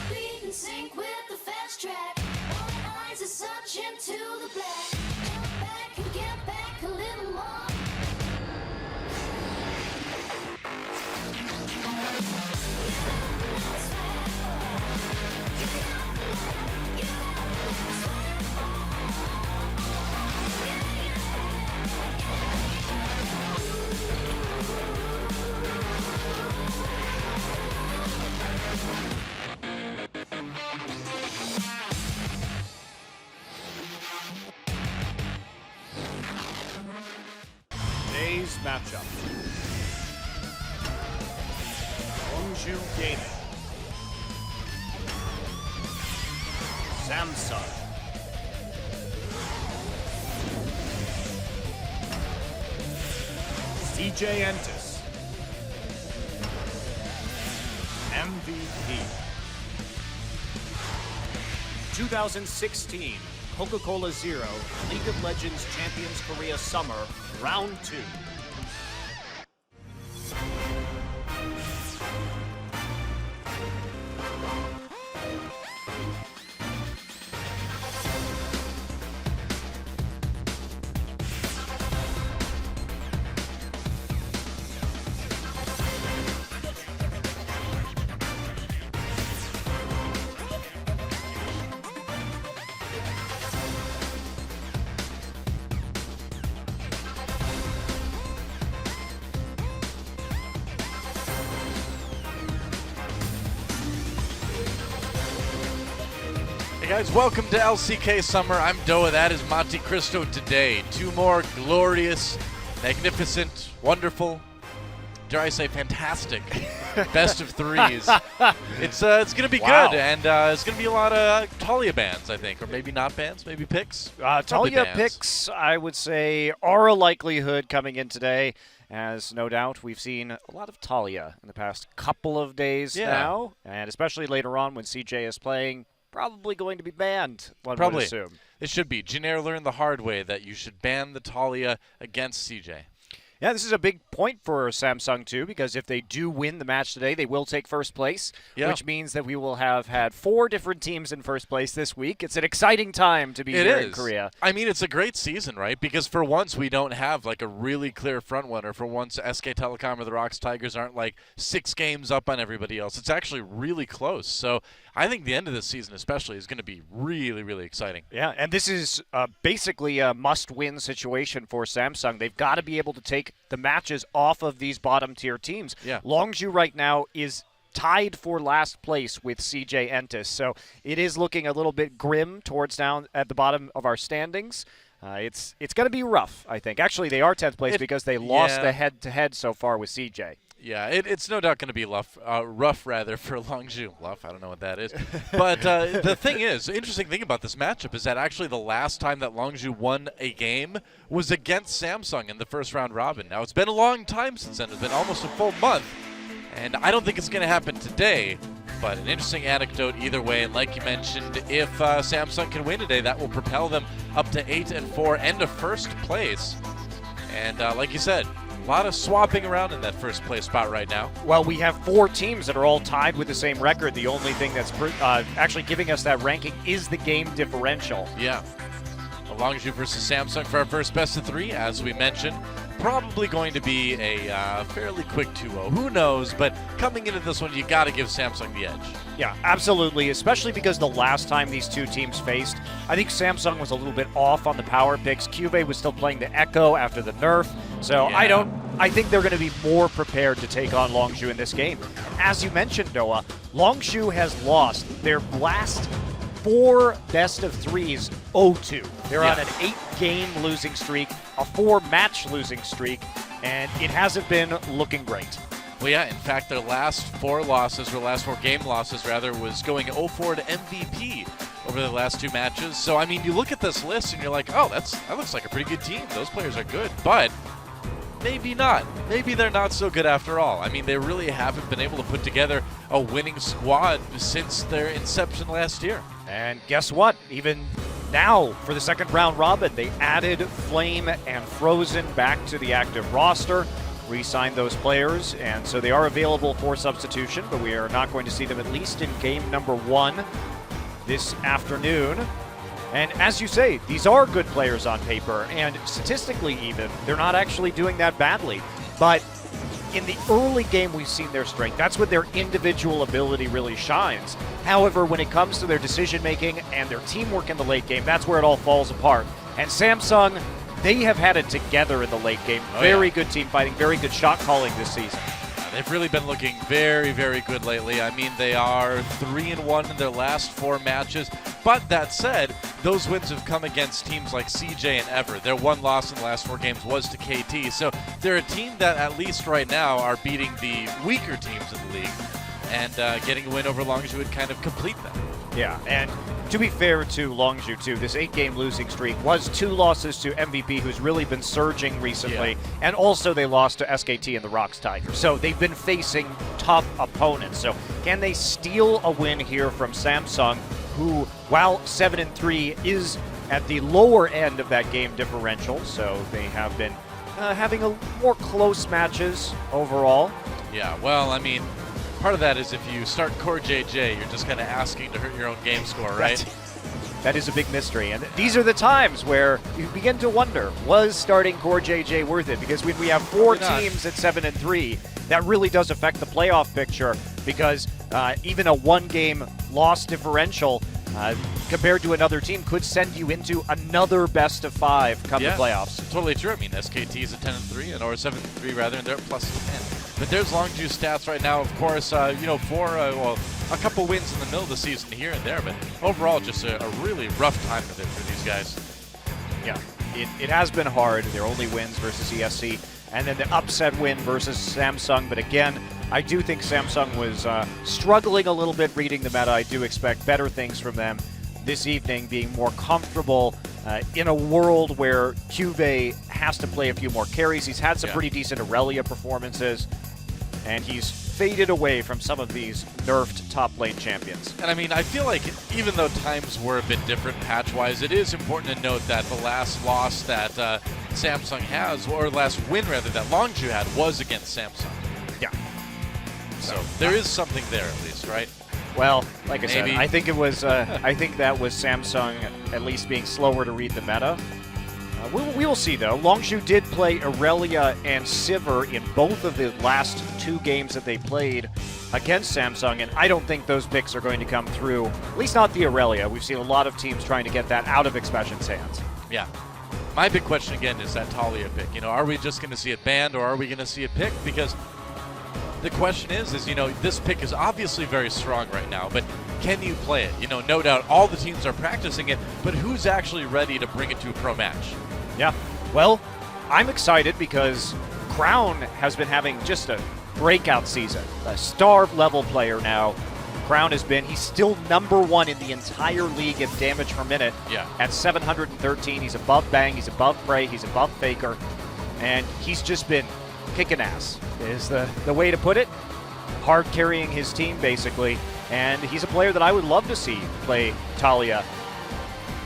Breathe in sync with the fast track. All eyes are searching to the black. Come back and get back a little more. Today's matchup. Longzhu Gaming. Samsung. CJ Entus. MVP. 2016 Coca-Cola Zero League of Legends Champions Korea Summer Round 2. Hey guys, welcome to LCK Summer. I'm Doa, that is Monte Cristo today. Two more glorious, magnificent, wonderful, dare I say fantastic, best of threes. It's going to be good, and it's going to be a lot of Talia bans, I think, or maybe not bans, maybe picks. Talia picks, I would say, are a likelihood coming in today, as no doubt we've seen a lot of Talia in the past couple of days now, and especially later on when CJ is playing. Probably going to be banned, one would assume. It should be. Jinair learned the hard way that you should ban the Talia against CJ. Yeah, this is a big point for Samsung, too, because if they do win the match today, they will take first place, which means that we will have had 4 different teams in first place this week. It's an exciting time to be here in Korea. I mean, it's a great season, right? Because for once, we don't have, like, a really clear frontrunner. For once, SK Telecom or the Rocks Tigers aren't, like, 6 games up on everybody else. It's actually really close. So I think the end of this season especially is going to be really, really exciting. Yeah, and this is basically a must-win situation for Samsung. They've got to be able to take the matches off of these bottom-tier teams. Yeah. Longzhu right now is tied for last place with CJ Entus, so it is looking a little bit grim towards down at the bottom of our standings. It's going to be rough, I think. Actually, they are 10th place because they lost the head-to-head so far with CJ. Yeah, it's no doubt going to be rough for Longzhu. I don't know what that is. But the thing is, the interesting thing about this matchup is that actually the last time that Longzhu won a game was against Samsung in the first round robin. Now, it's been a long time since then. It's been almost a full month. And I don't think it's going to happen today. But an interesting anecdote either way. And like you mentioned, if Samsung can win today, that will propel them up to 8-4 and a first place. And like you said, a lot of swapping around in that first place spot right now. Well, we have 4 teams that are all tied with the same record. The only thing that's actually giving us that ranking is the game differential. Yeah. Longzhu versus Samsung for our first best of 3, as we mentioned. Probably going to be a fairly quick 2-0. Who knows? But coming into this one, you got to give Samsung the edge. Yeah, absolutely, especially because the last time these two teams faced, I think Samsung was a little bit off on the power picks. Cuvée was still playing the Echo after the nerf, so I think they're going to be more prepared to take on Longzhu in this game. As you mentioned, Noah, Longzhu has lost their last 4 best of 3s 0-2. They're on an 8-game losing streak, a 4-match losing streak, and it hasn't been looking great. Well, yeah, in fact, their last 4 losses, or last 4 game losses, rather, was going 0-4 to MVP over the last 2 matches. So, I mean, you look at this list and you're like, oh, that looks like a pretty good team. Those players are good, but maybe not. Maybe they're not so good after all. I mean, they really haven't been able to put together a winning squad since their inception last year. And guess what? Even now, for the second round robin, they added Flame and Frozen back to the active roster. re-signed those players, and so they are available for substitution, but we are not going to see them at least in game number 1 this afternoon. And as you say, these are good players on paper, and statistically even, they're not actually doing that badly. But in the early game, we've seen their strength. That's when their individual ability really shines. However, when it comes to their decision-making and their teamwork in the late game, that's where it all falls apart. And Samsung, they have had it together in the late game. Very good team fighting, very good shot calling this season. They've really been looking very, very good lately. I mean, they are 3-1 in their last 4 matches. But that said, those wins have come against teams like CJ and Ever. Their one loss in the last 4 games was to KT. So they're a team that, at least right now, are beating the weaker teams in the league. And getting a win over Longzhu would kind of complete that. Yeah, and to be fair to Longzhu, too, this 8-game losing streak was 2 losses to MVP, who's really been surging recently, and also they lost to SKT and the Rocks Tigers. So they've been facing tough opponents. So can they steal a win here from Samsung, who, while 7-3, is at the lower end of that game differential, so they have been having a more close matches overall. Yeah, well, I mean, part of that is if you start Core JJ, you're just kind of asking to hurt your own game score, right? That is a big mystery. And these are the times where you begin to wonder, was starting Core JJ worth it? Because when we have 4 teams at 7-3, that really does affect the playoff picture, because even a 1-game loss differential compared to another team could send you into another best of 5 come the playoffs. Totally true. I mean, SKT is at 10-3, or 7-3 rather, and they're at plus 10. But there's Longzhu's stats right now, of course, well, a couple wins in the middle of the season here and there, but overall just a really rough time of it for these guys. Yeah, it has been hard. Their only wins versus ESC, and then the upset win versus Samsung. But again, I do think Samsung was struggling a little bit reading the meta. I do expect better things from them this evening, being more comfortable in a world where Cuvée has to play a few more carries. He's had some pretty decent Aurelia performances, and he's faded away from some of these nerfed top lane champions. And I mean, I feel like even though times were a bit different patch-wise, it is important to note that the last loss that Samsung has, or last win rather, that Longzhu had was against Samsung. Yeah. So there is something there at least, right? Well, like I said, Maybe. I think it was. I think that was Samsung at least being slower to read the meta. We will see, though. Longzhu did play Aurelia and Sivir in both of the last 2 games that they played against Samsung, and I don't think those picks are going to come through, at least not the Aurelia. We've seen a lot of teams trying to get that out of Expression's hands. Yeah. My big question, again, is that Talia pick. You know, are we just going to see it banned, or are we going to see it picked? Because the question is, this pick is obviously very strong right now, but can you play it? You know, no doubt all the teams are practicing it, but who's actually ready to bring it to a pro match? Yeah, well, I'm excited because Crown has been having just a breakout season. A star-level player now. Crown has been, he's still #1 in the entire league in damage per minute at 713. He's above Bang, he's above Prey, he's above Faker, and he's just been kicking ass, is the way to put it. Hard carrying his team, basically, and he's a player that I would love to see play Talia.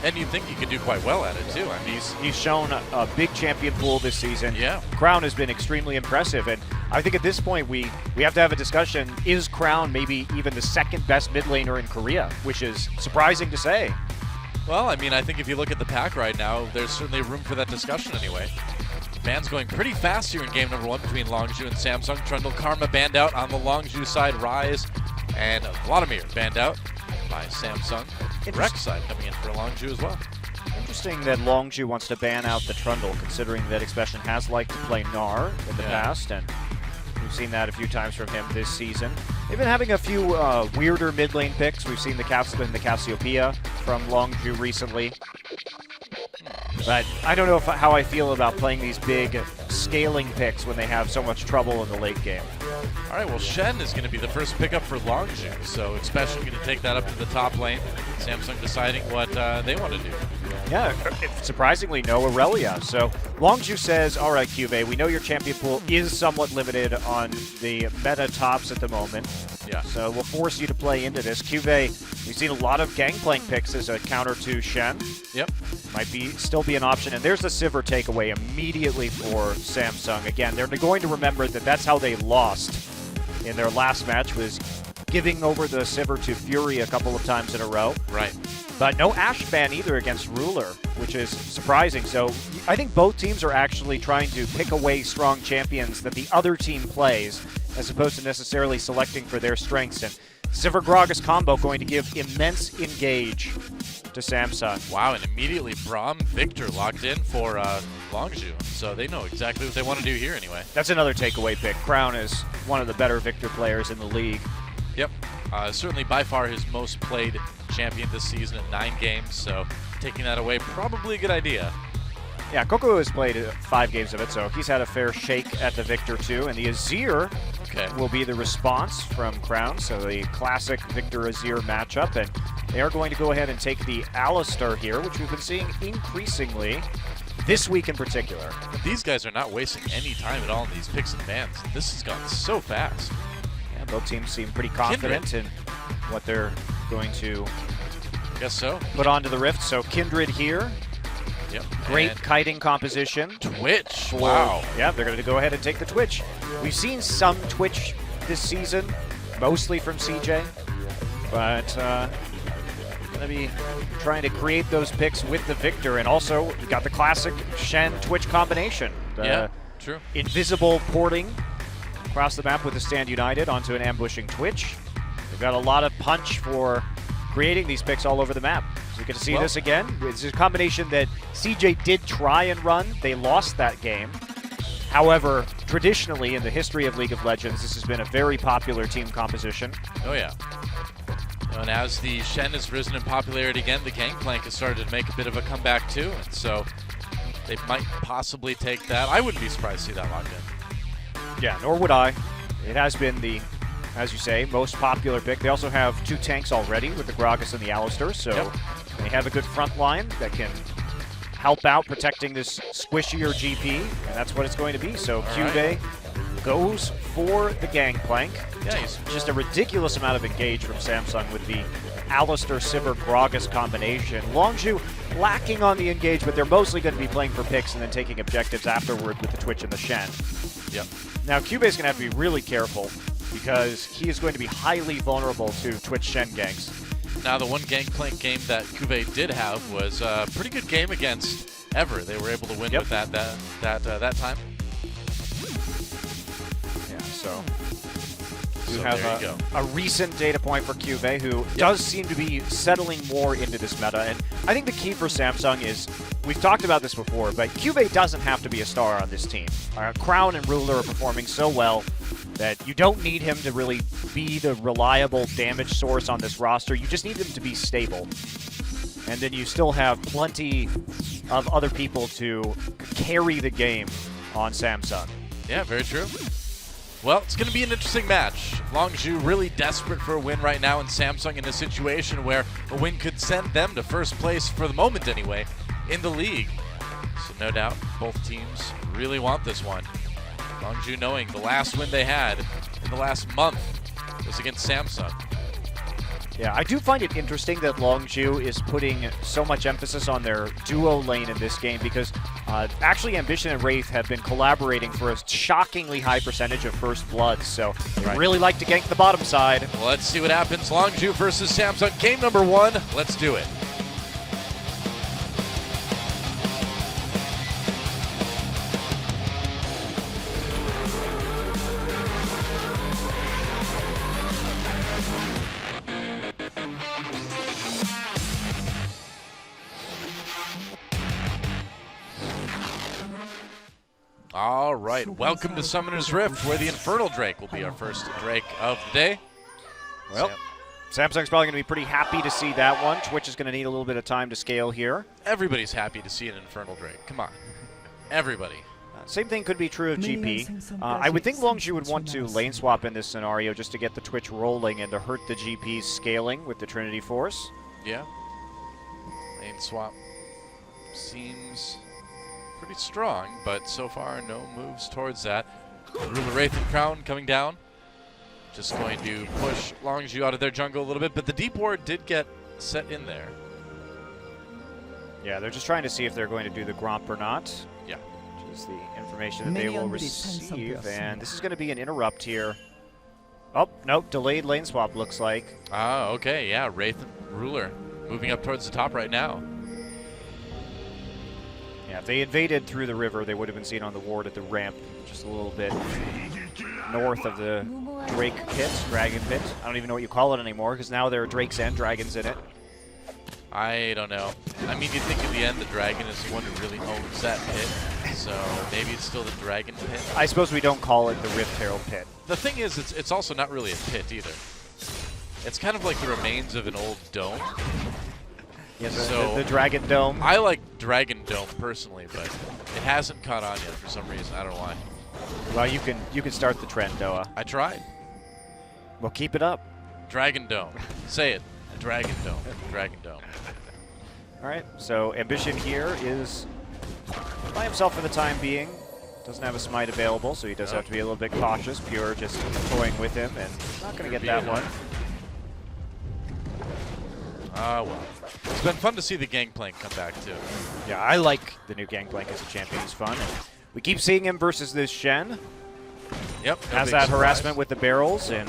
And you think he could do quite well at it, too. I mean, He's shown a big champion pool this season. Yeah. Crown has been extremely impressive, and I think at this point we have to have a discussion. Is Crown maybe even the 2nd best mid laner in Korea, which is surprising to say. well, I mean, I think if you look at the pack right now, there's certainly room for that discussion anyway. Ban's going pretty fast here in game number 1 between Longzhu and Samsung. Trundle Karma banned out on the Longzhu side. Rise and Vladimir banned out by Samsung. Rex side coming in for Longzhu as well. Interesting that Longzhu wants to ban out the Trundle, considering that Expression has liked to play Gnar in the past, and we've seen that a few times from him this season. They've been having a few weirder mid lane picks. We've seen the Cassiopeia from Longzhu recently. But I don't know how I feel about playing these big scaling picks when they have so much trouble in the late game. All right, well, Shen is going to be the first pickup for Longzhu, so Expression going to take that up to the top lane. Samsung deciding what they want to do. Yeah, surprisingly, no Aurelia. So Longzhu says, all right, Cuvée, we know your champion pool is somewhat limited on the meta tops at the moment. Yeah. So we'll force you to play into this. Cuvée, we've seen a lot of Gangplank picks as a counter to Shen. Yep. Might still be an option. And there's the Sivir takeaway immediately for Samsung. Again, they're going to remember that that's how they lost in their last match, was giving over the Sivir to Fury a couple of times in a row. Right. But no Ashe ban either against Ruler, which is surprising. So I think both teams are actually trying to pick away strong champions that the other team plays, as opposed to necessarily selecting for their strengths. And Sivir Gragas combo going to give immense engage to Samsung. Wow, and immediately Braum Victor locked in for Longzhu. So they know exactly what they want to do here anyway. That's another takeaway pick. Crown is one of the better Victor players in the league. Yep. Certainly by far his most played champion this season at 9 games, so taking that away, probably a good idea. Yeah, Coco has played 5 games of it, so he's had a fair shake at the Victor too. And the Azir will be the response from Crown, so the classic Victor-Azir matchup. And they are going to go ahead and take the Alistar here, which we've been seeing increasingly this week in particular. But these guys are not wasting any time at all in these picks and bans. This has gone so fast. Yeah, both teams seem pretty confident in what they're going to guess so. Put onto the Rift. So Kindred here. Yep. Great and kiting composition. Twitch. Wow. Yeah, they're going to go ahead and take the Twitch. We've seen some Twitch this season, mostly from CJ, but going to be trying to create those picks with the Victor. And also, you got the classic Shen Twitch combination. Yeah, true. Invisible porting across the map with the Stand United onto an ambushing Twitch. They've got a lot of punch for creating these picks all over the map. So you get to see this again. It's a combination that CJ did try and run. They lost that game. However, traditionally in the history of League of Legends, this has been a very popular team composition. Oh yeah. And as the Shen has risen in popularity again, the Gangplank has started to make a bit of a comeback too. And so they might possibly take that. I wouldn't be surprised to see that locked in. Yeah, nor would I. It has been the, as you say, most popular pick. They also have 2 tanks already with the Gragas and the Alistar, so they have a good front line that can help out protecting this squishier GP, and that's what it's going to be. So Cuvée goes for the Gangplank. Yeah, he's just a ridiculous amount of engage from Samsung with the Alistar Sivir Gragas combination. Longzhu lacking on the engage, but they're mostly going to be playing for picks and then taking objectives afterward with the Twitch and the Shen. Yep. Now Cuvée is going to have to be really careful because he is going to be highly vulnerable to Twitch Shen ganks. Now the one Gangplank game that Cuvée did have was a pretty good game against Ever. They were able to win with that time. Yeah, so you have a recent data point for Cuvée, who does seem to be settling more into this meta. And I think the key for Samsung is, we've talked about this before, but Cuvée doesn't have to be a star on this team. Crown and Ruler are performing so well that you don't need him to really be the reliable damage source on this roster. You just need him to be stable. And then you still have plenty of other people to carry the game on Samsung. Yeah, very true. Well, it's going to be an interesting match. Longzhu really desperate for a win right now, and Samsung in a situation where a win could send them to first place, for the moment anyway, in the league. So no doubt both teams really want this one. Longzhu knowing the last win they had in the last month was against Samsung. Yeah, I do find it interesting that Longzhu is putting so much emphasis on their duo lane in this game, because actually Ambition and Wraith have been collaborating for a shockingly high percentage of first bloods, so they really like to gank the bottom side. Well, let's see what happens. Longzhu versus Samsung, game number 1. Let's do it. All right, welcome to Summoner's Rift, where the Infernal Drake will be our first Drake of the day. Well, Samsung's probably going to be pretty happy to see that one. Twitch is going to need a little bit of time to scale here. Everybody's happy to see an Infernal Drake. Come on. Everybody. Same thing could be true of GP. I would think Longzhu would want to lane swap in this scenario just to get the Twitch rolling and to hurt the GP's scaling with the Trinity Force. Yeah. Lane swap seems pretty strong, but so far no moves towards that. Ruler Wraith and Crown coming down. Just going to push Longzhu out of their jungle a little bit, but the deep ward did get set in there. Yeah, they're just trying to see if they're going to do the Gromp or not. Yeah. Which is the information that they will receive. And this is going to be an interrupt here. Oh, nope, delayed lane swap looks like. Ah, okay, yeah, Wraith and Ruler moving up towards the top right now. Yeah, if they invaded through the river, they would have been seen on the ward at the ramp, just a little bit north of the Drake pit, Dragon pit. I don't even know what you call it anymore, because now there are Drakes and Dragons in it. I don't know. I mean, you think in the end the dragon is the one who really owns that pit, so maybe it's still the dragon pit. I suppose we don't call it the Rift Herald pit. The thing is, it's also not really a pit either. It's kind of like the remains of an old dome. Yeah, So- the Dragon Dome. I like Dragon Dome personally, but it hasn't caught on yet for some reason. I don't know why. Well, you can start the trend, Doa. I tried. Well, keep it up. Dragon Dome. Say it. Dragon Dome. Dragon Dome. All right, so Ambition here is by himself for the time being. Doesn't have a smite available, so he does have to be a little bit cautious. Pure just toying with him, and not going to get that one. Well. It's been fun to see the Gangplank come back, too. Yeah, I like the new Gangplank as a champion. He's fun. And we keep seeing him versus this Shen. Yep. no Has big that surprise. harassment with the barrels, and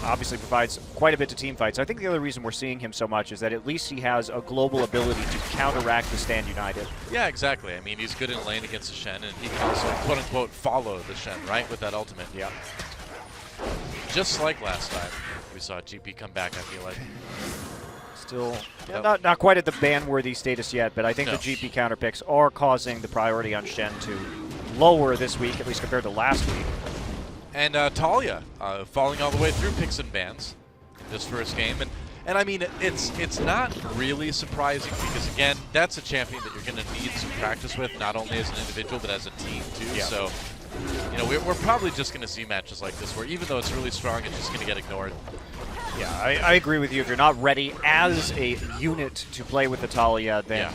obviously provides quite a bit to team fights. I think the other reason we're seeing him so much is that at least he has a global ability to counteract the Stand United. Yeah, exactly. I mean, he's good in lane against the Shen, and he can also, quote-unquote, follow the Shen, right, with that ultimate. Yeah. Just like last time we saw GP come back, I feel like. Still Yep. not quite at the ban-worthy status yet, but I think No. the GP counter picks are causing the priority on Shen to lower this week, at least compared to last week. And Talia falling all the way through picks and bans this first game. And I mean, it's not really surprising because, again, that's a champion that you're going to need some practice with, not only as an individual but as a team, too. Yeah. So, you know, we're probably just going to see matches like this where even though it's really strong, it's just going to get ignored. Yeah, I agree with you. If you're not ready as a unit to play with the Talia, then Yeah.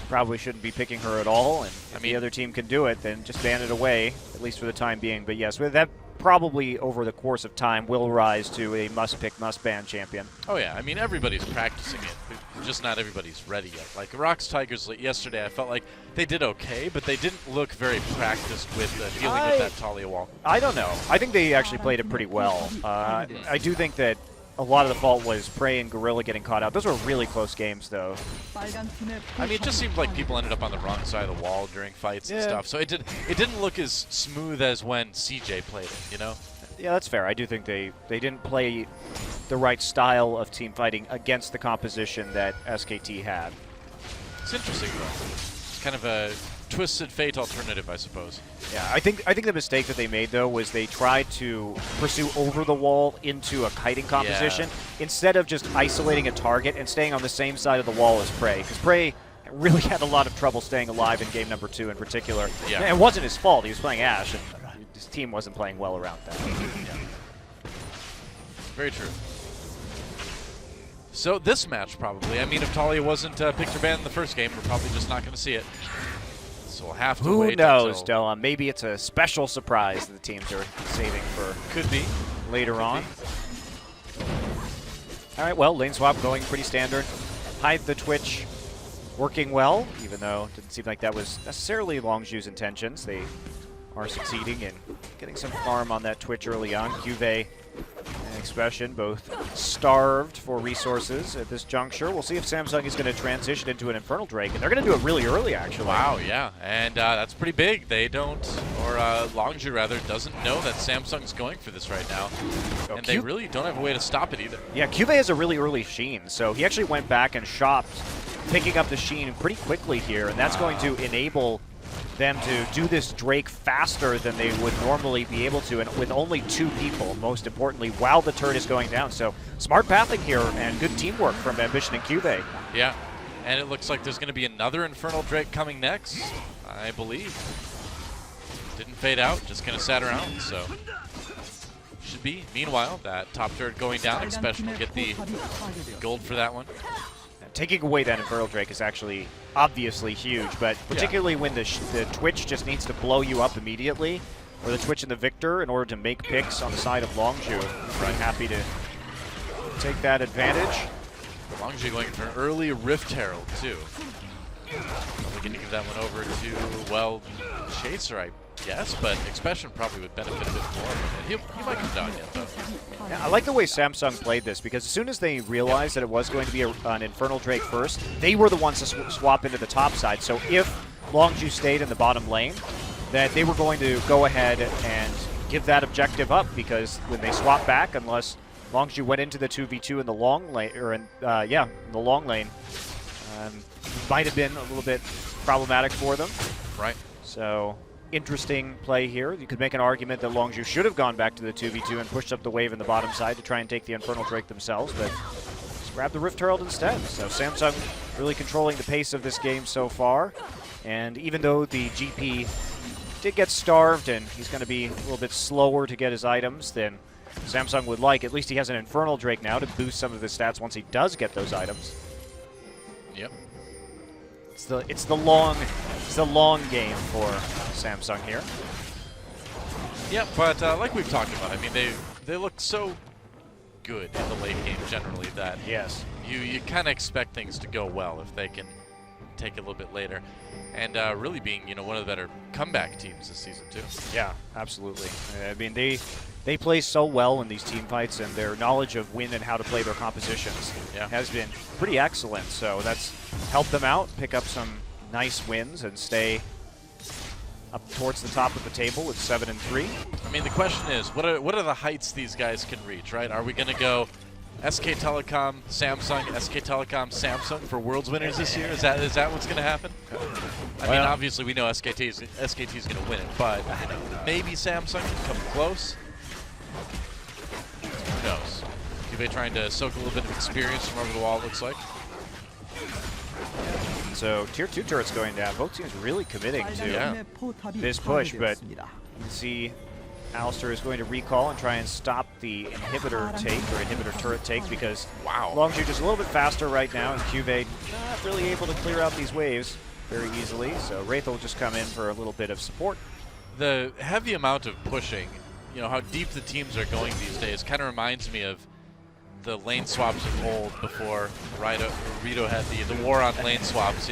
probably shouldn't be picking her at all. And if mean- the other team can do it, then just ban it away, at least for the time being. But yes, that probably over the course of time will rise to a must-pick, must-ban champion. Oh, yeah. I mean, everybody's practicing it. Just not everybody's ready yet. Like, Rocks Tigers yesterday, I felt like they did okay, but they didn't look very practiced with dealing with that Talia wall. I don't know. I think they actually played it pretty well. I do think that a lot of the fault was Prey and Gorilla getting caught out. Those were really close games, though. I mean, it just seemed like people ended up on the wrong side of the wall during fights and Yeah. stuff. So it didn't look as smooth as when CJ played it, you know? Yeah, that's fair. I do think they didn't play the right style of team fighting against the composition that SKT had. It's interesting, though. It's kind of a twisted fate alternative, I suppose. Yeah, I think the mistake that they made, though, was they tried to pursue over the wall into a kiting composition instead of just isolating a target and staying on the same side of the wall as Prey. Because Prey really had a lot of trouble staying alive in game number 2 in particular. Yeah. And it wasn't his fault. He was playing Ashe, and his team wasn't playing well around that. Very true. So this match, probably. I mean, if Talia wasn't picked or banned in the first game, we're probably just not going to see it. So we'll have to Who wait knows, until... Doa? Maybe it's a special surprise that the teams are saving for Could be. later on. All right, well, lane swap going pretty standard. Hide the Twitch working well, even though it didn't seem like that was necessarily Longzhu's intentions. They are succeeding in getting some farm on that Twitch early on. Cuvée and Expression both starved for resources at this juncture. We'll see if Samsung is going to transition into an Infernal Drake, and they're going to do it really early, actually. Wow, yeah. And that's pretty big. They don't, or Longzhu rather, doesn't know that Samsung's going for this right now. Oh, And they really don't have a way to stop it either. Yeah, Cuvée has a really early Sheen, so he actually went back and shopped, picking up the Sheen pretty quickly here, and that's going to enable them to do this Drake faster than they would normally be able to, and with only 2 people, most importantly, while the turret is going down. So smart pathing here and good teamwork from Ambition and Cuvée. Yeah. And it looks like there's going to be another Infernal Drake coming next, I believe. Didn't fade out, just kind of sat around, so... Should be. Meanwhile, that top turret going down. Expression will get the gold for that one. Taking away that Infernal Drake is actually obviously huge, but particularly when the Twitch just needs to blow you up immediately, or the Twitch and the Victor in order to make picks on the side of Longzhu. Pretty happy to take that advantage. Longzhu going for an early Rift Herald, too. Probably going to give that one over to, well, Chaser, I guess, but Expression probably would benefit a bit more from it. He might come down yet, though. Yeah, I like the way Samsung played this, because as soon as they realized that it was going to be an Infernal Drake first, they were the ones to swap into the top side. So if Longzhu stayed in the bottom lane, that they were going to go ahead and give that objective up, because when they swap back, unless Longzhu went into the 2v2 in the long lane, or in the long lane, might have been a little bit problematic for them. Right. So interesting play here. You could make an argument that Longzhu should have gone back to the 2v2 and pushed up the wave in the bottom side to try and take the Infernal Drake themselves, but just grabbed the Rift Herald instead. So Samsung really controlling the pace of this game so far. And even though the GP did get starved and he's going to be a little bit slower to get his items than Samsung would like, at least he has an Infernal Drake now to boost some of his stats once he does get those items. Yep. It's the long game for Samsung here. Yeah, but like we've talked about, I mean, they look so good in the late game generally that Yes. you kind of expect things to go well if they can take it a little bit later. And really being, one of the better comeback teams this season, too. Yeah, absolutely. I mean, they play so well in these team fights, and their knowledge of when and how to play their compositions has been pretty excellent. So that's helped them out, pick up some nice wins, and stay up towards the top of the table with 7-3. I mean, the question is, what are the heights these guys can reach, right? Are we going to go SK Telecom, Samsung, SK Telecom, Samsung for Worlds winners this year? Is that what's going to happen? I mean, obviously we know SKT's going to win it, but maybe Samsung can come close. Who knows? Juve trying to soak a little bit of experience from over the wall, it looks like. So Tier 2 turret's going down. Both teams really committing to this push, but you can see Alistar is going to recall and try and stop the inhibitor take, or inhibitor turret take, because Longzhu just a little bit faster right now, and Juve not really able to clear out these waves very easily, so Wraith will just come in for a little bit of support. The heavy amount of pushing, how deep the teams are going these days, kind of reminds me of the lane swaps of old before Rito had the war on lane swaps,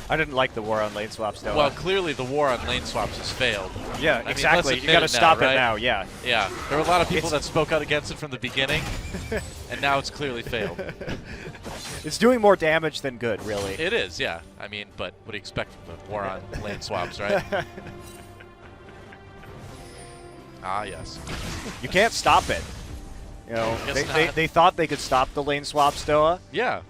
I didn't like the war on lane swaps, though. Well, clearly the war on lane swaps has failed. Yeah, I mean, exactly. You got to stop it now, yeah. Yeah, there were a lot of people that spoke out against it from the beginning, and now it's clearly failed. It's doing more damage than good, really. It is, yeah. I mean, but what do you expect from the war on lane swaps, right? Ah, yes. You can't stop it. They thought they could stop the lane swaps, Doa. Yeah.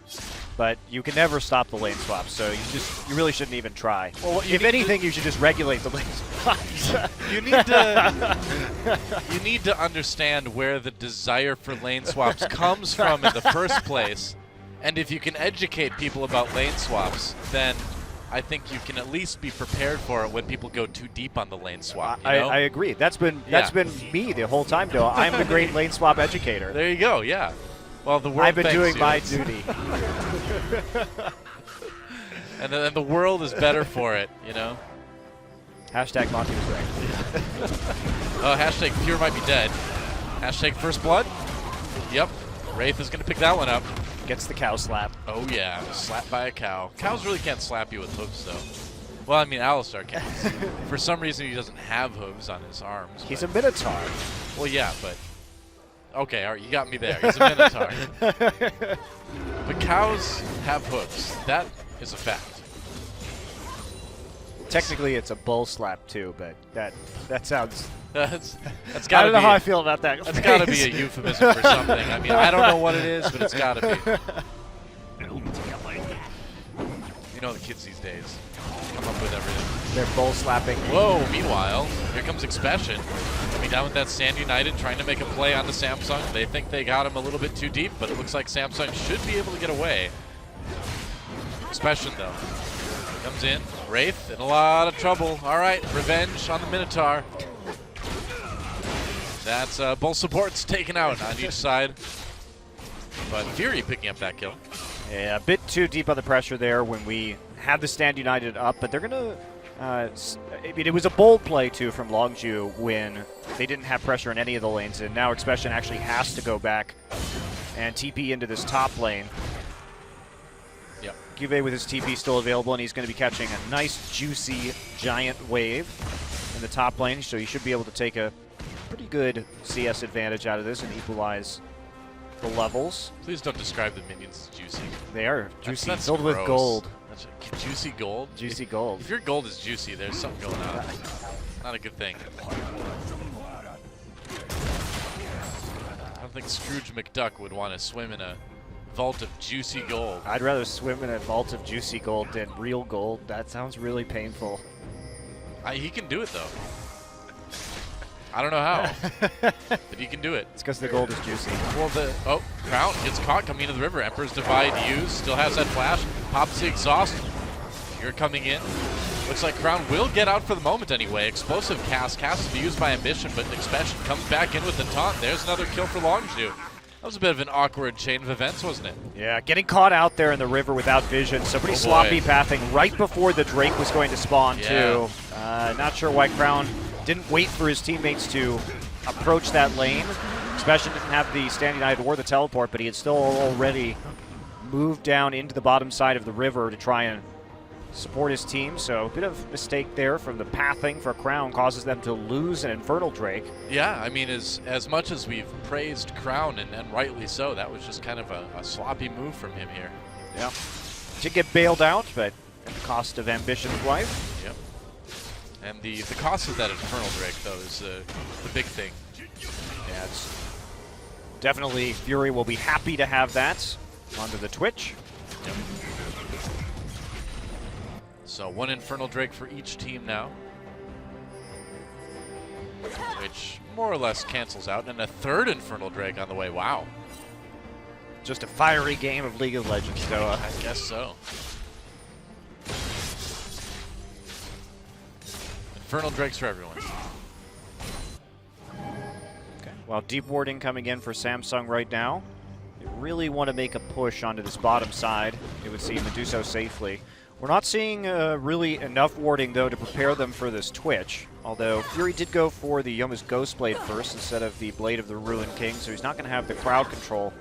But you can never stop the lane swaps, so you really shouldn't even try. Well, if anything, you should just regulate the lane swaps. You need to understand where the desire for lane swaps comes from in the first place, and if you can educate people about lane swaps, then I think you can at least be prepared for it when people go too deep on the lane swap. I agree. That's been me the whole time, Doa. I'm the great lane swap educator. There you go. Yeah. Well, the world I've been doing my duty. and the world is better for it, Hashtag Monty was right. Oh, hashtag Pure might be dead. Hashtag First Blood. Yep. Wraith is going to pick that one up. Gets the cow slap. Oh, yeah. Slapped by a cow. Cows really can't slap you with hooves, though. Well, I mean, Alistar can. For some reason, he doesn't have hooves on his arms. He's a Minotaur. Well, yeah, but... Okay, all right, you got me there. He's a Minotaur. But cows have hooves. That is a fact. Technically, it's a bull slap, too, but that sounds... That's I gotta don't know be, how I feel about that. That's got to be a euphemism for something. I mean, I don't know what it is, but it's got to be. The kids these days come up with everything. They're bull slapping. Whoa, meanwhile, here comes Expression. Coming down with that Sand United, trying to make a play on the Samsung. They think they got him a little bit too deep, but it looks like Samsung should be able to get away. Expression, though, comes in. Wraith in a lot of trouble. All right, revenge on the Minotaur. That's both supports taken out on each side. But Fury picking up that kill. Yeah, a bit too deep on the pressure there when we had the Stand United up, but they're going to I mean, it was a bold play, too, from Longju when they didn't have pressure in any of the lanes, and now Expression actually has to go back and TP into this top lane. Yep. Cuvée with his TP still available, and he's going to be catching a nice, juicy, giant wave in the top lane, so he should be able to take a pretty good CS advantage out of this and equalize the levels. Please don't describe the minions as juicy. They are juicy, That's filled with gross. gold. That's juicy gold? Juicy gold. If your gold is juicy, there's something going on. Not a good thing. I don't think Scrooge McDuck would want to swim in a vault of juicy gold. I'd rather swim in a vault of juicy gold than real gold. That sounds really painful. He can do it, though. I don't know how, but he can do it. It's because the gold is juicy. Well, Crown gets caught coming into the river. Emperor's Divide used, still has that flash. Pops the exhaust. You're coming in. Looks like Crown will get out for the moment anyway. Explosive cast. Cast to be used by Ambition, but Expression comes back in with the taunt. There's another kill for Longju. That was a bit of an awkward chain of events, wasn't it? Yeah, getting caught out there in the river without vision. So pretty sloppy pathing right before the Drake was going to spawn, too. Not sure why Crown didn't wait for his teammates to approach that lane. Expression didn't have the Standing Eye or the teleport, but he had still already moved down into the bottom side of the river to try and support his team. So a bit of mistake there from the pathing for Crown causes them to lose an Infernal Drake. Yeah, I mean, as much as we've praised Crown, and rightly so, that was just kind of a sloppy move from him here. Yeah. Did get bailed out, but at the cost of Ambition's life. Yep. And the cost of that Infernal Drake, though, is the big thing. Yeah, it's definitely Fury will be happy to have that onto the Twitch. Yep. So 1 Infernal Drake for each team now, which more or less cancels out, and a 3rd Infernal Drake on the way. Wow. Just a fiery game of League of Legends, Doa. I guess so. Infernal Drakes for everyone. Okay. Well, deep warding coming in for Samsung right now. They really want to make a push onto this bottom side. It would seem to do so safely. We're not seeing really enough warding, though, to prepare them for this Twitch. Although Fury did go for the Yoma's Ghost Blade first instead of the Blade of the Ruined King, so he's not going to have the crowd control.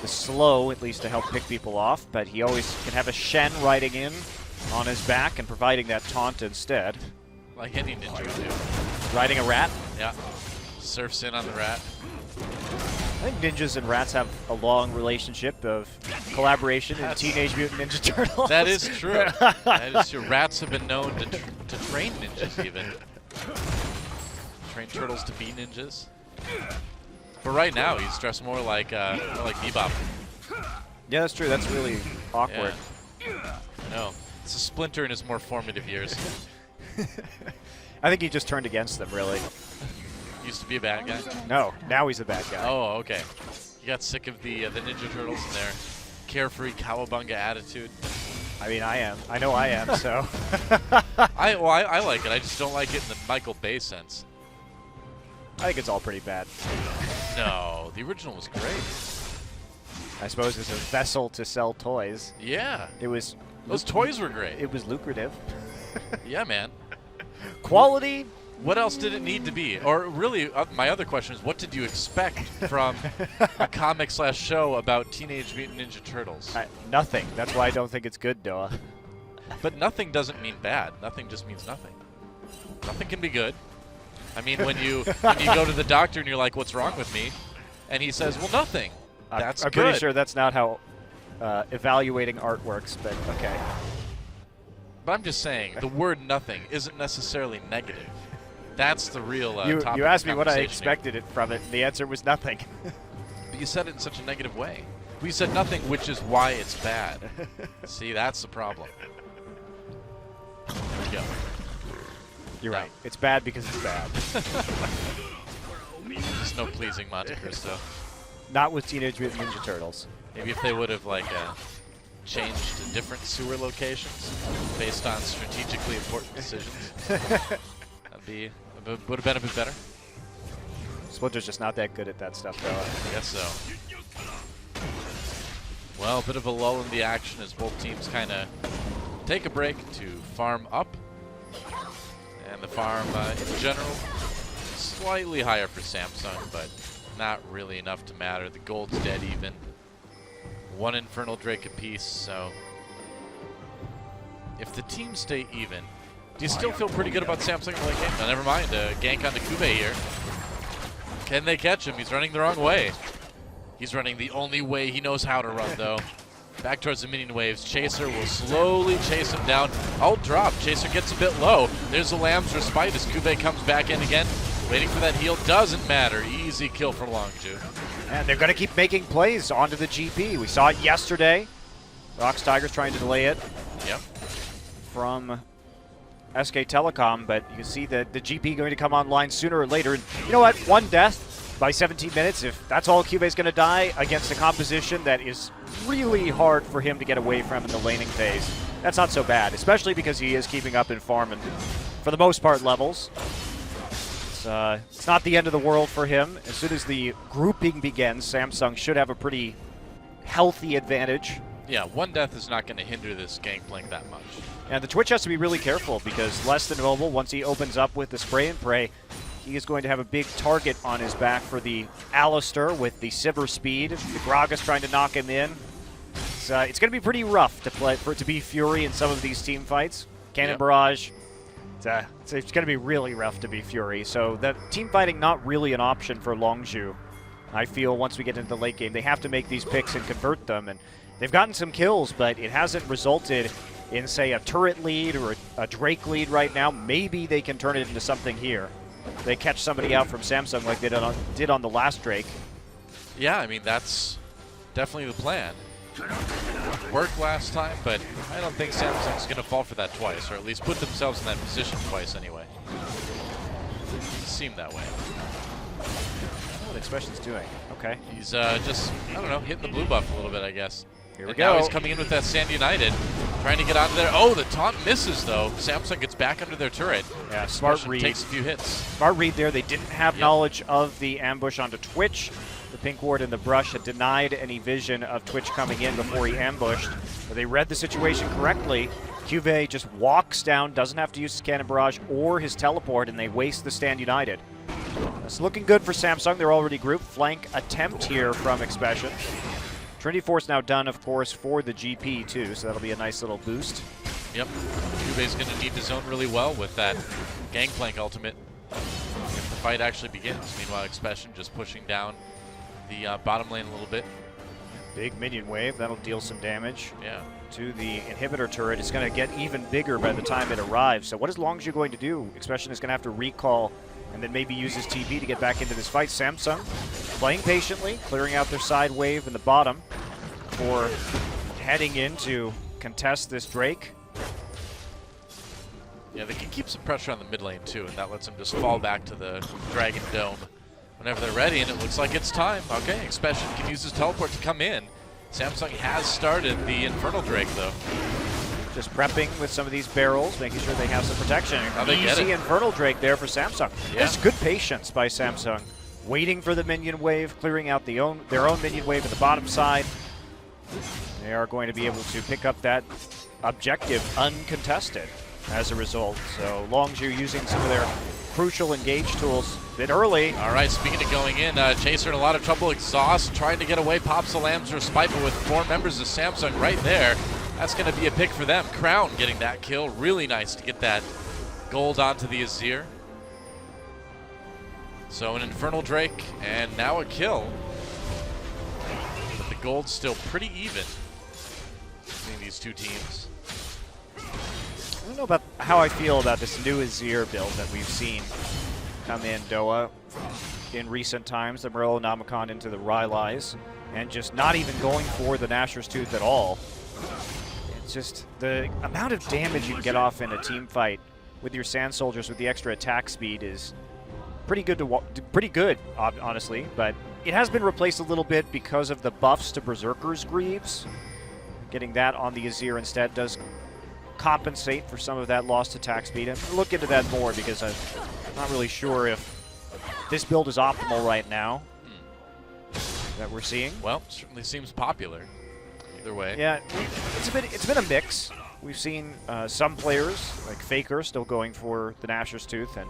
The slow, at least, to help pick people off, but he always can have a Shen riding in on his back and providing that taunt instead. Like any ninja would do. Riding a rat? Yeah. Surfs in on the rat. I think ninjas and rats have a long relationship of collaboration in Teenage Mutant Ninja Turtles. That is true. That is true. Rats have been known to train ninjas, even. Train turtles to be ninjas. But right now, he's dressed more like Bebop. Yeah, that's true. That's really awkward. Yeah. No. It's a Splinter in his more formative years. I think he just turned against them, really. Used to be a bad guy? No, now he's a bad guy. Oh, okay. You got sick of the Ninja Turtles and their carefree cowabunga attitude? I mean, I am. I know I am, so. I like it. I just don't like it in the Michael Bay sense. I think it's all pretty bad. No, the original was great. I suppose it's a vessel to sell toys. Yeah. It was. Those toys were great. It was lucrative. Yeah, man. Quality. What else did it need to be? Or really, my other question is, what did you expect from a comic/show about Teenage Mutant Ninja Turtles? Nothing. That's why I don't think it's good, Noah. But nothing doesn't mean bad. Nothing just means nothing. Nothing can be good. I mean, when you go to the doctor and you're like, "What's wrong with me?" and he says, "Well, nothing." That's I'm good. pretty sure that's not how evaluating art works, but okay. But I'm just saying, the word "nothing" isn't necessarily negative. That's the real topic. You asked me of what I conversation expected it from it, and the answer was nothing. But you said it in such a negative way. We said nothing, which is why it's bad. See, that's the problem. There we go. You're No. right. It's bad because it's bad. There's no pleasing Monte Cristo. Not with Teenage Mutant Ninja Turtles. Maybe if they would have changed to different sewer locations based on strategically important decisions, would have been a bit better. Splinter's just not that good at that stuff, though. I guess so. Well, a bit of a lull in the action as both teams kind of take a break to farm up. And the farm, in general, slightly higher for Samsung, but not really enough to matter. The gold's dead even. One Infernal Drake apiece, so if the teams stay even, do you still feel pretty good about Samsung in the late game? No, never mind. Gank on the Kube here. Can they catch him? He's running the wrong way. He's running the only way he knows how to run, though. Back towards the minion waves. Chaser will slowly chase him down. Ult drop. Chaser gets a bit low. There's the Lamb's Respite as Kube comes back in again. Waiting for that heal. Doesn't matter. Easy kill for Longzhu. And they're going to keep making plays onto the GP. We saw it yesterday. Rox Tigers trying to delay it Yep. from SK Telecom, but you can see that the GP going to come online sooner or later. And you know what? One death by 17 minutes, if that's all Cube's going to die against a composition that is really hard for him to get away from in the laning phase, that's not so bad, especially because he is keeping up in farm and, for the most part, levels. It's not the end of the world for him. As soon as the grouping begins, Samsung should have a pretty healthy advantage. Yeah, one death is not going to hinder this Gangplank that much. And the Twitch has to be really careful because Less Than Mobile, once he opens up with the spray and pray, he is going to have a big target on his back for the Alistair with the Sivir speed. The Gragas trying to knock him in. It's going to be pretty rough to play for it to be Fury in some of these team fights. Cannon Yep. Barrage. It's going to be really rough to be Fury. So the team fighting not really an option for Longzhu. I feel once we get into the late game, they have to make these picks and convert them. And they've gotten some kills, but it hasn't resulted in, say, a turret lead or a Drake lead right now. Maybe they can turn it into something here. They catch somebody out from Samsung like they did on the last Drake. Yeah, I mean, that's definitely the plan. Worked last time, but I don't think Samsung's going to fall for that twice, or at least put themselves in that position twice anyway. Seemed that way. What Expression's doing? Okay. He's just, I don't know, hitting the blue buff a little bit, I guess. Here we And now go. he's coming in with that Sand United, trying to get out of there. Oh, the taunt misses, though. Samsung gets back under their turret. Yeah, smart Expression read. takes a few hits. Smart read there. They didn't have Yep. knowledge of the ambush onto Twitch. The Pink Ward and the Brush had denied any vision of Twitch coming in before he ambushed. But they read the situation correctly. Cuve just walks down, doesn't have to use his Cannon Barrage or his teleport, and they waste the Stand United. It's looking good for Samsung. They're already grouped. Flank attempt here from Expression. Trinity Force now done, of course, for the GP too, so that'll be a nice little boost. Yep. Cube's going to need the zone really well with that Gangplank ultimate if the fight actually begins. Meanwhile, Expression just pushing down the bottom lane a little bit. Big minion wave, that'll deal some damage Yeah. to the inhibitor turret. It's going to get even bigger by the time it arrives. So what is Longzhu going to do? Expression is going to have to recall and then maybe use his TP to get back into this fight. Samsung playing patiently, clearing out their side wave in the bottom for heading in to contest this Drake. Yeah, they can keep some pressure on the mid lane too, and that lets them just fall back to the Dragon Dome whenever they're ready, and it looks like it's time. Okay, Expression can use his teleport to come in. Samsung has started the Infernal Drake, though. Just prepping with some of these barrels, making sure they have some protection. How they get Easy it. Infernal Drake there for Samsung. Yeah. There's good patience by Samsung. Waiting for the minion wave, clearing out their own minion wave at the bottom side. They are going to be able to pick up that objective uncontested as a result. So Longzhu using some of their crucial engage tools a bit early. All right, speaking of going in, Chaser in a lot of trouble. Exhaust trying to get away, pops the Lamb's Respite, but with 4 members of Samsung right there, that's going to be a pick for them. Crown getting that kill. Really nice to get that gold onto the Azir. So an Infernal Drake, and now a kill. But the gold's still pretty even between these two teams. I don't know about how I feel about this new Azir build that we've seen come in Doha in recent times. The Morello Namicon into the Rylai's and just not even going for the Nashor's Tooth at all. It's just the amount of damage you can get off in a team fight with your Sand Soldiers with the extra attack speed is pretty good, honestly, but it has been replaced a little bit because of the buffs to Berserker's Greaves. Getting that on the Azir instead does compensate for some of that lost attack speed. And we'll look into that more because I'm not really sure if this build is optimal right now that we're seeing. Well, certainly seems popular. Either way. Yeah, it's been a mix. we've seen some players, like Faker, still going for the Nashor's Tooth. And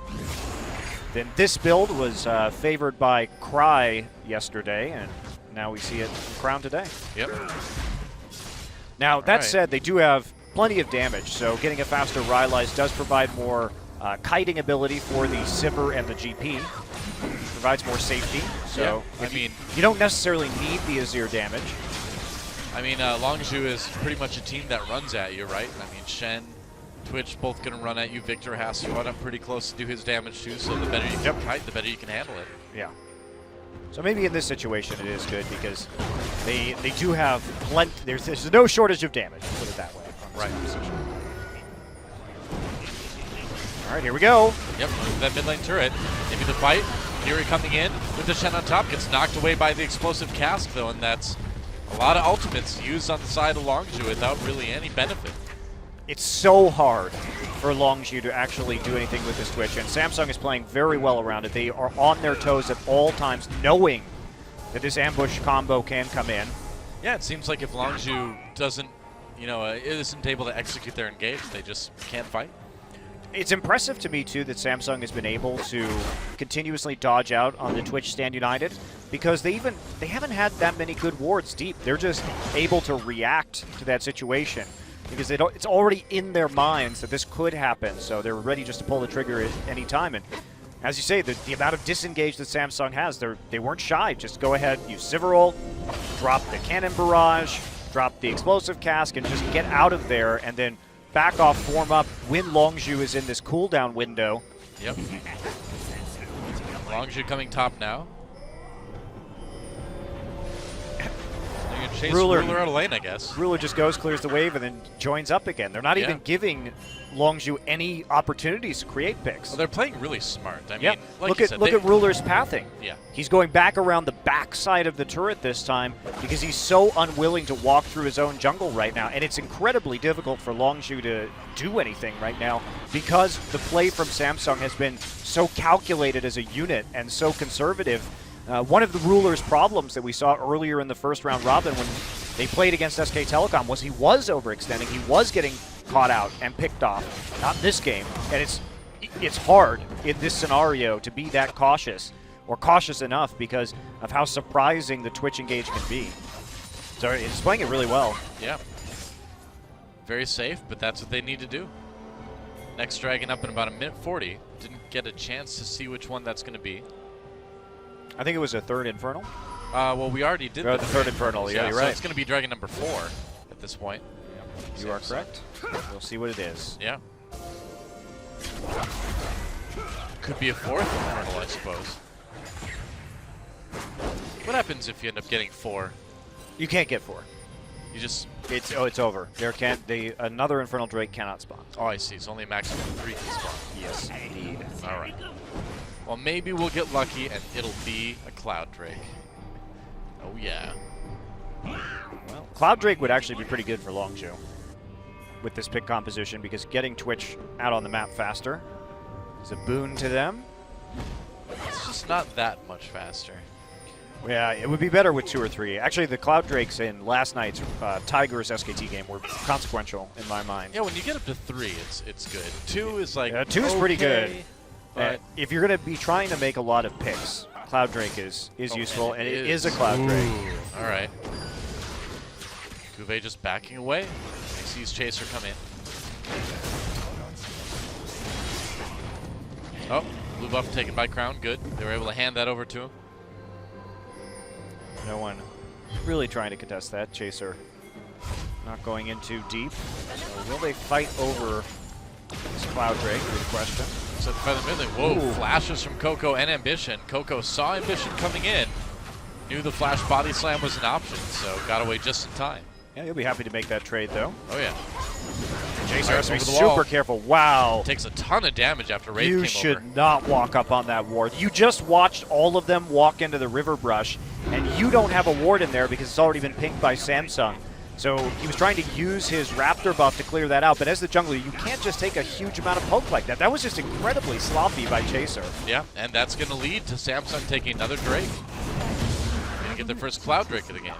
then this build was favored by Cry yesterday, and now we see it in Crown today. Yep. Now, that right. said, they do have plenty of damage, so getting a faster Rylai's does provide more kiting ability for the Sivir and the GP. Provides more safety, so Yeah, I mean, you don't necessarily need the Azir damage. I mean, Longzhu is pretty much a team that runs at you, right? I mean, Shen, Twitch, both going to run at you. Victor has to run up pretty close to do his damage too, so the better you can kite, the better you can handle it. Yeah. So maybe in this situation it is good because they do have plenty. There's no shortage of damage. Put it that way. Right. All right, here we go. Yep, that mid lane turret. Maybe the fight. Fury coming in with the Shen on top. Gets knocked away by the explosive cask, though, and that's a lot of ultimates used on the side of Longzhu without really any benefit. It's so hard for Longzhu to actually do anything with this Twitch, and Samsung is playing very well around it. They are on their toes at all times, knowing that this ambush combo can come in. Yeah, it seems like if Longzhu doesn't, isn't able to execute their engage, they just can't fight. It's impressive to me, too, that Samsung has been able to continuously dodge out on the Twitch Stand United because they haven't had that many good wards deep. They're just able to react to that situation because it's already in their minds that this could happen, so they're ready just to pull the trigger at any time. And as you say, the amount of disengage that Samsung has, they weren't shy. Just go ahead, use Sivir ult, drop the Cannon Barrage, drop the Explosive Cask, and just get out of there, and then back off, form up when Longzhu is in this cooldown window. Yep. Longzhu coming top now. They're going to chase Ruler out of lane, I guess. Ruler just goes, clears the wave, and then joins up again. They're not even giving Longzhu any opportunities to create picks. Well, they're playing really smart. I mean, like look you at said, look at Ruler's pathing. Yeah. He's going back around the back side of the turret this time because he's so unwilling to walk through his own jungle right now, and it's incredibly difficult for Longzhu to do anything right now because the play from Samsung has been so calculated as a unit and so conservative. One of the Ruler's problems that we saw earlier in the first round robin when they played against SK Telecom was he was overextending. He was getting caught out and picked off. Not in this game. And it's hard in this scenario to be that cautious or cautious enough because of how surprising the Twitch engage can be. So it's playing it really well. Yeah. Very safe, but that's what they need to do. Next dragon up in about a minute 40. Didn't get a chance to see which one that's going to be. I think it was a third Infernal. Well, we already did the third Infernal. Yeah, you're so right. it's going to be dragon number 4 at this point. You are correct. We'll see what it is. Yeah. Could be a fourth Infernal, I suppose. What happens if you end up getting 4? You can't get 4. You just... It's over. Another Infernal Drake cannot spawn. Oh, I see. It's only a maximum of 3 can spawn. Yes, indeed. All right. Well, maybe we'll get lucky and it'll be a Cloud Drake. Oh, yeah. Well, Cloud Drake would actually be pretty good for Longzhu with this pick composition because getting Twitch out on the map faster is a boon to them. It's just not that much faster. Yeah, it would be better with 2 or 3. Actually, the Cloud Drakes in last night's Tigers SKT game were consequential in my mind. Yeah, when you get up to 3, it's good. 2 is like 2 is pretty good. But if you're going to be trying to make a lot of picks, Cloud Drake is useful, and it is a Cloud Drake. All right. Cuvée just backing away. He sees Chaser come in. Oh, blue buff taken by Crown. Good. They were able to hand that over to him. No one really trying to contest that. Chaser not going in too deep. So will they fight over this Cloud Drake? Good question. So by the middle, whoa, Ooh. flashes from Coco and Ambition. Coco saw Ambition coming in, knew the flash body slam was an option, so got away just in time. Yeah, you'll be happy to make that trade, though. Oh, yeah. Chaser has to be over the wall. super careful. Wow. Takes a ton of damage after Wraith came You over. should not walk up on that ward. You just watched all of them walk into the river brush, and you don't have a ward in there because it's already been pinged by Samsung. So he was trying to use his Raptor buff to clear that out, but as the jungler, you can't just take a huge amount of poke like that. That was just incredibly sloppy by Chaser. Yeah, and that's going to lead to Samsung taking another Drake. Going to get their first Cloud Drake of the game.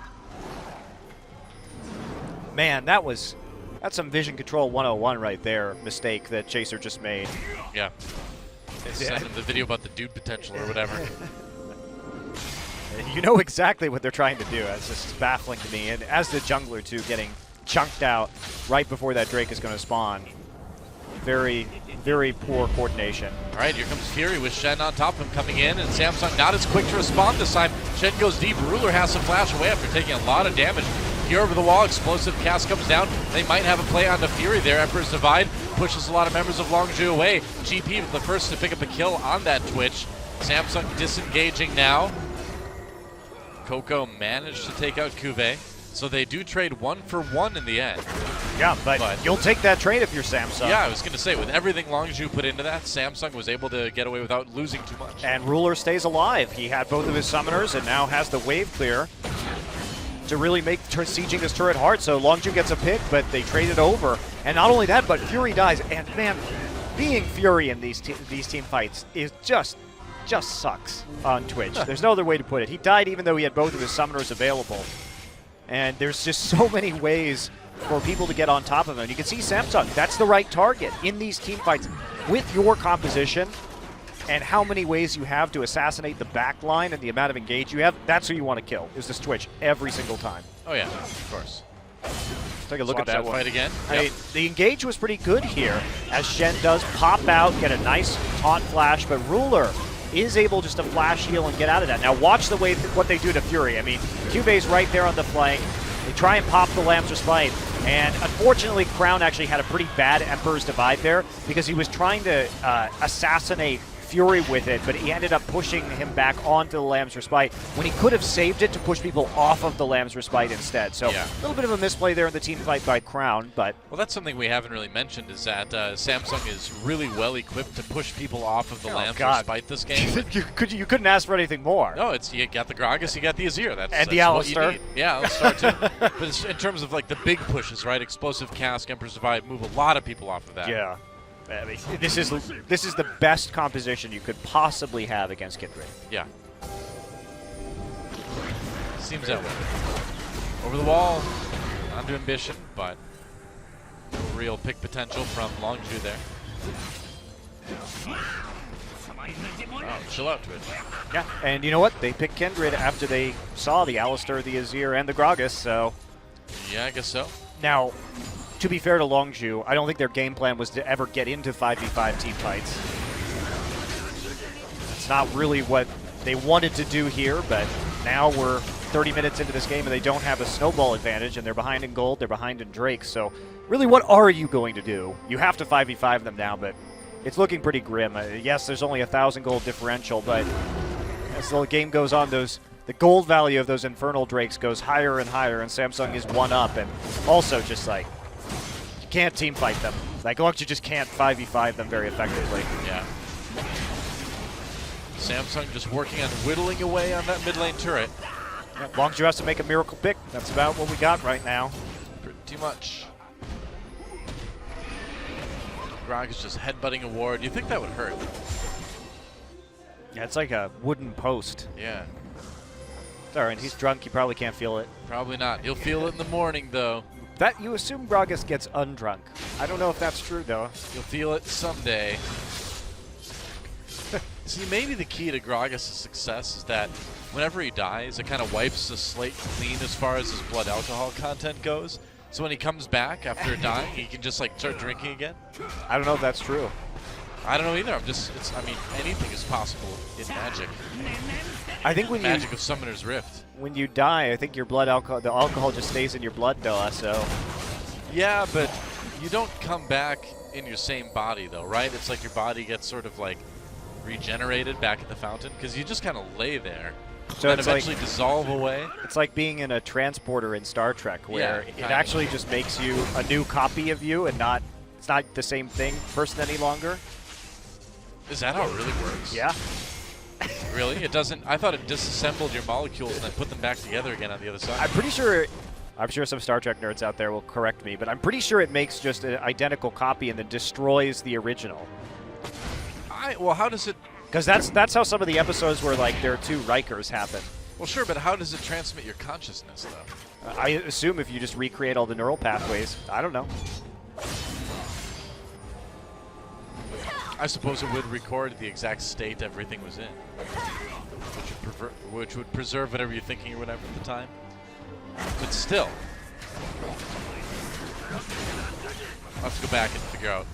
Man, that was That's some vision control 101 right there, mistake that Chaser just made. Yeah. Send him the video about the dude potential or whatever. You know exactly what they're trying to do. It's just baffling to me. And as the jungler, too, getting chunked out right before that Drake is going to spawn. Very, very poor coordination. All right, here comes Fury with Shen on top of him coming in, and Samsung not as quick to respond this time. Shen goes deep. Ruler has to flash away after taking a lot of damage. Here over the wall, explosive cast comes down. They might have a play on the Fury there. Emperor's Divide pushes a lot of members of Longzhu away. GP the first to pick up a kill on that Twitch. Samsung disengaging now. Coco managed to take out Cuvée, so they do trade 1-for-1 in the end. Yeah, but you'll take that trade if you're Samsung. Yeah, I was going to say, with everything Longzhu put into that, Samsung was able to get away without losing too much. And Ruler stays alive. He had both of his summoners and now has the wave clear to really make sieging this turret hard. So Longzhu gets a pick, but they trade it over. And not only that, but Fury dies. And man, being Fury in these team fights is just sucks on Twitch. There's no other way to put it. He died even though he had both of his summoners available. And there's just so many ways for people to get on top of him. You can see Samsung, that's the right target in these team fights with your composition and how many ways you have to assassinate the back line and the amount of engage you have. That's who you want to kill, is this Twitch every single time. Oh yeah, of course. Take a look at that one. Fight again. I mean, the engage was pretty good here as Shen does pop out, get a nice taunt flash, but Ruler is able just to flash heal and get out of that. Now watch the way what they do to Fury. I mean, Cube's right there on the flank. They try and pop the Lamb's Respite, and unfortunately Crown actually had a pretty bad Emperor's Divide there because he was trying to assassinate Fury with it, but he ended up pushing him back onto the Lamb's Respite when he could have saved it to push people off of the Lamb's Respite instead. So a little bit of a misplay there in the team fight by Crown, but... Well, that's something we haven't really mentioned is that Samsung is really well equipped to push people off of the Lamb's Respite this game. you couldn't ask for anything more. No, it's you got the Gragas, you got the Azir. That's the what you Alistar. need. Yeah, Alistar too. But it's, in terms of like the big pushes, right? Explosive Cask, Emperor's Divide, move a lot of people off of that. Yeah. I mean, this is the best composition you could possibly have against Kindred. Yeah. Seems that way. Over the wall, onto Ambition, but no real pick potential from Longzhu there. Oh, chill out, Twitch. Yeah, and you know what? They picked Kindred after they saw the Alistar, the Azir, and the Gragas, so... Yeah, I guess so. Now, to be fair to Longzhu, I don't think their game plan was to ever get into 5v5 team fights. It's not really what they wanted to do here, but now we're 30 minutes into this game and they don't have a snowball advantage, and they're behind in gold, they're behind in Drake, so really what are you going to do? You have to 5v5 them now, but it's looking pretty grim. Yes, there's only 1,000 gold differential, but as the game goes on, the gold value of those Infernal Drakes goes higher and higher, and Samsung is one up, and also just like, you can't team fight them. Like, Longzhu just can't 5v5 them very effectively. Yeah. Samsung just working on whittling away on that mid lane turret. Yeah, Longzhu has to make a miracle pick. That's about what we got right now. Pretty much. Grog is just headbutting a ward. You think that would hurt? Yeah, it's like a wooden post. Yeah. It's all right, he's drunk. He probably can't feel it. Probably not. He'll feel it in the morning, though. That you assume Gragas gets undrunk. I don't know if that's true, though. You'll feel it someday. See, maybe the key to Gragas' success is that whenever he dies, it kind of wipes the slate clean as far as his blood alcohol content goes. So when he comes back after dying, he can just like start drinking again. I don't know if that's true. I don't know either. I mean, anything is possible in Magic. I think when Magic of Summoner's Rift. When you die, I think your blood alcohol, the alcohol just stays in your blood, Noah, so. Yeah, but you don't come back in your same body, though, right? It's like your body gets sort of like regenerated back at the fountain, because you just kind of lay there. So and it's eventually like, dissolve away. It's like being in a transporter in Star Trek, where Yeah, it actually just makes you a new copy of you, and it's not the same person any longer. Is that how it really works? Yeah. Really? It doesn't? I thought it disassembled your molecules and then put them back together again on the other side. I'm pretty sure. I'm sure some Star Trek nerds out there will correct me, but I'm pretty sure it makes just an identical copy and then destroys the original. Well, how does it? Because that's how some of the episodes where like there are two Rikers happen. Well, sure, but how does it transmit your consciousness, though? I assume if you just recreate all the neural pathways. I don't know. I suppose it would record the exact state everything was in, which would preserve whatever you're thinking or whatever at the time. But still, I'll have to go back and figure out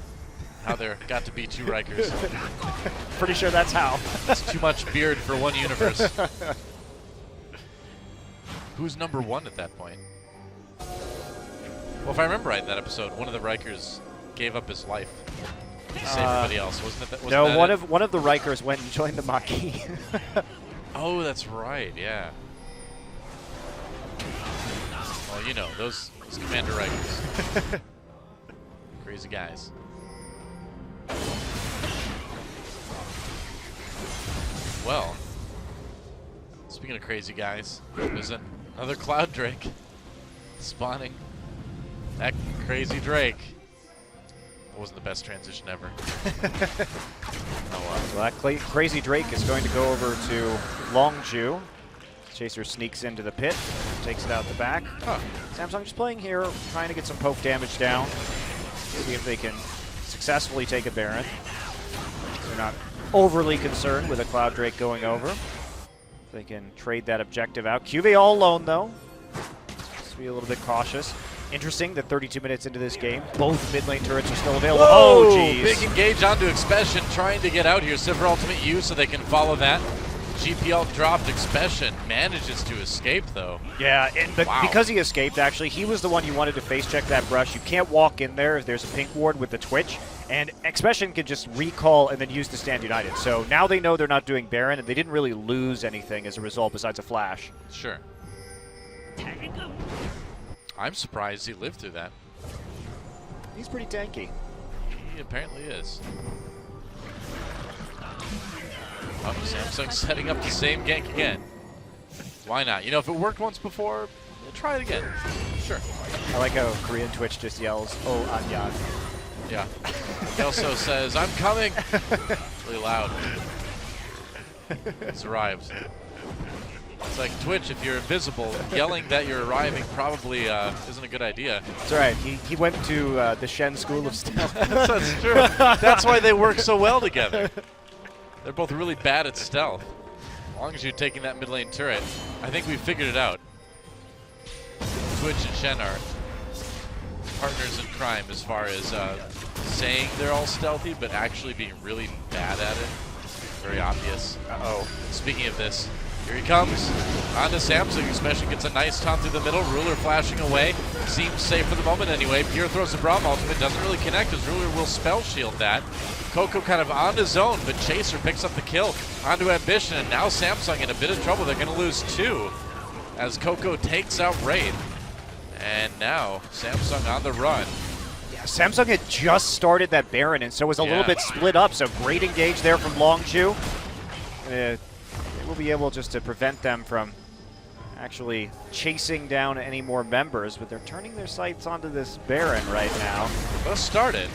how there got to be 2 Rikers. Pretty sure that's how. It's too much beard for one universe. Who's number 1 at that point? Well, if I remember right in that episode, one of the Rikers gave up his life to save everybody else, wasn't it? Wasn't No, that one of the Rikers went and joined the Maquis. Oh, that's right, yeah. Well, you know, those Commander Rikers. Crazy guys. Well, speaking of crazy guys, there's another Cloud Drake spawning. That crazy Drake. That wasn't the best transition ever. So that crazy Drake is going to go over to Longju. Chaser sneaks into the pit, takes it out the back. Samsung just playing here, trying to get some poke damage down. See if they can successfully take a Baron. They're not overly concerned with a Cloud Drake going over. They can trade that objective out. QV all alone, though. Just be a little bit cautious. Interesting that 32 minutes into this game, both mid lane turrets are still available. Whoa, Oh, jeez. big engage onto Expression, trying to get out here. Sivir ultimate U so they can follow that. GPL dropped. Expression manages to escape, though. Yeah, but Wow. because he escaped, actually, he was the one you wanted to face check that brush. You can't walk in there if there's a pink ward with the Twitch, and Expression can just recall and then use the Stand United. So now they know they're not doing Baron, and they didn't really lose anything as a result besides a flash. Sure. I'm surprised he lived through that. He's pretty tanky. He apparently is. Oh, Samsung setting up the same gank again. Why not? You know, if it worked once before, we'll try it again. Sure. I like how Korean Twitch just yells, "Oh, Anyan." Yeah. He also says, "I'm coming." Really loud. He's arrived. It's like Twitch, if you're invisible, yelling that you're arriving probably isn't a good idea. That's right. He went to the Shen School of Stealth. That's true. That's why they work so well together. They're both really bad at stealth. As long as you're taking that mid lane turret, I think we figured it out. Twitch and Shen are partners in crime as far as saying they're all stealthy, but actually being really bad at it. Very obvious. Uh-oh. Speaking of this, here he comes. On to Samsung, especially gets a nice taunt through the middle. Ruler flashing away. Seems safe for the moment anyway. Pure throws the Braum ultimate. Doesn't really connect as Ruler will spell shield that. Coco kind of on his own, but Chaser picks up the kill. Onto Ambition, and now Samsung in a bit of trouble. They're going to lose 2 as Coco takes out Wraith. And now Samsung on the run. Yeah, Samsung had just started that Baron, and so was a little bit split up, so great engage there from Longju. They will be able just to prevent them from actually chasing down any more members, but they're turning their sights onto this Baron right now. Let's start it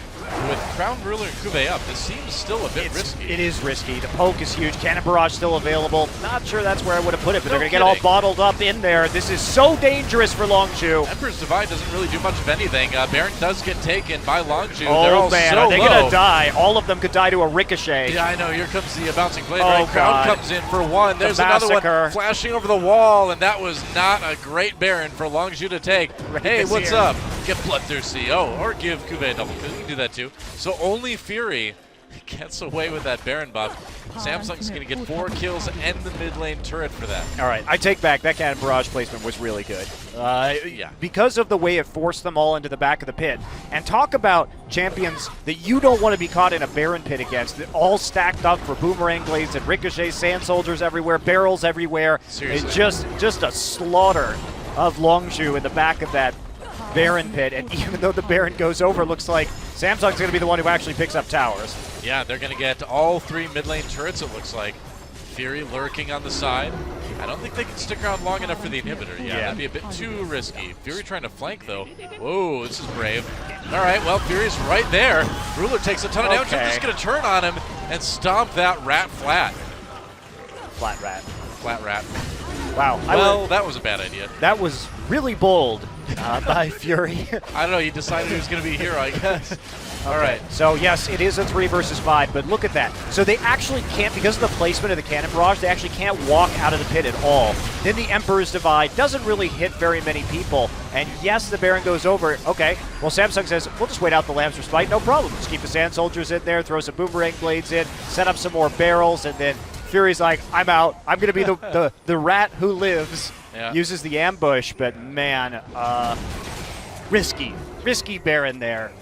with Crown Ruler and Kube up. This seems still a bit risky. It is risky. The poke is huge. Cannon Barrage still available. Not sure that's where I would have put it, but they're going to get all bottled up in there. This is so dangerous for Longju. Emperor's Divide doesn't really do much of anything. Baron does get taken by Longju. Oh, They're all man, so are they low. going to die? All of them could die to a ricochet. Yeah, I know. Here comes the bouncing blade. Oh, Right? Crown God. comes in for 1. There's The another one massacre. flashing over the wall, and that was not a great Baron for Longju to take. Right Hey, this what's here. up? Get Bloodthirsty. Oh, or give Kube a double kill. You can do that too. So only Fury gets away with that Baron buff. Samsung's going to get 4 kills and the mid lane turret for that. All right, I take back. That Cannon Barrage placement was really good. Yeah. Because of the way it forced them all into the back of the pit. And talk about champions that you don't want to be caught in a Baron pit against. They're all stacked up for Boomerang Blades and Ricochets, Sand Soldiers everywhere, barrels everywhere. Seriously. It's just a slaughter of Longju in the back of that Baron pit. And even though the Baron goes over, it looks like Samsung's going to be the one who actually picks up towers. Yeah, they're going to get all 3 mid lane turrets, it looks like. Fury lurking on the side. I don't think they can stick around long enough for the inhibitor. Yeah, that'd be a bit too risky. Fury trying to flank, though. Whoa, this is brave. All right, well, Fury's right there. Ruler takes a ton of damage. I'm just going to turn on him and stomp that rat flat. Flat rat. Flat rat. Wow. Well, that was a bad idea. That was really bold by Fury. I don't know. He decided he was going to be a hero, I guess. All right. So, yes, it is a 3 versus 5, but look at that. So they actually can't, because of the placement of the cannon barrage, they actually can't walk out of the pit at all. Then the Emperor's Divide doesn't really hit very many people. And yes, the Baron goes over. Okay, well, Samsung says, we'll just wait out the Lamb's Respite, no problem. Just keep the Sand Soldiers in there, throw some Boomerang Blades in, set up some more barrels, and then Fury's like, I'm out. I'm going to be the rat who lives. Yeah. Uses the ambush, but man, risky Baron there.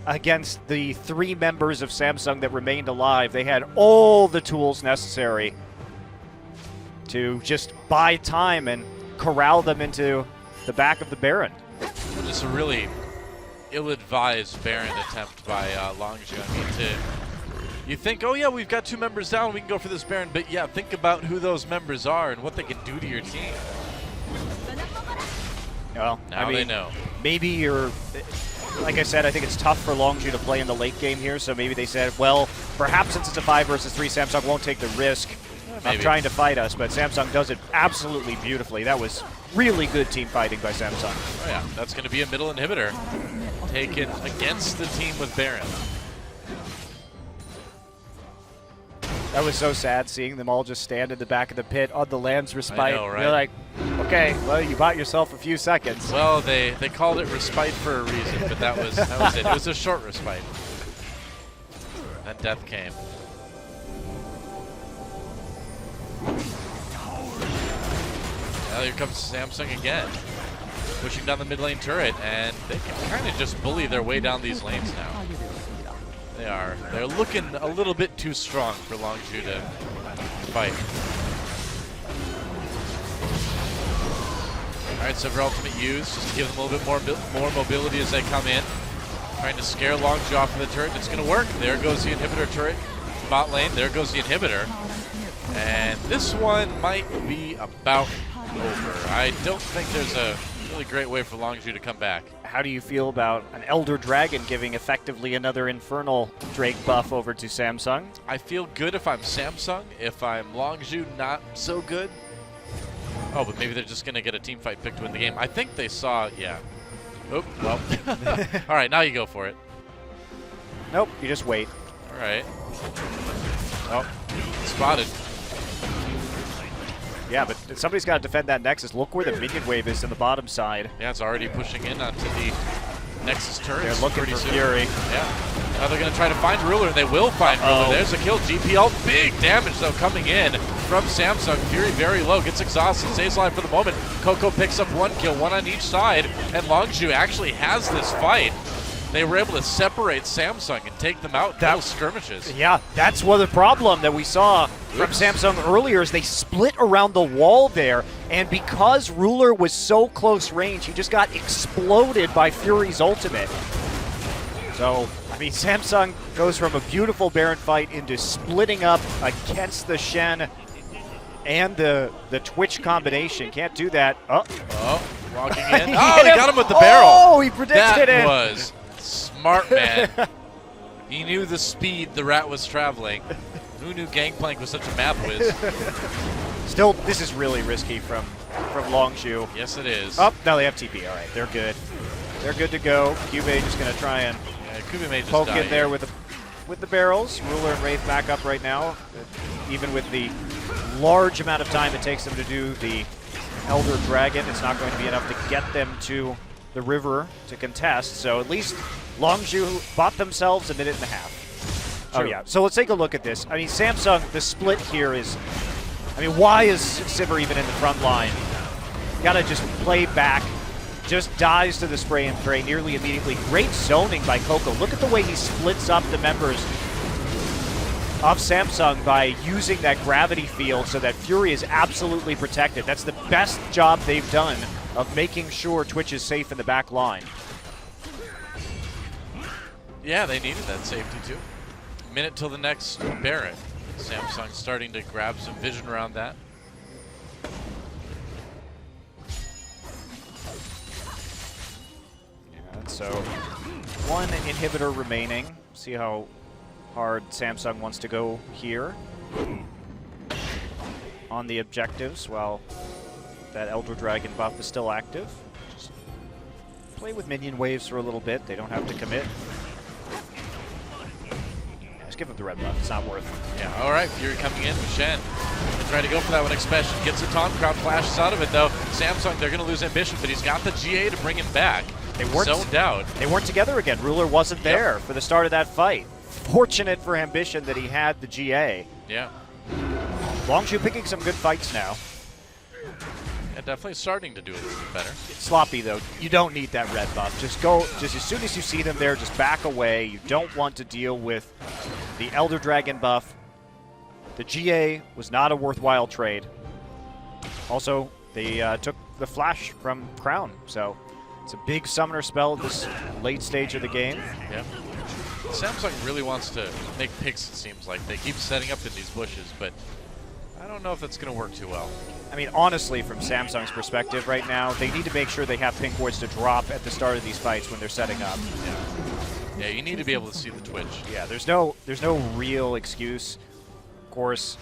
Against the 3 members of Samsung that remained alive. They had all the tools necessary to just buy time and corral them into the back of the Baron. Just a really ill-advised Baron attempt by Longzhu. I mean, you think, oh yeah, we've got 2 members down, we can go for this Baron, but yeah, think about who those members are and what they can do to your team. Well, Now they know. Maybe you're... Like I said, I think it's tough for Longzhu to play in the late game here, so maybe they said, well, perhaps since it's a 5 versus 3, Samsung won't take the risk of trying to fight us, but Samsung does it absolutely beautifully. That was really good team fighting by Samsung. Oh yeah, that's going to be a middle inhibitor taken against the team with Baron. That was so sad seeing them all just stand in the back of the pit on the Lamb's Respite. I know, right? You're like, okay, well, you bought yourself a few seconds. Well, they called it respite for a reason, but that was it. It was a short respite. Then death came. Now here comes Samsung again, pushing down the mid lane turret, and they can kind of just bully their way down these lanes now. They're looking a little bit too strong for Longzhu to fight. All right, Silver Ultimate used just to give them a little bit more mobility as they come in. Trying to scare Longzhu off of the turret. It's going to work. There goes the inhibitor turret. Bot lane. There goes the inhibitor. And this one might be about over. I don't think there's a really great way for Longzhu to come back. How do you feel about an Elder Dragon giving effectively another Infernal Drake buff over to Samsung? I feel good if I'm Samsung. If I'm Longzhu, not so good. Oh, but maybe they're just going to get a team fight pick to win the game. I think they saw, yeah. Oop, well. All right, now you go for it. Nope, you just wait. All right. Oh, spotted. Yeah, but somebody's got to defend that Nexus. Look where the minion wave is in the bottom side. Yeah, it's already pushing in onto the Nexus turret. They're looking for soon. Fury. Yeah. Now they're going to try to find Ruler, and they will find Ruler. There's a kill. GP ult. Big damage, though, coming in from Samsung. Fury very low. Gets exhausted. Stays alive for the moment. Coco picks up 1 kill, 1 on each side. And Longzhu actually has this fight. They were able to separate Samsung and take them out in those skirmishes. Yeah, that's one of the problem that we saw from Samsung earlier is they split around the wall there, and because Ruler was so close range, he just got exploded by Fury's ultimate. So, I mean, Samsung goes from a beautiful Baron fight into splitting up against the Shen and the Twitch combination. Can't do that. Oh, walking in. Oh, he got him with the barrel. Oh, he predicted it. That was smart, man. He knew the speed the rat was traveling. Who knew Gangplank was such a math whiz? Still, this is really risky from Longzhu. Yes, it is. Oh, no, they have TP. All right, they're good. They're good to go. Cube just going to try and may just poke die in there here. with the barrels. Ruler and Wraith back up right now, even with the large amount of time it takes them to do the Elder Dragon. It's not going to be enough to get them to the river to contest, so at least Longzhu bought themselves a minute and a half. True. Oh yeah, so let's take a look at this. I mean, Samsung, the split here is, I mean, why is Sivir even in the front line? Gotta just play back, just dies to the spray and pray nearly immediately. Great zoning by Coco. Look at the way he splits up the members of Samsung by using that gravity field so that Fury is absolutely protected. That's the best job they've done of making sure Twitch is safe in the back line. Yeah, they needed that safety too. Minute till the next Baron. Samsung starting to grab some vision around that. Yeah, so one inhibitor remaining. See how hard Samsung wants to go here on the objectives while that Elder Dragon buff is still active. Just play with minion waves for a little bit. They don't have to commit. Just give him the red buff. It's not worth it. Yeah, all right, Fury coming in with Shen. They try to go for that one, Expression. Gets a taunt, crowd flashes out of it, though. Samsung, they're going to lose Ambition, but he's got the GA to bring him back. They weren't zoned out. They weren't together again. Ruler wasn't there for the start of that fight. Fortunate for Ambition that he had the GA. Yeah. Longzhu picking some good fights now. Yeah, definitely starting to do a little bit better. It's sloppy though. You don't need that red buff. Just go. Just as soon as you see them there, just back away. You don't want to deal with the Elder Dragon buff. The GA was not a worthwhile trade. Also, they took the flash from Crown, so it's a big summoner spell at this late stage of the game. Yeah. Samsung really wants to make picks, it seems like. They keep setting up in these bushes, but I don't know if that's going to work too well. I mean, honestly, from Samsung's perspective right now, they need to make sure they have pink wards to drop at the start of these fights when they're setting up. Yeah, you need to be able to see the twitch. Yeah, there's no real excuse. Of course,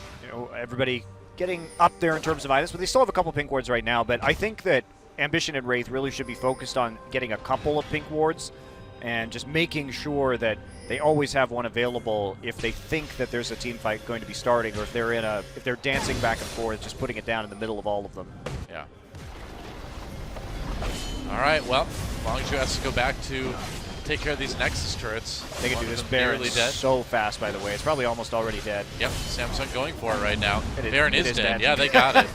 everybody getting up there in terms of items, but they still have a couple pink wards right now. But I think that Ambition and Wraith really should be focused on getting a couple of pink wards and just making sure that they always have one available if they think that there's a team fight going to be starting, or if they're dancing back and forth, just putting it down in the middle of all of them. Yeah. All right, well, Longzhu has to go back to take care of these Nexus turrets. They can One do of this them Baron nearly dead. so fast, by the way. It's probably almost already dead. Yep, Samsung going for it right now. it Baron is is dead. dead. Yeah, they got it.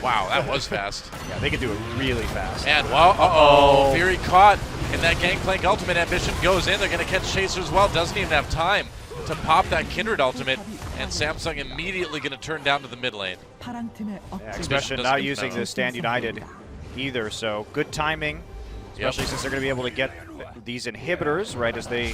Wow, that was fast. Yeah, they can do it really fast. And, well, uh-oh, Fury caught in that Gangplank ultimate. Ambition goes in. They're going to catch Chaser as well. Doesn't even have time to pop that Kindred ultimate. And Samsung immediately going to turn down to the mid lane. Yeah, Ambition Expression doesn't not even using know. the Stand United either, so good timing, especially since they're going to be able to get these inhibitors right as they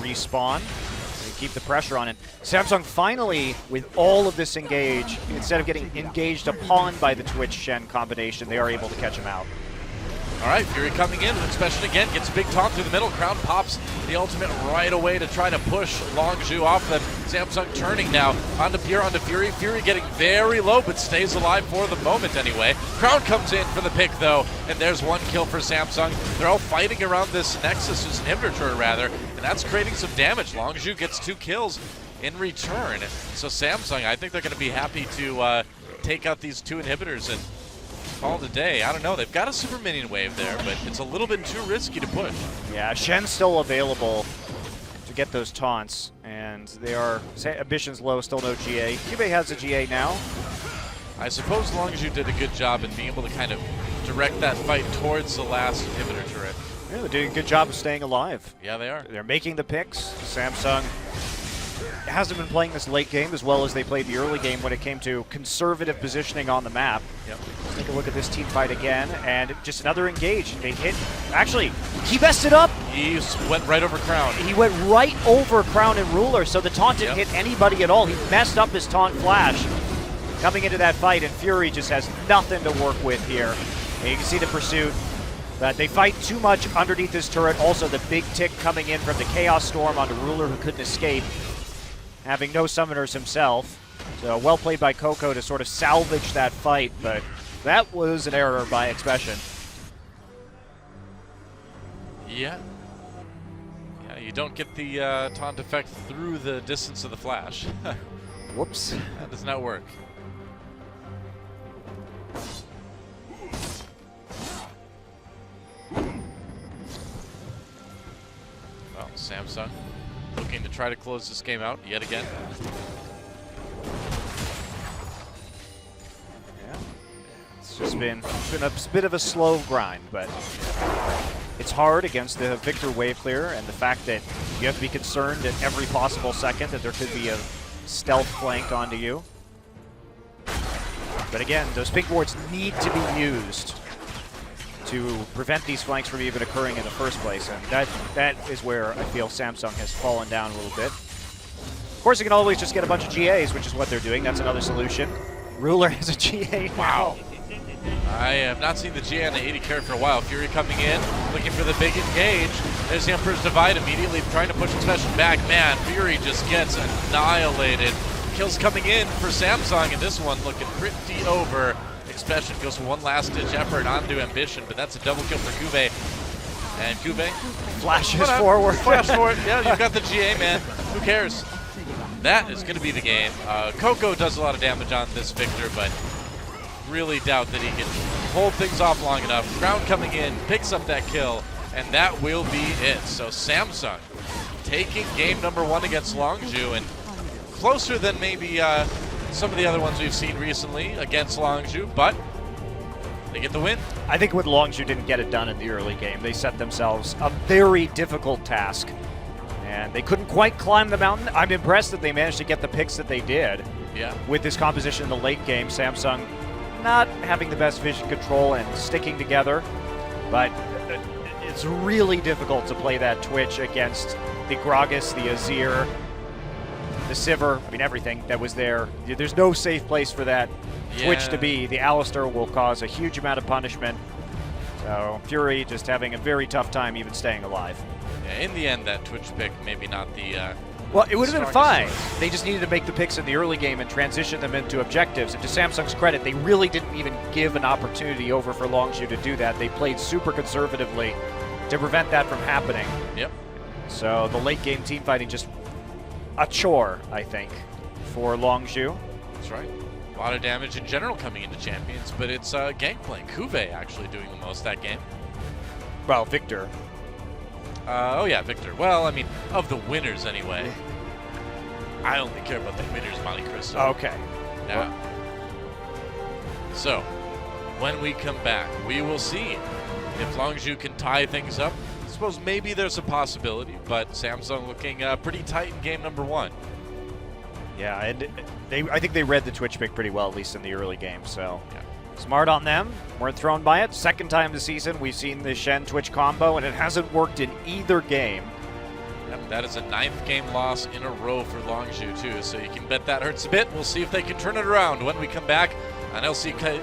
respawn and keep the pressure on it. Samsung finally, with all of this engage, instead of getting engaged upon by the Twitch Shen combination, they are able to catch him out. All right, Fury coming in with Expression again, gets a big taunt through the middle. Crown pops the ultimate right away to try to push Longzhu off them. Samsung turning now onto Pierre, onto Fury. Fury getting very low, but stays alive for the moment anyway. Crown comes in for the pick though, and there's one kill for Samsung. They're all fighting around this Nexus, this inhibitor turret rather, and that's creating some damage. Longzhu gets 2 kills in return. So Samsung, I think they're going to be happy to take out these 2 inhibitors and call it a day. I don't know. They've got a super minion wave there, but it's a little bit too risky to push. Yeah, Shen's still available to get those taunts, and they are Ambition's low, still no GA. Cube has a GA now. I suppose Longzhu did a good job in being able to kind of direct that fight towards the last inhibitor turret. Yeah, they're doing a good job of staying alive. Yeah, they are. They're making the picks. Samsung hasn't been playing this late game as well as they played the early game when it came to conservative positioning on the map. Yep. Let's take a look at this team fight again, and just another engage. They hit. Actually, he messed it up. He went right over Crown. He went right over Crown and Ruler, so the taunt didn't Yep. hit anybody at all. He messed up his taunt flash coming into that fight, and Fury just has nothing to work with here. And you can see the pursuit. But they fight too much underneath this turret. Also, the big tick coming in from the Chaos Storm onto Ruler, who couldn't escape, having no summoners himself. So well played by Coco to sort of salvage that fight, but that was an error by Expression. Yeah. Yeah, you don't get the taunt effect through the distance of the flash. Whoops. That does not work. Well, Samsung looking to try to close this game out yet again. Yeah. It's just been a bit of a slow grind, but it's hard against the Victor wave clear and the fact that you have to be concerned at every possible second that there could be a stealth flank onto you. But again, those pink wards need to be used to prevent these flanks from even occurring in the first place, and that is where I feel Samsung has fallen down a little bit. Of course, you can always just get a bunch of GAs, which is what they're doing. That's another solution. Ruler has a GA. Wow. I have not seen the GA on the 80 carry for a while. Fury coming in, looking for the big engage. There's the Emperor's Divide immediately trying to push Expression back. Man, Fury just gets annihilated. Kills coming in for Samsung, and this one looking pretty over. Expression goes for one last-ditch effort onto Ambition, but that's a double kill for Cuvée. And Cuvée Flashes forward. Flash forward. Yeah, you've got the GA, man. Who cares? That is going to be the game. Coco does a lot of damage on this Victor, but really doubt that he can hold things off long enough. Ground coming in, picks up that kill, and that will be it. So Samsung taking game number 1 against Longzhu, and closer than maybe some of the other ones we've seen recently against Longzhu, but they get the win. I think with Longzhu didn't get it done in the early game. They set themselves a very difficult task, and they couldn't quite climb the mountain. I'm impressed that they managed to get the picks that they did. Yeah. With this composition in the late game, Samsung not having the best vision control and sticking together, but it's really difficult to play that Twitch against the Gragas, the Azir, the Sivir, I mean everything that was there. There's no safe place for that Twitch to be. The Alistar will cause a huge amount of punishment. So Fury just having a very tough time even staying alive. Yeah, in the end, that Twitch pick maybe not the well, it would have been fine. strongest They just needed to make the picks in the early game and transition them into objectives. And to Samsung's credit, they really didn't even give an opportunity over for Longzhu to do that. They played super conservatively to prevent that from happening. Yep. So the late game team fighting just a chore, I think, for Longzhu. That's right. A lot of damage in general coming into Champions, but it's Gangplank. Cuvée actually doing the most that game. Well, Victor. Oh yeah, Victor. Well, I mean, of the winners anyway. I only care about the winners, Monte Cristo. Okay. Yeah. So, when we come back, we will see if Longzhu can tie things up. I suppose maybe there's a possibility, but Samsung looking pretty tight in game number 1. Yeah, and I think they read the Twitch pick pretty well, at least in the early game. So Yeah. smart on them. Weren't thrown by it. Second time this season we've seen the Shen Twitch combo, and it hasn't worked in either game. Yep, that is a 9th game loss in a row for Longzhu too, so you can bet that hurts a bit. We'll see if they can turn it around when we come back on LCK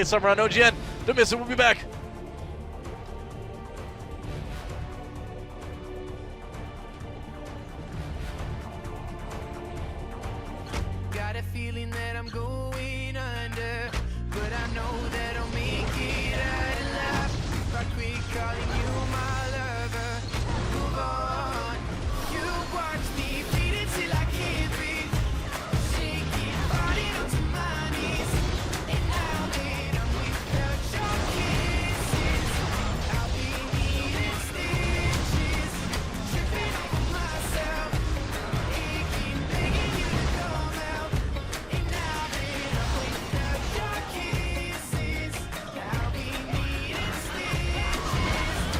Summer on OGN. Don't miss it, we'll be back. Got a feeling that I'm going under, but I know that I'll make it out alive. If I quit calling you my lover, move on. You watch me bleed till I can't breathe, shaking, falling onto my knees. And now that I'm without your kisses, I'll be needing stitches, tripping over myself, aching, begging you to come out. And now that I'm without your kisses, I'll be needing stitches.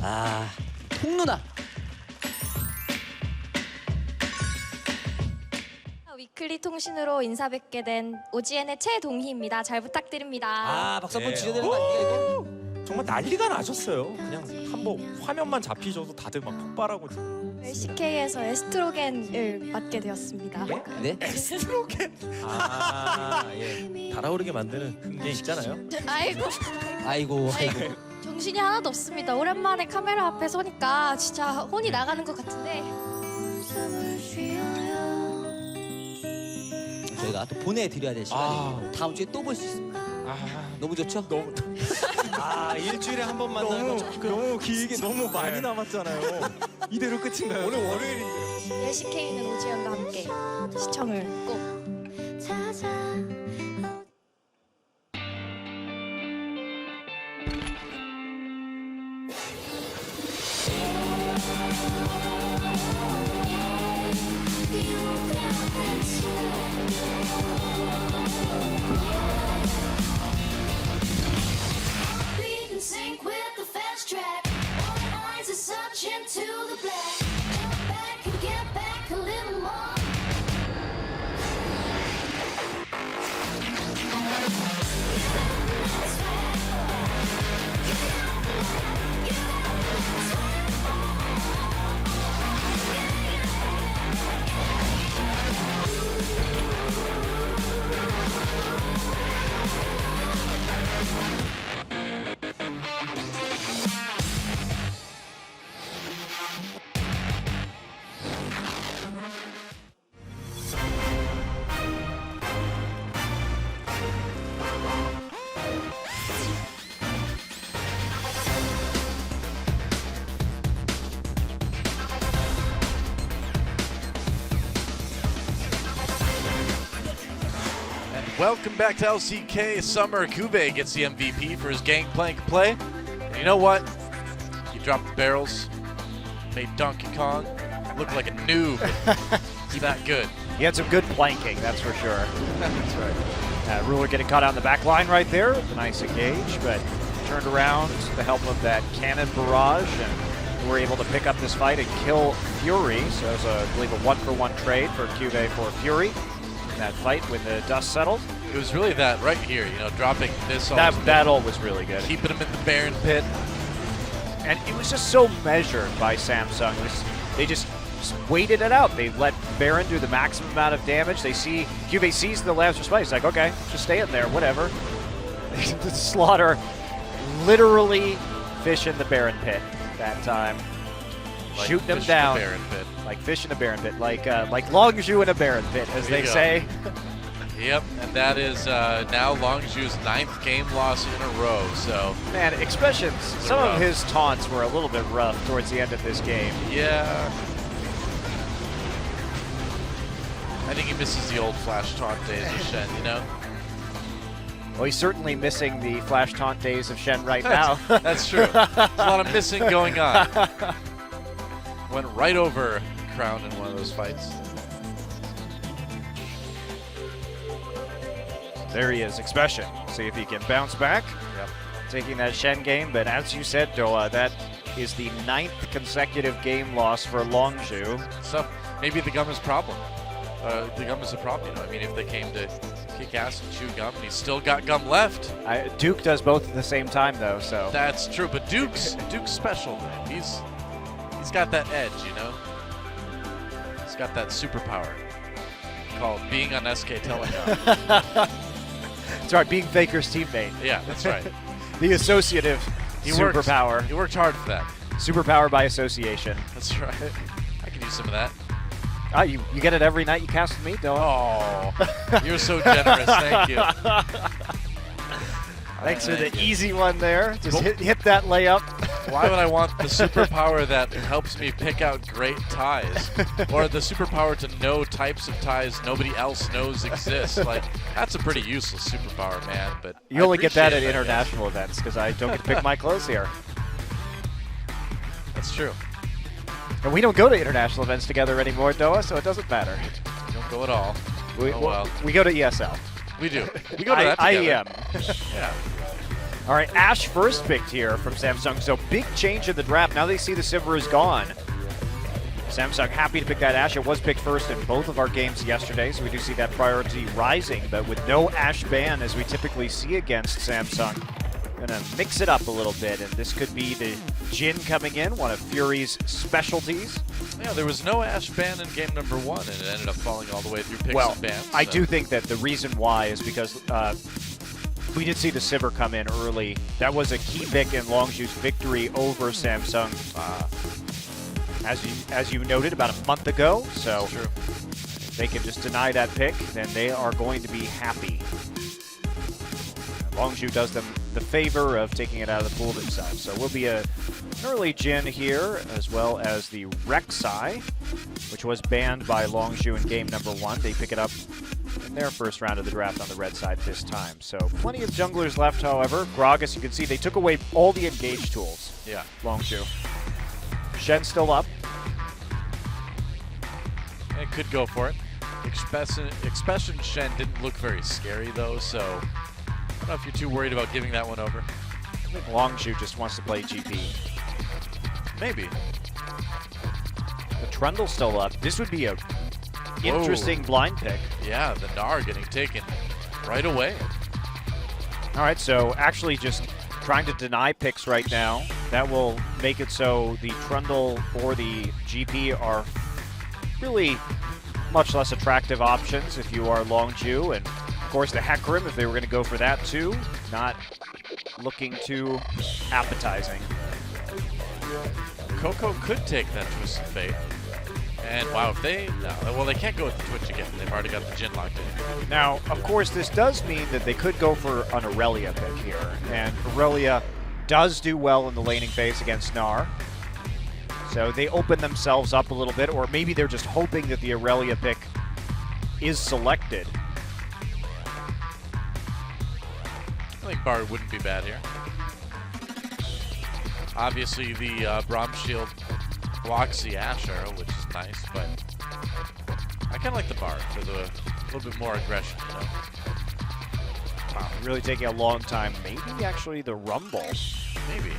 아, 통누나. 위클리 통신으로 인사 뵙게 된 OGN의 최동희입니다. 잘 부탁드립니다. 아, 박수 한번 네. 주셔야 되는 거 아닙니까 이거? 정말 난리가 나셨어요. 그냥 한번 화면만 잡히셔도 다들 막 폭발하고. LCK에서 에스트로겐을 맡게 되었습니다. 네? 에스트로겐. 아, 예. 달아오르게 만드는 게 있잖아요. 아이고, 아이고. 정신이 하나도 없습니다. 오랜만에 카메라 앞에 서니까 진짜 혼이 나가는 것 같은데. 저희가 또 보내드려야 될 시간이 아. 다음 주에 또 볼 수 있습니다. 아, 너무 좋죠? 너무. 아, 일주일에 한 번 만나는 거 너무 길게 너무 많이 남았잖아요. 이대로 끝인가요? 오늘 월요일인데. LCK는 오지연과 함께 시청을 꼭. 찾아 We can sync with the fast track. All the eyes are searching to the black. Come back and get back a little more. Welcome back to LCK. Summer Kube gets the MVP for his Gangplank play. And you know what? He dropped the barrels, made Donkey Kong look like a noob. He's that good. He had some good planking, that's for sure. That's right. Ruler getting caught out in the back line right there. A nice engage, but turned around with the help of that cannon barrage, and were able to pick up this fight and kill Fury. So it was, I believe, a 1-for-1 trade for Cuvée for Fury in that fight when the dust settled. It was really that right here, you know, dropping this That ult was really good. keeping him in the Baron pit. And it was just so measured by Samsung. They just waited it out. They let Baron do the maximum amount of damage. They see Cuvée sees the Lamb's response. He's like, okay, just stay in there, whatever. Slaughter literally fish in the Baron pit that time. Like Shooting them fish in the down Baron pit. like fish in a Baron pit, like Longzhu in a Baron pit, as There they you go. say. Yep, and that is now Longzhu's 9th game loss in a row. So Man, expressions. Some rough. of his taunts were a little bit rough towards the end of this game. yeah, I think he misses the old flash taunt days of Shen. You know, Well, he's certainly missing the flash taunt days of Shen right now. that's true. There's a lot of missing going on. Went right over Crown in one of those fights. There he is, Expression. See if he can bounce back. Yep. Taking that Shen game, but as you said, Doa, that is the 9th consecutive game loss for Longzhu. So maybe the gum is problem. The gum is a problem. You know, I mean, if they came to kick ass and chew gum, and he's still got gum left. Duke does both at the same time, though, so. That's true, but Duke's special, man. He's got that edge, you know. He's got that superpower called being on SK Telecom. That's right, being Faker's teammate. Yeah, that's right. The associative He worked- superpower. He worked hard for that. Superpower by association. That's right. I could use some of that. Ah, you get it every night you cast with me, Doa? Oh, you're so generous. Thank you. Thanks for the Thank you. easy one there. Just hit that layup. Why would I want the superpower that helps me pick out great ties? Or the superpower to know types of ties nobody else knows exist? Like, that's a pretty useless superpower, man. But You I only get that at appreciate international events because I don't get to pick my clothes here. That's true. And we don't go to international events together anymore, Doa, so it doesn't matter. You don't go at all. We, Oh, well. we go to ESL. We do. We go to that together. IEM. Yeah. All right, Ashe first picked here from Samsung. So big change in the draft. Now they see the Sivir is gone. Samsung happy to pick that Ashe. It was picked first in both of our games yesterday, so we do see that priority rising. But with no Ashe ban, as we typically see against Samsung, gonna mix it up a little bit. And this could be the Jhin coming in, one of Fury's specialties. Yeah, there was no Ashe ban in game number 1, and it ended up falling all the way through picks Well, and bans. I so. do think that the reason why is because we did see the Sivir come in early. That was a key pick in Longzhu's victory over Samsung, as you noted, about a month ago. So True. if they can just deny that pick, then they are going to be happy. Longzhu does them the favor of taking it out of the pool themselves. So will be an early Jhin here, as well as the Rek'Sai, which was banned by Longzhu in game number 1. They pick it up in their first round of the draft on the red side this time. So plenty of junglers left, however. Gragas, you can see they took away all the engage tools. Yeah. Longzhu. Shen still up. It could go for it. Expression Shen didn't look very scary, though, so I don't know if you're too worried about giving that one over. I think Longzhu just wants to play GP. Maybe. The Trundle's still up. This would be a interesting blind pick. Yeah, the Gnar getting taken right away. All right, so actually just trying to deny picks right now. That will make it so the Trundle or the GP are really much less attractive options if you are Longzhu. And of course the Hecarim, if they were going to go for that too, not looking too appetizing. Coco could take that Twisted Fate. And wow, if they... No, well, they can't go with the Twitch again. They've already got the Jhin locked in. Now, of course, this does mean that they could go for an Aurelia pick here. And Aurelia does do well in the laning phase against Gnar. So they open themselves up a little bit, or maybe they're just hoping that the Aurelia pick is selected. I think Bard wouldn't be bad here. Obviously, the Braum Shield blocks the Ashe arrow, which is nice, but I kind of like the Bard for the little bit more aggression, you know? Wow, really taking a long time. Maybe actually the Rumble. Maybe.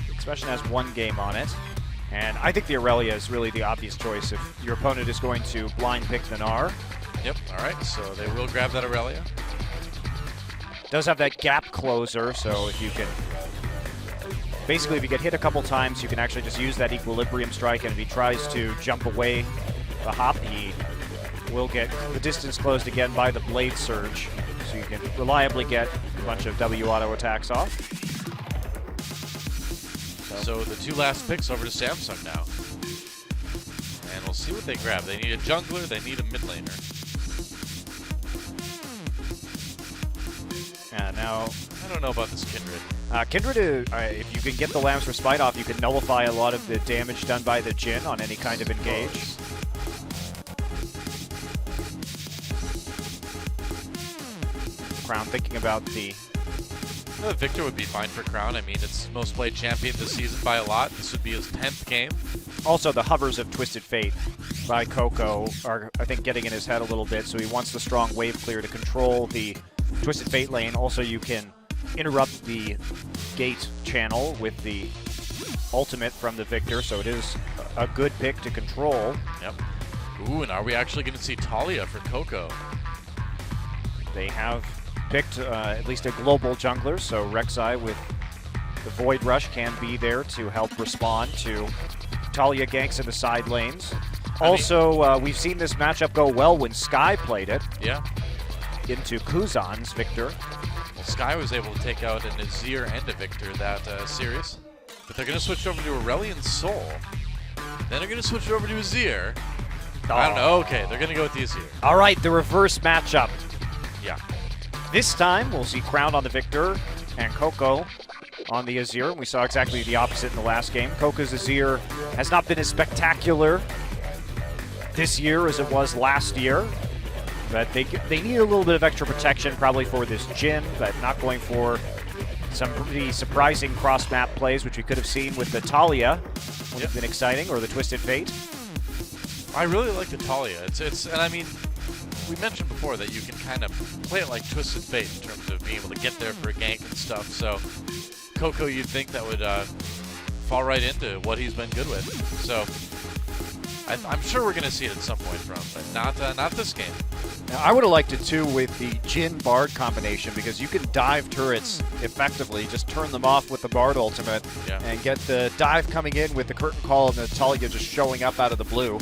Expression has one game on it. And I think the Aurelia is really the obvious choice if your opponent is going to blind pick the Gnar. Yep, all right, so they will grab that Aurelia. Does have that gap closer, so if you can... Basically, if you get hit a couple times, you can actually just use that Equilibrium Strike, and if he tries to jump away the hop, he will get the distance closed again by the Blade Surge, so you can reliably get a bunch of W auto attacks off. So the two last picks over to Samsung now. And we'll see what they grab. They need a jungler, they need a mid laner. Now, I don't know about this Kindred. Kindred, if you can get the Lamb's Respite off, you can nullify a lot of the damage done by the Jhin on any kind of engage. Crown thinking about the... Victor would be fine for Crown. I mean, it's most played champion this season by a lot. This would be his 10th game. Also, the hovers of Twisted Fate by Coco are, I think, getting in his head a little bit, so he wants the strong wave clear to control the Twisted Fate lane. Also, you can interrupt the gate channel with the ultimate from the Victor, so it is a good pick to control. Yep. Ooh, and are we actually going to see Talia for Coco? They have picked at least a global jungler, so Rek'Sai with the Void Rush can be there to help respond to Talia ganks in the side lanes. Also, we've seen this matchup go well when Sky played it. Yeah. Into Kuzan's Victor. Well, Sky was able to take out an Azir and a Victor that series. But they're going to switch over to Aurelion Sol. Then they're going to switch over to Azir. I don't know. Okay, they're going to go with the Azir. All right, the reverse matchup. Yeah. This time, we'll see Crown on the Victor and Coco on the Azir. We saw exactly the opposite in the last game. Coco's Azir has not been as spectacular this year as it was last year. But they need a little bit of extra protection probably for this Jhin, but not going for some pretty surprising cross-map plays, which we could have seen with the Talia. Would have been exciting, or the Twisted Fate. I really like the Talia. And I mean, we mentioned before that you can kind of play it like Twisted Fate in terms of being able to get there for a gank and stuff. So Coco, you'd think that would fall right into what he's been good with. So I'm sure we're going to see it at some point from him, but not this game. Now, I would have liked it too with the Jhin Bard combination because you can dive turrets effectively, just turn them off with the Bard ultimate and get the dive coming in with the curtain call and the Talia just showing up out of the blue.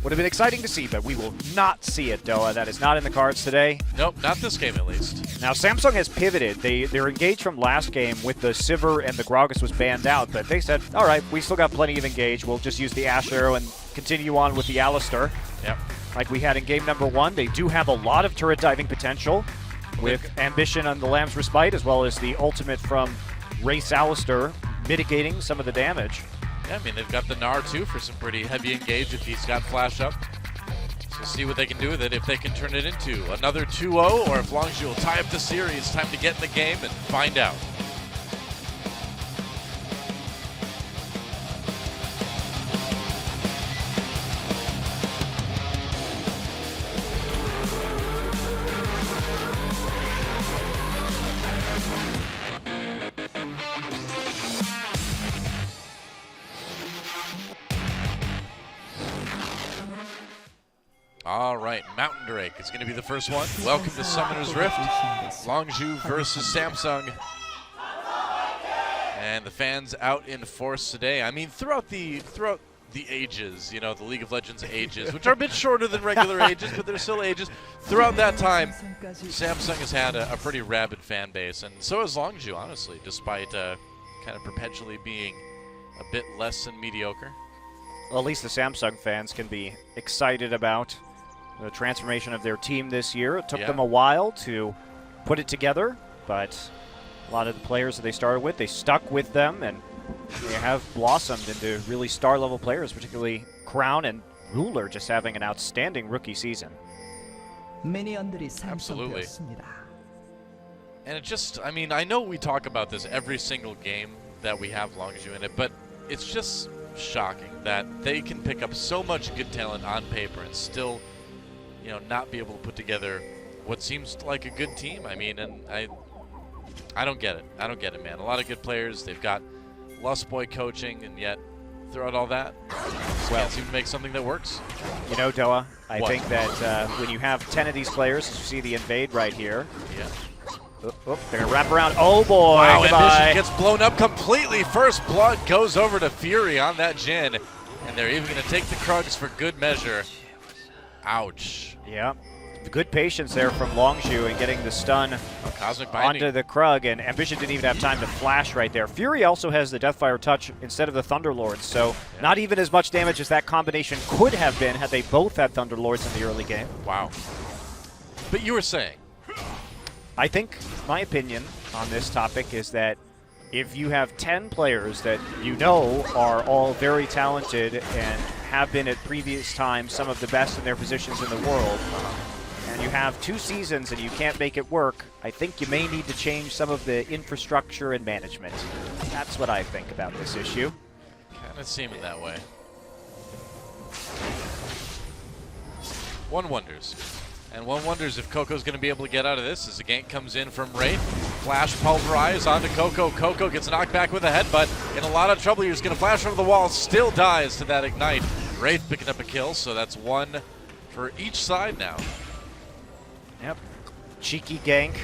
Would have been exciting to see, but we will not see it, Doa. That is not in the cards today. Nope, not this game at least. Now, Samsung has pivoted. They're engaged from last game with the Sivir and the Gragas was banned out, but they said, all right, we still got plenty of engage. We'll just use the Ashe Arrow and continue on with the Alistar. Yep. Like we had in game number 1. They do have a lot of turret diving potential with Ambition on the Lamb's Respite, as well as the ultimate from Wraith's Alistar mitigating some of the damage. Yeah, I mean, they've got the Gnar too for some pretty heavy engage if he's got flash up. So we'll see what they can do with it, if they can turn it into another 2-0, or if Longzhu will tie up the series. Time to get in the game and find out. All right, Mountain Drake is going to be the first one. Welcome to Summoner's Rift. Longzhu versus Samsung. And the fans out in force today. I mean, throughout the ages, you know, the League of Legends ages, which are a bit shorter than regular ages, but they're still ages. Throughout that time, Samsung has had a pretty rabid fan base, and so has Longzhu, honestly, despite kind of perpetually being a bit less than mediocre. Well, at least the Samsung fans can be excited about the transformation of their team this year. It took them a while to put it together, but a lot of the players that they started with, they stuck with them, and they have blossomed into really star-level players, particularly Crown and Ruler just having an outstanding rookie season. Absolutely. And it just, I mean, I know we talk about this every single game that we have Longzhu in it, but it's just shocking that they can pick up so much good talent on paper and still, you know, not be able to put together what seems like a good team. I mean, and I don't get it. I don't get it, man. A lot of good players. They've got Lustboy coaching, and yet throughout all that, can't seem to make something that works. You know, Doa, I think that when you have 10 of these players, as you see the invade right here. Yeah. They're going to wrap around. Oh, boy. Wow, goodbye. Ambition gets blown up completely. First blood goes over to Fury on that Jhin. And they're even going to take the Krugs for good measure. Ouch. Yeah. Good patience there from Longzhu and getting the stun Cosmic Binding onto the Krug, and Ambition didn't even have time to flash right there. Fury also has the Deathfire Touch instead of the Thunderlords, so not even as much damage as that combination could have been had they both had Thunderlords in the early game. Wow. But you were saying? I think my opinion on this topic is that if you have 10 players that you know are all very talented and have been at previous times some of the best in their positions in the world, and you have 2 seasons and you can't make it work, I think you may need to change some of the infrastructure and management. That's what I think about this issue. Kind of seeming that way. One wonders. And one wonders if Coco's going to be able to get out of this as the gank comes in from Wraith. Flash pulverize onto Coco. Coco gets knocked back with a headbutt. In a lot of trouble. He's going to flash over the wall. Still dies to that ignite. Wraith picking up a kill, so that's 1 for each side now. Yep. Cheeky gank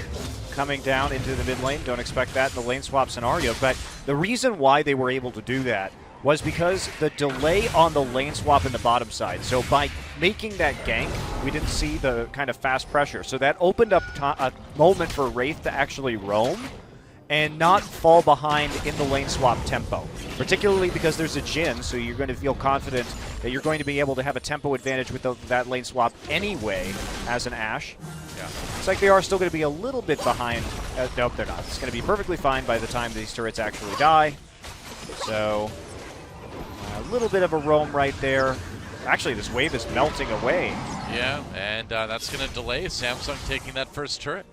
coming down into the mid lane. Don't expect that in the lane swap scenario. But the reason why they were able to do that was because the delay on the lane swap in the bottom side. So by making that gank, we didn't see the kind of fast pressure. So that opened up a moment for Wraith to actually roam and not fall behind in the lane swap tempo, particularly because there's a Jhin, so you're going to feel confident that you're going to be able to have a tempo advantage with that lane swap anyway as an Ashe. Yeah. It's like they are still going to be a little bit behind. Nope, they're not. It's going to be perfectly fine by the time these turrets actually die. So a little bit of a roam right there. Actually, this wave is melting away. Yeah, and that's going to delay Samsung taking that first turret.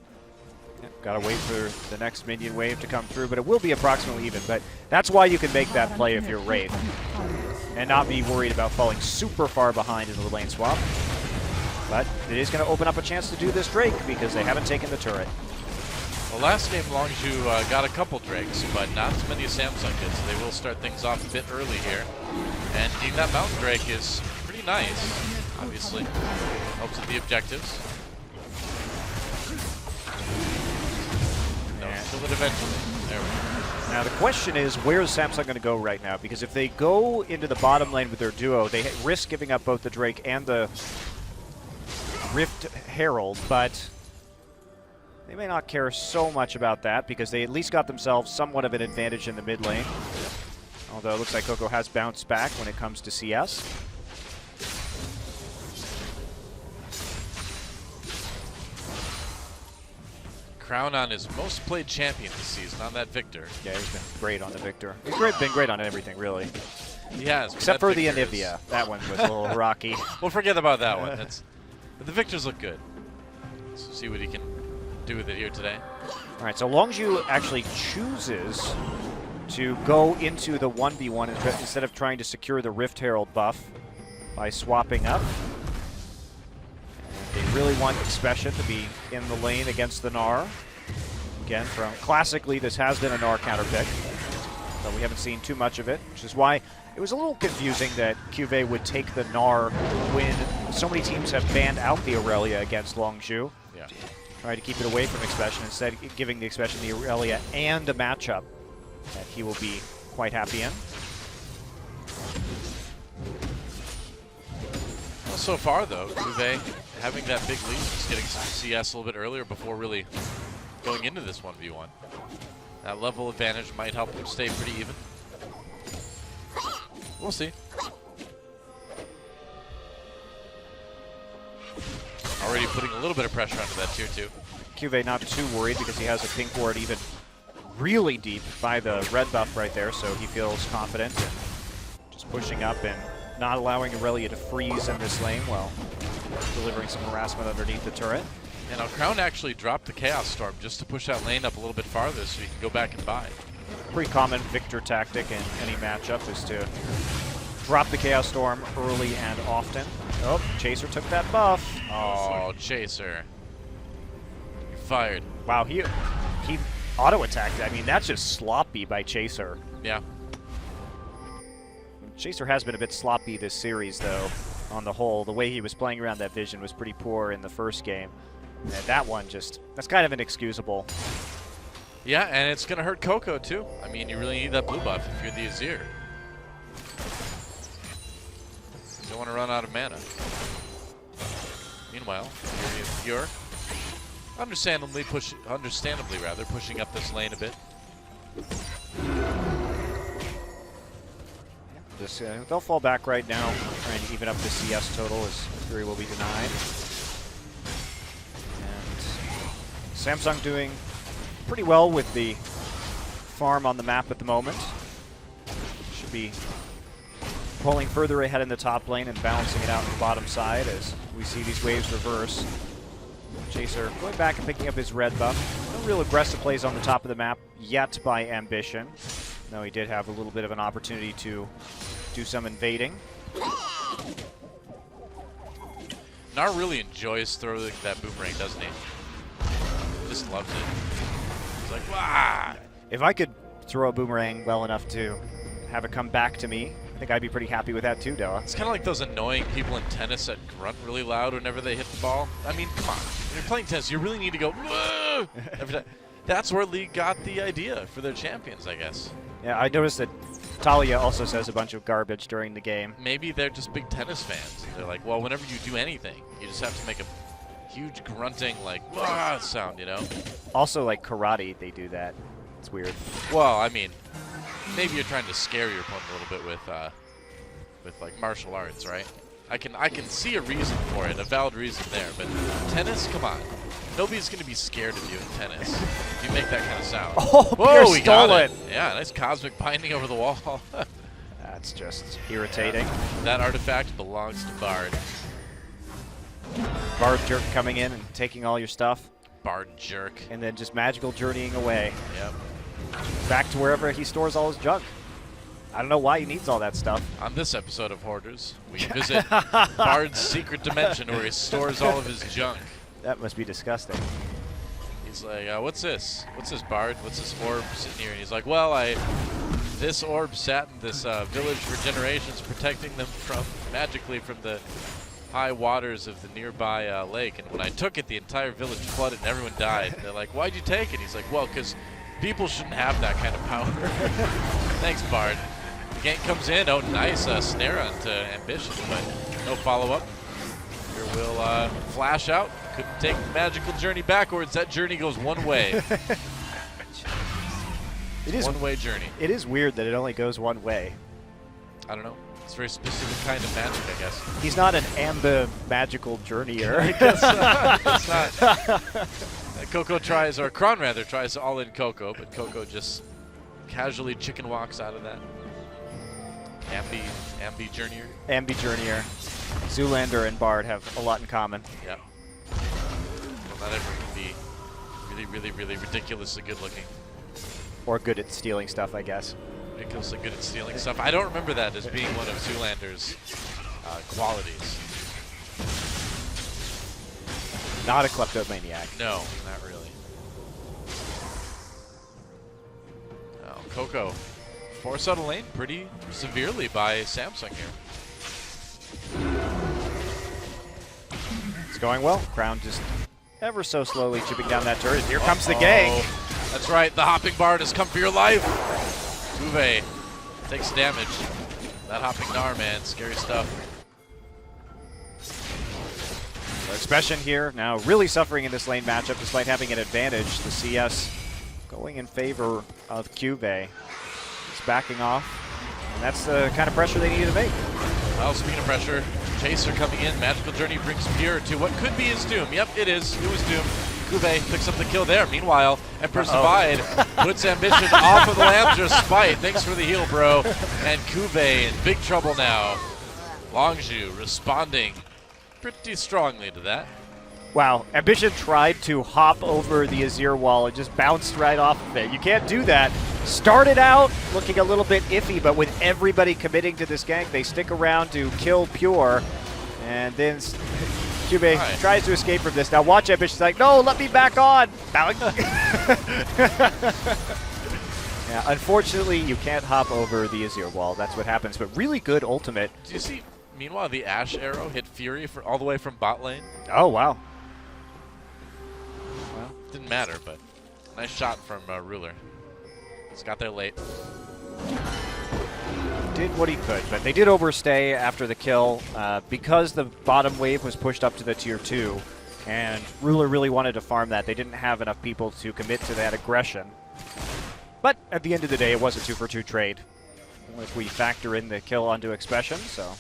Yeah, gotta wait for the next minion wave to come through, but it will be approximately even. But that's why you can make that play if you're Wraith and not be worried about falling super far behind in the lane swap. But it is going to open up a chance to do this Drake because they haven't taken the turret. Well, last game Longzhu got a couple Drakes, but not as many as Samsung did, so they will start things off a bit early here. And getting that Mountain Drake is pretty nice, obviously. Helps with the objectives. They'll kill it eventually. There we go. Now the question is, where is Samsung going to go right now? Because if they go into the bottom lane with their duo, they risk giving up both the Drake and the Rift Herald, but they may not care so much about that because they at least got themselves somewhat of an advantage in the mid lane. Although it looks like Coco has bounced back when it comes to CS. Crown on his most played champion this season on that Victor. Yeah, he's been great on the Victor. He's been great on everything, really. He has. Except for the Victor Anivia. That one was a little rocky. We'll forget about that one. But the Victors look good. So see what he can do with it here today. All right, so Longzhu actually chooses to go into the 1v1 instead of trying to secure the Rift Herald buff by swapping up. And they really want Expression to be in the lane against the Gnar. Again, classically, this has been a Gnar counter pick, but we haven't seen too much of it, which is why it was a little confusing that QV would take the Gnar when so many teams have banned out the Aurelia against Longzhu. Yeah. Try to keep it away from Expression, instead giving the Expression the Aurelia and a matchup that he will be quite happy in. Well, so far, though, Juve having that big lead, just getting some CS a little bit earlier before really going into this 1v1. That level advantage might help them stay pretty even. We'll see. Already putting a little bit of pressure onto that tier 2. QV not too worried because he has a pink ward even really deep by the red buff right there, so he feels confident and just pushing up and not allowing Aurelia to freeze in this lane while delivering some harassment underneath the turret. And now Crown actually dropped the Chaos Storm just to push that lane up a little bit farther so he can go back and buy. Pretty common Victor tactic in any matchup is to drop the Chaos Storm early and often. Oh, Chaser took that buff. Oh, Chaser. You're fired. Wow, he auto-attacked. I mean, that's just sloppy by Chaser. Yeah. Chaser has been a bit sloppy this series, though, on the whole. The way he was playing around that vision was pretty poor in the first game. And that one that's kind of inexcusable. Yeah, and it's going to hurt Coco, too. I mean, you really need that blue buff if you're the Azir. You don't want to run out of mana. Meanwhile, you're understandably pushing up this lane a bit. They'll fall back right now, trying to even up the CS total as Fury will be denied. And Samsung doing pretty well with the farm on the map at the moment. Should be pulling further ahead in the top lane and balancing it out in the bottom side as we see these waves reverse. Chaser going back and picking up his red buff. No real aggressive plays on the top of the map yet by Ambition. No, he did have a little bit of an opportunity to do some invading. Gnar really enjoys throwing that boomerang, doesn't he? Just loves it. He's like, wah! If I could throw a boomerang well enough to have it come back to me, I think I'd be pretty happy with that too, Della. It's kind of like those annoying people in tennis that grunt really loud whenever they hit the ball. I mean, come on. When you're playing tennis, you really need to go, whoa! Every time. That's where League got the idea for their champions, I guess. Yeah, I noticed that Talia also says a bunch of garbage during the game. Maybe they're just big tennis fans. They're like, well, whenever you do anything, you just have to make a huge grunting, like, wah sound, you know? Also, like karate, they do that. It's weird. Well, I mean, maybe you're trying to scare your opponent a little bit with like martial arts, right? I can see a reason for it, a valid reason there, but tennis, come on. Nobody's going to be scared of you in tennis if you make that kind of sound. Oh, whoa, he stole got it. Yeah, nice cosmic binding over the wall. That's just irritating. That artifact belongs to Bard. Bard Jerk coming in and taking all your stuff. Bard Jerk. And then just magical journeying away. Yep. Back to wherever he stores all his junk. I don't know why he needs all that stuff. On this episode of Hoarders, we visit Bard's secret dimension where he stores all of his junk. That must be disgusting. He's like, what's this? What's this, Bard? What's this orb sitting here? And he's like, well, this orb sat in this village for generations, protecting them magically from the high waters of the nearby lake. And when I took it, the entire village flooded and everyone died. They're like, why'd you take it? He's like, well, because people shouldn't have that kind of power. Thanks, Bard. The gank comes in. Oh, nice snare onto Ambition, but no follow-up. Here will flash out. Couldn't take the magical journey backwards. That journey goes one way. It is one-way journey. It is weird that it only goes one way. I don't know. It's a very specific kind of magic, I guess. He's not an Amba magical journeyer. I guess it's not. Coco tries, or Kron rather, tries to all-in Coco, but Coco just casually chicken walks out of that. Ambi journeyer. Ambi journeyer. Zoolander and Bard have a lot in common. Yep. Not everyone can be really, really, really ridiculously good looking. Or good at stealing stuff, I guess. Ridiculously good at stealing stuff. I don't remember that as being one of Zoolander's qualities. Not a kleptomaniac. No, not really. Oh, Coco forced out a lane pretty severely by Samsung here. It's going well. Crown just ever so slowly chipping down that turret. Here comes the gang. That's right. The hopping Bard has come for your life. Uwe takes damage. That hopping Gnar, man. Scary stuff. So Expression here now really suffering in this lane matchup despite having an advantage. The CS going in favor of Cuvee. He's backing off. And that's the kind of pressure they needed to make. Well, speaking of pressure, Chaser coming in. Magical Journey brings Pure to what could be his doom. Yep, it is. It was doom. Cuvee picks up the kill there. Meanwhile, Emperor's Divide puts Ambition off of the Lamb's Spite. Thanks for the heal, bro. And Cuvee in big trouble now. Longzhu responding pretty strongly to that. Wow, Ambition tried to hop over the Azir wall and just bounced right off of it. You can't do that. Started out looking a little bit iffy, but with everybody committing to this gank, they stick around to kill Pure. And then Cuvee tries to escape from this. Now watch Ambition's like, no, let me back on. Yeah, unfortunately, you can't hop over the Azir wall. That's what happens, but really good ultimate. Do you see, meanwhile, the Ashe arrow hit Fury for all the way from bot lane? Oh, wow. Well, didn't matter, but nice shot from Ruler. He's got there late. Did what he could, but they did overstay after the kill because the bottom wave was pushed up to the tier 2, and Ruler really wanted to farm that. They didn't have enough people to commit to that aggression. But at the end of the day, it was a 2-for-2 trade if we factor in the kill onto Expression, so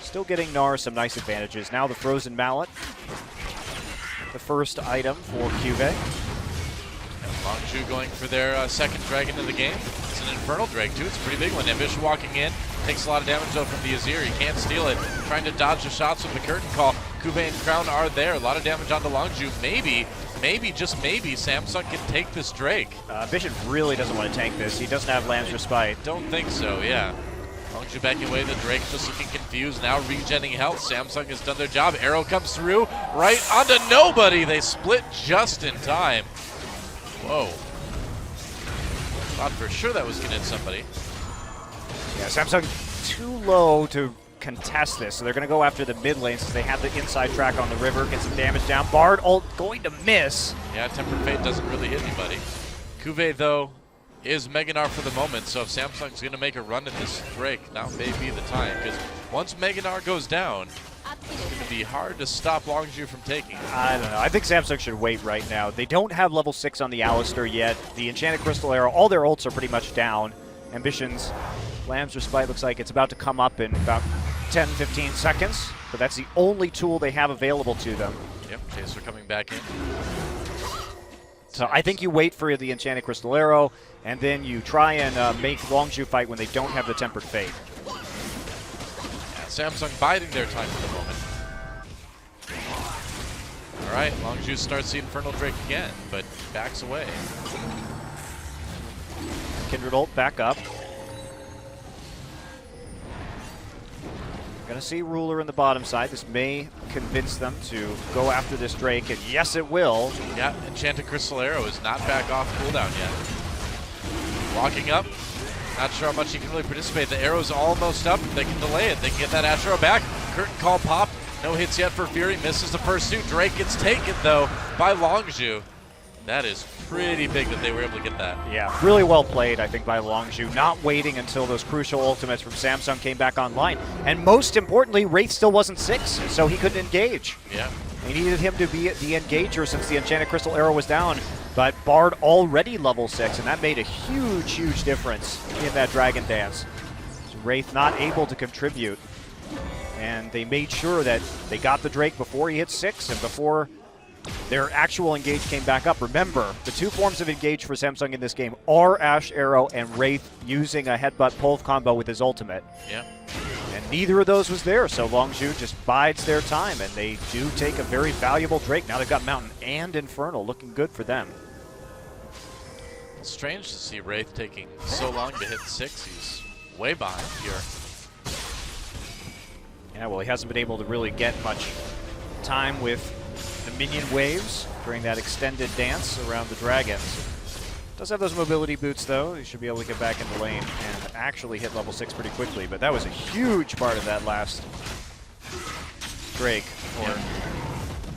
still getting Gnar some nice advantages. Now the Frozen Mallet, the first item for Cuvee. Longzhu going for their second dragon of the game. It's an Infernal Drake, too. It's a pretty big one. Ambition walking in. Takes a lot of damage, though, from the Azir. He can't steal it. Trying to dodge the shots with the curtain call. Cuvee and Crown are there. A lot of damage onto Longzhu. Maybe, just maybe, Samsung can take this Drake. Ambition really doesn't want to tank this. He doesn't have Lamb's Respite. Don't think so, yeah. Longzhu backing away. The Drake just looking confused. Now regenning health. Samsung has done their job. Arrow comes through. Right onto nobody. They split just in time. Whoa. Thought for sure that was going to hit somebody. Yeah, Samsung too low to contest this, so they're going to go after the mid lane since they have the inside track on the river, get some damage down. Bard ult going to miss. Yeah, Tempered Fate doesn't really hit anybody. Cuvee, though, is Mega Gnar for the moment, so if Samsung's going to make a run at this Drake, now may be the time, because once Mega Gnar goes down, it's going to be hard to stop Longzhu from taking it. I don't know. I think Samsung should wait right now. They don't have level 6 on the Alistar yet. The Enchanted Crystal Arrow, all their ults are pretty much down. Ambition's Lamb's Respite looks like it's about to come up in about 10-15 seconds, but that's the only tool they have available to them. Yep, Chaser coming back in. So I think you wait for the Enchanted Crystal Arrow, and then you try and make Longzhu fight when they don't have the Tempered Fate. Samsung biding their time for the moment. All right, Longzhu starts the Infernal Drake again, but backs away. Kindred ult back up. Gonna see Ruler in the bottom side. This may convince them to go after this Drake, and yes, it will. Yeah, Enchanted Crystal Arrow is not back off cooldown yet. Walking up. Not sure how much he can really participate. The arrow's almost up. They can delay it. They can get that Ash Arrow back. Curtain Call popped. No hits yet for Fury. Misses the pursuit. Drake gets taken, though, by Longzhu. That is pretty big that they were able to get that. Yeah, really well played, I think, by Longzhu, not waiting until those crucial ultimates from Samsung came back online. And most importantly, Wraith still wasn't 6, so he couldn't engage. Yeah. They needed him to be the engager since the Enchanted Crystal Arrow was down, but Bard already level 6, and that made a huge, huge difference in that Dragon Dance. So Wraith not able to contribute, and they made sure that they got the Drake before he hit 6 and before their actual engage came back up. Remember, the 2 forms of engage for Samsung in this game are Ash Arrow and Wraith using a headbutt pulse combo with his ultimate. Yeah. And neither of those was there, so Longzhu just bides their time, and they do take a very valuable Drake. Now they've got Mountain and Infernal, looking good for them. It's strange to see Wraith taking so long to hit 6. He's way behind here. Yeah, well, he hasn't been able to really get much time with the minion waves during that extended dance around the dragons. Does have those mobility boots, though. He should be able to get back in the lane and actually hit level 6 pretty quickly, but that was a huge part of that last Drake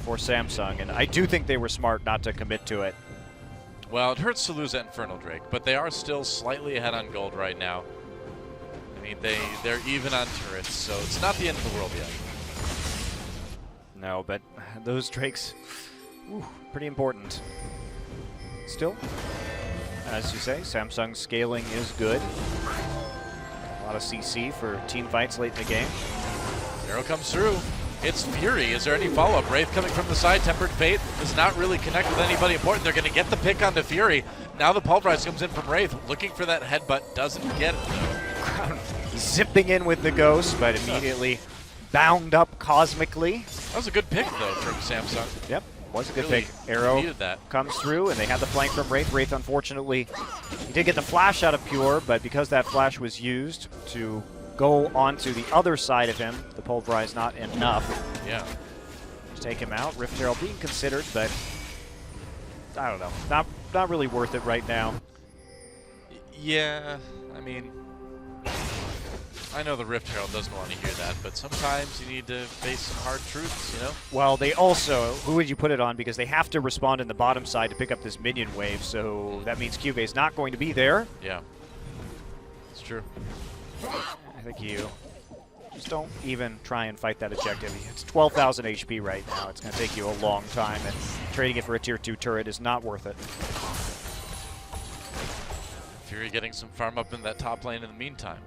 for Samsung, and I do think they were smart not to commit to it. Well, it hurts to lose that Infernal Drake, but they are still slightly ahead on gold right now. I mean, they're even on turrets, so it's not the end of the world yet. No, but those Drakes, pretty important. Still, as you say, Samsung's scaling is good. A lot of CC for team fights late in the game. Arrow comes through. It's Fury. Is there any follow-up? Wraith coming from the side. Tempered Fate does not really connect with anybody important. They're going to get the pick onto Fury. Now the Pulverize comes in from Wraith, looking for that headbutt. Doesn't get it, though. Zipping in with the Ghost, but immediately bound up cosmically. That was a good pick, though, from Samsung. Yep, was a good Really pick. Arrow needed that. comes through, and they had the flank from Wraith. Wraith, unfortunately, he did get the flash out of Pure, but because that flash was used to go onto the other side of him, the Pulverize not enough. Yeah. Just take him out. Rift Herald being considered, but I don't know. Not really worth it right now. Yeah, I mean, I know the Rift Herald doesn't want to hear that, but sometimes you need to face some hard truths, you know? Well, they also, who would you put it on? Because they have to respond in the bottom side to pick up this minion wave, so that means Cubase not going to be there. Yeah. It's true. I think you just don't even try and fight that objective. It's 12,000 HP right now. It's going to take you a long time, and trading it for a tier 2 turret is not worth it. Fury getting some farm up in that top lane in the meantime.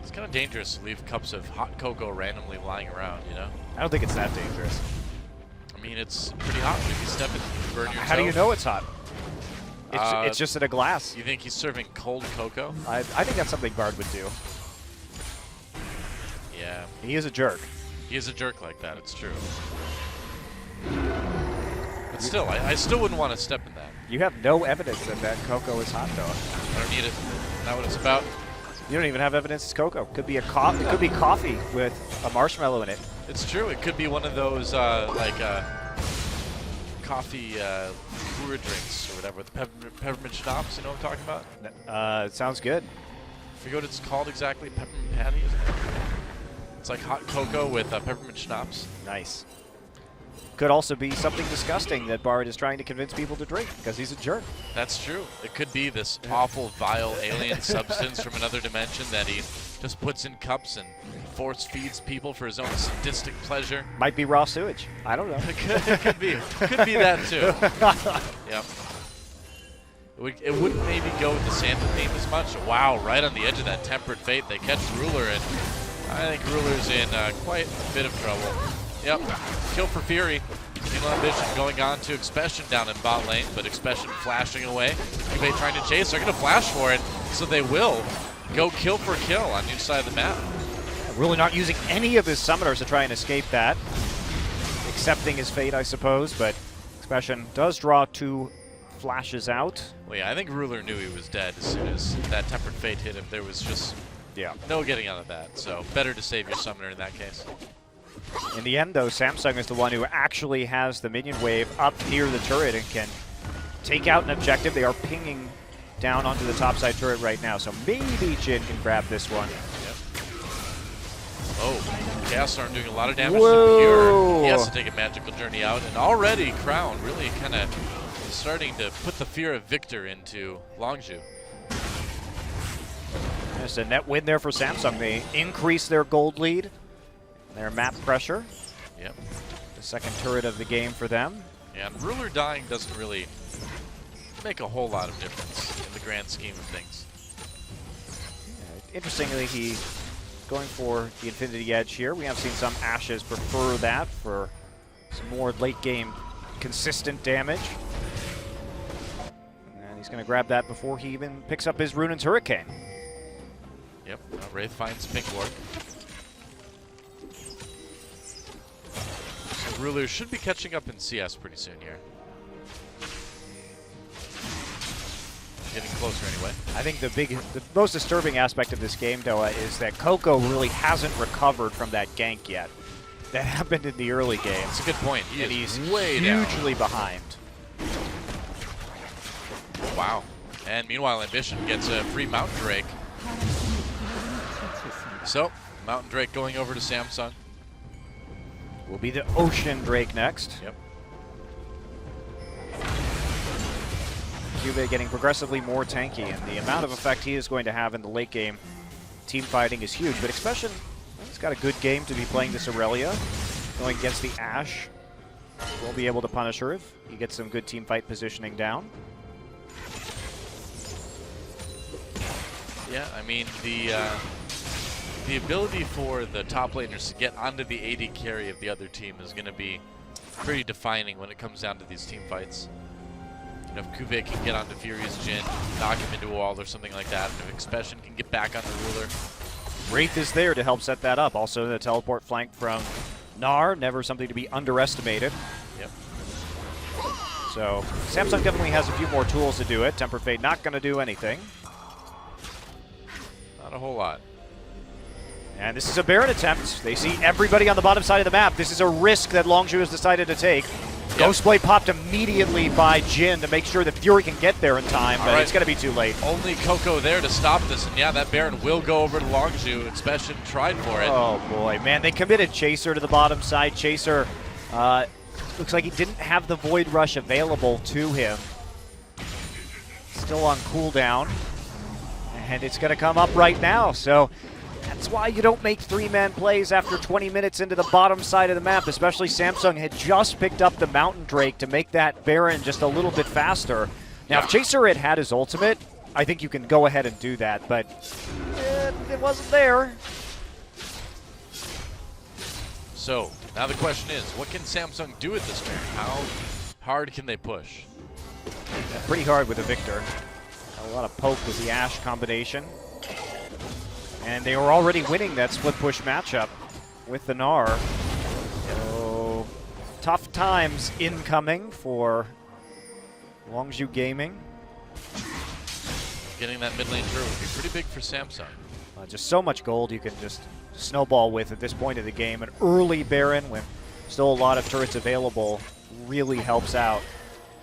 It's kind of dangerous to leave cups of hot cocoa randomly lying around, you know? I don't think it's that dangerous. I mean, it's pretty hot if you step in and burn yourself. How do you know it's hot? It's just in a glass. You think he's serving cold cocoa? I think that's something Bard would do. Yeah. He is a jerk. He is a jerk like that, it's true. But still, I still wouldn't want to step in that. You have no evidence that that cocoa is hot, though. I don't need it. Not what it's about. You don't even have evidence it's cocoa. Could be a coffee. It could be coffee with a marshmallow in it. It's true. It could be one of those coffee brewer drinks or whatever with peppermint schnapps. You know what I'm talking about? It sounds good. I forget what it's called exactly. Peppermint patty, isn't it? It's like hot cocoa with peppermint schnapps. Nice. Could also be something disgusting that Bard is trying to convince people to drink because he's a jerk. That's true. It could be this awful, vile alien substance from another dimension that he just puts in cups and force feeds people for his own sadistic pleasure. Might be raw sewage. I don't know. It could be. Could be that too. Yep. It wouldn't maybe go with the Santa theme as much. Wow, right on the edge of that Tempered Fate, they catch Ruler, and I think Ruler's in quite a bit of trouble. Yep, kill for Fury. Single Ambition going on to Expression down in bot lane, but Expression flashing away. Cubase trying to chase, they're going to flash for it, so they will go kill for kill on each side of the map. Really not using any of his summoners to try and escape that. Accepting his fate, I suppose, but Expression does draw 2 flashes out. Well, yeah, I think Ruler knew he was dead as soon as that Tempered Fate hit him. There was just no getting out of that. So better to save your summoner in that case. In the end, though, Samsung is the one who actually has the minion wave up near the turret and can take out an objective. They are pinging down onto the topside turret right now, so maybe Jin can grab this one. Oh, Chaos Storm doing a lot of damage Whoa. to Pure. He has to take a magical journey out, and already Crown really kind of starting to put the fear of Victor into Longzhu. There's a net win there for Samsung. They increase their gold lead, their map pressure. Yep. The second turret of the game for them. Yeah, and Ruler dying doesn't really make a whole lot of difference in the grand scheme of things. Interestingly, he's going for the Infinity Edge here. We have seen some Ashes prefer that for some more late game consistent damage. And he's going to grab that before he even picks up his Runen's Hurricane. Yep, Wraith finds Pink Lord. So Ruler should be catching up in CS pretty soon here. Getting closer anyway. I think the most disturbing aspect of this game, Doa, is that Coco really hasn't recovered from that gank yet. That happened in the early game. That's a good point. And he's way down. hugely behind. Wow. And meanwhile, Ambition gets a free Mountain Drake. So, Mountain Drake going over to Samsung. Will be the Ocean Drake next. Yep. Cube getting progressively more tanky, and the amount of effect he is going to have in the late game team fighting is huge. But Expression, he's got a good game to be playing this Aurelia. Going against the Ashe, will be able to punish her if he gets some good team fight positioning down. Yeah, I mean, the ability for the top laners to get onto the AD carry of the other team is going to be pretty defining when it comes down to these team fights. You know, if Kuve can get onto Furious Jin, knock him into a wall or something like that, and if Expression can get back on the Ruler. Wraith is there to help set that up. Also, the teleport flank from Gnar, never something to be underestimated. Yep. So, Samsung definitely has a few more tools to do it. Tempered Fate not going to do anything. Not a whole lot. And this is a Baron attempt. They see everybody on the bottom side of the map. This is a risk that Longzhu has decided to take. Yep. Ghostblade popped immediately by Jin to make sure that Fury can get there in time, but it's going to be too late. Only Coco there to stop this, and yeah, that Baron will go over to Longzhu. Expression tried for it. Oh boy, man, they committed Chaser to the bottom side. Chaser looks like he didn't have the Void Rush available to him. Still on cooldown, and it's going to come up right now, so that's why you don't make three-man plays after 20 minutes into the bottom side of the map, especially Samsung had just picked up the Mountain Drake to make that Baron just a little bit faster. Now, if Chaser had had his ultimate, I think you can go ahead and do that, but it wasn't there. So, now the question is, what can Samsung do with this Baron? How hard can they push? Yeah, pretty hard with the Victor. A lot of poke with the Ashe combination. And they were already winning that split push matchup with the Gnar. So, tough times incoming for Longzhu Gaming. Getting that mid lane turret would be pretty big for Samsung. Just so much gold you can just snowball with at this point of the game. An early Baron when still a lot of turrets available really helps out.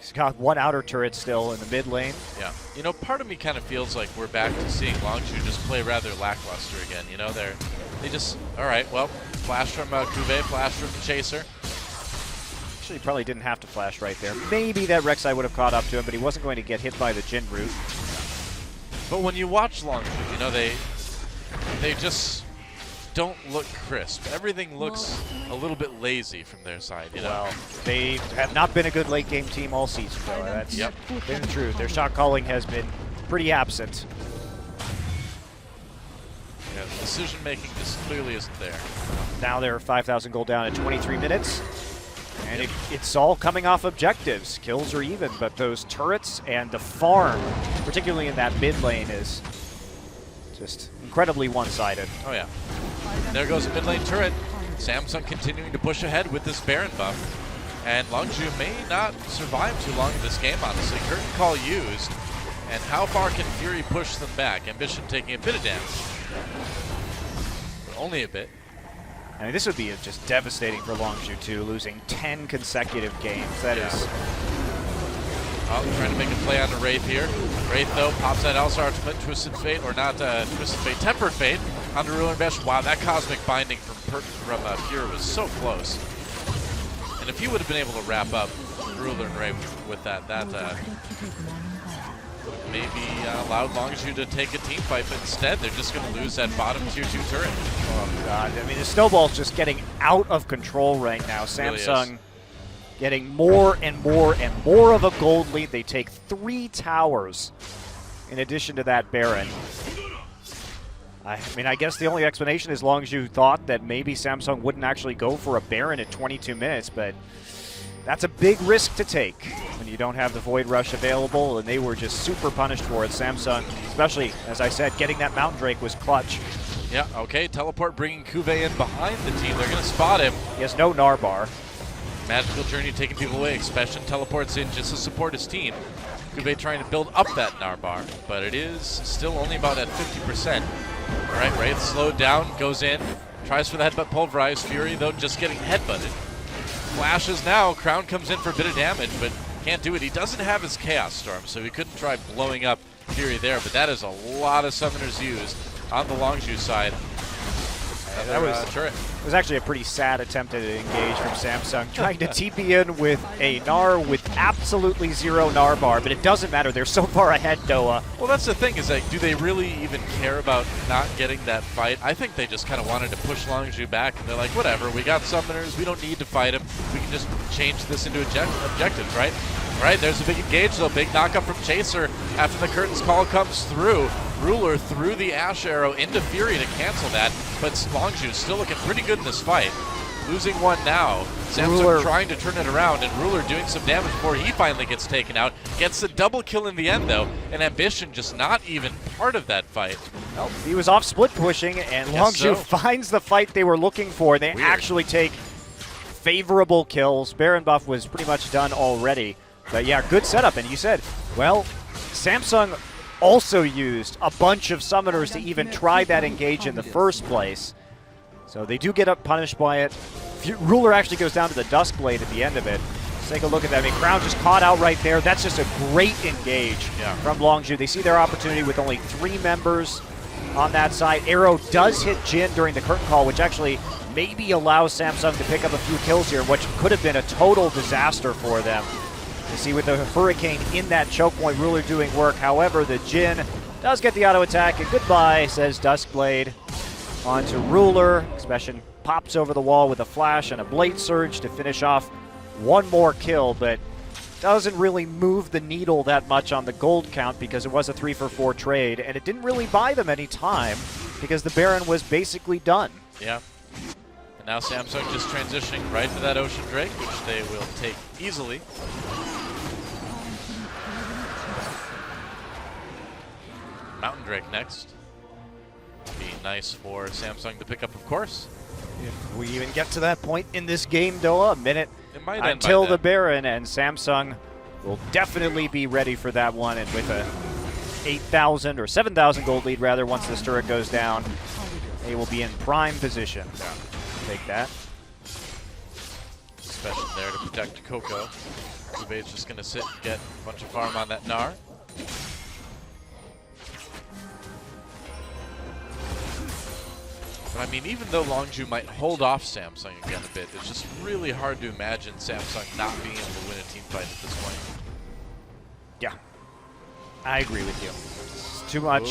He's got one outer turret still in the mid lane. Yeah. You know, part of me kind of feels like we're back to seeing Longzhu just play rather lackluster again. You know, they just, all right, well, flash from Kuve, flash from Chaser. Actually, probably didn't have to flash right there. Maybe that Rek'Sai would have caught up to him, but he wasn't going to get hit by the Jin root. But when you watch Longzhu, you know, they just don't look crisp. Everything looks a little bit lazy from their side, you know? Well, they have not been a good late game team all season, though. That's been the truth. Their shot calling has been pretty absent. Yeah, the decision making just clearly isn't there. Now they're 5,000 gold down in 23 minutes. And it's all coming off objectives. Kills are even, but those turrets and the farm, particularly in that mid lane, is just incredibly one-sided. Oh yeah. There goes a mid lane turret. Samsung continuing to push ahead with this Baron buff. And Longzhu may not survive too long in this game, honestly. Curtain call used. And how far can Fury push them back? Ambition taking a bit of damage. But only a bit. I mean, this would be just devastating for Longzhu too, losing 10 consecutive games. That is. Oh, trying to make a play on the Wraith here. Wraith, though, pops that Elsar Ultimate, Twisted Fate, or not Twisted Fate, Tempered Fate on the Ruler and Bash. Wow, that Cosmic Binding from Fury was so close. And if he would have been able to wrap up Ruler and Wraith with that maybe allowed Longzhu to take a team fight, but instead they're just going to lose that bottom tier 2 turret. Oh, God. I mean, the snowball's just getting out of control right now. Samsung getting more and more and more of a gold lead. They take 3 towers in addition to that Baron. I mean, I guess the only explanation is Longzhu thought that maybe Samsung wouldn't actually go for a Baron at 22 minutes, but that's a big risk to take when you don't have the Void Rush available, and they were just super punished for it. Samsung, especially, as I said, getting that Mountain Drake was clutch. Yeah, okay, teleport bringing Cuvée in behind the team. They're going to spot him. He has no Narbar. Magical Journey taking people away. Expression teleports in just to support his team. Cuvée trying to build up that Narbar, but it is still only about at 50%. All right, Wraith slowed down, goes in, tries for the headbutt pulverize. Fury, though, just getting headbutted. Flashes now. Crown comes in for a bit of damage, but can't do it. He doesn't have his Chaos Storm, so he couldn't try blowing up Fury there, but that is a lot of summoners used on the Longzhu side. That was turret. It was actually a pretty sad attempt at an engage from Samsung, trying to TP in with a Gnar with absolutely 0 Narbar, but it doesn't matter. They're so far ahead, Doa. Well, that's the thing, is like, do they really even care about not getting that fight? I think they just kind of wanted to push Longzhu back, and they're like, whatever, we got summoners, we don't need to fight him. We can just change this into objectives, right? All right, there's a big engage, though. Big knockup from Chaser after the Curtain's call comes through. Ruler threw the Ash Arrow into Fury to cancel that, but Longzhu still looking pretty good in this fight. Losing one now. Samsung trying to turn it around, and Ruler doing some damage before he finally gets taken out. Gets the double kill in the end, though, and Ambition just not even part of that fight. Well, he was off split pushing, and Longzhu finds the fight they were looking for. They actually take favorable kills. Baron buff was pretty much done already. But yeah, good setup. And you said, well, Samsung also used a bunch of summoners to even try that engage in the first place. So they do get up punished by it. Ruler actually goes down to the Duskblade at the end of it. Let's take a look at that. I mean, Crown just caught out right there. That's just a great engage from Longzhu. They see their opportunity with only 3 members on that side. Arrow does hit Jin during the curtain call, which actually maybe allows Samsung to pick up a few kills here, which could have been a total disaster for them. You see with the Hurricane in that choke point, Ruler doing work. However, the Jin does get the auto attack, and goodbye, says Duskblade. On to Ruler. Expression pops over the wall with a flash and a Blade Surge to finish off one more kill, but doesn't really move the needle that much on the gold count because it was a 3-for-4 trade, and it didn't really buy them any time because the Baron was basically done. Yeah. And now Samsung just transitioning right to that Ocean Drake, which they will take easily. Mountain Drake next. Be nice for Samsung to pick up, of course. If we even get to that point in this game, Doa, a minute It might until end by the then. Baron, and Samsung will definitely be ready for that one, and with a 8,000 or 7,000 gold lead rather once this turret goes down, they will be in prime position. Take that. Special there to protect Coco. Kuve's just going to sit and get a bunch of farm on that Gnar. But I mean, even though Longzhu might hold off Samsung again a bit, it's just really hard to imagine Samsung not being able to win a team fight at this point. Yeah, I agree with you. It's too much.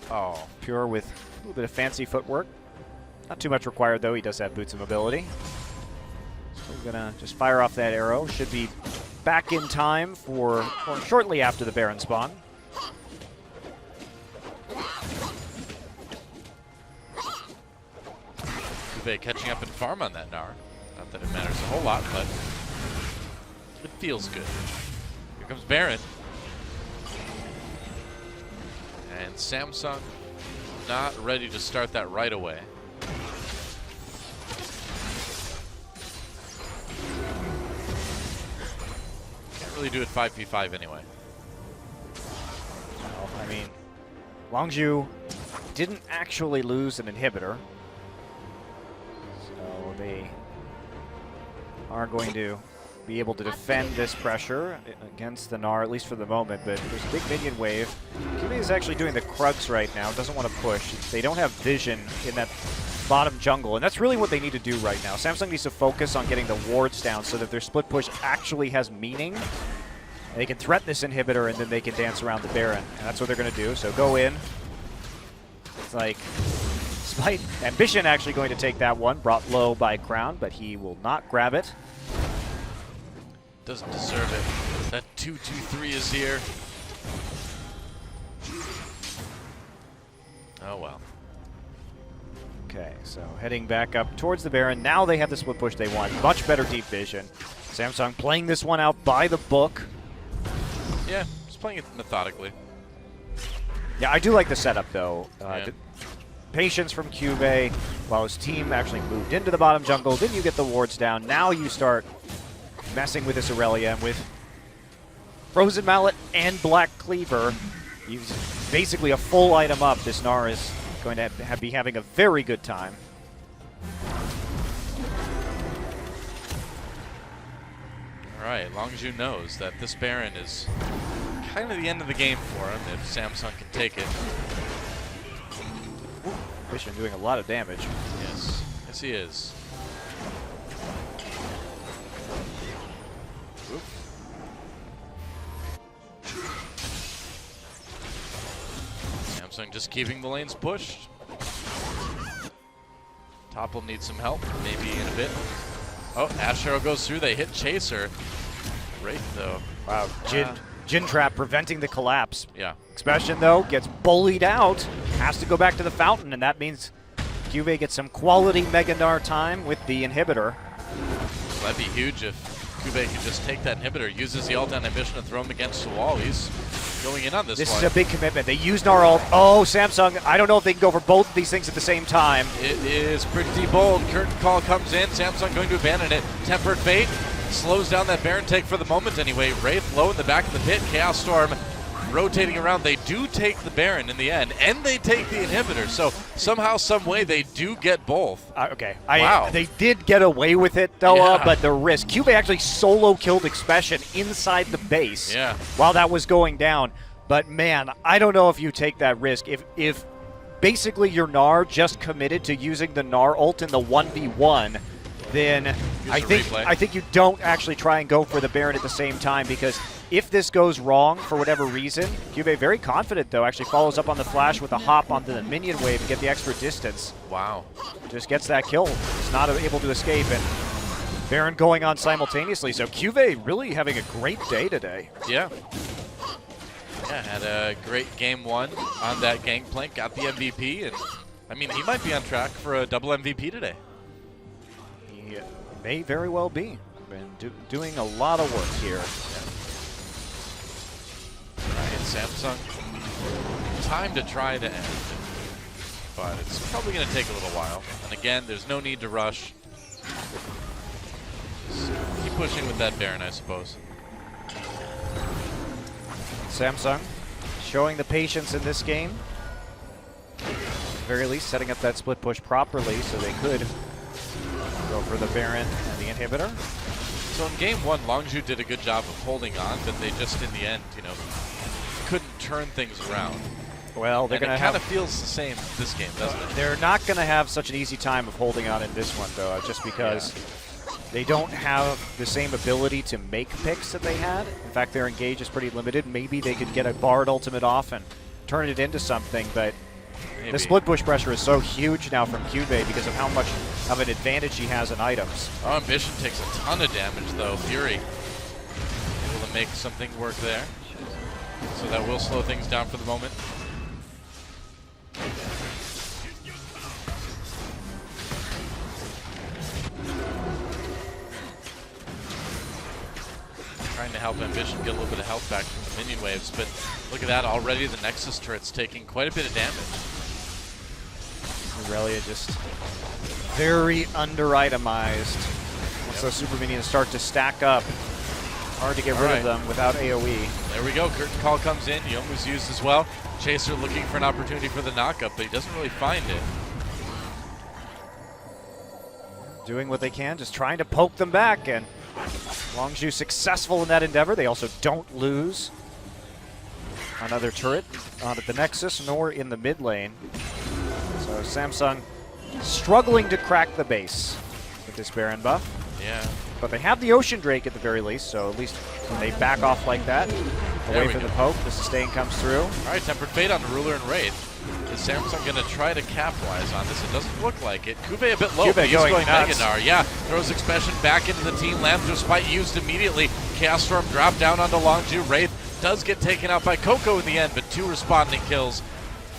Oh, Pure with a little bit of fancy footwork. Not too much required, though. He does have boots of mobility. So we're going to just fire off that arrow. Should be back in time for or shortly after the Baron spawn. Kuve catching up in farm on that Gnar. Not that it matters a whole lot, but it feels good. Here comes Baron. And Samsung not ready to start that right away. really do it 5v5 anyway. Well, I mean, Longzhu didn't actually lose an inhibitor. So they are going to be able to defend this pressure against the Gnar, at least for the moment, but there's a big minion wave. QB is actually doing the Krugs right now, doesn't want to push. They don't have vision in that bottom jungle, and that's really what they need to do right now. Samsung needs to focus on getting the wards down so that their split push actually has meaning. They can threaten this inhibitor, and then they can dance around the Baron, and that's what they're going to do. So go in. It's like Spite Ambition actually going to take that one, brought low by Crown, but he will not grab it. Doesn't deserve it. That 2-2-3 is here. Oh well. Okay, so heading back up towards the Baron. Now they have the split push they want. Much better deep vision. Samsung playing this one out by the book. Yeah, just playing it methodically. Yeah, I do like the setup, though. Yeah. Patience from Cube, while his team actually moved into the bottom jungle. Then you get the wards down. Now you start messing with this Aurelia, and with Frozen Mallet and Black Cleaver, he's basically a full item up. This Gnar is going to be having a very good time. Alright, Longzhu knows that this Baron is kind of the end of the game for him if Samsung can take it. Vision doing a lot of damage. Yes, yes he is. Oop. Samsung just keeping the lanes pushed. Top will need some help, maybe in a bit. Oh, Ash Arrow goes through, they hit Chaser. Wraith though. Wow, Jin Trap preventing the collapse. Yeah. Expression, though, gets bullied out, has to go back to the fountain, and that means Cube gets some quality Mega Gnar time with the inhibitor. Well, that'd be huge if Cube could just take that inhibitor, uses the ult on Ambition to throw him against the wall. He's going in on this This one. is a big commitment. They used Gnar ult. Oh, Samsung, I don't know if they can go for both of these things at the same time. It is pretty bold. Curtain Call comes in. Samsung going to abandon it. Tempered Fate slows down that Baron take for the moment anyway. Wraith low in the back of the pit. Chaos Storm rotating around. They do take the Baron in the end, and they take the inhibitor. So somehow, some way, they do get both. Okay. Wow. They did get away with it, though, Yeah. but the risk. Cube actually solo killed Expression inside the base Yeah. while that was going down. But, man, I don't know if you take that risk. If basically your Gnar just committed to using the Gnar ult in the 1v1, then I think you don't actually try and go for the Baron at the same time, because if this goes wrong for whatever reason, Cube very confident, though, actually follows up on the flash with a hop onto the minion wave and get the extra distance. Wow. Just gets that kill. He's not able to escape, and Baron going on simultaneously. So Cube really having a great day today. Yeah. Yeah, had a great game one on that Gangplank, got the MVP, and I mean, he might be on track for a double MVP today. He may very well be. Been doing a lot of work here. Right, Samsung, time to try to end it, but it's probably going to take a little while. And again, there's no need to rush. Just keep pushing with that Baron, I suppose. Samsung showing the patience in this game. At the very least, setting up that split push properly so they could go for the Baron and the inhibitor. So in game one, Longzhu did a good job of holding on, but they just, in the end, you know, couldn't turn things around. Well, they're going to kind of feels the same this game, doesn't it? They're not going to have such an easy time of holding on in this one, though, just because they don't have the same ability to make picks that they had. In fact, their engage is pretty limited. Maybe they could get a Bard ultimate off and turn it into something, but Maybe. the split push pressure is so huge now from Cube because of how much of an advantage he has in items. Oh, Ambition takes a ton of damage, though. Fury able to make something work there. So that will slow things down for the moment. Trying to help Ambition get a little bit of health back from the minion waves, but look at that, already the Nexus turret's taking quite a bit of damage. Aurelia just very under-itemized. Once those super minions start to stack up, Hard to get All rid right. of them without AoE. There we go. Curtain call comes in. Youmu's used as well. Chaser looking for an opportunity for the knockup, but he doesn't really find it. Doing what they can, just trying to poke them back, and Longzhu successful in that endeavor. They also don't lose another turret on at the Nexus, nor in the mid lane. So Samsung struggling to crack the base with this Baron buff. Yeah. But they have the Ocean Drake at the very least, so at least when they back off like that, There away we from go. the poke, the sustain comes through. All right, Tempered Fate on Ruler and Wraith. Is Samsung going to try to capitalize on this? It doesn't look like it. Kuve a bit low, Kuve but he's going going nuts. Meganar. Yeah, throws Expression back into the team. Lamb's Spite used immediately. Chaos Storm dropped down onto Longzhu. Wraith does get taken out by Coco in the end, but 2 responding kills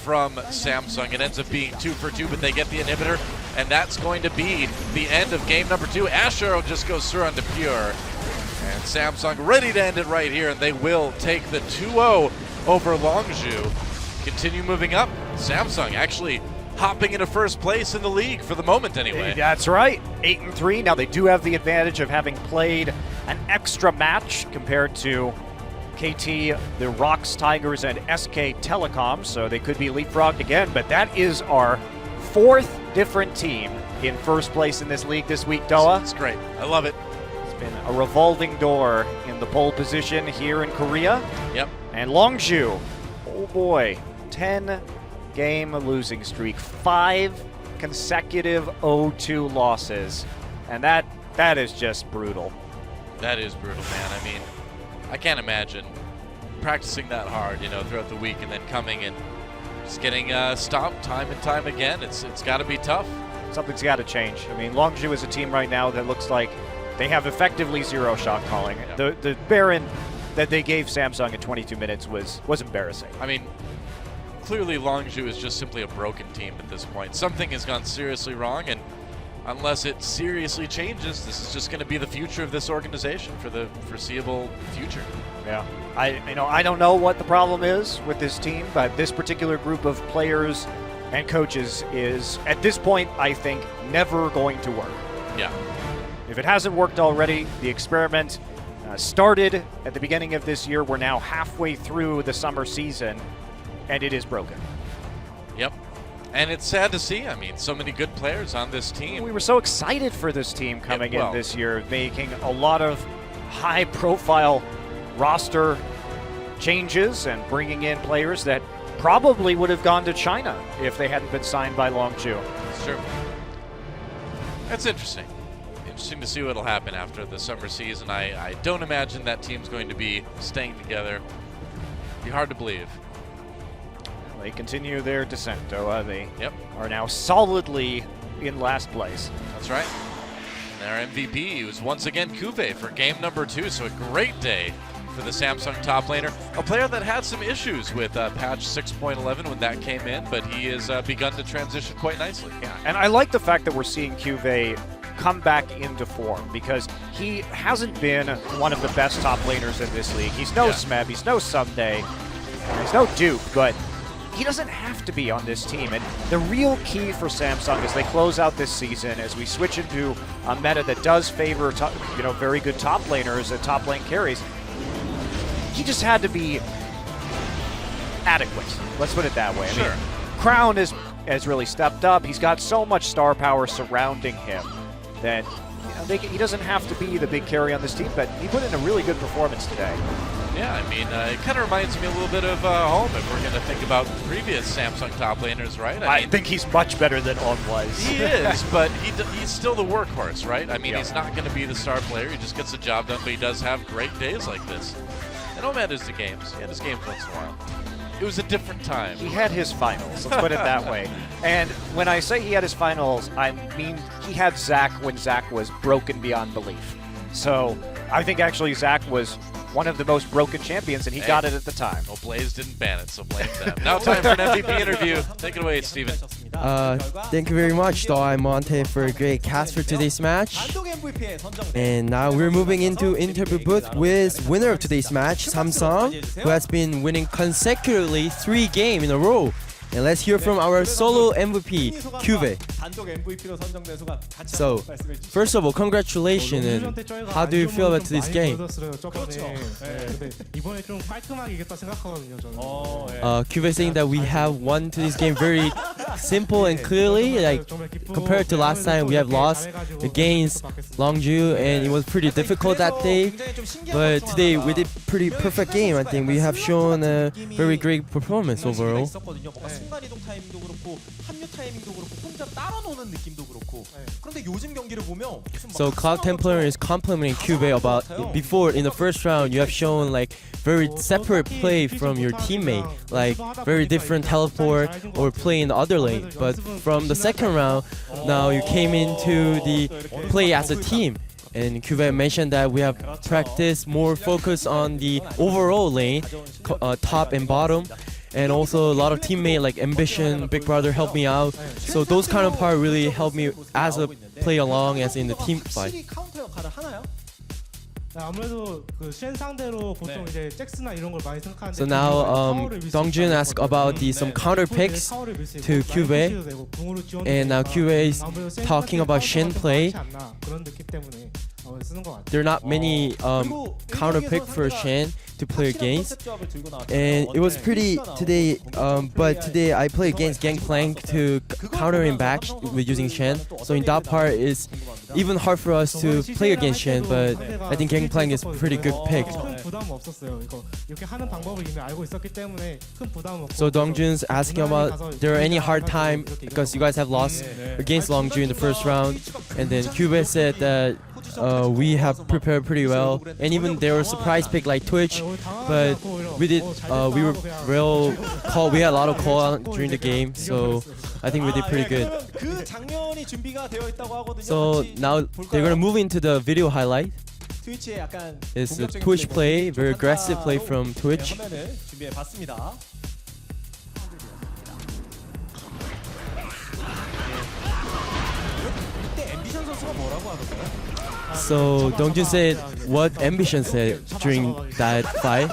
from Samsung. It ends up being 2 for 2, but they get the inhibitor, and that's going to be the end of game number 2. Ash Arrow just goes through onto Pure, and Samsung ready to end it right here, and they will take the 2-0 over Longzhu. Continue moving up. Samsung actually hopping into first place in the league for the moment anyway. That's right, 8-3. Now they do have the advantage of having played an extra match compared to KT, the Rocks Tigers, and SK Telecom, so they could be leapfrogged again, but that is our 4th different team in first place in this league this week, Doa. It's great. I love it. It's been a revolving door in the pole position here in Korea. Yep. And Longzhu, oh boy, 10-game losing streak, 5 consecutive 0-2 losses, and that is just brutal. That is brutal, man. I mean, I can't imagine practicing that hard, throughout the week and then coming and just getting stomped time and time again. It's got to be tough. Something's got to change. I mean, Longzhu is a team right now that looks like they have effectively 0 shot calling. Yeah. The Baron that they gave Samsung in 22 minutes was embarrassing. I mean, clearly Longzhu is just simply a broken team at this point. Something has gone seriously wrong, and unless it seriously changes, this is just going to be the future of this organization for the foreseeable future. Yeah, I don't know what the problem is with this team, but this particular group of players and coaches is, at this point, I think, never going to work. Yeah. If it hasn't worked already, the experiment started at the beginning of this year. We're now halfway through the summer season, and it is broken. Yep. And it's sad to see. I mean, so many good players on this team. We were so excited for this team coming well. in this year, making a lot of high-profile roster changes and bringing in players that probably would have gone to China if they hadn't been signed by Longzhu. It's true. That's interesting. Interesting to see what'll happen after the summer season. I don't imagine that team's going to be staying together. Be hard to believe. They continue their descent, Doa. They Yep. are now solidly in last place. That's right. And their MVP was once again Kuve for game number 2, so a great day for the Samsung top laner. A player that had some issues with patch 6.11 when that came in, but he has begun to transition quite nicely. Yeah, and I like the fact that we're seeing Kuve come back into form, because he hasn't been one of the best top laners in this league. He's no Yeah. Smeb, he's no Someday, he's no Duke, but he doesn't have to be on this team. And the real key for Samsung as they close out this season, as we switch into a meta that does favor very good top laners and top lane carries, he just had to be adequate. Let's put it that way. I Sure. mean, Crown has really stepped up. He's got so much star power surrounding him that he doesn't have to be the big carry on this team, but he put in a really good performance today. Yeah, I mean, it kind of reminds me a little bit of home if we're going to think about previous Samsung top laners, right? I mean, think he's much better than On was. he is, but he's still the workhorse, right? I mean, Yeah. he's not going to be the star player. He just gets the job done, but he does have great days like this. And Omad is the games. He had his games once in a while. It was a different time. He had his finals, let's put it that way. And when I say he had his finals, I mean he had Zach when Zach was broken beyond belief. So I think actually Zach was one of the most broken champions, and he got it at the time. Well, Blaze didn't ban it, so blame them. Now time for an MVP interview. Take it away, Steven. Thank you very much, Doa and Monte, for a great cast for today's match. And now we're moving into interview booth with winner of today's match, Samsung, who has been winning consecutively 3 games in a row. And let's hear from our solo MVP, Kuve. 단독 MVP로 선정된 소감 같이 So, 한번 말씀해 주시죠. First of all, congratulations. And how do you feel about this game? 그렇죠. 네. 이번에 좀 깔끔하게 이겼다 생각하거든요, 저는. Cube saying that we have won to this game very simple and clearly. Like compared to last time, we have lost against Longju, and it was pretty difficult that day. But today we did pretty perfect game. I think we have shown a very great performance overall. 있었거든요. 뭔가 순간 이동 타이밍도 그렇고 합류 타이밍도 그렇고 혼자 따라 노는 느낌도 그렇고. 그런데 요즘 경기를 보면 무슨 막 So Cloud Templar is complimenting Cube about before in the first round you have shown like very separate play from your teammate, like very different teleport or play in the other lane. But from the second round, now you came into the play as a team. And Cube mentioned that we have practiced more focus on the overall lane, top and bottom. And also a lot of teammate like Ambition, Big Brother helped me out. So those kind of part really helped me as a play along as in the team fight. 확실히 카운터 역할을 하나요? 아무래도 그쉔 상대로 보통 이제 잭스나 이런 걸 많이 생각하는데. So now Dongjun asked about some counter picks to Cube, and now Cube is talking about Shin play. 그런 느낌 때문에 쓰는 것 같아요. There are not many counter pick for Shin to play against, and it was pretty today. But today I play against Gangplank to counter him back with using Shen. So in that part it's even hard for us to play against Shen. But I think Gangplank is a pretty good pick. 큰 부담 없었어요. 이거 이렇게 하는 방법을 이미 알고 있었기 때문에 큰 부담 없고. So Dongjun's asking about there are any hard time because you guys have lost against Longju in the first round, and then Cube said that we have prepared pretty well, and even there were surprise pick like Twitch, but we did we were real call. We had a lot of call during the game, so I think we did pretty good. 그 장면이 준비가 되어 있다고 하거든요. So 같이 now they're gonna move into the video highlight. 트위치에 약간 It's the 공격적인 Twitch play, 플레이, very 좀 aggressive play 한다고 from Twitch. 화면을 준비해 봤습니다. 이때 앰비션 선수가 뭐라고 하던가요? So Dongjun said what Ambition said during that fight,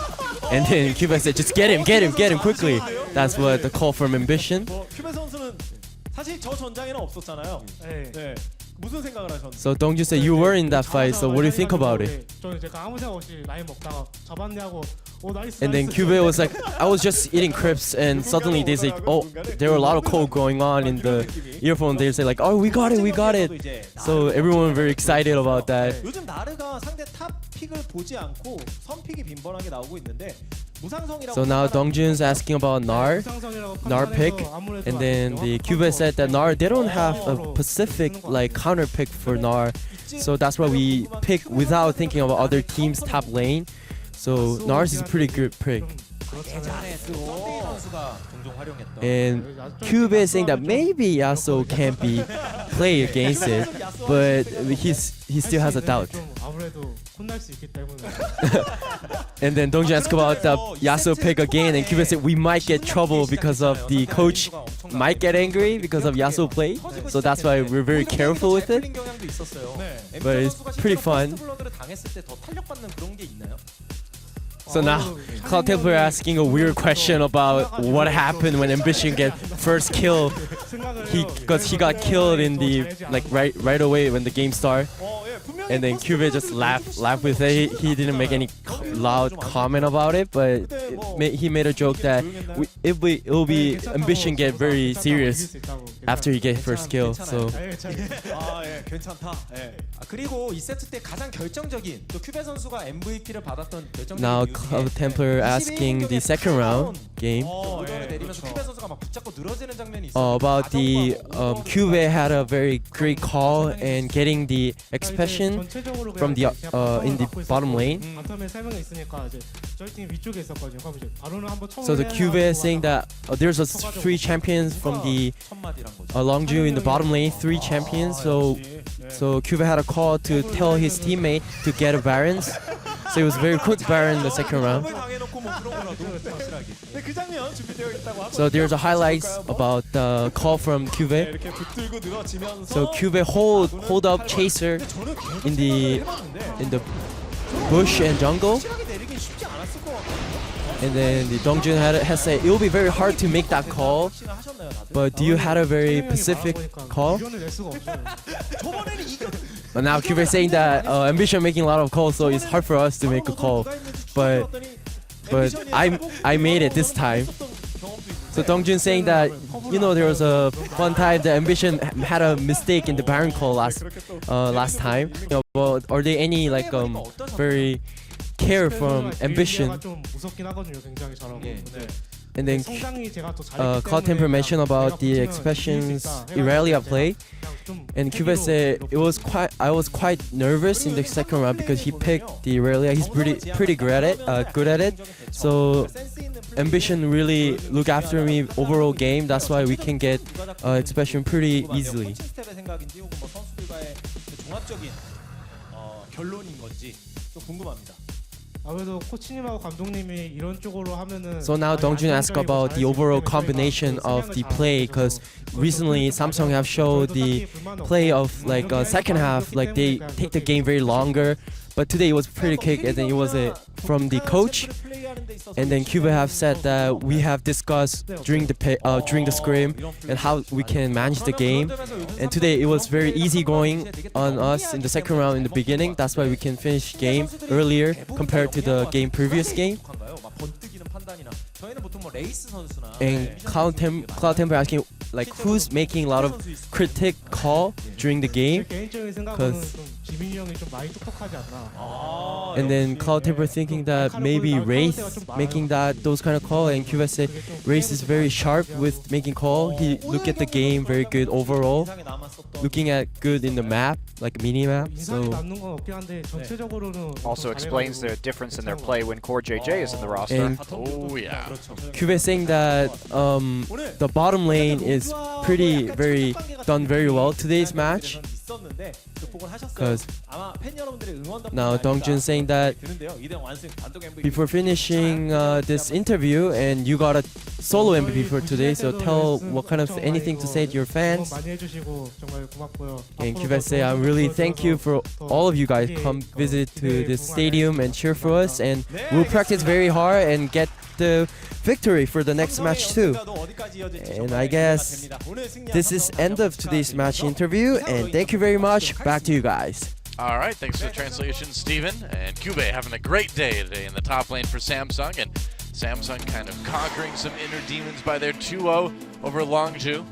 and then Cube said just get him quickly. That's what the call from Ambition. 큐베 선수는 사실 저 전장에는 없었잖아요. 네. 네. 무슨 생각을 하셨나요? So Dongjun said you were in that fight. So what do you think about it? 저는 제가 아무 생각 없이 라인 먹다가 잡았냐고. 오 나이스. And then Cube was like, I was just eating crisps, and suddenly they say, oh, there were a lot of code going on in the earphone. They say like, oh, we got it. So everyone very excited about that. 요즘 나르가 상대 탑 픽을 보지 않고 선 픽이 빈번하게 나오고 있는데 무상성이라고. So now Dongjun's asking about Nar pick, and then the Cube said that Nar they don't have a specific like counter pick for Nar, so that's why we pick without thinking about other teams' top lane. So Nars is a pretty good pick. And Cube is saying that maybe Yasuo can't be play against it, but he still has a doubt. 아무래도 혼날 수 있기 때문에. And then Dongjun asked about the Yasuo pick again, and Cube said we might get trouble because of the coach might get angry because of Yasuo play. So that's why we're very careful with it. But it's pretty fun. So now Cloud Templar asking a weird question about what happened when Ambition get first kill. Because he got killed in the like right away when the game started. And then Cube just laughed with it. He didn't make any loud comment about it, but he made a joke that it will be Ambition get very serious after he get first kill. So 괜찮다. 그리고 이 세트 때 가장 결정적인 또 큐베 선수가 MVP를 받았던 결정적인 now 이유 Cloud Templar asking the second round game 내리면서 큐베 선수가 막 붙잡고 늘어지는 장면이 about the Cube had a very great call and getting the expression from the in the bottom lane. 바텀에 세 명이 있으니까 이제 저희 팀 위쪽에 있었거든요. 그럼 이제 바로는 한번 So the Cube is saying that there's 3 champions from the Longju in the bottom lane, 3 champions. So Cube had a call to tell his teammate to get a Baron. So it was very quick Baron in the second round. So there's a highlights about the call from Cube. So Cube hold up Chaser in the bush and jungle. And then the Dongjun has said it will be very hard to make that call. But do you had a very specific call? 의견을 낼 수가 없어요. But now Cube is saying that Ambition making a lot of calls, so it's hard for us to make a call. But I made it this time. So Dongjun saying that, you know, there was a one time the Ambition had a mistake in the Baron call last time. You know, but are there any like very care from Ambition? 좀 무섭긴 하거든요. 굉장히 잘하고. 근데 And then 성장이 제가 더 잘했기 Cloud Temper mentioned about the expressions Irelia play, and Cube said I was quite nervous in the second round because he picked the Irelia. He's pretty good at it. So Ambition really look after me overall game. That's why we can get expression pretty easily. 생각인지 혹은 뭐 선수들과의 종합적인 결론인 건지 좀 궁금합니다. 아무래도 코치님하고 감독님이 이런 쪽으로 하면은 So now Dongjun asked about the overall combination of the play, because recently Samsung have showed the play of like second half, like they take the game very longer. But today it was pretty kick, and then it was from the coach. And then Cuba have said that we have discussed during the scrim and how we can manage the game. And today it was very easy going on us in the second round in the beginning. That's why we can finish game earlier compared to the previous game. And Cloud Temper asking like who's making a lot of critic call during the game. 개인적인 생각은 좀 지민이 형이 좀 많이 똑똑하지 않나. And then Cloud Temper thinking that maybe Wraith making those kind of call, and Cuba said Wraith is very sharp with making call. He look at the game very good overall, looking at good in the map, like a mini map. 인상이 So 남는 건 없긴 한데 전체적으로는 Also explains the difference in their play when Core JJ is in the roster. and Oh yeah. Cuba is saying that the bottom lane is done very well today's match. Because now Dongjun saying that before finishing this interview, and you got a solo MVP for today, so tell what kind of anything to say to your fans. 많이 해주시고 정말 고맙고요. And Cuba say I really thank you for all of you guys come visit to this stadium and cheer for us, and we'll practice very hard and get the victory for the next match too. And I guess this is end of today's match interview, and thank you very much. Back to you guys. All right, thanks for the translation, Steven. And Cube having a great day today in the top lane for Samsung, and Samsung kind of conquering some inner demons by their 2-0 over Longju.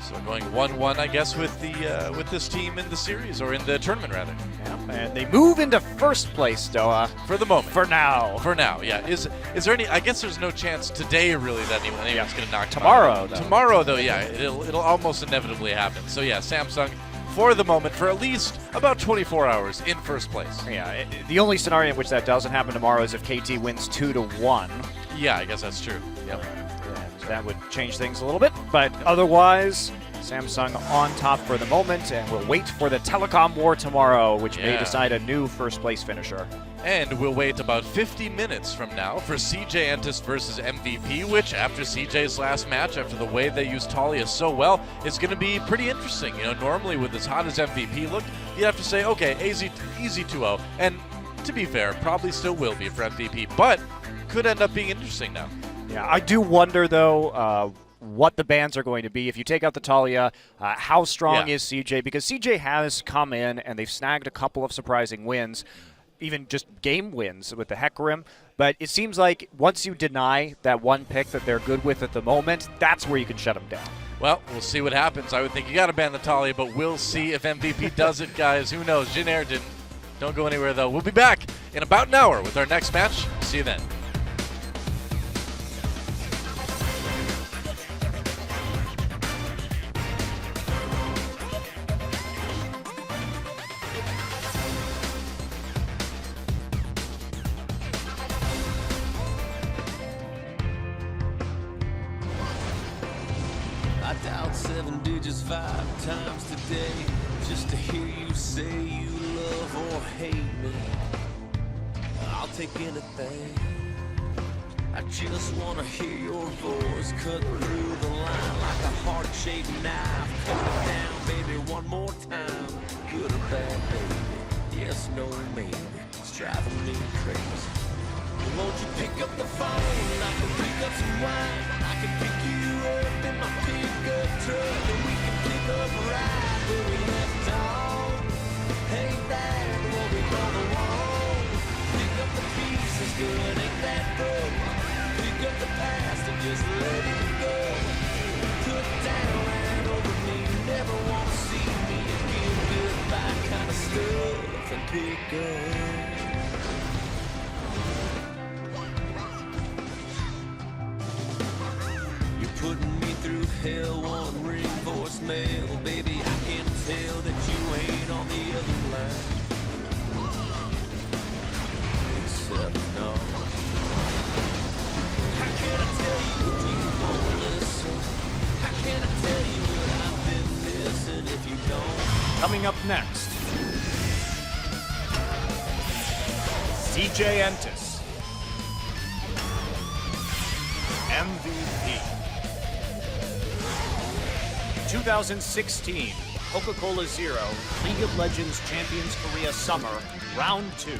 So going 1-1, I guess, with this team in the series, or in the tournament rather. Yeah, and they move into first place, Doha. For the moment. For now. For now, yeah. Is there any? I guess there's no chance today, really, that anyone's going to knock them Tomorrow, out. though. Tomorrow, though, yeah, it'll almost inevitably happen. So yeah, Samsung, for the moment, for at least about 24 hours, in first place. Yeah, the only scenario in which that doesn't happen tomorrow is if KT wins 2-1. Yeah, I guess that's true. Yep. And that would change things a little bit, but otherwise, Samsung on top for the moment, and we'll wait for the Telecom War tomorrow, which may decide a new first place finisher. And we'll wait about 50 minutes from now for CJ Entus versus MVP, which after CJ's last match, after the way they used Talia so well, is going to be pretty interesting. You know, normally with as hot as MVP looked, you'd have to say, okay, easy 2-0. And to be fair, probably still will be for MVP, but could end up being interesting now. Yeah, I do wonder, though, what the bans are going to be. If you take out the Talia, how strong is CJ? Because CJ has come in and they've snagged a couple of surprising wins, even just game wins with the Hecarim. But it seems like once you deny that one pick that they're good with at the moment, that's where you can shut them down. Well, we'll see what happens. I would think you got to ban the Talia, but we'll see if MVP does it, guys. Who knows? Jin Air didn't. Don't go anywhere, though. We'll be back in about an hour with our next match. See you then. I dialed 7 digits 5 times today just to hear you say you love or hate me. I'll take anything. I just wanna hear your voice cut through the line like a heart-shaped knife. Cut it down, baby, one more time. Good or bad, baby. Yes, no, maybe. It's driving me crazy. Won't you pick up the phone? I can pick up some wine. I can pick you up in my pickup truck, and we can pick up right where we left off. Ain't that what we gonna want? Pick up the pieces, good, ain't that broke? Pick up the past and just let it go. Put down and over me, never wanna see me again. Goodbye kind of stuff and pick up. Putting me through hell, one ring voicemail. Baby, I can tell that you ain't on the other line. Except no. How can I tell you if you won't listen? How can I tell you what I've been missing if you don't? Coming up next, CJ Entis, MVP. 2016 Coca-Cola Zero League of Legends Champions Korea Summer Round 2.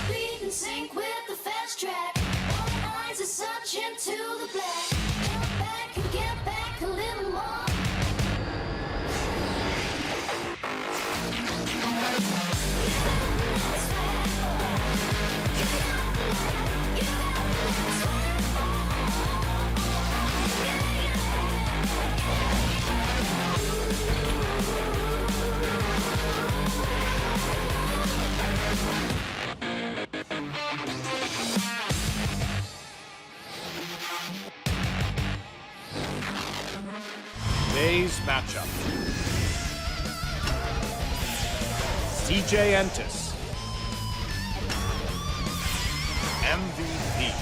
Beat in sync with the fast track. All eyes are searching to the black. Come back and get back a little more. Today's matchup. CJ Entis. MVP.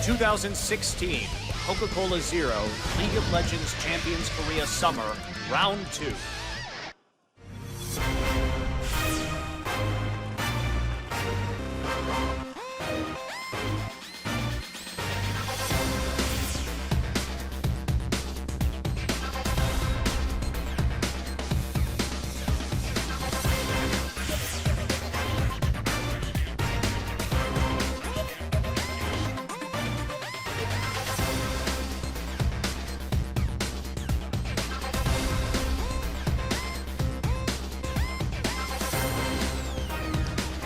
2016 Coca-Cola Zero League of Legends Champions Korea Summer Round 2.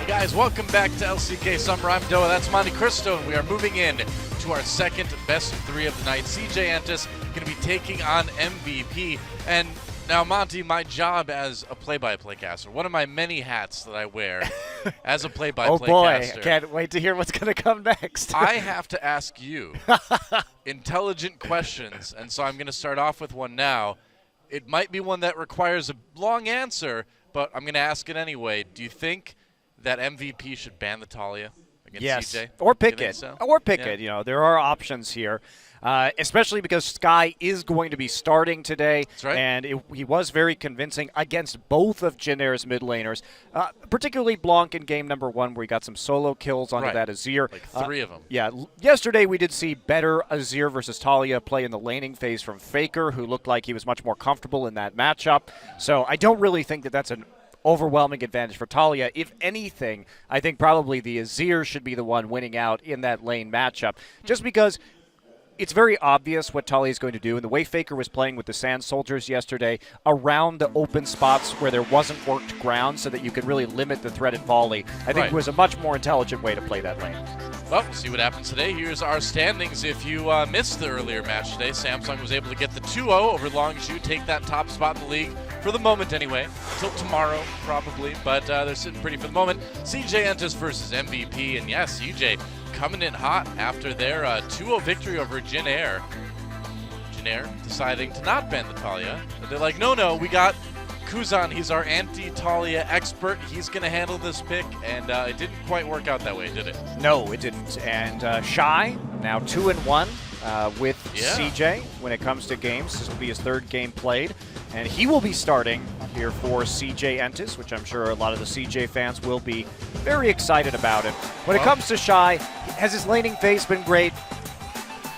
Guys, welcome back to LCK Summer. I'm Doa, that's Monte Cristo, and we are moving in to our second best of 3 of the night. CJ Entis going to be taking on MVP. And now, Monty, my job as a play-by-play caster, one of my many hats that I wear as a play-by-play Oh boy, caster. I can't wait to hear what's going to come next. I have to ask you intelligent questions, and so I'm going to start off with one now. It might be one that requires a long answer, but I'm going to ask it anyway. Do you think that MVP should ban the Talia against CJ? Or pick Do you it. think so? Or pick Yeah. it. You know, there are options here, especially because Sky is going to be starting today. That's right. And he was very convincing against both of Jin-Air's mid laners, particularly Blanc in game number 1 where he got some solo kills onto Right. that Azir. Like 3 of them. Yeah, yesterday we did see better Azir versus Talia play in the laning phase from Faker, who looked like he was much more comfortable in that matchup. So I don't really think that that's an overwhelming advantage for Talia. If anything, I think probably the Azir should be the one winning out in that lane matchup, just because it's very obvious what Talia is going to do, and the way Faker was playing with the Sand Soldiers yesterday around the open spots where there wasn't worked ground so that you could really limit the threaded volley, I think Right. was a much more intelligent way to play that lane. Well, we'll see what happens today. Here's our standings. If you missed the earlier match today, Samsung was able to get the 2-0 over Longzhu, take that top spot in the league for the moment anyway. Till tomorrow, probably, but they're sitting pretty for the moment. CJ Entis versus MVP, and yes, CJ coming in hot after their 2-0 victory over Jin-Air. Jin-Air deciding to not ban the Talia. They're like, no, we got Kuzan. He's our anti-Talia expert. He's going to handle this pick, and it didn't quite work out that way, did it? No, it didn't. And Shy, now 2-1 with CJ when it comes to games. This will be his 3rd game played. And he will be starting here for CJ Entis, which I'm sure a lot of the CJ fans will be very excited about it. When it comes to Shy, has his laning phase been great?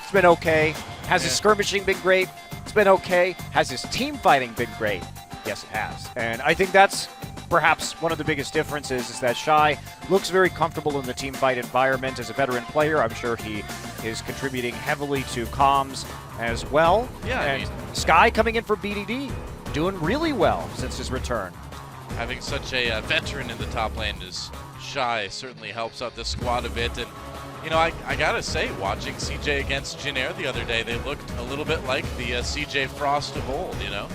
It's been okay. Has his skirmishing been great? It's been okay. Has his team fighting been great? Yes, it has. And I think that's perhaps one of the biggest differences is that Shy looks very comfortable in the team fight environment as a veteran player. I'm sure he is contributing heavily to comms as well. Yeah, and Sky coming in for BDD, doing really well since his return. Having such a veteran in the top lane as Shy certainly helps out this squad a bit. And, you know, I gotta say, watching CJ against Jin-Air the other day, they looked a little bit like the CJ Frost of old, you know?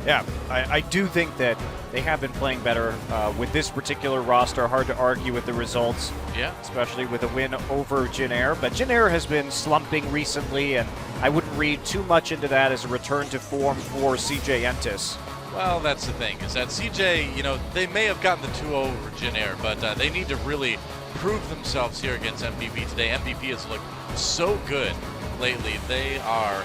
Yeah, I do think that they have been playing better with this particular roster. Hard to argue with the results, especially with a win over Jin-Air. But Jin-Air has been slumping recently, and I wouldn't read too much into that as a return to form for CJ Entis. Well, that's the thing, is that CJ, you know, they may have gotten the 2-0 over Jin-Air, but they need to really prove themselves here against MVP today. MVP has looked so good lately. They are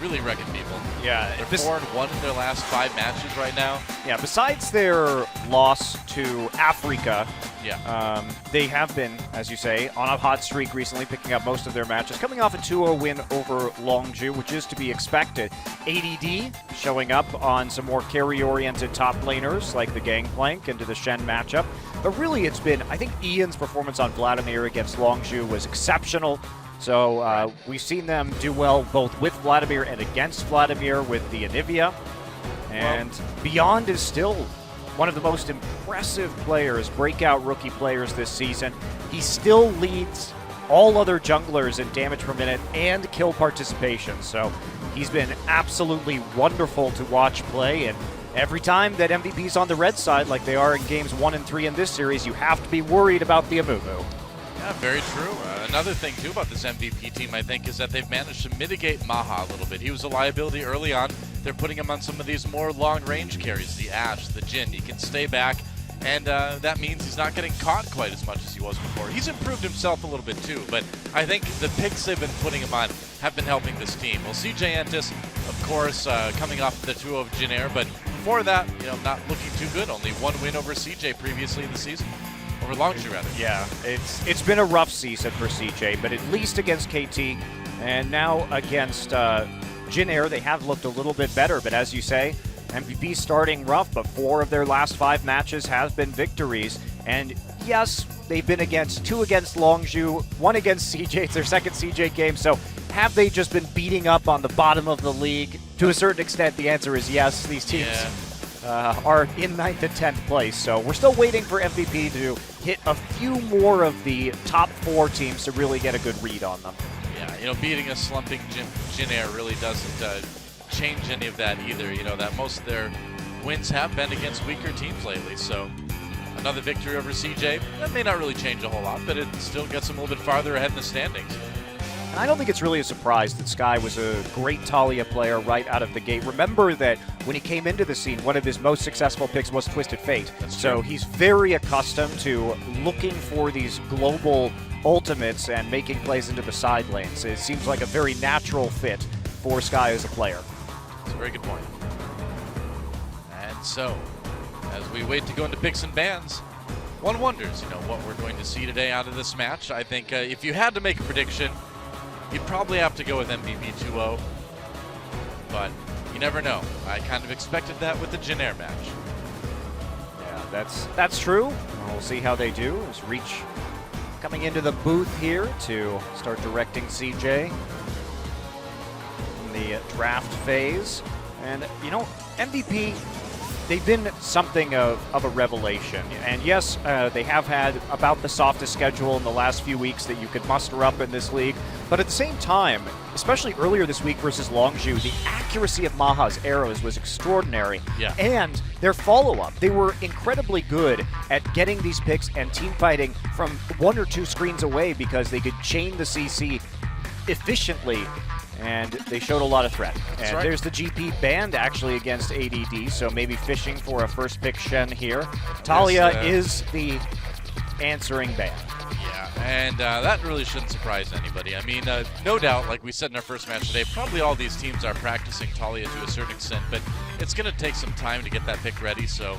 really wrecking people. Yeah, they're 4-1 in their last 5 matches right now. Yeah, besides their loss to Africa Yeah. They have been, as you say, on a hot streak recently, picking up most of their matches. Coming off a 2-0 win over Longju, which is to be expected. ADD showing up on some more carry-oriented top laners like the Gangplank into the Shen matchup. But really it's been, I think Ian's performance on Vladimir against Longju was exceptional. So we've seen them do well both with Vladimir and against Vladimir with the Anivia. And Beyond is still one of the most impressive players, breakout rookie players this season. He still leads all other junglers in damage per minute and kill participation. So he's been absolutely wonderful to watch play. And every time that MVP's on the red side, like they are in games 1 and 3 in this series, you have to be worried about the Amumu. Yeah, very true. Another thing, too, about this MVP team, I think, is that they've managed to mitigate Maha a little bit. He was a liability early on. They're putting him on some of these more long-range carries, the Ashe, the Jhin. He can stay back, and that means he's not getting caught quite as much as he was before. He's improved himself a little bit, too, but I think the picks they've been putting him on have been helping this team. Well, CJ Entus, of course, coming off the 2-0 of Jhin Air, but before that, not looking too good. Only one win over CJ previously in the season. Over Longju, rather. Yeah, it's been a rough season for CJ, but at least against KT, and now against Jhin Air, they have looked a little bit better. But as you say, MVP starting rough, but 4 of their last 5 matches have been victories. And yes, they've been two against Longju, 1 against CJ. It's their second CJ game. So have they just been beating up on the bottom of the league? To a certain extent, the answer is yes. These teams are in 9th and 10th place. So we're still waiting for MVP to hit a few more of the top 4 teams to really get a good read on them. Yeah, beating a slumping Jhin Air really doesn't change any of that either. That most of their wins have been against weaker teams lately. So another victory over CJ, that may not really change a whole lot, but it still gets them a little bit farther ahead in the standings. And I don't think it's really a surprise that Sky was a great Talia player right out of the gate. Remember that when he came into the scene, one of his most successful picks was Twisted Fate. So he's very accustomed to looking for these global ultimates and making plays into the side lanes. It seems like a very natural fit for Sky as a player. That's a very good point. And so, as we wait to go into picks and bans, one wonders, what we're going to see today out of this match. I think if you had to make a prediction, you'd probably have to go with MVP 2-0, but you never know. I kind of expected that with the Jhin Air match. Yeah, that's true. We'll see how they do. As Reach coming into the booth here to start directing CJ in the draft phase. And, MVP, they've been something of a revelation. And yes, they have had about the softest schedule in the last few weeks that you could muster up in this league. But at the same time, especially earlier this week versus Longju, the accuracy of Maha's arrows was extraordinary. Yeah. And their follow-up, they were incredibly good at getting these picks and team fighting from 1 or 2 screens away because they could chain the CC efficiently. And they showed a lot of threat. That's and right. There's the GP banned actually against ADD, so maybe fishing for a first pick Shen here. Talia is the answering ban. Yeah, and that really shouldn't surprise anybody. I mean, no doubt, like we said in our first match today, probably all these teams are practicing Talia to a certain extent, but it's going to take some time to get that pick ready, so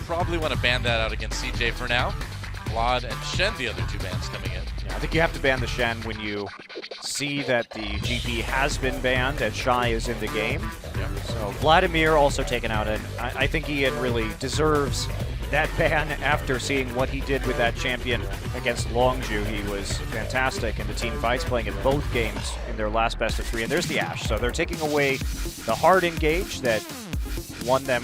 probably want to ban that out against CJ for now. Vlad and Shen, the other 2 bans coming in. Yeah, I think you have to ban the Shen when you see that the GP has been banned and Shy is in the game. Yeah. So Vladimir also taken out, and I think Ian really deserves that ban after seeing what he did with that champion against Longju. He was fantastic in the team fights, playing in both games in their last best of 3. And there's the Ashe. So they're taking away the hard engage that won them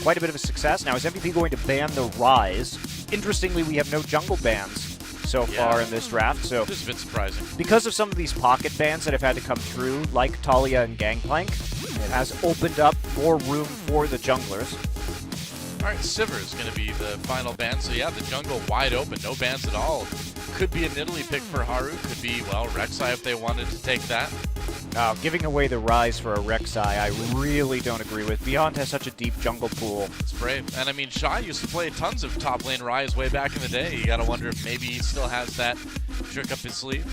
quite a bit of a success. Now, is MVP going to ban the Rise? Interestingly, we have no jungle bans so far in this draft. So this is a bit surprising. Because of some of these pocket bans that have had to come through, like Talia and Gangplank, it has opened up more room for the junglers. All right, Sivir is going to be the final ban. So yeah, the jungle wide open, no bans at all. Could be an Italy pick for Haru. Could be, well, Rek'Sai if they wanted to take that. Giving away the Rise for a Rek'Sai, I really don't agree with. Beyond has such a deep jungle pool. It's brave. And I mean, Shy used to play tons of top lane Rise way back in the day. You got to wonder if maybe he still has that trick up his sleeve.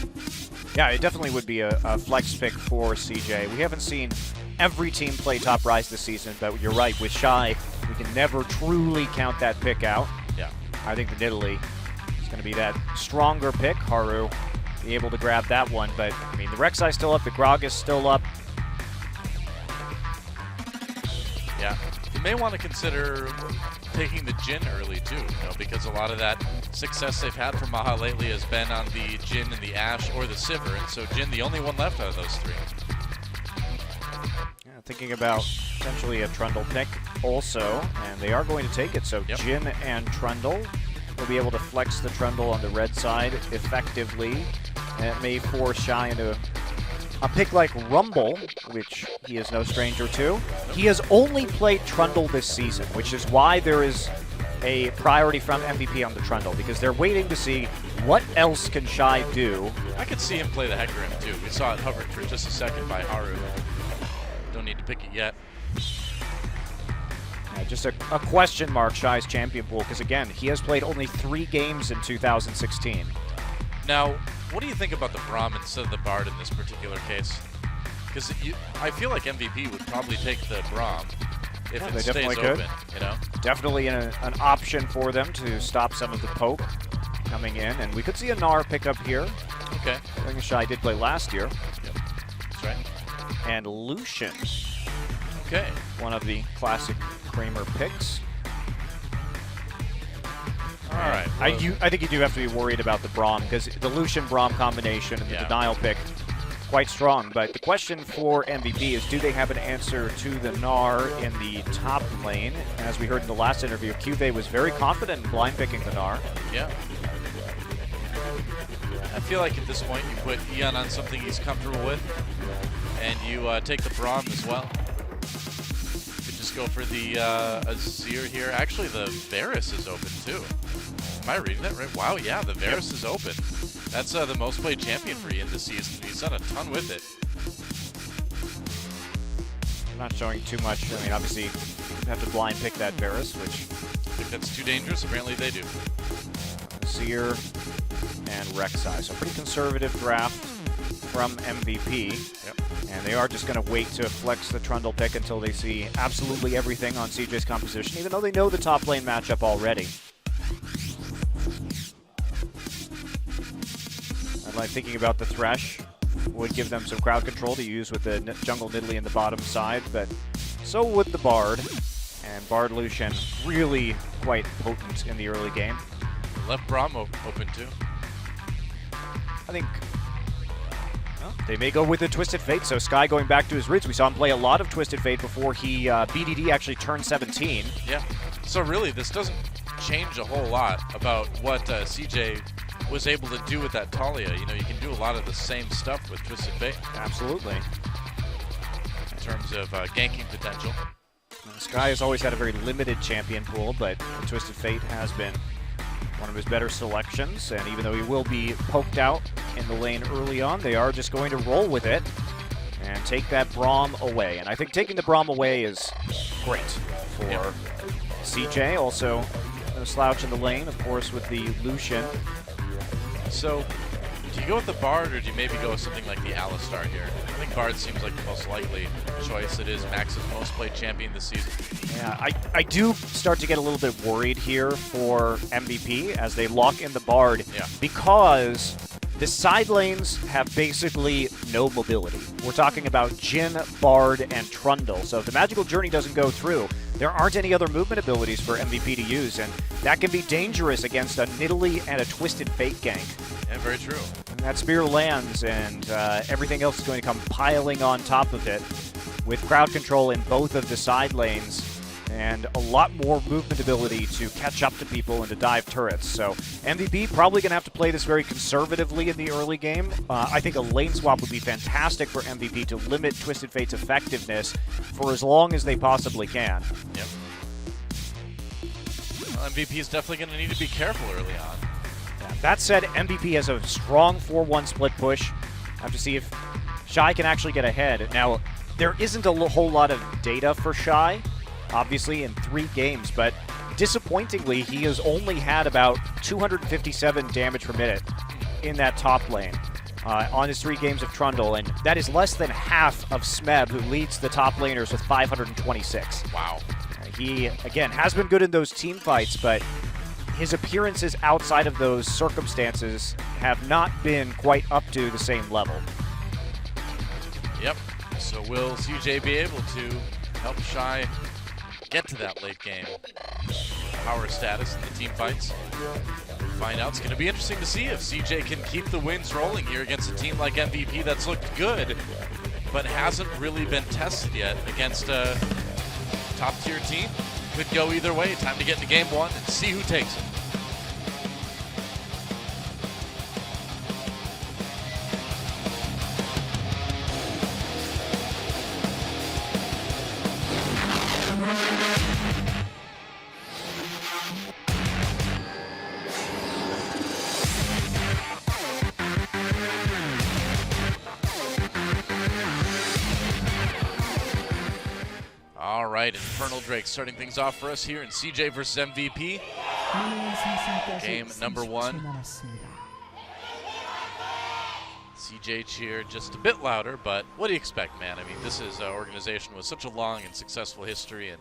Yeah, it definitely would be a flex pick for CJ. We haven't seen every team play top Rise this season, but you're right. With Shy, we can never truly count that pick out. Yeah. I think the Nidalee going to be that stronger pick. Haru be able to grab that one, but I mean the Rek'Sai's still up, the Grog is still up. Yeah, you may want to consider taking the Jhin early too, because a lot of that success they've had from Maha lately has been on the Jhin and the Ashe or the Sivir, and so Jhin the only one left out of those three. Yeah, thinking about potentially a Trundle pick also, and they are going to take it, so Jhin and Trundle will be able to flex the Trundle on the red side effectively, and it may force Shy into a pick like Rumble, which he is no stranger to. He has only played Trundle this season, which is why there is a priority from MVP on the Trundle, because they're waiting to see what else can Shy do. I could see him play the Hecarim too. We saw it hovered for just a second by Haru. Don't need to pick it yet. Yeah, just a question mark, Shy's champion pool, because again, he has played only 3 games in 2016. Now, what do you think about the Braum instead of the Bard in this particular case? Because I feel like MVP would probably take the Braum if it stays open, Definitely an option for them to stop some of the poke coming in, and we could see a Gnar pick up here. Okay. I think Shy did play last year. Yep, that's right. And Lucian. Okay. One of the classic Kramer picks. All right. Well, I think you do have to be worried about the Braum, because the Lucian-Braum combination and the denial pick quite strong. But the question for MVP is, do they have an answer to the Gnar in the top lane? As we heard in the last interview, Cuvee was very confident in blind picking the Gnar. Yeah. I feel like at this point you put Eon on something he's comfortable with, and you take the Braum as well. You could just go for the Azir here. Actually, the Varus is open too. Am I reading that right? Wow, yeah, the Varus is open. That's the most played champion for Ian this season. He's done a ton with it. I'm not showing too much. I mean, obviously, you have to blind pick that Varus, which... I think that's too dangerous. Apparently they do. Seer and Rek'Sai. So pretty conservative draft from MVP. Yep. And they are just going to wait to flex the Trundle pick until they see absolutely everything on CJ's composition, even though they know the top lane matchup already. I'm thinking about the Thresh. Would give them some crowd control to use with the Jungle Nidalee in the bottom side, but so would the Bard. And Bard Lucian really quite potent in the early game. Left Braum open too. I think they may go with the Twisted Fate, so Sky going back to his roots. We saw him play a lot of Twisted Fate before he BDD actually turned 17. Yeah, so really this doesn't change a whole lot about what CJ was able to do with that Talia. You can do a lot of the same stuff with Twisted Fate. Absolutely. In terms of ganking potential. Sky has always had a very limited champion pool, but Twisted Fate has been one of his better selections, and even though he will be poked out in the lane early on, they are just going to roll with it and take that Braum away. And I think taking the Braum away is great for CJ. Also, no slouch in the lane, of course, with the Lucian. So, do you go with the Bard, or do you maybe go with something like the Alistar here? I think Bard seems like the most likely choice. It is Max's most played champion this season. Yeah, I do start to get a little bit worried here for MVP as they lock in the Bard, because the side lanes have basically no mobility. We're talking about Jhin, Bard, and Trundle. So if the Magical Journey doesn't go through, there aren't any other movement abilities for MVP to use, and that can be dangerous against a Nidalee and a Twisted Fate gank. Yeah, very true. And that spear lands, and everything else is going to come piling on top of it with crowd control in both of the side lanes and a lot more movement ability to catch up to people and to dive turrets. So MVP probably going to have to play this very conservatively in the early game. I think a lane swap would be fantastic for MVP to limit Twisted Fate's effectiveness for as long as they possibly can. Yep. Well, MVP is definitely going to need to be careful early on. Yeah, that said, MVP has a strong 4-1 split push. Have to see if Shy can actually get ahead. Now, there isn't a whole lot of data for Shy, obviously, in 3 games, but disappointingly, he has only had about 257 damage per minute in that top lane on his 3 games of Trundle, and that is less than half of Smeb, who leads the top laners with 526. Wow. He, again, has been good in those team fights, but his appearances outside of those circumstances have not been quite up to the same level. Yep. So will CJ be able to help Shy get to that late game power status in the team fights? Find out. It's going to be interesting to see if CJ can keep the wins rolling here against a team like MVP that's looked good, but hasn't really been tested yet against a top-tier team. Could go either way. Time to get into game one and see who takes it. All right, Infernal Drake starting things off for us here in CJ versus MVP. Game number one. CJ cheer just a bit louder, but what do you expect, man? I mean, this is an organization with such a long and successful history in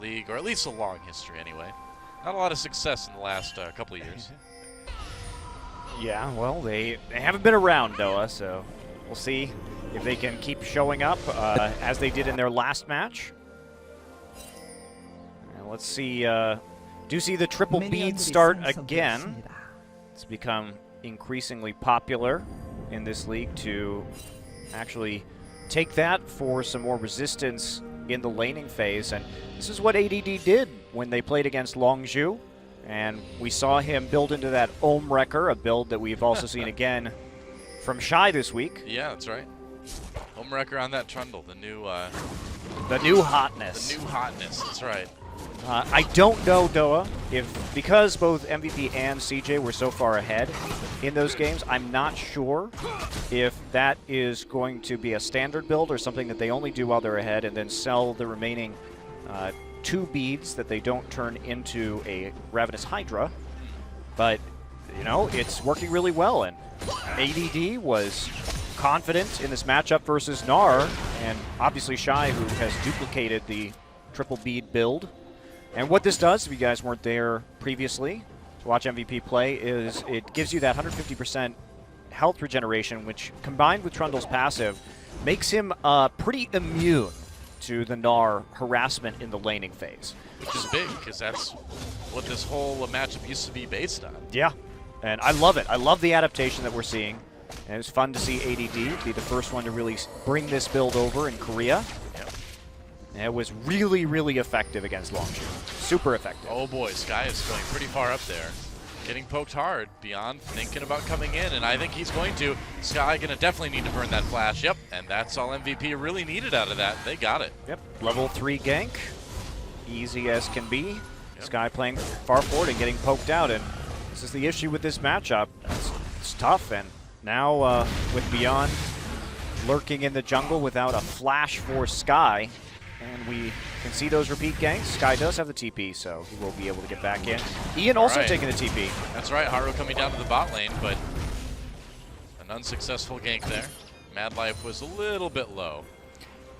League, or at least a long history anyway. Not a lot of success in the last couple of years. Yeah, well, they haven't been around, Doa, so we'll see if they can keep showing up as they did in their last match. And let's see, do see the triple bead start again. It's become increasingly popular in this league to actually take that for some more resistance in the laning phase, and this is what ADD did when they played against Longzhu, and we saw him build into that Ohm Wrecker, a build that we've also seen again from Shy this week. Yeah, that's right. Ohm Wrecker on that Trundle, the new hotness. The new hotness, that's right. I don't know, Doa, because both MVP and CJ were so far ahead in those games, I'm not sure if that is going to be a standard build or something that they only do while they're ahead and then sell the remaining 2 beads that they don't turn into a Ravenous Hydra. But, you know, it's working really well, and ADD was confident in this matchup versus Gnar, and obviously Shy, who has duplicated the triple bead build. And what this does, if you guys weren't there previously to watch MVP play, is it gives you that 150% health regeneration, which combined with Trundle's passive makes him pretty immune to the Gnar harassment in the laning phase. Which is big, because that's what this whole matchup used to be based on. Yeah, and I love it. I love the adaptation that we're seeing. And it's fun to see ADD be the first one to really bring this build over in Korea. And it was really, really effective against Longzhu. Super effective. Oh boy, Sky is going pretty far up there. Getting poked hard, Beyond thinking about coming in, and I think he's going to. Sky gonna definitely need to burn that flash. Yep, and that's all MVP really needed out of that. They got it. Yep, level 3 gank. Easy as can be. Yep. Sky playing far forward and getting poked out, and this is the issue with this matchup. It's tough, and now with Beyond lurking in the jungle without a flash for Sky, and we can see those repeat ganks. Sky does have the TP, so he will be able to get back in. Ian also taking the TP. That's right, Haru coming down to the bot lane, but an unsuccessful gank there. Mad Life was a little bit low.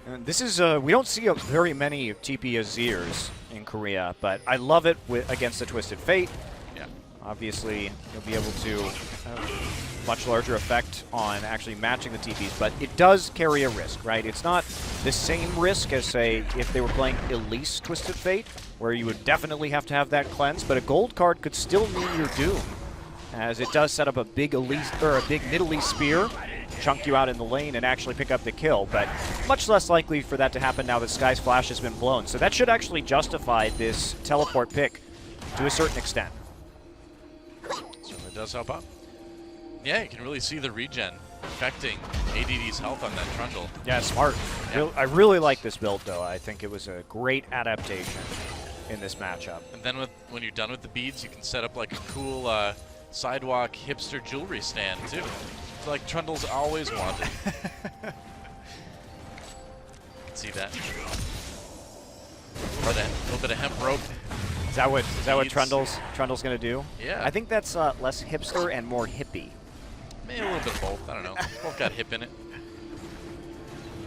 And this is, we don't see very many TP Azirs in Korea, but I love it against the Twisted Fate. Yeah. Obviously, you'll be able to have much larger effect on actually matching the TPs, but it does carry a risk, right? It's not the same risk as, say, if they were playing Elise Twisted Fate, where you would definitely have to have that cleanse, but a gold card could still mean your doom, as it does set up a big Elise, or a big mid-Elise spear, chunk you out in the lane and actually pick up the kill, but much less likely for that to happen now that Sky's flash has been blown. So that should actually justify this teleport pick to a certain extent. Certainly does help out. Yeah, you can really see the regen affecting ADD's health on that Trundle. Yeah, smart. Yeah. I really like this build, though. I think it was a great adaptation in this matchup. And then when you're done with the beads, you can set up like a cool sidewalk hipster jewelry stand, too. It's like Trundle's always wanted. You can see that. Or that little bit of hemp rope. Is that what Trundle's gonna do? Yeah. I think that's less hipster and more hippie. Maybe a little bit of both. I don't know. Both got hip in it.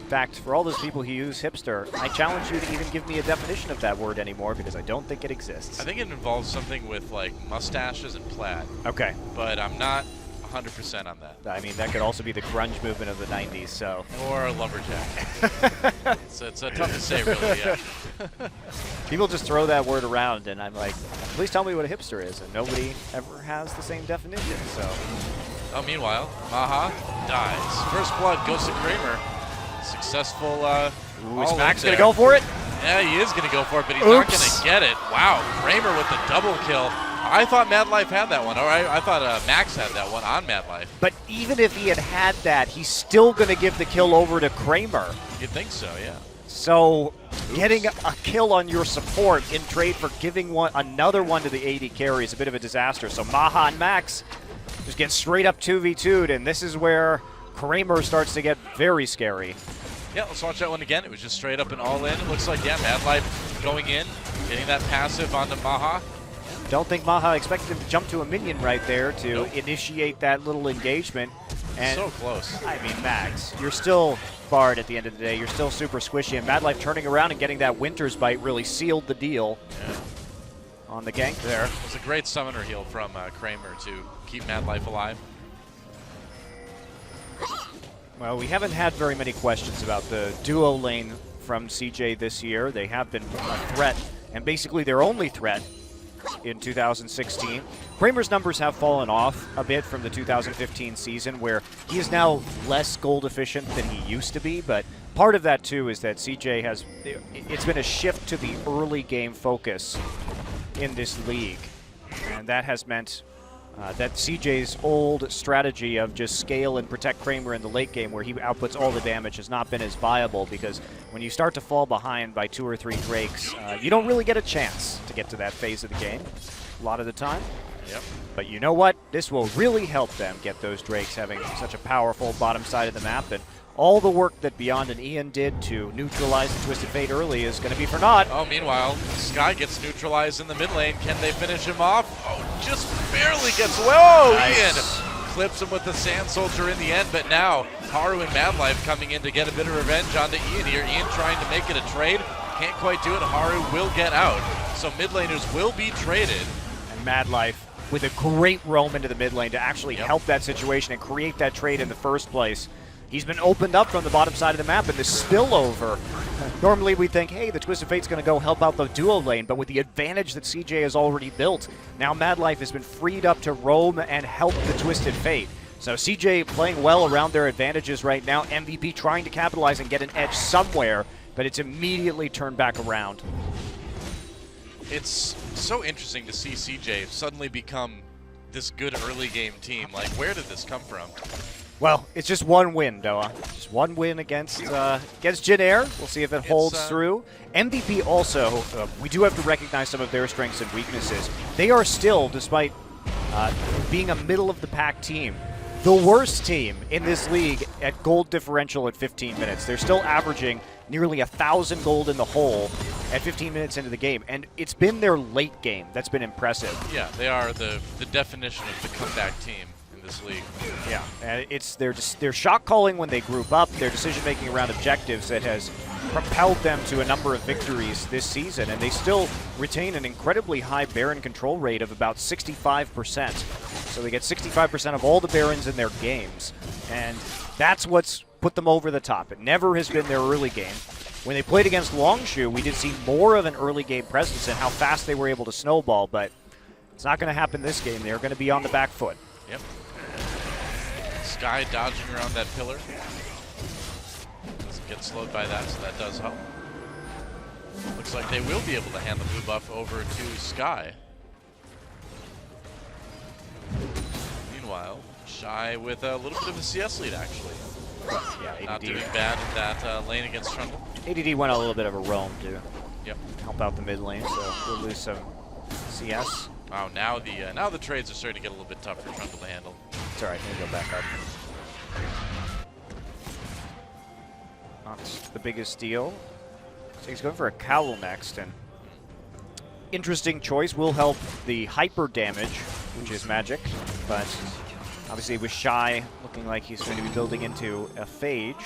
In fact, for all those people who use hipster, I challenge you to even give me a definition of that word anymore because I don't think it exists. I think it involves something with like mustaches and plaid. Okay. But I'm not 100% on that. I mean, that could also be the grunge movement of the 90s, so. Or a lumberjack. It's tough to say, really, yeah. People just throw that word around, and I'm like, please tell me what a hipster is, and nobody ever has the same definition, so. Oh, meanwhile, Maha dies. First blood goes to Kramer. Successful. Is Max going to go for it? Yeah, he is going to go for it, but he's not going to get it. Wow, Kramer with the double kill. I thought Mad Life had that one, or I thought Max had that one on Mad Life. But even if he had that, he's still going to give the kill over to Kramer. You'd think so, yeah. So getting a kill on your support in trade for giving another one to the AD carry is a bit of a disaster. So Maha and Max just get straight up 2v2'd, and this is where Kramer starts to get very scary. Yeah, let's watch that one again. It was just straight up and all in. It looks like, yeah, Mad Life going in, getting that passive onto Maha. Don't think Maha expected him to jump to a minion right there to initiate that little engagement. And so close. I mean, Max, you're still barred at the end of the day. You're still super squishy, and Mad Life turning around and getting that Winter's Bite really sealed the deal on the gank there. It was a great summoner heal from Kramer to keep Mad Life alive. Well, we haven't had very many questions about the duo lane from CJ this year. They have been a threat, and basically their only threat in 2016. Kramer's numbers have fallen off a bit from the 2015 season, where he is now less gold efficient than he used to be, but part of that too is that CJ has, it's been a shift to the early game focus in this league, and that has meant that CJ's old strategy of just scale and protect Kramer in the late game where he outputs all the damage has not been as viable, because when you start to fall behind by 2 or 3 Drakes, you don't really get a chance to get to that phase of the game a lot of the time. Yep. But you know what? This will really help them get those Drakes having such a powerful bottom side of the map, and all the work that Beyond and Ian did to neutralize the Twisted Fate early is going to be for naught. Oh, meanwhile, Sky gets neutralized in the mid lane. Can they finish him off? Oh, just barely gets away. Oh, nice. Ian clips him with the Sand Soldier in the end, but now Haru and Mad Life coming in to get a bit of revenge onto Ian here. Ian trying to make it a trade. Can't quite do it. Haru will get out. So mid laners will be traded. And Mad Life with a great roam into the mid lane to actually help that situation and create that trade in the first place. He's been opened up from the bottom side of the map, and the spillover. Normally we think, hey, the Twisted Fate's going to go help out the duo lane, but with the advantage that CJ has already built, now Mad Life has been freed up to roam and help the Twisted Fate. So CJ playing well around their advantages right now. MVP trying to capitalize and get an edge somewhere, but it's immediately turned back around. It's so interesting to see CJ suddenly become this good early game team. Like, where did this come from? Well, it's just one win, Doa. Just one win against Jin Air. We'll see if it holds through. MVP also, we do have to recognize some of their strengths and weaknesses. They are still, despite being a middle-of-the-pack team, the worst team in this league at gold differential at 15 minutes. They're still averaging nearly 1,000 gold in the hole at 15 minutes into the game, and it's been their late game that's been impressive. Yeah, they are the definition of the comeback team in this league. Yeah, and it's their shot calling when they group up, their decision making around objectives that has propelled them to a number of victories this season, and they still retain an incredibly high Baron control rate of about 65%. So they get 65% of all the Barons in their games, and that's what's put them over the top. It never has been their early game. When they played against Longshu, we did see more of an early game presence and how fast they were able to snowball, but it's not going to happen this game. They're going to be on the back foot. Yep. Sky dodging around that pillar. Doesn't get slowed by that, so that does help. Looks like they will be able to hand the blue buff over to Sky. Meanwhile, Shy with a little bit of a CS lead, actually. Yeah, ADD. Not doing bad in that lane against Trundle. ADD went a little bit of a roam to help out the mid lane, so we'll lose some CS. Wow, now the trades are starting to get a little bit tough for Trundle to handle. It's alright, we'll go back up. Not the biggest deal. So he's going for a Cowl next, and interesting choice. Will help the hyper damage, which is magic, but obviously with Shy looking like he's going to be building into a Phage.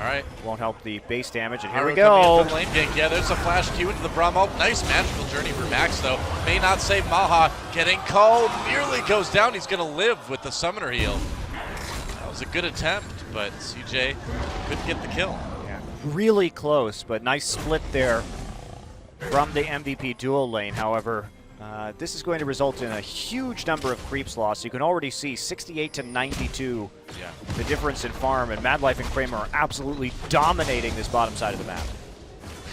All right. Won't help the base damage, and here Haru we coming go. in from lane gank. Yeah, there's a flash Q into the Braum. Nice magical journey for Max, though. May not save Maha. Getting called. Nearly goes down. He's going to live with the summoner heal. That was a good attempt, but CJ couldn't get the kill. Yeah, really close, but nice split there from the MVP dual lane. However, this is going to result in a huge number of creeps lost. You can already see 68 to 92, the difference in farm, and Madlife and Kramer are absolutely dominating this bottom side of the map.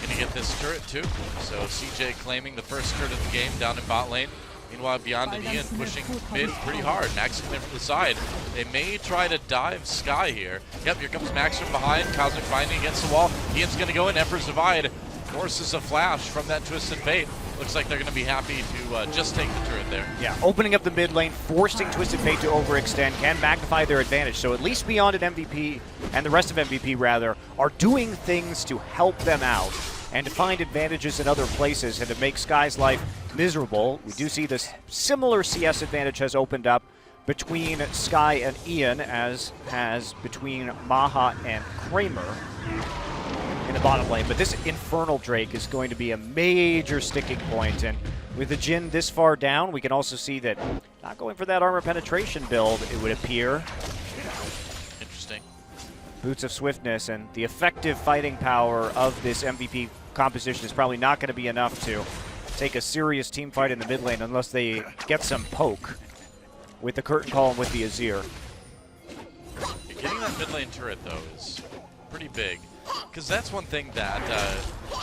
Gonna get this turret too. So CJ claiming the first turret of the game down in bot lane. Meanwhile, Beyond and Ian pushing mid pretty hard. Max coming in from the side. They may try to dive Sky here. Yep, here comes Max from behind. Cosmic Binding against the wall. Ian's gonna go in. Emperor's Divide forces a flash from that Twisted Fate. Looks like they're going to be happy to just take the turret there. Yeah, opening up the mid lane, forcing Twisted Fate to overextend can magnify their advantage. So at least Beyond and MVP, and the rest of MVP rather, are doing things to help them out and to find advantages in other places and to make Sky's life miserable. We do see this similar CS advantage has opened up between Sky and Ian, as has between Maha and Kramer in the bottom lane, but this Infernal Drake is going to be a major sticking point, and with the Jhin this far down, we can also see that not going for that armor penetration build, it would appear. Interesting. Boots of Swiftness and the effective fighting power of this MVP composition is probably not going to be enough to take a serious team fight in the mid lane unless they get some poke with the Curtain Call and with the Azir. Getting that mid lane turret, though, is pretty big. Because that's one thing that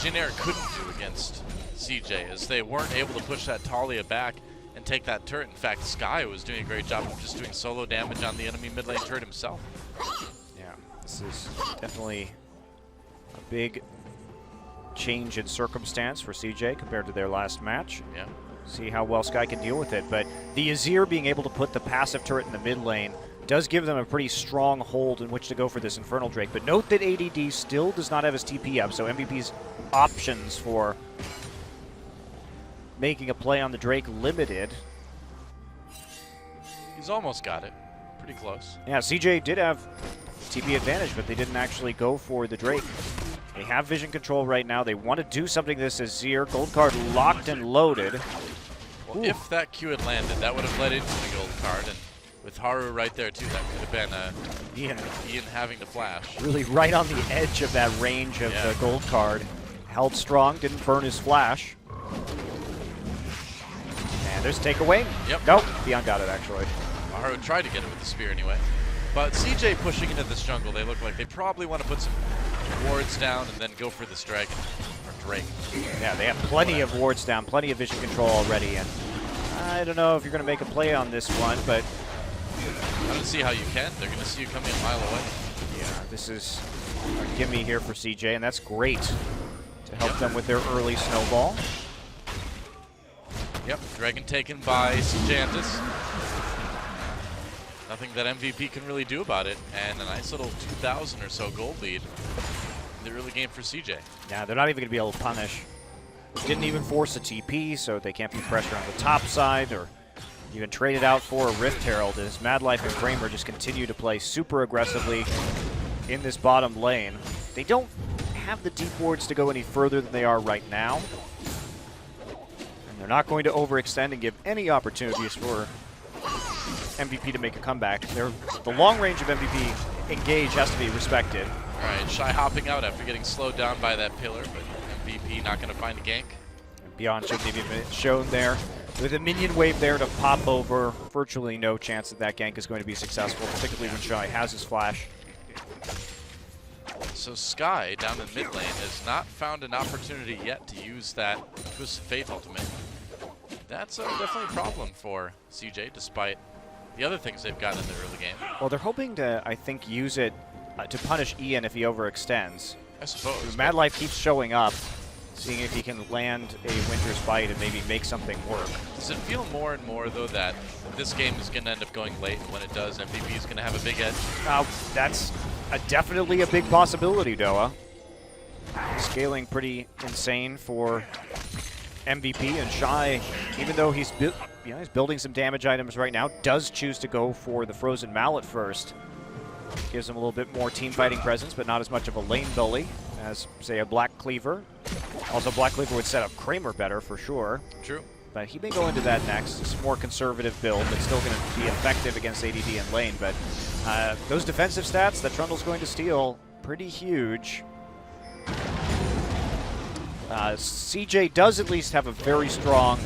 Jhin Air couldn't do against CJ, is they weren't able to push that Talia back and take that turret. In fact, Sky was doing a great job of just doing solo damage on the enemy mid lane turret himself. Yeah, this is definitely a big change in circumstance for CJ compared to their last match. Yeah. See how well Sky can deal with it. But the Azir being able to put the passive turret in the mid lane does give them a pretty strong hold in which to go for this Infernal Drake. But note that ADD still does not have his TP up, so MVP's options for making a play on the Drake limited. He's almost got it. Pretty close. Yeah, CJ did have TP advantage, but they didn't actually go for the Drake. They have vision control right now. They want to do something to this Azir. Gold card locked and loaded. Well, if that Q had landed, that would have led into the gold card, and with Haru right there too, that could have been Ian having to flash. Really right on the edge of that range of the gold card. Held strong, didn't burn his flash. And there's takeaway. Yep. Nope, Beyond got it actually. Haru tried to get it with the spear anyway. But CJ pushing into this jungle, they look like they probably want to put some wards down and then go for this dragon, or Drake. Yeah, they have plenty of wards down, plenty of vision control already, and I don't know if you're going to make a play on this one, but I don't see how you can. They're going to see you coming a mile away. Yeah, this is a gimme here for CJ, and that's great to help them with their early snowball. Yep, dragon taken by Sejantis. Nothing that MVP can really do about it, and a nice little 2,000 or so gold lead in the early game for CJ. Yeah, they're not even going to be able to punish. Didn't even force a TP, so they can't put pressure on the top side or even trade it out for a Rift Herald, as Madlife and Kramer just continue to play super aggressively in this bottom lane. They don't have the deep wards to go any further than they are right now. And they're not going to overextend and give any opportunities for MVP to make a comeback. The long range of MVP engage has to be respected. All right, Shy hopping out after getting slowed down by that pillar, but MVP not going to find a gank. And Beyond shouldn't even been shown there. With a minion wave there to pop over, virtually no chance that that gank is going to be successful, particularly when Shy has his flash. So Sky down in mid lane has not found an opportunity yet to use that Twisted Fate ultimate. That's definitely a problem for CJ, despite the other things they've got in the early game. Well, they're hoping to, I think, use it to punish Ian if he overextends. I suppose. Madlife keeps showing up, seeing if he can land a Winter's Bite and maybe make something work. Does it feel more and more, though, that this game is going to end up going late, and when it does, MVP is going to have a big edge? That's definitely a big possibility, Doa. Scaling pretty insane for MVP, and Shy, even though he's building some damage items right now, does choose to go for the Frozen Mallet first. Gives him a little bit more team fighting presence, but not as much of a lane bully as, say, a Black Cleaver. Also, Black Cleaver would set up Kramer better for sure. True. But he may go into that next. It's a more conservative build, but still going to be effective against ADD and lane. But those defensive stats that Trundle's going to steal, pretty huge. CJ does at least have a very strong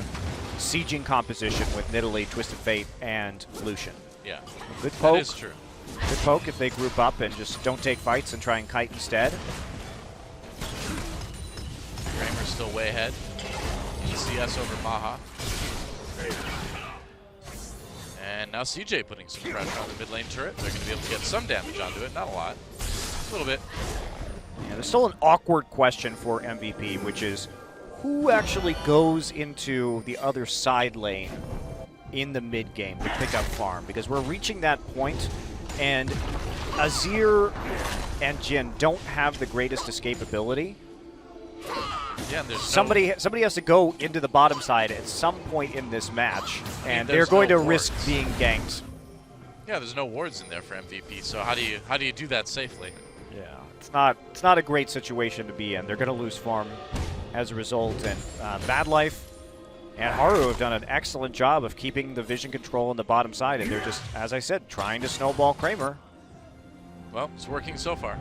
sieging composition with Nidalee, Twisted Fate, and Lucian. Yeah, Good poke. that is true. Good poke if they group up and just don't take fights and try and kite instead. Kramer's still way ahead. CS over Maha. And now CJ putting some pressure on the mid lane turret. They're going to be able to get some damage onto it. Not a lot. A little bit. Yeah, there's still an awkward question for MVP, which is who actually goes into the other side lane in the mid game to pick up farm? Because we're reaching that point, and Azir and Jhin don't have the greatest escapability. Yeah, there's somebody has to go into the bottom side at some point in this match, and they're there's going no to risk wards. being ganked. Yeah, there's no wards in there for MVP. So how do you do that safely? Yeah, it's not a great situation to be in. They're going to lose farm as a result, and Mad Life and Haru have done an excellent job of keeping the vision control on the bottom side, and they're just, as I said, trying to snowball Kramer. Well, it's working so far.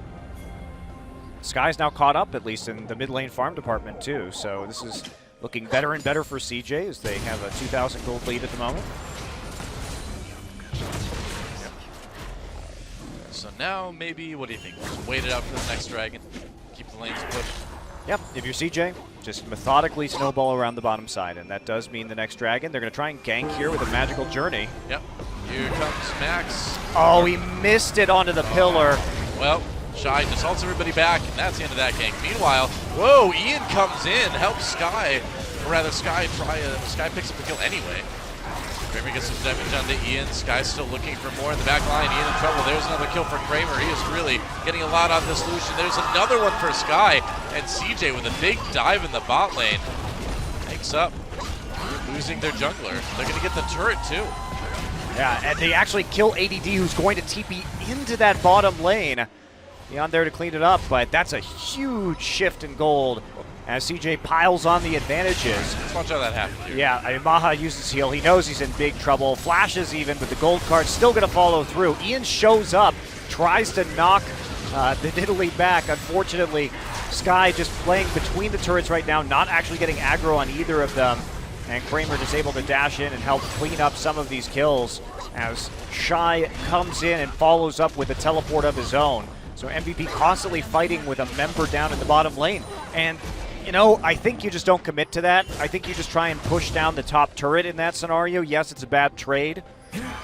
Sky's now caught up, at least in the mid lane farm department too, so this is looking better and better for CJ as they have a 2,000 gold lead at the moment. Yep. So now maybe, what do you think? Just wait it out for the next dragon. Keep the lanes pushed. Yep, if you're CJ, just methodically snowball around the bottom side, and that does mean the next dragon. They're going to try and gank here with a magical journey. Yep. Here comes Max. Oh, he missed it onto the pillar. Well, Shy just ults everybody back, and that's the end of that gank. Meanwhile, whoa, Ian comes in, helps Sky, or rather Sky Sky picks up the kill anyway. Kramer gets some damage onto Ian. Sky's still looking for more in the back line. Ian in trouble. There's another kill for Kramer. He is really getting a lot on this Lucian. There's another one for Sky, and CJ with a big dive in the bot lane. Takes up. Losing their jungler. They're going to get the turret too. Yeah, and they actually kill ADD, who's going to TP into that bottom lane. Beyond there to clean it up, but that's a huge shift in gold as CJ piles on the advantages. Let's watch how that happens here. Yeah, I mean, Maha uses heal. He knows he's in big trouble. Flashes even, but the gold card's still going to follow through. Ian shows up, tries to knock the Nidalee back. Unfortunately, Sky just playing between the turrets right now, not actually getting aggro on either of them. And Kramer just able to dash in and help clean up some of these kills as Shy comes in and follows up with a teleport of his own. So MVP constantly fighting with a member down in the bottom lane. And, you know, I think you just don't commit to that. I think you just try and push down the top turret in that scenario. Yes, it's a bad trade,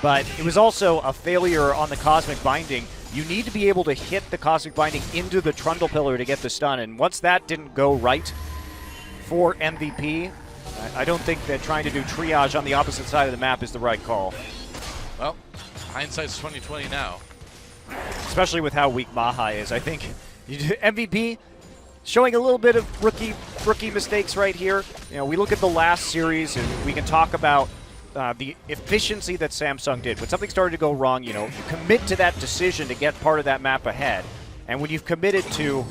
but it was also a failure on the Cosmic Binding. You need to be able to hit the Cosmic Binding into the Trundle Pillar to get the stun. And once that didn't go right for MVP, I don't think that trying to do triage on the opposite side of the map is the right call. Well, hindsight's 20/20 now. Especially with how weak Maha is. I think MVP showing a little bit of rookie mistakes right here. You know, we look at the last series and we can talk about the efficiency that Samsung did. When something started to go wrong, you know, you commit to that decision to get part of that map ahead. And when you've committed to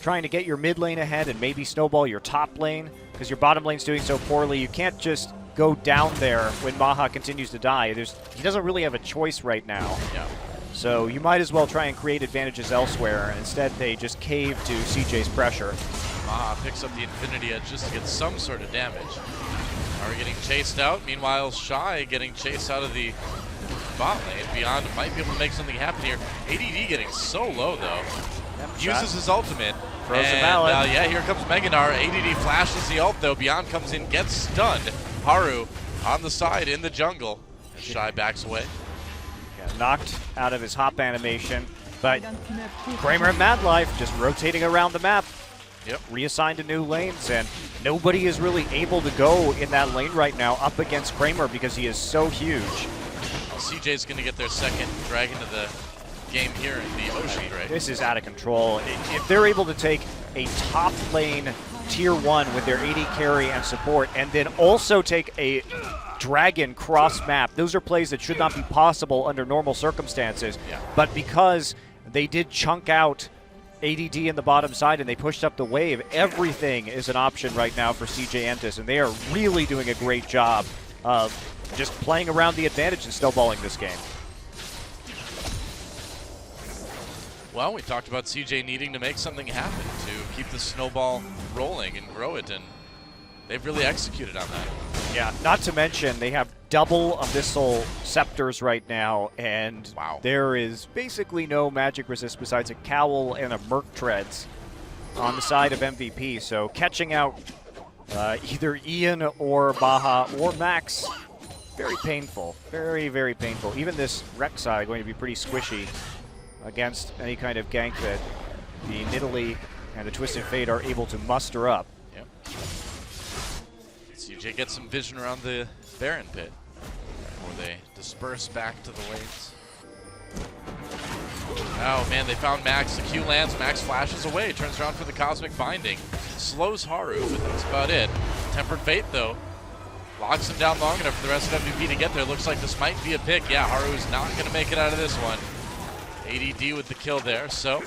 trying to get your mid lane ahead and maybe snowball your top lane because your bottom lane's doing so poorly, you can't just go down there when Maha continues to die. He doesn't really have a choice right now. Yeah. So you might as well try and create advantages elsewhere, and instead they just cave to CJ's pressure. Maha picks up the Infinity Edge just to get some sort of damage. Are we getting chased out? Meanwhile, Shy getting chased out of the bot lane. Beyond might be able to make something happen here. ADD getting so low, though. Uses his ultimate. Throws and, a mallet. yeah, here comes Meganar. ADD flashes the ult, though. Beyond comes in, gets stunned. Haru on the side in the jungle. And Shy backs away. Knocked out of his hop animation, but Kramer and Mad Life just rotating around the map. Yep. Reassigned to new lanes, and nobody is really able to go in that lane right now up against Kramer because he is so huge. Well, CJ's going to get their second dragon of the game here in the Ocean Drake. This is out of control. If they're able to take a top lane tier 1 with their AD carry and support, and then also take a Dragon cross map. Those are plays that should not be possible under normal circumstances. Yeah. But because they did chunk out ADD in the bottom side and they pushed up the wave, everything is an option right now for CJ Entus, and they are really doing a great job of just playing around the advantage and snowballing this game. Well, we talked about CJ needing to make something happen to keep the snowball rolling and grow it, and they've really executed on that. Yeah, not to mention they have double Abyssal Scepters right now, and Wow. there is basically no magic resist besides a Cowl and a Merc Treads on the side of MVP. So catching out either Ian or Baha or Max, very painful. Very, very painful. Even this Rek'Sai going to be pretty squishy against any kind of gank that the Nidalee and the Twisted Fate are able to muster up. Yep. CJ gets some vision around the Baron pit, where they disperse back to the lanes. Oh man, they found Max. The Q lands, Max flashes away, turns around for the Cosmic Binding. Slows Haru, but that's about it. Tempered Fate though, locks him down long enough for the rest of MVP to get there. Looks like this might be a pick. Yeah, Haru is not going to make it out of this one. ADD with the kill there, so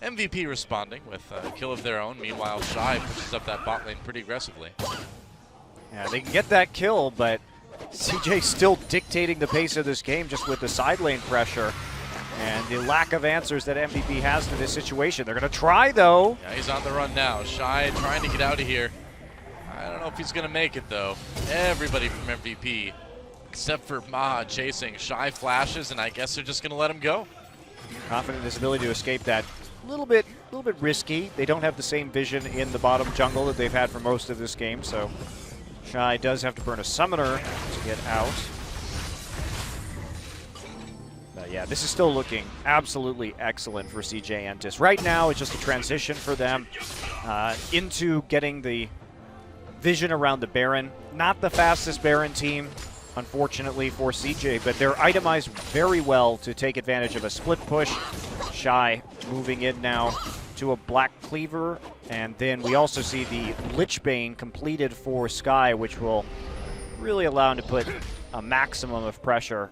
MVP responding with a kill of their own. Meanwhile, Shy pushes up that bot lane pretty aggressively. Yeah, they can get that kill, but CJ still dictating the pace of this game just with the side lane pressure and the lack of answers that MVP has to this situation. They're going to try, though. Yeah, he's on the run now. Shy trying to get out of here. I don't know if he's going to make it, though. Everybody from MVP, except for Maha chasing. Shy flashes, and I guess they're just going to let him go. Confident in his ability to escape that. A little bit risky. They don't have the same vision in the bottom jungle that they've had for most of this game, so Shy does have to burn a summoner to get out. But yeah, this is still looking absolutely excellent for CJ Entus. Right now, it's just a transition for them into getting the vision around the Baron. Not the fastest Baron team, unfortunately, for CJ, but they're itemized very well to take advantage of a split push. Shy moving in now to a Black Cleaver, and then we also see the Lichbane completed for Sky, which will really allow him to put a maximum of pressure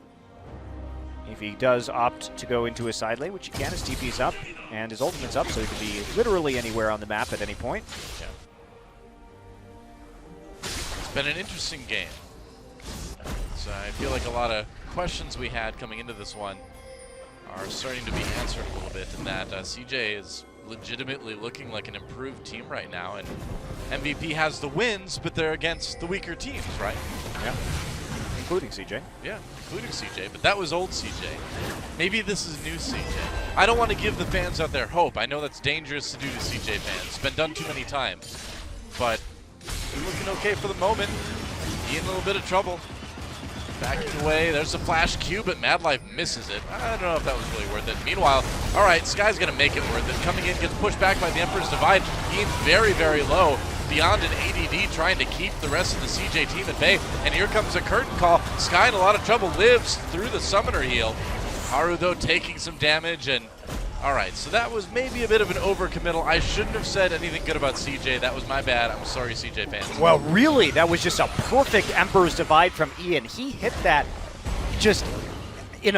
if he does opt to go into his side lane, which again, his TP's up and his ultimate's up, so he can be literally anywhere on the map at any point. Yeah. It's been an interesting game. So I feel like a lot of questions we had coming into this one are starting to be answered a little bit, in that CJ is legitimately looking like an improved team right now, and MVP has the wins, but they're against the weaker teams, right? Yeah. Including CJ. Yeah, including CJ, but that was old CJ. Maybe this is new CJ. I don't want to give the fans out there hope. I know that's dangerous to do to CJ fans. It's been done too many times, but he's looking okay for the moment. He in a little bit of trouble. Backing away, there's a flash Q, but Madlife misses it. I don't know if that was really worth it. Meanwhile, all right, Sky's gonna make it worth it. Coming in, gets pushed back by the Emperor's Divide. Ian's very, very low. Beyond an ADD, trying to keep the rest of the CJ team at bay. And here comes a curtain call. Sky in a lot of trouble, lives through the summoner heal. Haru, though, taking some damage, and all right, so that was maybe a bit of an overcommittal. I shouldn't have said anything good about CJ. That was my bad. I'm sorry, CJ fans. Well, really, that was just a perfect Emperor's Divide from Ian. He hit that just in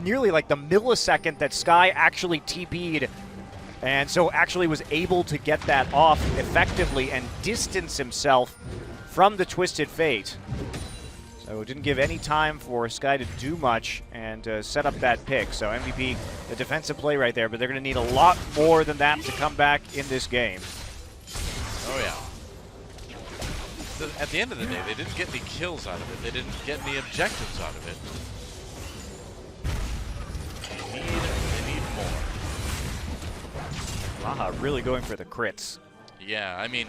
nearly like the millisecond that Sky actually TP'd, and so actually was able to get that off effectively and distance himself from the Twisted Fate. So it didn't give any time for Sky to do much and set up that pick. So MVP, the defensive play right there, but they're going to need a lot more than that to come back in this game. Oh, yeah. At the end of the day, they didn't get any kills out of it. They didn't get any objectives out of it. They need more. Maha really going for the crits. Yeah, I mean,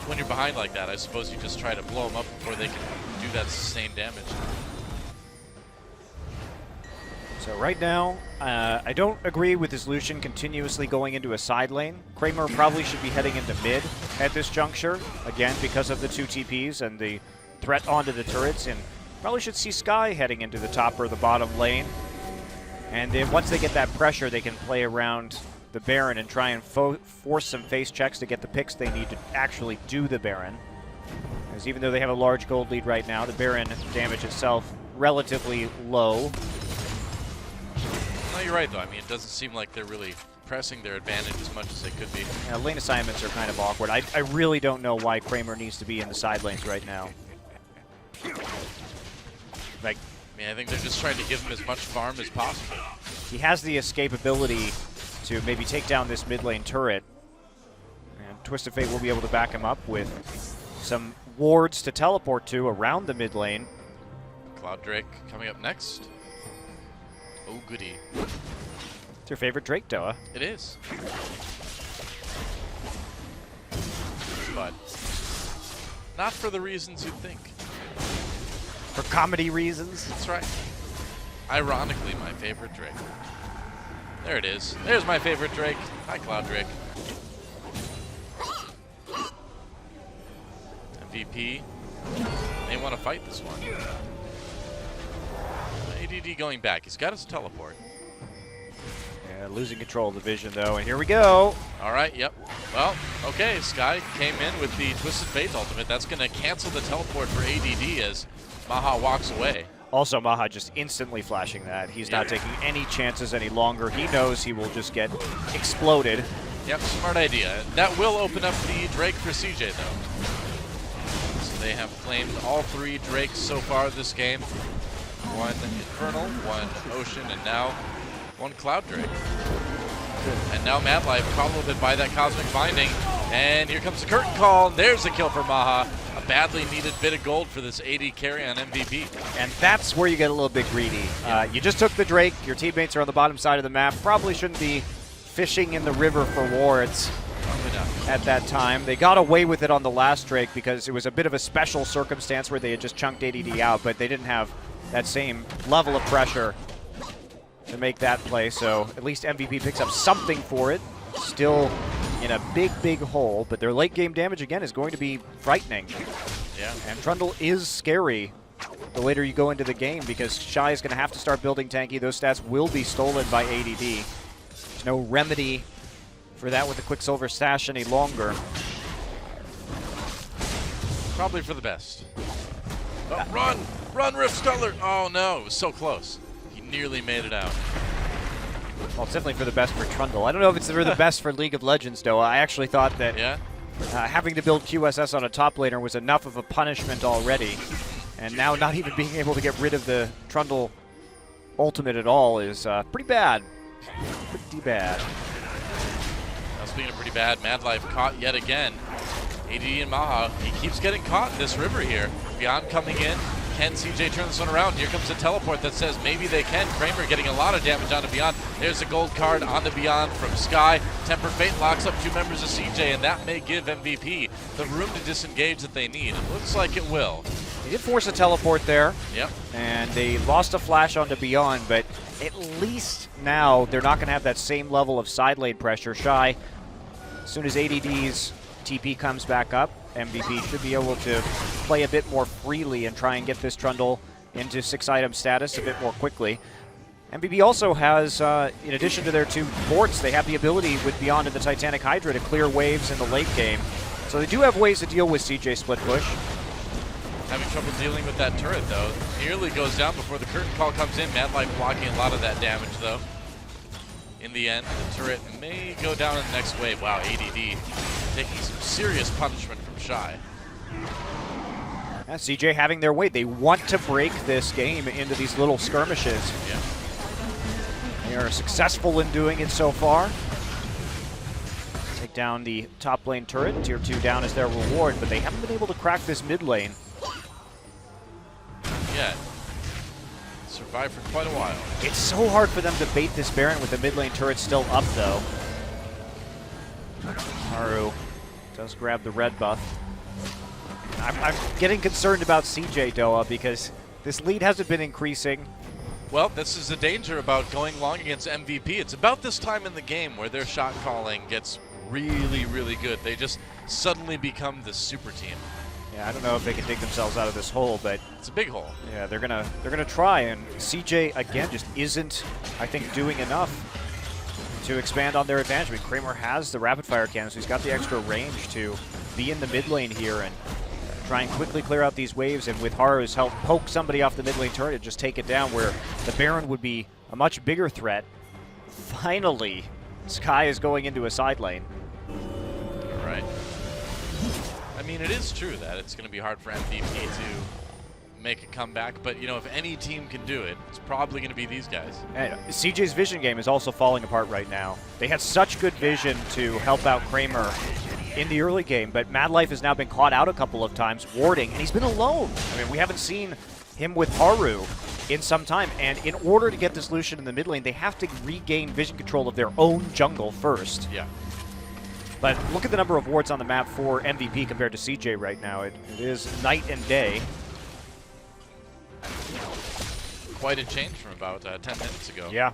when you're behind like that, I suppose you just try to blow them up before they can do that sustained damage. So right now, I don't agree with this Lucian continuously going into a side lane. Kramer probably should be heading into mid at this juncture, again, because of the 2 TPs and the threat onto the turrets, and probably should see Sky heading into the top or the bottom lane. And then once they get that pressure, they can play around the Baron and try and force some face checks to get the picks they need to actually do the Baron. Because even though they have a large gold lead right now, the Baron damage itself relatively low. No, you're right, though. I mean, it doesn't seem like they're really pressing their advantage as much as they could be. Yeah, lane assignments are kind of awkward. I really don't know why Kramer needs to be in the side lanes right now. Like, I mean, I think they're just trying to give him as much farm as possible. he has the escapability to maybe take down this mid lane turret. And Twisted Fate will be able to back him up with some wards to teleport to around the mid lane. Cloud Drake coming up next. Oh, goody. It's your favorite Drake, Doa. It is. But not for the reasons you'd think. For comedy reasons? That's right. Ironically, my favorite Drake. There it is. There's my favorite Drake. Hi, Cloud Drake. MVP may want to fight this one. ADD going back. He's got his teleport. Yeah, losing control of the vision, though, and here we go. All right, yep. Well, okay, Sky came in with the Twisted Fate ultimate. That's going to cancel the teleport for ADD as Maha walks away. Also, Maha just instantly flashing that. He's not taking any chances any longer. He knows he will just get exploded. Yep, smart idea. That will open up the Drake for CJ, though. So they have claimed all 3 Drakes so far this game. 1 Infernal, 1 Ocean, and now 1 Cloud Drake. And now Madlife caught a little bit by that Cosmic Binding. And here comes the curtain call. And there's the kill for Maha. A badly needed bit of gold for this AD carry on MVP. And that's where you get a little bit greedy. You just took the Drake. Your teammates are on the bottom side of the map. Probably shouldn't be fishing in the river for wards at that time. They got away with it on the last Drake because it was a bit of a special circumstance where they had just chunked ADD out, but they didn't have that same level of pressure to make that play. So at least MVP picks up something for it. Still in a big, big hole, but their late game damage again is going to be frightening. Yeah. And Trundle is scary the later you go into the game because Shy is going to have to start building tanky. Those stats will be stolen by ADD. There's no remedy for that with the Quicksilver stash any longer. Probably for the best. Oh, run! Run, Rift Sculler! Oh no, it was so close. He nearly made it out. Well, it's definitely for the best for Trundle. I don't know if it's for the best for League of Legends, though. I actually thought that having to build QSS on a top laner was enough of a punishment already. And now not even being able to get rid of the Trundle ultimate at all is pretty bad. Pretty bad. Now, speaking of pretty bad, Madlife caught yet again. ADD and Maha, he keeps getting caught in this river here. Beyond coming in. Can CJ turn this one around? Here comes the teleport that says maybe they can. Kramer getting a lot of damage onto Beyond. There's a gold card on the Beyond from Sky. Tempered Fate locks up 2 members of CJ, and that may give MVP the room to disengage that they need. It looks like it will. They did force a teleport there. Yep. And they lost a flash onto Beyond, but at least now they're not going to have that same level of side lane pressure. Shy, as soon as ADD's TP comes back up, MVP should be able to play a bit more freely and try and get this Trundle into 6-item status a bit more quickly. MVP also has, in addition to their 2 ports, they have the ability with Beyond and the Titanic Hydra to clear waves in the late game. So they do have ways to deal with CJ Split Push. Having trouble dealing with that turret, though. Nearly goes down before the curtain call comes in. Madlife blocking a lot of that damage, though. In the end, the turret may go down in the next wave. Wow, ADD taking some serious punishment from Shy. Yeah, CJ having their way. They want to break this game into these little skirmishes. Yeah. They are successful in doing it so far. Take down the top lane turret. Tier 2 down is their reward, but they haven't been able to crack this mid lane. Yeah. Survived for quite a while. It's so hard for them to bait this Baron with the mid lane turret still up, though. Haru does grab the red buff. I'm getting concerned about CJ, Doa, because this lead hasn't been increasing. Well, this is the danger about going long against MVP. It's about this time in the game where their shot calling gets really, really good. They just suddenly become the super team. Yeah, I don't know if they can dig themselves out of this hole, but it's a big hole. Yeah, they're gonna try, and CJ again just isn't, I think, doing enough. to expand on their advantage. I mean, Kramer has the rapid fire cannon, so he's got the extra range to be in the mid lane here and try and quickly clear out these waves, and with Haru's help, poke somebody off the mid lane turret and just take it down, where the Baron would be a much bigger threat. Finally, Sky is going into a side lane. Right. I mean, it is true that it's going to be hard for MVP to make a comeback, but you know, if any team can do it, it's probably going to be these guys. And CJ's vision game is also falling apart right now. They had such good vision to help out Kramer in the early game, but Mad Life has now been caught out a couple of times, warding, and he's been alone. I mean, we haven't seen him with Haru in some time, and in order to get this Lucian in the mid lane, they have to regain vision control of their own jungle first. Yeah. But look at the number of wards on the map for MVP compared to CJ right now. It is night and day. Quite a change from about 10 minutes ago. Yeah.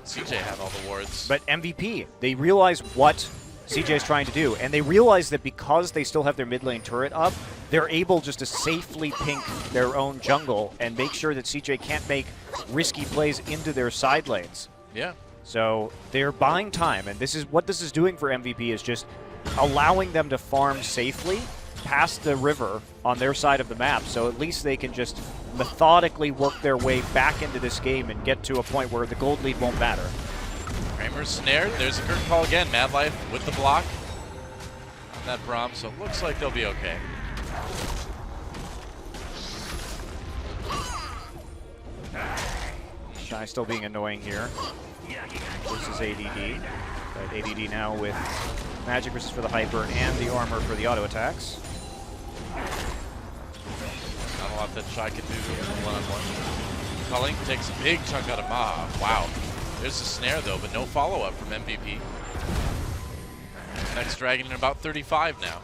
CJ had all the wards. But MVP, they realize what CJ is trying to do, and they realize that because they still have their mid lane turret up, they're able just to safely pink their own jungle and make sure that CJ can't make risky plays into their side lanes. Yeah. So they're buying time, and this is what this is doing for MVP, is just allowing them to farm safely past the river on their side of the map, so at least they can just methodically work their way back into this game and get to a point where the gold lead won't matter. Kramer's snared. There's a curtain call again. Mad Life with the block on that Braum, so it looks like they'll be okay. Shy still being annoying here. This is ADD. But ADD now with magic resist for the hyper and the armor for the auto attacks. Not a lot that Shy can do one-on-one. Culling takes a big chunk out of Maha. Wow. There's a snare though, but no follow-up from MVP. Next Dragon in about 35 now.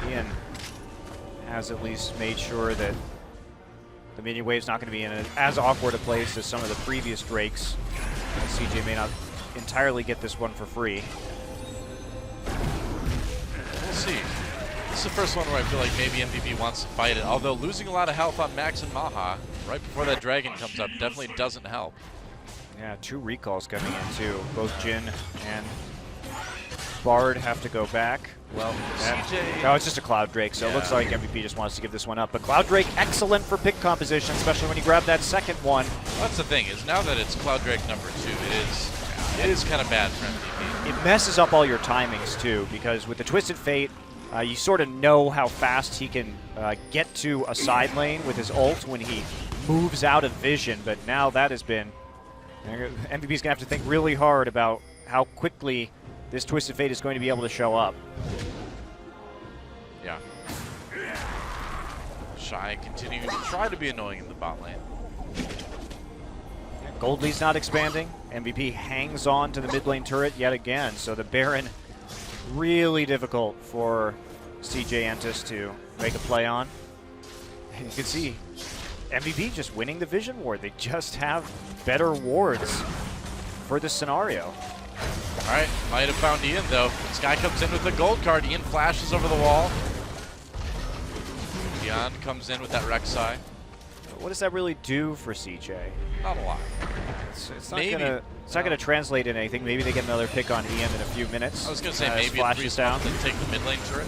Ian has at least made sure that the minion wave's not going to be in as awkward a place as some of the previous Drakes. CJ may not entirely get this one for free. We'll see. This is the first one where I feel like maybe MVP wants to fight it, although losing a lot of health on Max and Maha right before that Dragon comes up definitely doesn't help. Yeah, 2 recalls coming in too. Both Jhin and Bard have to go back. Well, CJ... No, it's just a Cloud Drake, so it looks like MVP just wants to give this one up. But Cloud Drake, excellent for pick composition, especially when you grab that second one. Well, that's the thing, is now that it's Cloud Drake number 2, it is kind of bad for MVP. It messes up all your timings too, because with the Twisted Fate, you sort of know how fast he can get to a side lane with his ult when he moves out of vision, but now that has been... MVP's going to have to think really hard about how quickly this Twisted Fate is going to be able to show up. Yeah. Shy continuing to try to be annoying in the bot lane. Gold lead's not expanding. MVP hangs on to the mid lane turret yet again, so the Baron really difficult for CJ Entus to make a play on. And you can see MVP just winning the Vision Ward. They just have better wards for this scenario. All right, might have found Ian though. Sky comes in with the gold card. Ian flashes over the wall. Beyond comes in with that Rek'Sai. What does that really do for CJ? Not a lot. It's not gonna translate into anything. Maybe they get another pick on Ian in a few minutes. I was gonna say maybe it frees down and take the mid lane turret.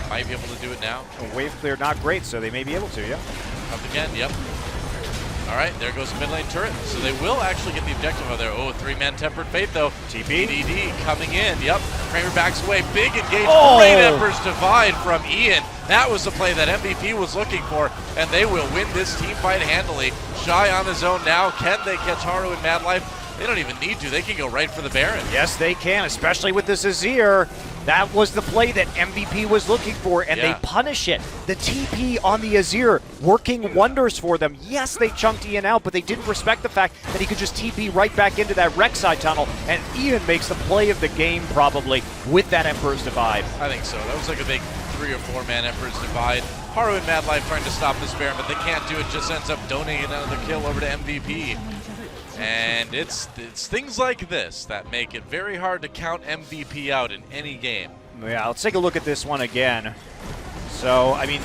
Might be able to do it now. Wave clear not great, so they may be able to, yeah. Up again, yep. All right, there goes the mid lane turret. So they will actually get the objective over there. Oh, 3-man Tempered Fate though. TP. DD coming in, yep. Kramer backs away, big engage. Great Emperor's Divide from Ian. That was the play that MVP was looking for, and they will win this team fight handily. Shy on his own now. Can they catch Haru and Mad Life? They don't even need to. They can go right for the Baron. Yes, they can, especially with this Azir. That was the play that MVP was looking for, and they punish it. The TP on the Azir working wonders for them. Yes, they chunked Ian out, but they didn't respect the fact that he could just TP right back into that Rek'Sai tunnel, and Ian makes the play of the game probably with that Emperor's Divide. I think so. That was like a big 3 or 4-man Emperor's Divide. Haru and Mad Life trying to stop this Baron, but they can't do it. Just ends up donating another kill over to MVP. And it's things like this that make it very hard to count MVP out in any game. Yeah, let's take a look at this one again. So, I mean,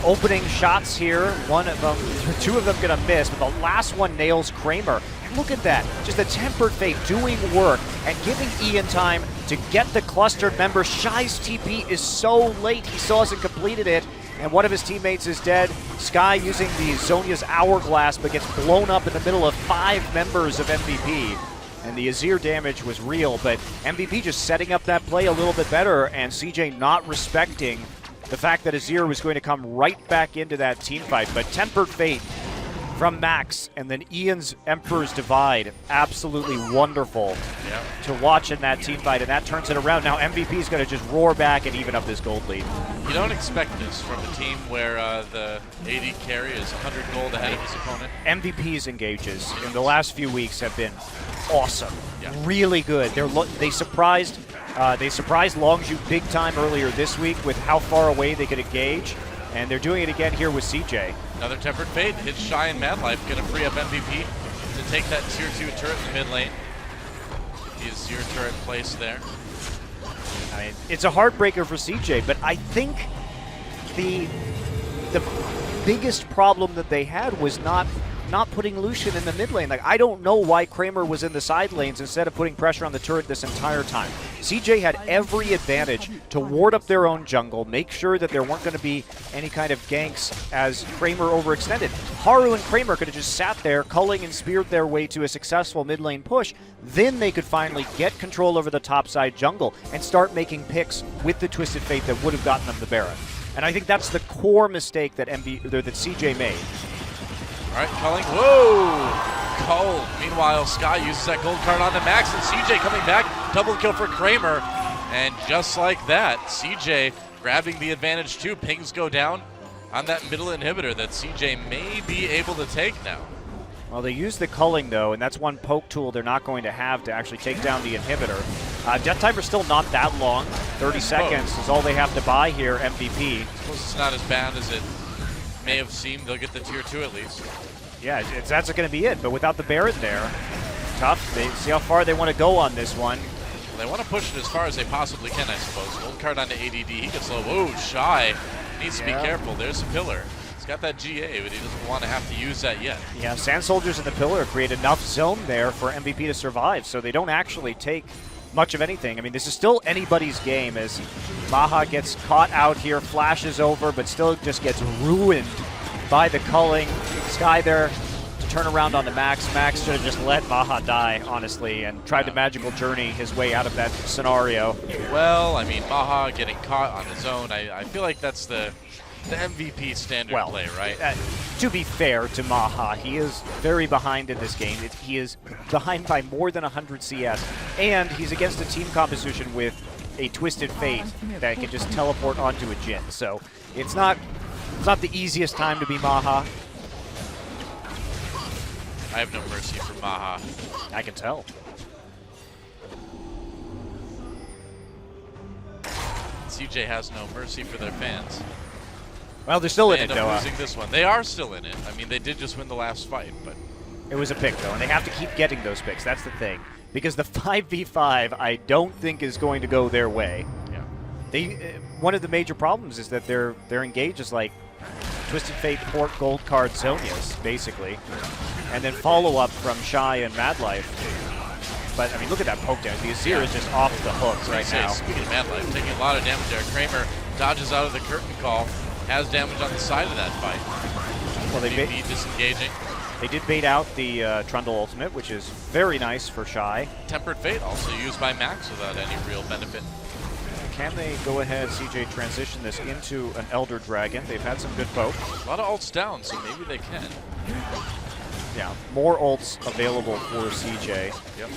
opening shots here. One of them, two of them gonna miss, but the last one nails Kramer. And look at that, just a Tempered Fate doing work and giving Ian time to get the clustered member. Shy's TP is so late, he still hasn't completed it, and one of his teammates is dead. Sky using the Zhonya's Hourglass, but gets blown up in the middle of 5 members of MVP. And the Azir damage was real, but MVP just setting up that play a little bit better, and CJ not respecting the fact that Azir was going to come right back into that team fight. But Tempered Fate from Max, and then Ian's Emperor's Divide, absolutely wonderful to watch in that team fight, and that turns it around. Now MVP is going to just roar back and even up this gold lead. You don't expect this from a team where the AD carry is 100 gold ahead of his opponent. MVP's engages in the last few weeks have been awesome, Yeah. really good. They surprised Longzhu big time earlier this week with how far away they could engage, and they're doing it again here with CJ. Another Tempered Fate hits Shy and Madlife, going to free up MVP to take that tier 2 turret in the mid lane. Get the Azir turret placed there. I mean, it's a heartbreaker for CJ, but I think the biggest problem that they had was not putting Lucian in the mid lane. Like, I don't know why Kramer was in the side lanes instead of putting pressure on the turret this entire time. CJ had every advantage to ward up their own jungle, make sure that there weren't going to be any kind of ganks as Kramer overextended. Haru and Kramer could have just sat there, culling and speared their way to a successful mid lane push. Then they could finally get control over the topside jungle and start making picks with the Twisted Fate that would have gotten them the Baron. And I think that's the core mistake that CJ made. All right, culling. Whoa! Cold. Meanwhile, Sky uses that gold card onto Max, and CJ coming back. Double kill for Kramer. And just like that, CJ grabbing the advantage too. Pings go down on that middle inhibitor that CJ may be able to take now. Well, they use the culling, though, and that's one poke tool they're not going to have to actually take down the inhibitor. Death timer's still not that long. 30 seconds is all they have to buy here, MVP. I suppose it's not as bad as it may have seemed. They'll get the tier 2 at least. Yeah, that's going to be it, but without the Baron there, tough. They see how far they want to go on this one. Well, they want to push it as far as they possibly can, I suppose. Gold card onto ADD. He gets low. Whoa, Shy. Needs to be careful. There's a pillar. He's got that GA, but he doesn't want to have to use that yet. Yeah, Sand Soldiers in the pillar create enough zone there for MVP to survive, so they don't actually take much of anything. I mean, this is still anybody's game as Maha gets caught out here, flashes over, but still just gets ruined by the culling. Sky there to turn around on the Max. Max should have just let Maha die, honestly, and tried to magical journey his way out of that scenario. Well, I mean, Maha getting caught on his own, I feel like that's the MVP standard play, right? To be fair to Maha, he is very behind in this game. He is behind by more than 100 CS, and he's against a team composition with a Twisted Fate that can just teleport onto a Jhin. So it's not the easiest time to be Maha. I have no mercy for Maha. I can tell. CJ has no mercy for their fans. Well, they're still in it, though. though. Losing this one. They are still in it. I mean, they did just win the last fight, but it was a pick, though, and they have to keep getting those picks. That's the thing. Because the 5v5, I don't think is going to go their way. Yeah. One of the major problems is that their engage is like Twisted Fate, Port, Gold Card, Zhonya's, basically. And then follow-up from Shy and Madlife. But, I mean, look at that poke damage. The Azir is just off the hook right now. Speaking of Madlife, taking a lot of damage there. Kramer dodges out of the curtain call. Has damage on the side of that fight. Well, they disengaging. They did bait out the Trundle ultimate, which is very nice for Shy. Tempered Fate also used by Max without any real benefit. Can they go ahead, CJ, transition this into an Elder Dragon? They've had some good poke. A lot of ults down, so maybe they can. Yeah, more ults available for CJ. Yep.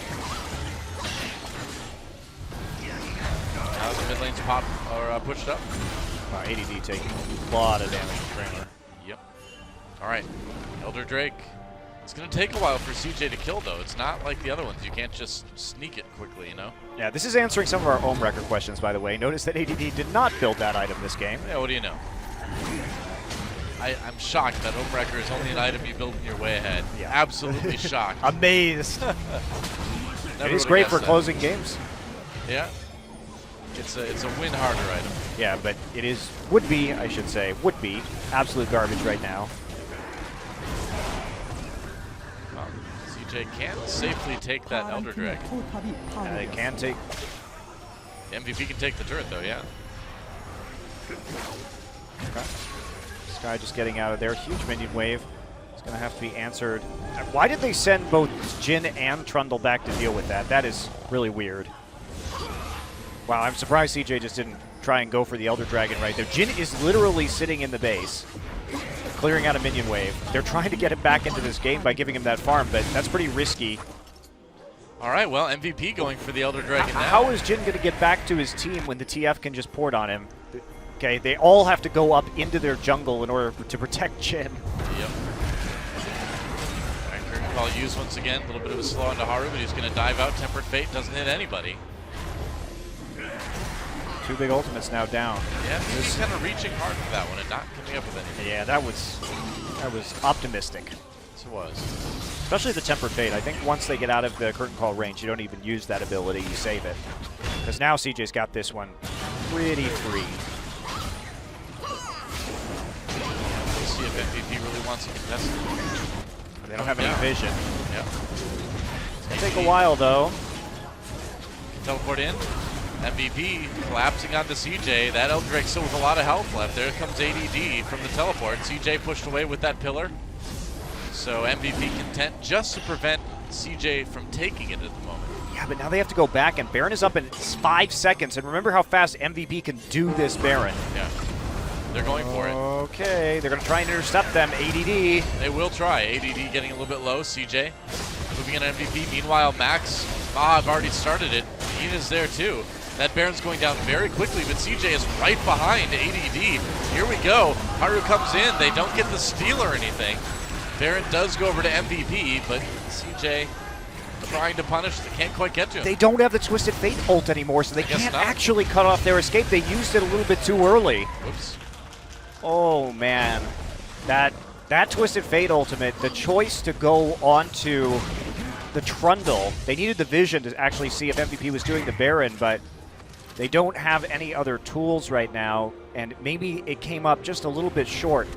Now the mid lane's pop or pushed up. ADD taking a lot of damage from Kramer. Yep. All right, Elder Drake. It's going to take a while for CJ to kill, though. It's not like the other ones. You can't just sneak it quickly, you know? Yeah, this is answering some of our Ohm Wrecker questions, by the way. Notice that ADD did not build that item this game. Yeah, what do you know? I'm shocked that Ohm Wrecker is only an item you build in your way ahead. Yeah. Absolutely shocked. Amazed. It is great for closing games. Yeah. It's a win harder item. Yeah, but it would be absolute garbage right now. Well, CJ can safely take that Elder Dragon. They can take. MVP can take the turret though, yeah. Okay. Sky just getting out of there. Huge minion wave. It's going to have to be answered. Why did they send both Jin and Trundle back to deal with that? That is really weird. Wow, I'm surprised CJ just didn't try and go for the Elder Dragon right there. Jin is literally sitting in the base, clearing out a minion wave. They're trying to get him back into this game by giving him that farm, but that's pretty risky. All right, well, MVP going for the Elder Dragon now. How is Jin going to get back to his team when the TF can just port on him? Okay, they all have to go up into their jungle in order to protect Jin. Yep. Alright, Curtain Call used once again. A little bit of a slow on to Haru, but he's going to dive out. Tempered Fate doesn't hit anybody. 2 big ultimates now down. Yeah, he's kind of reaching hard for that one and not coming up with anything. Yeah, that was optimistic. Yes, it was. Especially the Tempered Fate. I think once they get out of the Curtain Call range, you don't even use that ability, you save it. Because now CJ's got this one pretty free. We'll see if MVP really wants to contest it. They don't have any vision. Yeah. It's going to take a while, though. Can teleport in. MVP collapsing onto CJ. That Elder Drake still with a lot of health left. There comes ADD from the teleport. CJ pushed away with that pillar. So MVP content just to prevent CJ from taking it at the moment. Yeah, but now they have to go back, and Baron is up in 5 seconds. And remember how fast MVP can do this Baron. Yeah. They're going for it. Okay, they're going to try and intercept them. ADD. They will try. ADD getting a little bit low. CJ moving in MVP. Meanwhile, Max, I've already started it. Ian is there too. That Baron's going down very quickly, but CJ is right behind ADD. Here we go. Haru comes in. They don't get the steal or anything. Baron does go over to MVP, but CJ trying to punish. They can't quite get to him. They don't have the Twisted Fate ult anymore, so they can't actually cut off their escape. They used it a little bit too early. Whoops. Oh, man. That Twisted Fate ultimate, the choice to go onto the Trundle, they needed the vision to actually see if MVP was doing the Baron, but they don't have any other tools right now, and maybe it came up just a little bit short.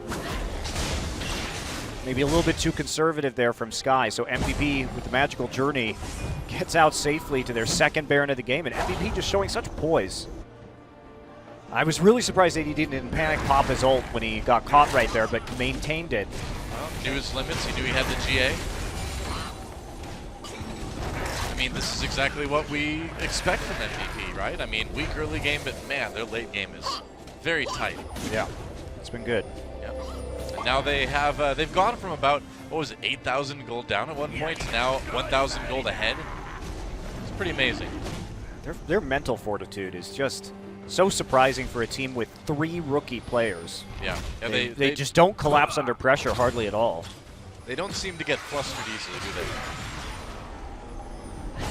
Maybe a little bit too conservative there from Sky, so MVP with the Magical Journey gets out safely to their second Baron of the game, and MVP just showing such poise. I was really surprised that he didn't panic pop his ult when he got caught right there, but maintained it. Well, knew his limits, he knew he had the GA. I mean, this is exactly what we expect from MVP, right? I mean, weak early game, but man, their late game is very tight. Yeah, it's been good. Yeah. And now they have, they've gone from about, what was it, 8,000 gold down at one point to now 1,000 gold ahead. It's pretty amazing. Their mental fortitude is just so surprising for a team with 3 rookie players. Yeah. They just don't collapse under pressure hardly at all. They don't seem to get flustered easily, do they?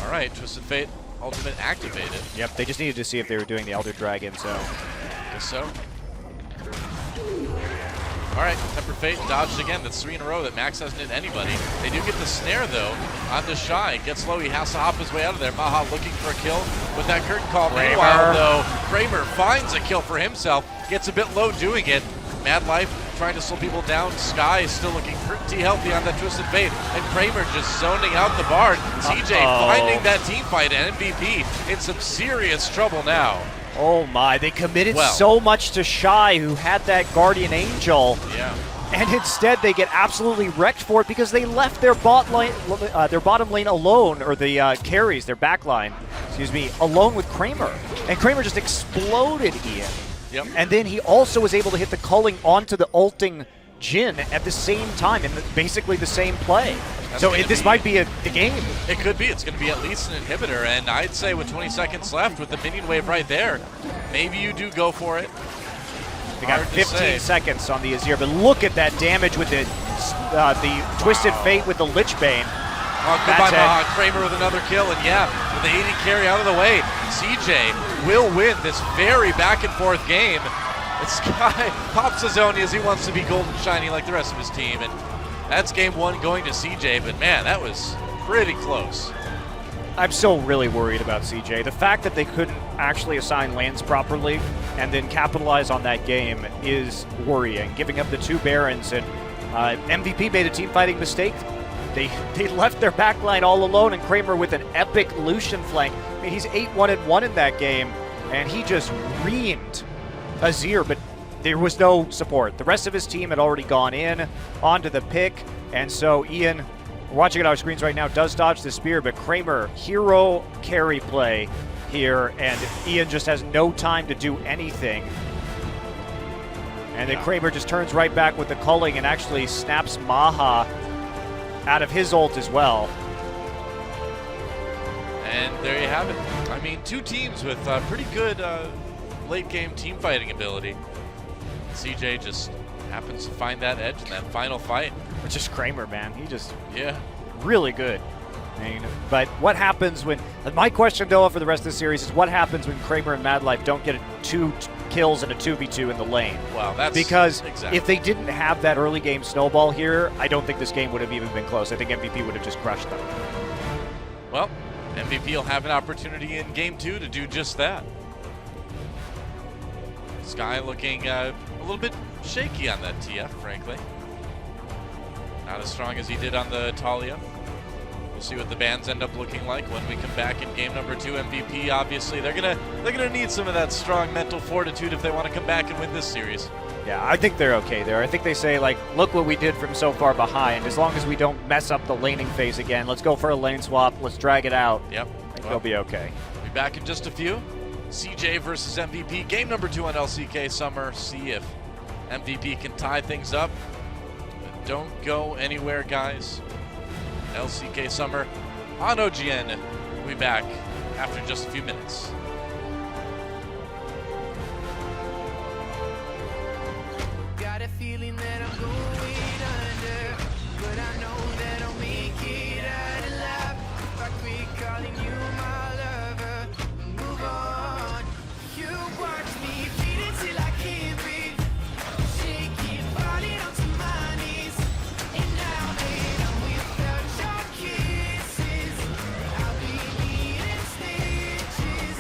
All right, Twisted Fate ultimate activated. Yep, they just needed to see if they were doing the Elder Dragon, so. Guess so. All right, Tempered Fate dodged again. That's 3 in a row that Max hasn't hit anybody. They do get the snare, though, onto Shy. Gets low. He has to hop his way out of there. Maha looking for a kill with that Curtain Call. Meanwhile, though, Kramer finds a kill for himself. Gets a bit low doing it. Mad Life trying to slow people down. Sky is still looking pretty healthy on that Twisted Fate. And Kramer just zoning out the Bard. CJ finding that team fight, and MVP in some serious trouble now. Oh my, they committed so much to Shy, who had that Guardian Angel. Yeah. And instead they get absolutely wrecked for it because they left their bottom lane alone, or the carries, their back line, excuse me, alone with Kramer. And Kramer just exploded Ian. Yep. And then he also was able to hit the culling onto the ulting Jin at the same time in basically the same play. So this might be the game. It could be. It's going to be at least an inhibitor, and I'd say with 20 seconds left with the minion wave right there, maybe you do go for it. They got 15 seconds on the Azir, but look at that damage with the Twisted Fate with the Lich Bane. Oh, goodbye, Maha. Kramer with another kill, and yeah, with the AD carry out of the way, CJ will win this very back and forth game. And Sky pops his own as he wants to be golden shiny like the rest of his team, and that's game 1 going to CJ, but man, that was pretty close. I'm still really worried about CJ. The fact that they couldn't actually assign lanes properly and then capitalize on that game is worrying. Giving up the 2 Barons, and MVP made a team fighting mistake. They left their backline all alone, and Kramer with an epic Lucian flank. I mean, he's 8-1-1 in that game, and he just reamed Azir, but there was no support. The rest of his team had already gone in onto the pick, and so Ian, we're watching it on our screens right now, does dodge the spear, but Kramer, hero carry play here, and Ian just has no time to do anything. And then Kramer just turns right back with the culling and actually snaps Maha out of his ult as well. And there you have it. I mean, 2 teams with pretty good late game team fighting ability. CJ just happens to find that edge in that final fight. Which is Kramer, man. He just Yeah. really good. I mean, but what happens when... My question, Noah, for the rest of the series is what happens when Kramer and Madlife don't get 2 kills and a 2v2 in the lane? Wow, that's... Because exactly. if they didn't have that early game snowball here, I don't think this game would have even been close. I think MVP would have just crushed them. Well, MVP will have an opportunity in Game 2 to do just that. Sky looking a little bit shaky on that TF, frankly. Not as strong as he did on the Talia. We'll see what the bans end up looking like when we come back in game number 2. MVP, obviously, they're gonna need some of that strong mental fortitude if they want to come back and win this series. Yeah, I think they're okay there. I think they say, like, look what we did from so far behind. As long as we don't mess up the laning phase again, let's go for a lane swap, let's drag it out. Yep. I think they'll be okay. We'll be back in just a few. CJ versus MVP, game number 2 on LCK Summer. See if MVP can tie things up. But don't go anywhere, guys. LCK Summer on OGN. We'll be back after just a few minutes. Got a feeling that I'm going under, but I know that I'll make it out alive. If I quit calling you my lover, move on. You watch me beat it till I can't breathe, shaking, falling onto my knees. And now that I'm without your kisses, I'll be needing stitches.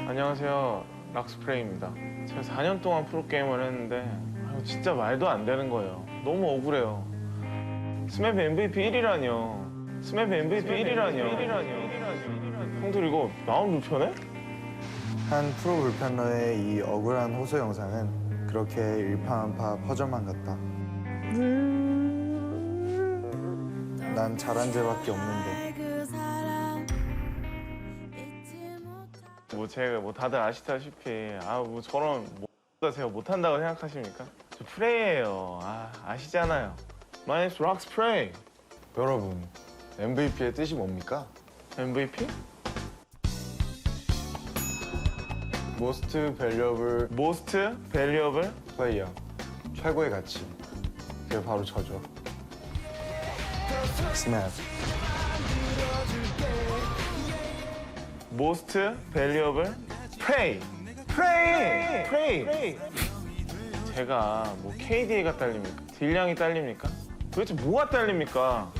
안녕하세요, 락스프레이입니다. 제가 4년 동안 프로게이머를 했는데 진짜 말도 안 되는 거예요. 너무 억울해요. 스맵 MVP 1위라니요. 스맵 MVP 1위라니요. 형들 이거 마음 불편해? 한 프로 불펜러의 이 억울한 호소 영상은 그렇게 일파만파 퍼져만 갔다. 난 잘한 죄밖에 없는데. 뭐 제가 뭐 다들 아시다시피 뭐 저런 뭐 제가 못한다고 생각하십니까? 저 프레이예요. 아시잖아요. My name's 락스프레이. 여러분, MVP의 뜻이 뭡니까? MVP? Most Valuable Most Valuable Player. 최고의 가치. 그게 바로 저죠. 스냅. Most Valuable Prey. Prey. 제가 뭐 KDA가 딸립니까? 딜량이 딸립니까? 도대체 뭐가 딸립니까?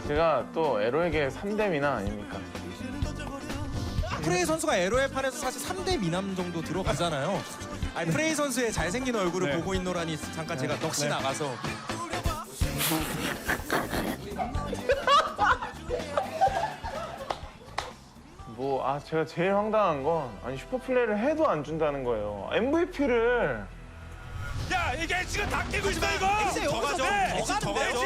제가 또 에로에게 3대 미나 아닙니까? 프레이 선수가 에로의 판에서 사실 3대 미남 정도 들어가잖아요. 아니 프레이 선수의 잘생긴 얼굴을 보고 있노라니 잠깐 제가 넋이 나가서. 제가 제일 황당한 건 슈퍼플레이를 해도 안 준다는 거예요. MVP를 야 이게 지금 다 깨고 있어 이거. 더 가죠. 더 가죠.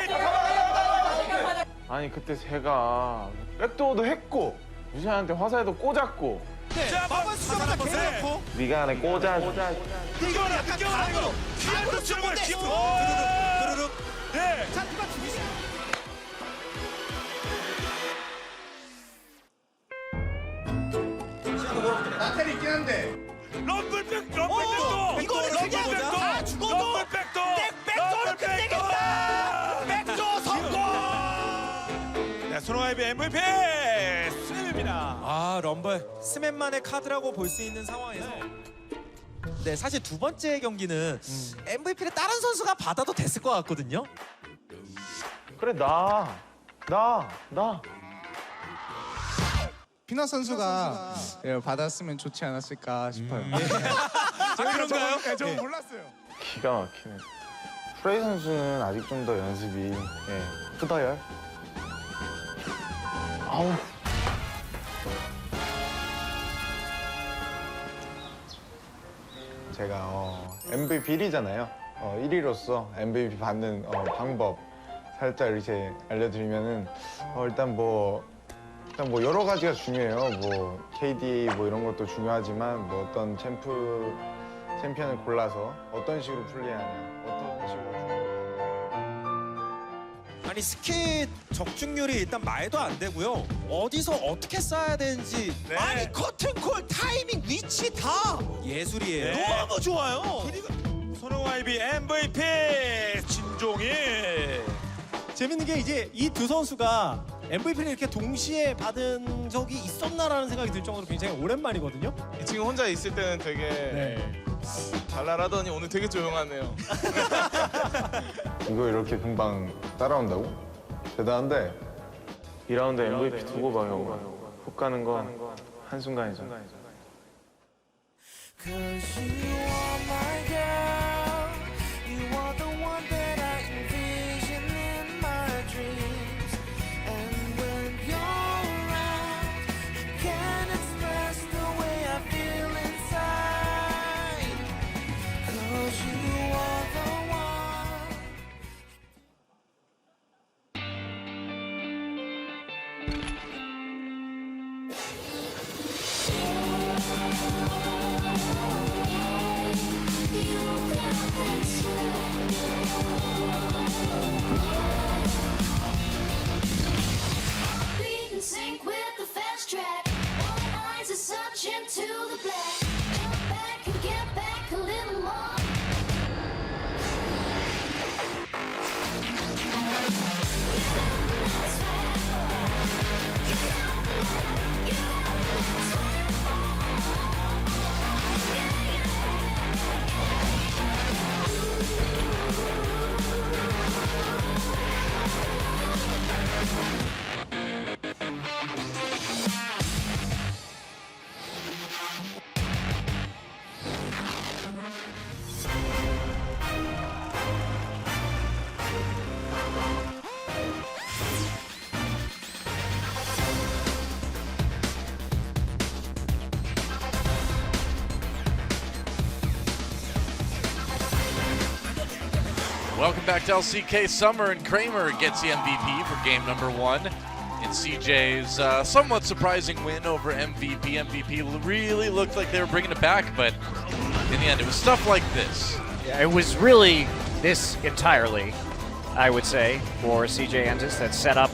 그때 제가 백도어도 했고 유시한테 화살도 꽂았고 자 마법 수정자 개놓고 네가 안에 꽂아 이거 약간 이거 귀한도 치는 거야 기분. 두루룩. 네. 자 누가 죽이시? 나텔이 있긴 한데. 럼블백도. 이거는 그냥 다 죽어도 럼블백도. 백도는 끝내겠다. 백도 성공. 네, 소노와이비 MVP 스냅입니다. 럼블 스맵만의 카드라고 볼 수 있는 상황에서. 네, 사실 두 번째 경기는 MVP를 다른 선수가 받아도 됐을 것 같거든요. 그래 나 피넛 선수가 받았으면 좋지 않았을까 싶어요. 그런가요? 저는 몰랐어요. 기가 막히네. 프레이 선수는 아직 좀 더 연습이 후다열. 아우. 제가 MVP 1위잖아요. 1위로서 MVP 받는 방법 살짝 이렇게 알려드리면은 일단 뭐 여러 가지가 중요해요. 뭐 KD 뭐 이런 것도 중요하지만 뭐 어떤 챔피언을 골라서 어떤 식으로 플레이하냐, 어떤 식으로 중요하냐. 아니 스킬 적중률이 일단 말도 안 되고요. 어디서 어떻게 쏴야 되는지 아니 커튼콜 타이밍 위치 다 예술이에요. 너무 좋아요. 소노와이비 MVP 진종이. 재밌는 게 이제 이 두 선수가 MVP를 이렇게 동시에 받은 적이 있었나라는 생각이 들 정도로 굉장히 오랜만이거든요. 지금 혼자 있을 때는 되게 잘 나라더니 오늘 되게 조용하네요. 이거 이렇게 금방 따라온다고? 대단한데. 2라운드 MVP 두고 봐 형. 훅 가는 거 한순간이죠. Cause you are my girl. You are the one that I envision in my dreams. And when you're around, I can't express the way I feel inside. Cause you are the one. Welcome back to LCK Summer, and Kramer gets the MVP for game number 1 in CJ's somewhat surprising win over MVP. MVP really looked like they were bringing it back, but in the end, it was stuff like this. Yeah, it was really this entirely, I would say, for CJ Entus that set up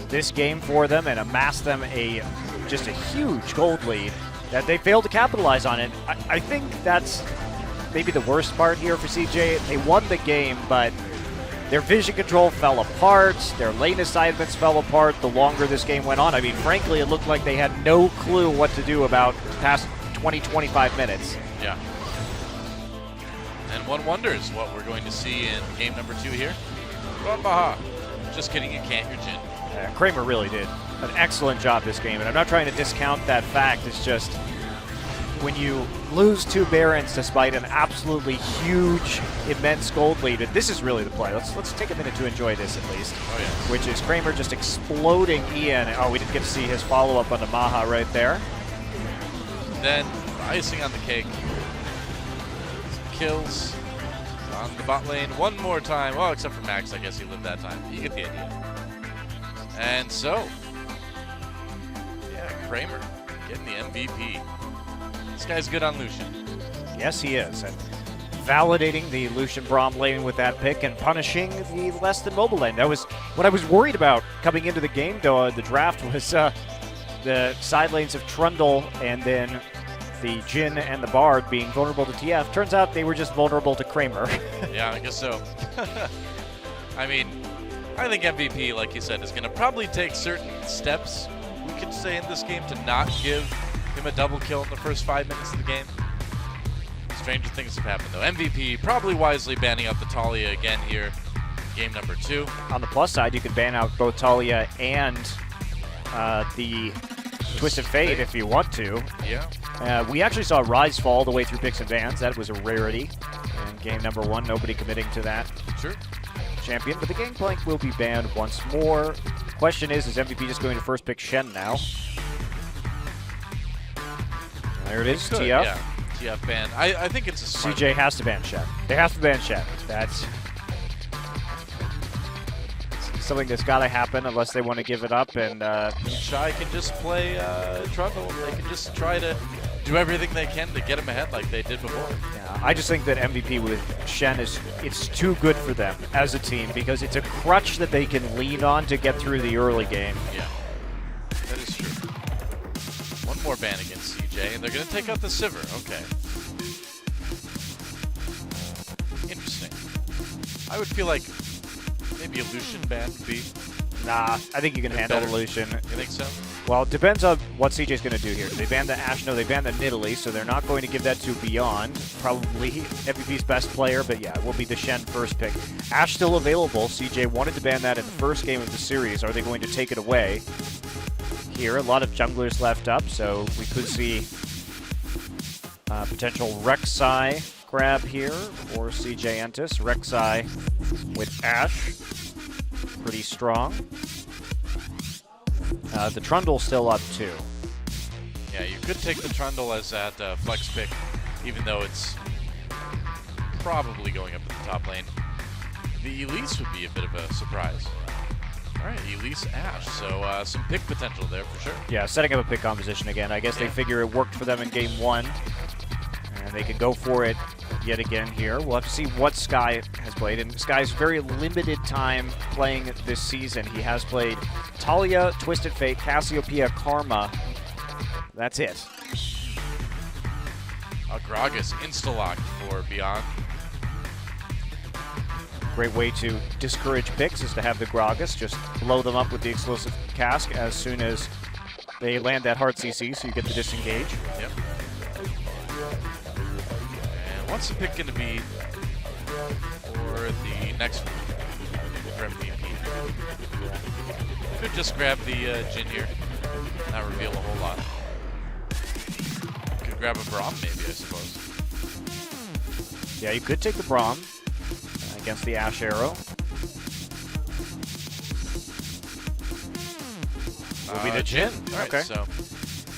this game for them and amassed them just a huge gold lead that they failed to capitalize on it. I think that's maybe the worst part here for CJ. They won the game, but their vision control fell apart, their lane assignments fell apart the longer this game went on. I mean, frankly, it looked like they had no clue what to do about the past 20-25 minutes. Yeah. And one wonders what we're going to see in game number 2 here. Baha. Just kidding, you can't, you're Jin. Kramer really did an excellent job this game, and I'm not trying to discount that fact. It's just when you lose 2 Barons despite an absolutely huge, immense gold lead, this is really the play. Let's take a minute to enjoy this at least. Oh, yes. Which is Kramer just exploding Ian. Oh, we didn't get to see his follow-up on the Maha right there. Then, icing on the cake. Kills on the bot lane one more time. Well, except for Max, I guess he lived that time. You get the idea. And so, yeah, Kramer getting the MVP. This guy's good on Lucian. Yes, he is. And validating the Lucian Braum lane with that pick and punishing the less than mobile lane. That was what I was worried about coming into the game, though. The draft was the side lanes of Trundle and then the Jin and the Bard being vulnerable to TF. Turns out they were just vulnerable to Kramer. Yeah, I guess so. I mean, I think MVP, like you said, is going to probably take certain steps, we could say, in this game to not give him a double kill in the first 5 minutes of the game. Stranger things have happened, though. MVP probably wisely banning out the Talia again here, game number 2. On the plus side, you can ban out both Talia and the Twisted Fate if you want to. Yeah. We actually saw Rise fall the way through picks and bans. That was a rarity in game number 1. Nobody committing to that. Sure. Champion, but the Gangplank will be banned once more. The question is MVP just going to first pick Shen now? There it is, TF. Yeah, TF ban. I think it's a smart CJ has to ban Shen. They have to ban Shen. That's something that's got to happen unless they want to give it up. And Shy can just play Trundle. They can just try to do everything they can to get him ahead like they did before. Yeah, I just think that MVP with Shen it's too good for them as a team because it's a crutch that they can lean on to get through the early game. Yeah, that is true. One more ban against CJ, and they're going to take out the Sivir. Okay. Interesting. I would feel like maybe a Lucian ban would be. Nah, I think you can handle the Lucian. You think so? Well, it depends on what CJ's going to do here. They banned the Ashe, no, they banned the Nidalee, so they're not going to give that to Beyond. Probably MVP's best player, but yeah, it will be the Shen first pick. Ashe still available. CJ wanted to ban that in the first game of the series. Are they going to take it away? Here, a lot of junglers left up, so we could see potential Rek'Sai grab here for CJ Entus. Rek'Sai with Ashe. Pretty strong. The Trundle still up too. Yeah, you could take the Trundle as that flex pick, even though it's probably going up in the top lane. The Elise would be a bit of a surprise. All right, Elise Ashe, so some pick potential there for sure. Yeah, setting up a pick composition again. I guess they figure it worked for them in game 1, and they can go for it yet again here. We'll have to see what Sky has played, and Sky's very limited time playing this season. He has played Talia, Twisted Fate, Cassiopeia, Karma. That's it. Gragas insta-locked for Beyond. Great way to discourage picks is to have the Gragas just blow them up with the explosive cask as soon as they land that hard CC, so you get the disengage. Yep. And what's the pick going to be for the next one for MVP? Could just grab the Jin here, not reveal a whole lot. Could grab a Braum maybe, I suppose. Yeah, you could take the Braum against the Ashe Arrow. Will be the Jin. All right, okay. So,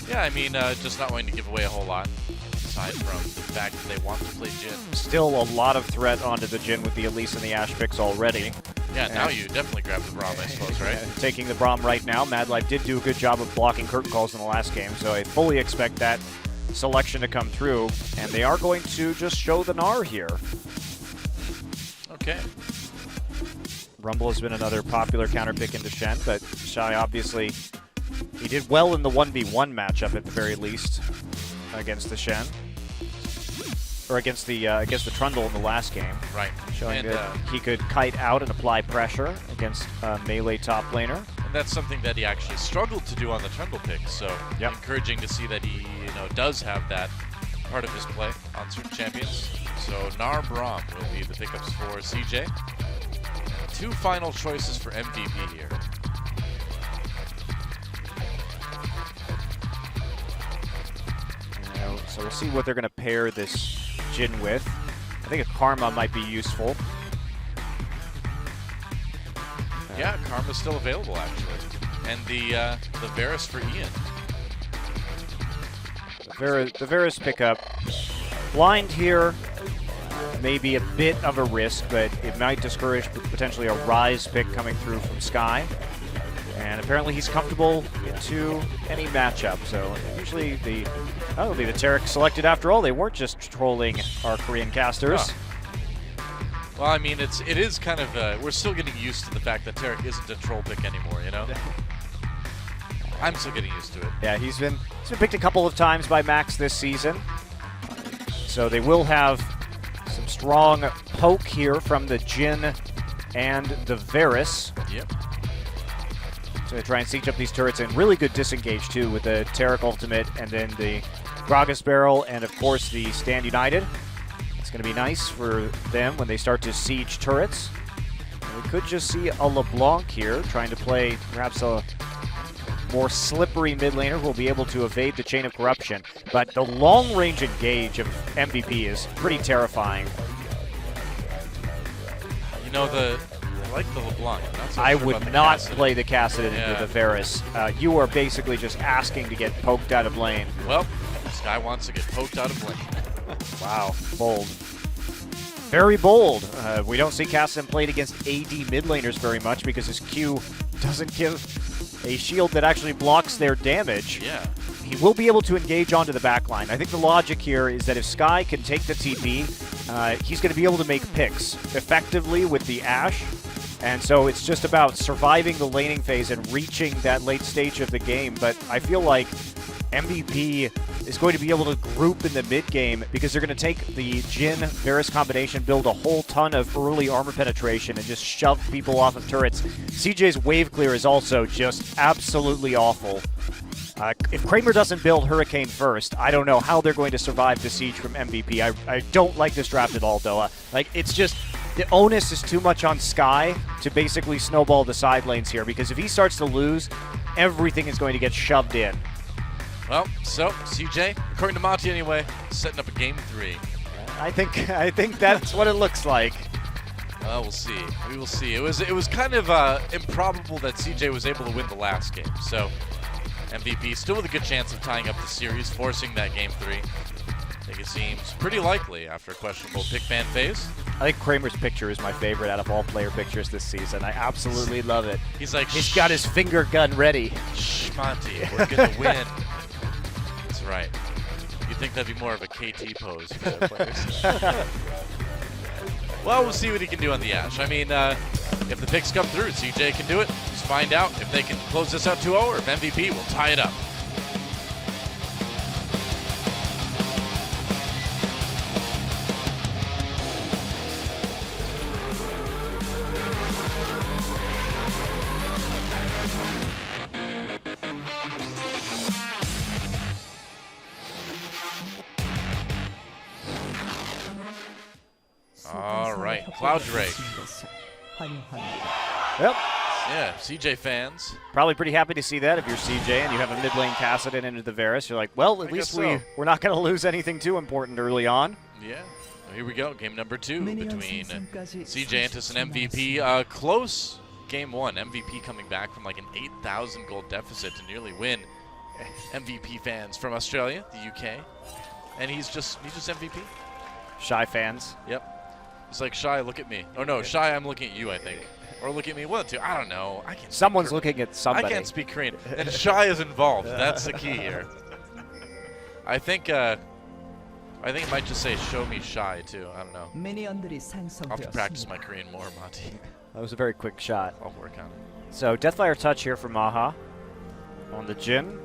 yeah, I mean, just not wanting to give away a whole lot aside from the fact that they want to play Jhin. Still a lot of threat onto the Jhin with the Elise and the Ashe picks already. Yeah, now you definitely grab the Braum, I suppose, right? Taking the Braum right now. Mad Life did do a good job of blocking curtain calls in the last game, so I fully expect that selection to come through. And they are going to just show the Gnar here. Okay. Rumble has been another popular counter pick into Shen, but Shy obviously, he did well in the 1v1 matchup at the very least against the Shen. Or against the Trundle in the last game. Right. Showing that he could kite out and apply pressure against a melee top laner. And that's something that he actually struggled to do on the Trundle pick, so encouraging to see that he does have that part of his play on certain champions. So Gnar Braum will be the pickups for CJ. 2 final choices for MVP here. So we'll see what they're going to pair this Jhin with. I think a Karma might be useful. Yeah, Karma's still available, actually. And the Varus for Ian. The Varus pickup. Blind here may be a bit of a risk, but it might discourage potentially a Ryze pick coming through from Sky. And apparently he's comfortable into any matchup. So usually that'll be the Taric selected after all. They weren't just trolling our Korean casters. Oh. Well, I mean, it is kind of, we're still getting used to the fact that Taric isn't a troll pick anymore, you know? I'm still getting used to it. Yeah, he's been picked a couple of times by Max this season. So they will have some strong poke here from the Jhin and the Varus. Yep. So they try and siege up these turrets, and really good disengage too with the Taric ultimate and then the Gragas barrel and of course the Stand United. It's going to be nice for them when they start to siege turrets. And we could just see a LeBlanc here trying to play perhaps a more slippery mid laner who will be able to evade the Chain of Corruption. But the long-range engage of MVP is pretty terrifying. You know, I like the LeBlanc. I would not play the Kassadin into the Varus. You are basically just asking to get poked out of lane. Well, Sky wants to get poked out of lane. Wow, bold. Very bold. We don't see Kassadin played against AD mid laners very much because his Q doesn't give a shield that actually blocks their damage. Yeah. He will be able to engage onto the backline. I think the logic here is that if Sky can take the TP, he's going to be able to make picks effectively with the Ashe. And so it's just about surviving the laning phase and reaching that late stage of the game. But I feel like MVP is going to be able to group in the mid game because they're going to take the Jhin Varus combination, build a whole ton of early armor penetration, and just shove people off of turrets. CJ's wave clear is also just absolutely awful. If Kramer doesn't build Hurricane first, I don't know how they're going to survive the siege from MVP. I don't like this draft at all, Doa. Like, it's just, the onus is too much on Sky to basically snowball the side lanes here, because if he starts to lose, everything is going to get shoved in. Well, so CJ, according to Monty anyway, setting up a game 3. I think that's what it looks like. Well, we'll see. We will see. It was kind of improbable that CJ was able to win the last game. So MVP still with a good chance of tying up the series, forcing that game 3. I think it seems pretty likely after a questionable pick ban phase. I think Kramer's picture is my favorite out of all player pictures this season. I absolutely love it. He's like, he's got his finger gun ready. Shh, Monty, we're gonna win. That's right. You'd think that'd be more of a KT pose for their players. Well, we'll see what he can do on the Ashe. I mean, if the picks come through, CJ can do it. Just find out if they can close this out 2-0 or if MVP will tie it up. All right, Cloud Drake. Yep. Yeah, CJ fans. Probably pretty happy to see that if you're CJ and you have a mid lane Kassadin into the Varus. You're like, well, at least we're not going to lose anything too important early on. Yeah. Well, here we go. Game number 2 between CJ Antis and MVP. Close game 1. MVP coming back from like an 8,000 gold deficit to nearly win. MVP fans from Australia, the UK, and he's just MVP. Shy fans. Yep. It's like, Shy, look at me. Oh no, Shy, I'm looking at you, I think. Or look at me. One, two. I don't know. I can't. Someone's looking at somebody. I can't speak Korean. And Shy is involved. That's the key here. I think it might just say "Show me Shy" too. I don't know. I'll have to practice my Korean more, Monty. That was a very quick shot. I'll work on it. So Deathfire Touch here for Maha on the Jhin.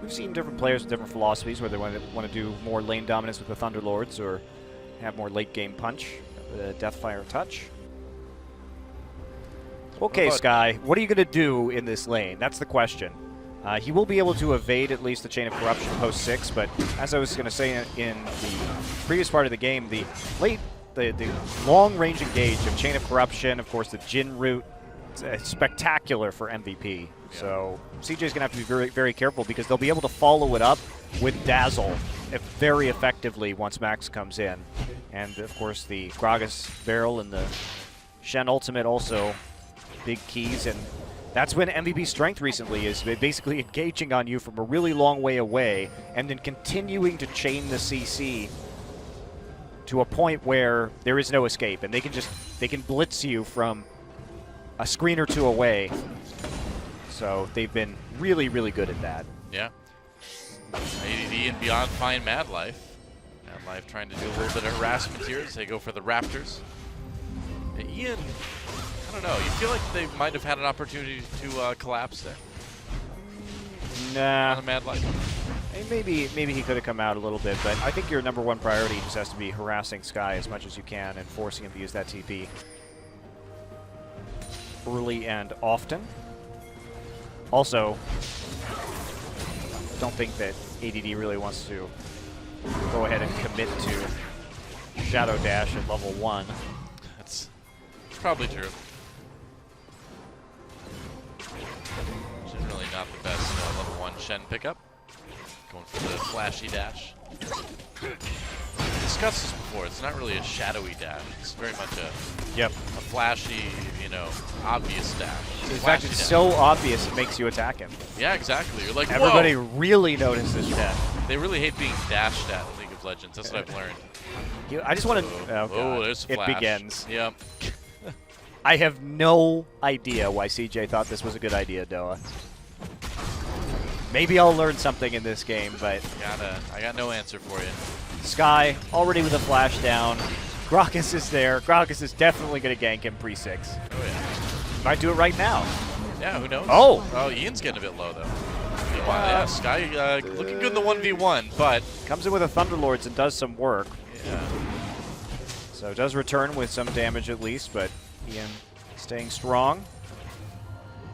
We've seen different players with different philosophies, whether they want to do more lane dominance with the Thunderlords or have more late game punch. Deathfire Touch. Okay, Sky, what are you going to do in this lane? That's the question. He will be able to evade at least the Chain of Corruption post 6, but as I was going to say in the previous part of the game, the long-range engage of Chain of Corruption, of course the Jhin route, spectacular for MVP. Yeah. So CJ's going to have to be very, very careful because they'll be able to follow it up with Dazzle very effectively once Max comes in. And of course the Gragas barrel and the Shen ultimate also big keys, and that's when MVP's strength recently is basically engaging on you from a really long way away and then continuing to chain the CC to a point where there is no escape, and they can blitz you from a screen or two away. So they've been really, really good at that. Yeah. ADD and beyond find Mad Life. Mad Life trying to do a little bit of harassment here as they go for the Raptors. Ian, I don't know. You feel like they might have had an opportunity to collapse there? Nah. On Mad Life. Maybe he could have come out a little bit, but I think your #1 priority just has to be harassing Sky as much as you can and forcing him to use that TP early and often. Also, don't think that ADD really wants to go ahead and commit to Shadow Dash at level 1. That's probably true. Generally not the best level 1 Shen pickup. Going for the flashy dash. We discussed this before. It's not really a shadowy dash. It's very much a flashy, obvious dash. In fact, it's so obvious it makes you attack him. Yeah, exactly. You're like, everybody whoa. really notices that. They really hate being dashed at in League of Legends. That's what I've learned. I just want to. Oh, there's a flash. It begins. Yep. I have no idea why CJ thought this was a good idea, Doa. Maybe I'll learn something in this game, but I got no answer for you. Sky already with a flash down. Gragas is there. Gragas is definitely going to gank him pre-6. Oh yeah. Might do it right now. Yeah, who knows? Oh, Ian's getting a bit low though. Yeah, Sky looking good in the 1v1, but comes in with a Thunderlords and does some work. Yeah. So does return with some damage at least, but Ian staying strong.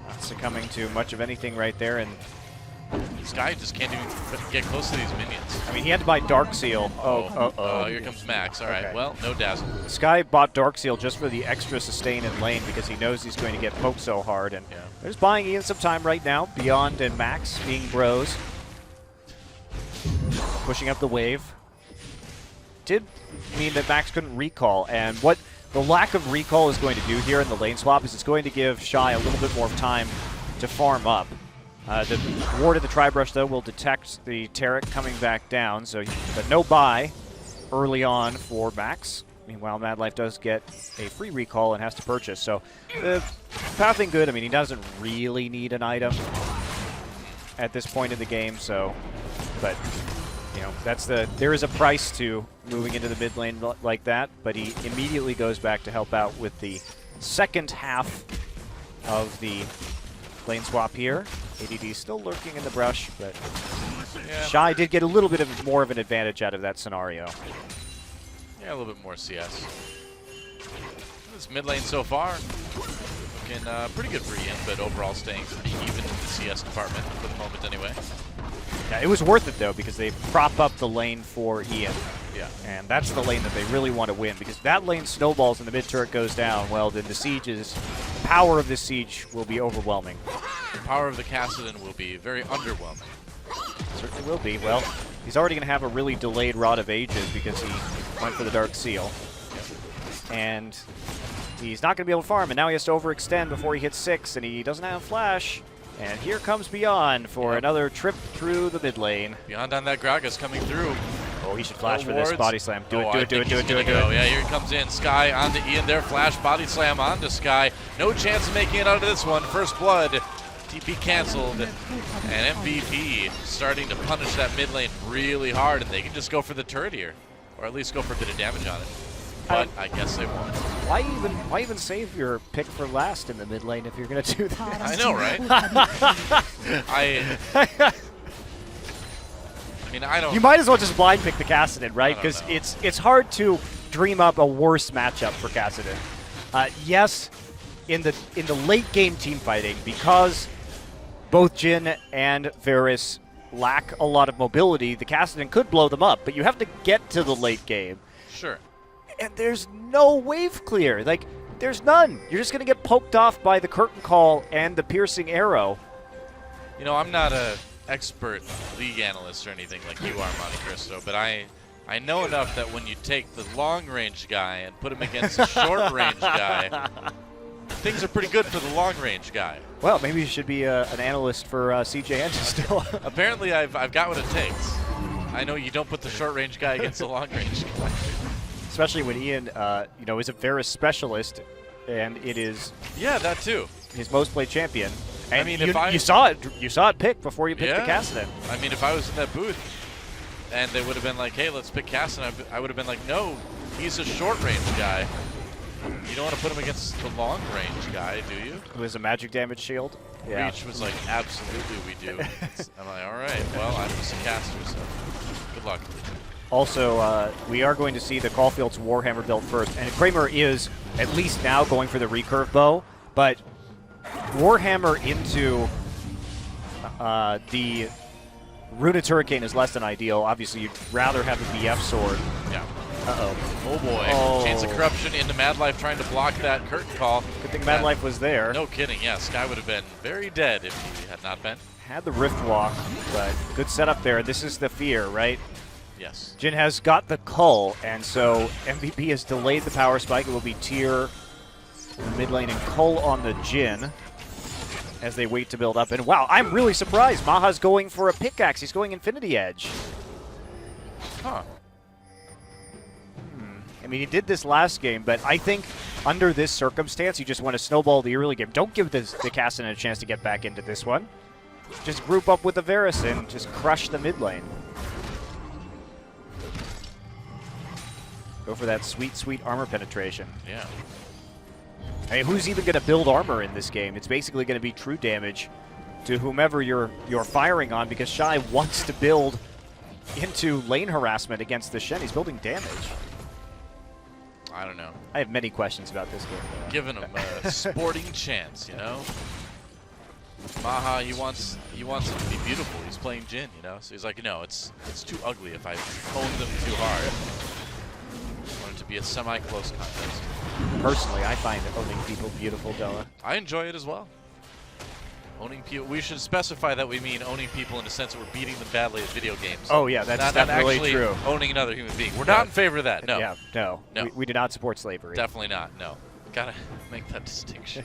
Not succumbing to much of anything right there, and Sky just can't even get close to these minions. I mean, he had to buy Dark Seal. Oh, here comes Max. All right, okay. Well, no Dazzle. Sky bought Dark Seal just for the extra sustain in lane because he knows he's going to get poked so hard. And they're just buying Ian some time right now. Beyond and Max being bros. Pushing up the wave. Did mean that Max couldn't recall. And what the lack of recall is going to do here in the lane swap is it's going to give Shy a little bit more time to farm up. The Ward of the Tri-Brush, though, will detect the Taric coming back down, but no buy early on for Max. Meanwhile, Mad Life does get a free recall and has to purchase. So, pathing good. I mean, he doesn't really need an item at this point in the game, but there is a price to moving into the mid lane like that, but he immediately goes back to help out with the second half of the lane swap here. ADD still lurking in the brush, but Shy did get a little bit more of an advantage out of that scenario. Yeah, a little bit more CS. This mid lane so far looking pretty good for Ian, but overall staying pretty even in the CS department for the moment anyway. Yeah, it was worth it though because they prop up the lane for Ian. Yeah. And that's the lane that they really want to win because if that lane snowballs and the mid turret goes down, well, then the power of this siege will be overwhelming. The power of the Kassadin will be very underwhelming. Certainly will be. Well, he's already going to have a really delayed Rod of Ages because he went for the Dark Seal. And he's not going to be able to farm, and now he has to overextend before he hits 6, and he doesn't have Flash. And here comes Beyond for another trip through the mid lane. Beyond on that Gragas coming through. Oh, he should flash for Wards. this body slam. Do Oh, it, I do it, think do he's it. gonna go. Yeah, here he comes in. Sky onto Ian there. Flash body slam onto Sky. No chance of making it out of this one. First blood. TP canceled. And MVP starting to punish that mid lane really hard, and they can just go for the turret here. Or at least go for a bit of damage on it. But I guess they won't. Why even save your pick for last in the mid lane if you're going to do that? I know, right? I mean, I don't. You might as well just blind pick the Kassadin, right? I don't Because know. it's hard to dream up a worse matchup for Kassadin. Yes, in the late game team fighting, because both Jhin and Varus lack a lot of mobility, the Kassadin could blow them up, but you have to get to the late game. Sure. And there's no wave clear. Like, there's none. You're just going to get poked off by the curtain call and the piercing arrow. You know, I'm not a expert league analyst or anything like you are, Monte Cristo, but I know enough that when you take the long-range guy and put him against a short-range guy, things are pretty good for the long-range guy. Well, maybe you should be an analyst for CJN still. Apparently, I've got what it takes. I know you don't put the short-range guy against the long-range guy. Especially when Ian, is a Varus specialist, and it is that too. His most played champion. And I mean, you saw it pick before you picked the Kassadin. I mean, if I was in that booth and they would have been like, "Hey, let's pick Kassadin," I would have been like, "No, he's a short-range guy. You don't want to put him against the long-range guy, do you?" Who has a magic damage shield. Yeah. Reach was like, "Absolutely, we do." I'm like, "All right, well, I'm just a caster, so good luck." Also, we are going to see the Caulfield's Warhammer build first, and Kramer is at least now going for the recurve bow, but Warhammer into the Runic Hurricane is less than ideal. Obviously, you'd rather have a BF sword. Yeah. Uh-oh. Oh boy. Oh. Chains of Corruption into Mad Life trying to block that curtain call. Good thing Mad Life was there. No kidding, yeah. Sky would have been very dead if he had not been. Had the Rift Walk, but good setup there. This is the fear, right? Yes. Jhin has got the Cull, and so MVP has delayed the power spike. It will be Tyr in the mid lane and Cull on the Jhin as they wait to build up. And wow, I'm really surprised. Maha's going for a pickaxe. He's going Infinity Edge. Huh. I mean, he did this last game, but I think under this circumstance, you just want to snowball the early game. Don't give the Kassadin a chance to get back into this one. Just group up with the Varus and just crush the mid lane. Go for that sweet, sweet armor penetration. Yeah. I mean, who's even going to build armor in this game? It's basically going to be true damage to whomever you're firing on, because Shy wants to build into lane harassment against the Shen. He's building damage. I don't know. I have many questions about this game. Giving him a sporting chance, you know? Maha, he wants it to be beautiful. He's playing Jhin, you know? So he's like, no, it's too ugly if I own them too hard. I want it to be a semi-close contest. Personally, I find owning people beautiful, Doa. I enjoy it as well. Owning people. We should specify that we mean owning people in the sense that we're beating them badly at video games. Oh yeah, that's not definitely actually true. owning another human being. We're not in favor of that. No. Yeah, no. No. We do not support slavery. Definitely not. No. Gotta make that distinction.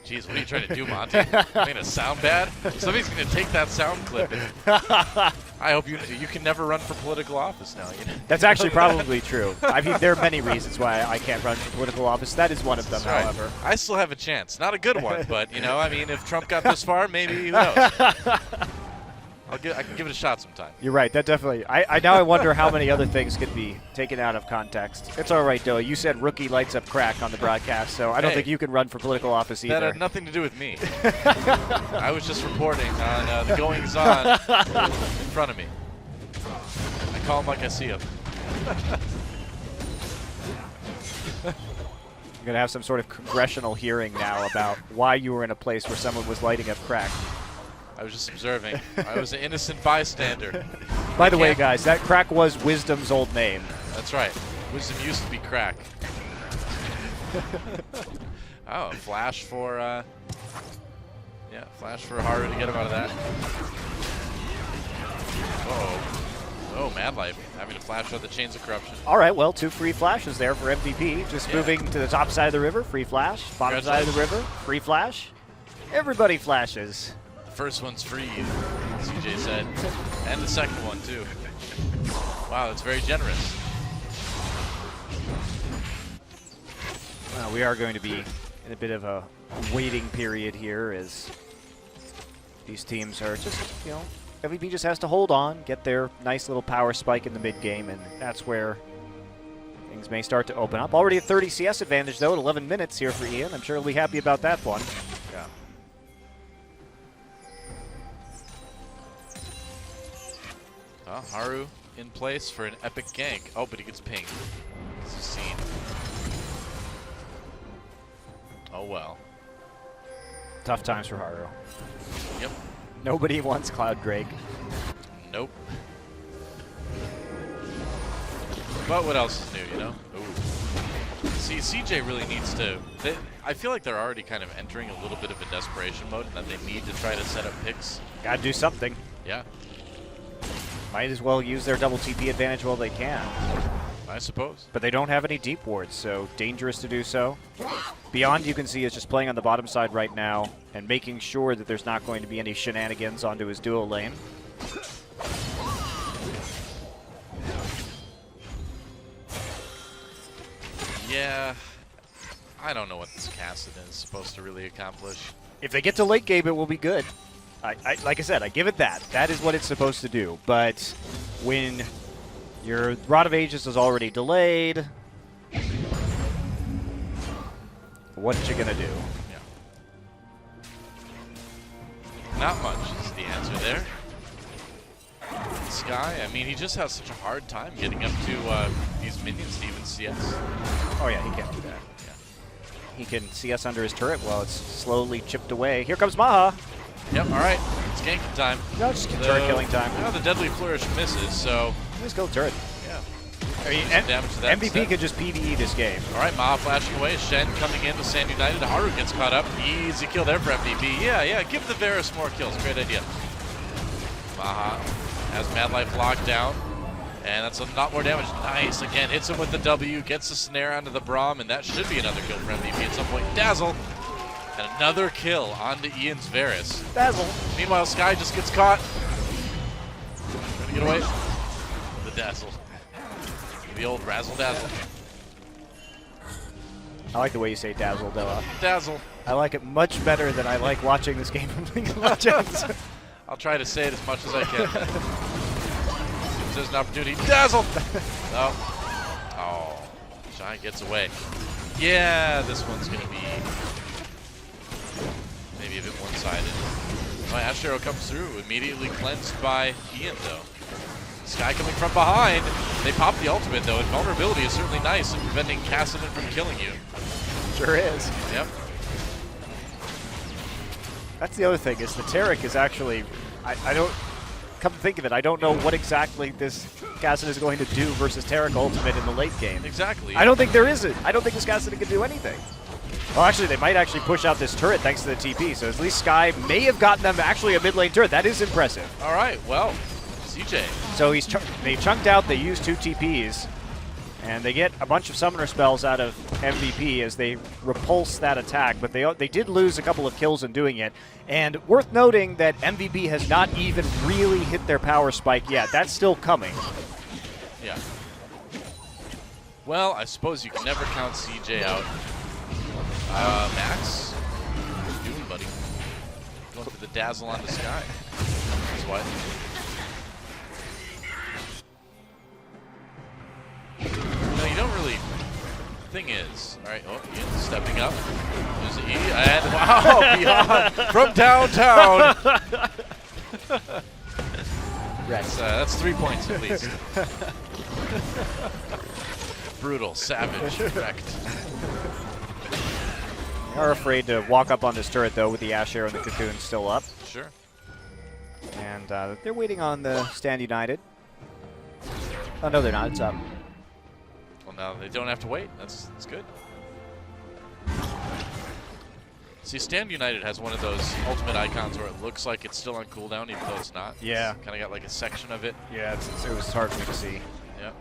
Jeez, what are you trying to do, Monty? Making it sound bad? Somebody's gonna take that sound clip. I hope you can never run for political office now. You know? That's actually probably true. I mean, there are many reasons why I can't run for political office. That is one of them, Right. however. I still have a chance. Not a good one, but you know, I mean, if Trump got this far, maybe who knows? I can give it a shot sometime. You're right. That definitely. I now wonder how many other things could be taken out of context. It's all right, Doa. You said rookie lights up crack on the broadcast, so I don't Hey. think you can run for political office either. That had nothing to do with me. I was just reporting on the goings-on in front of me. I call them like I see them. You're going to have some sort of congressional hearing now about why you were in a place where someone was lighting up crack. I was just observing. I was an innocent bystander. By the way, guys, that crack was Wisdom's old name. That's right. Wisdom used to be crack. Oh, flash for, flash for Haru to get him out of that. Oh, Mad Life having to flash out the Chains of Corruption. All right, well, 2 free flashes there for MVP. Just moving to the top side of the river, free flash. Bottom side of the river, free flash. Everybody flashes. The first one's free, CJ said. And the second one, too. Wow, that's very generous. We are going to be in a bit of a waiting period here as these teams are just, you know, MVP just has to hold on, get their nice little power spike in the mid game, and that's where things may start to open up. Already a 30 CS advantage, though, at 11 minutes here for Ian. I'm sure he'll be happy about that one. Yeah. Haru in place for an epic gank. Oh, but he gets pinged. This is seen. Oh, well. Tough times for Haru. Yep. Nobody wants Cloud Drake. Nope. But what else is new, you know? Ooh. See, CJ really needs to... I feel like they're already kind of entering a little bit of a desperation mode and that they need to try to set up picks. Gotta do something. Yeah. Might as well use their double TP advantage while they can. I suppose. But they don't have any deep wards, so dangerous to do so. Beyond, you can see, is just playing on the bottom side right now and making sure that there's not going to be any shenanigans onto his duo lane. Yeah. I don't know what this Kassadin is supposed to really accomplish. If they get to late game, it will be good. Like I said, I give it that. That is what it's supposed to do. But when your Rod of Ages is already delayed, what you gonna do? Yeah. Not much is the answer there. Sky, I mean, he just has such a hard time getting up to these minions to even CS. Oh yeah, he can't do that. Yeah. He can CS under his turret while it's slowly chipped away. Here comes Maha. Yep, all right. It's ganking time. No, just turret killing time. Now the Deadly Flourish misses, so... Just kill the turret. Yeah. I mean, damage to that MVP instead. could just PvE this game. All right, Maha flashing away. Shen coming in with Sand United. Haru gets caught up. Easy kill there for MVP. Yeah, give the Varus more kills. Great idea. Maha has Mad Life locked down. And that's a lot more damage. Nice. Again, hits him with the W. Gets the snare onto the Braum. And that should be another kill for MVP at some point. Dazzle. And another kill onto Ian's Varus. Dazzle. Meanwhile, Sky just gets caught. Trying to get away. The Dazzle. The old Razzle Dazzle. I like the way you say Dazzle, Della. Dazzle. I like it much better than I like watching this game of League of Legends. I'll try to say it as much as I can. If there's an opportunity. Dazzle! Oh, Shy gets away. Yeah, this one's going to be maybe a bit one-sided. Oh, Ash Arrow comes through, immediately cleansed by Ian, though. Sky coming from behind. They pop the ultimate, though, and vulnerability is certainly nice in preventing Kassadin from killing you. Sure is. Yep. That's the other thing, is the Taric is actually, I don't, come to think of it, I don't know what exactly this Kassadin is going to do versus Taric ultimate in the late game. Exactly. I don't think there is it. I don't think this Kassadin can do anything. Well, actually, they might actually push out this turret thanks to the TP, so at least Sky may have gotten them actually a mid lane turret. That is impressive. All right, well, CJ. So they chunked out, they used 2 TPs, and they get a bunch of summoner spells out of MVP as they repulse that attack, but they did lose a couple of kills in doing it. And worth noting that MVP has not even really hit their power spike yet. That's still coming. Yeah. Well, I suppose you can never count CJ out. Max, what you doing, buddy? Going for the Dazzle on the Sky. That's what. No, you don't really. Thing is, all right. Oh, Ian stepping up. There's E, and wow, beyond from downtown. That's 3 points at least. Brutal, savage, wrecked. They are afraid to walk up on this turret, though, with the Ash Arrow and the Cocoon still up. Sure. And they're waiting on the Stand United. Oh, no, they're not. It's up. Well, now they don't have to wait. That's good. See, Stand United has one of those ultimate icons where it looks like it's still on cooldown, even though it's not. Yeah. Kind of got like a section of it. Yeah, it was hard for me to see. Yep.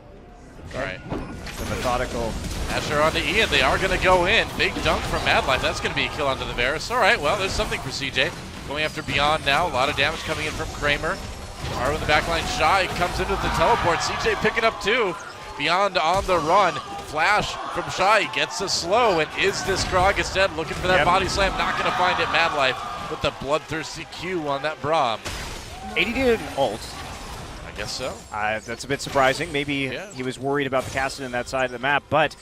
All right. The methodical. Asher on to Ian. They are going to go in. Big dunk from Mad Life. That's going to be a kill onto the Varus. All right, well, there's something for CJ. Going after Beyond now. A lot of damage coming in from Kramer. Haru in the back line. Shy comes into the teleport. CJ picking up 2. Beyond on the run. Flash from Shy gets a slow, and is this Krog instead looking for that body slam? Not going to find it. Mad Life with the bloodthirsty Q on that Braum. AD didn't ult. I guess so. That's a bit surprising. Maybe he was worried about the Kassadin in that side of the map, but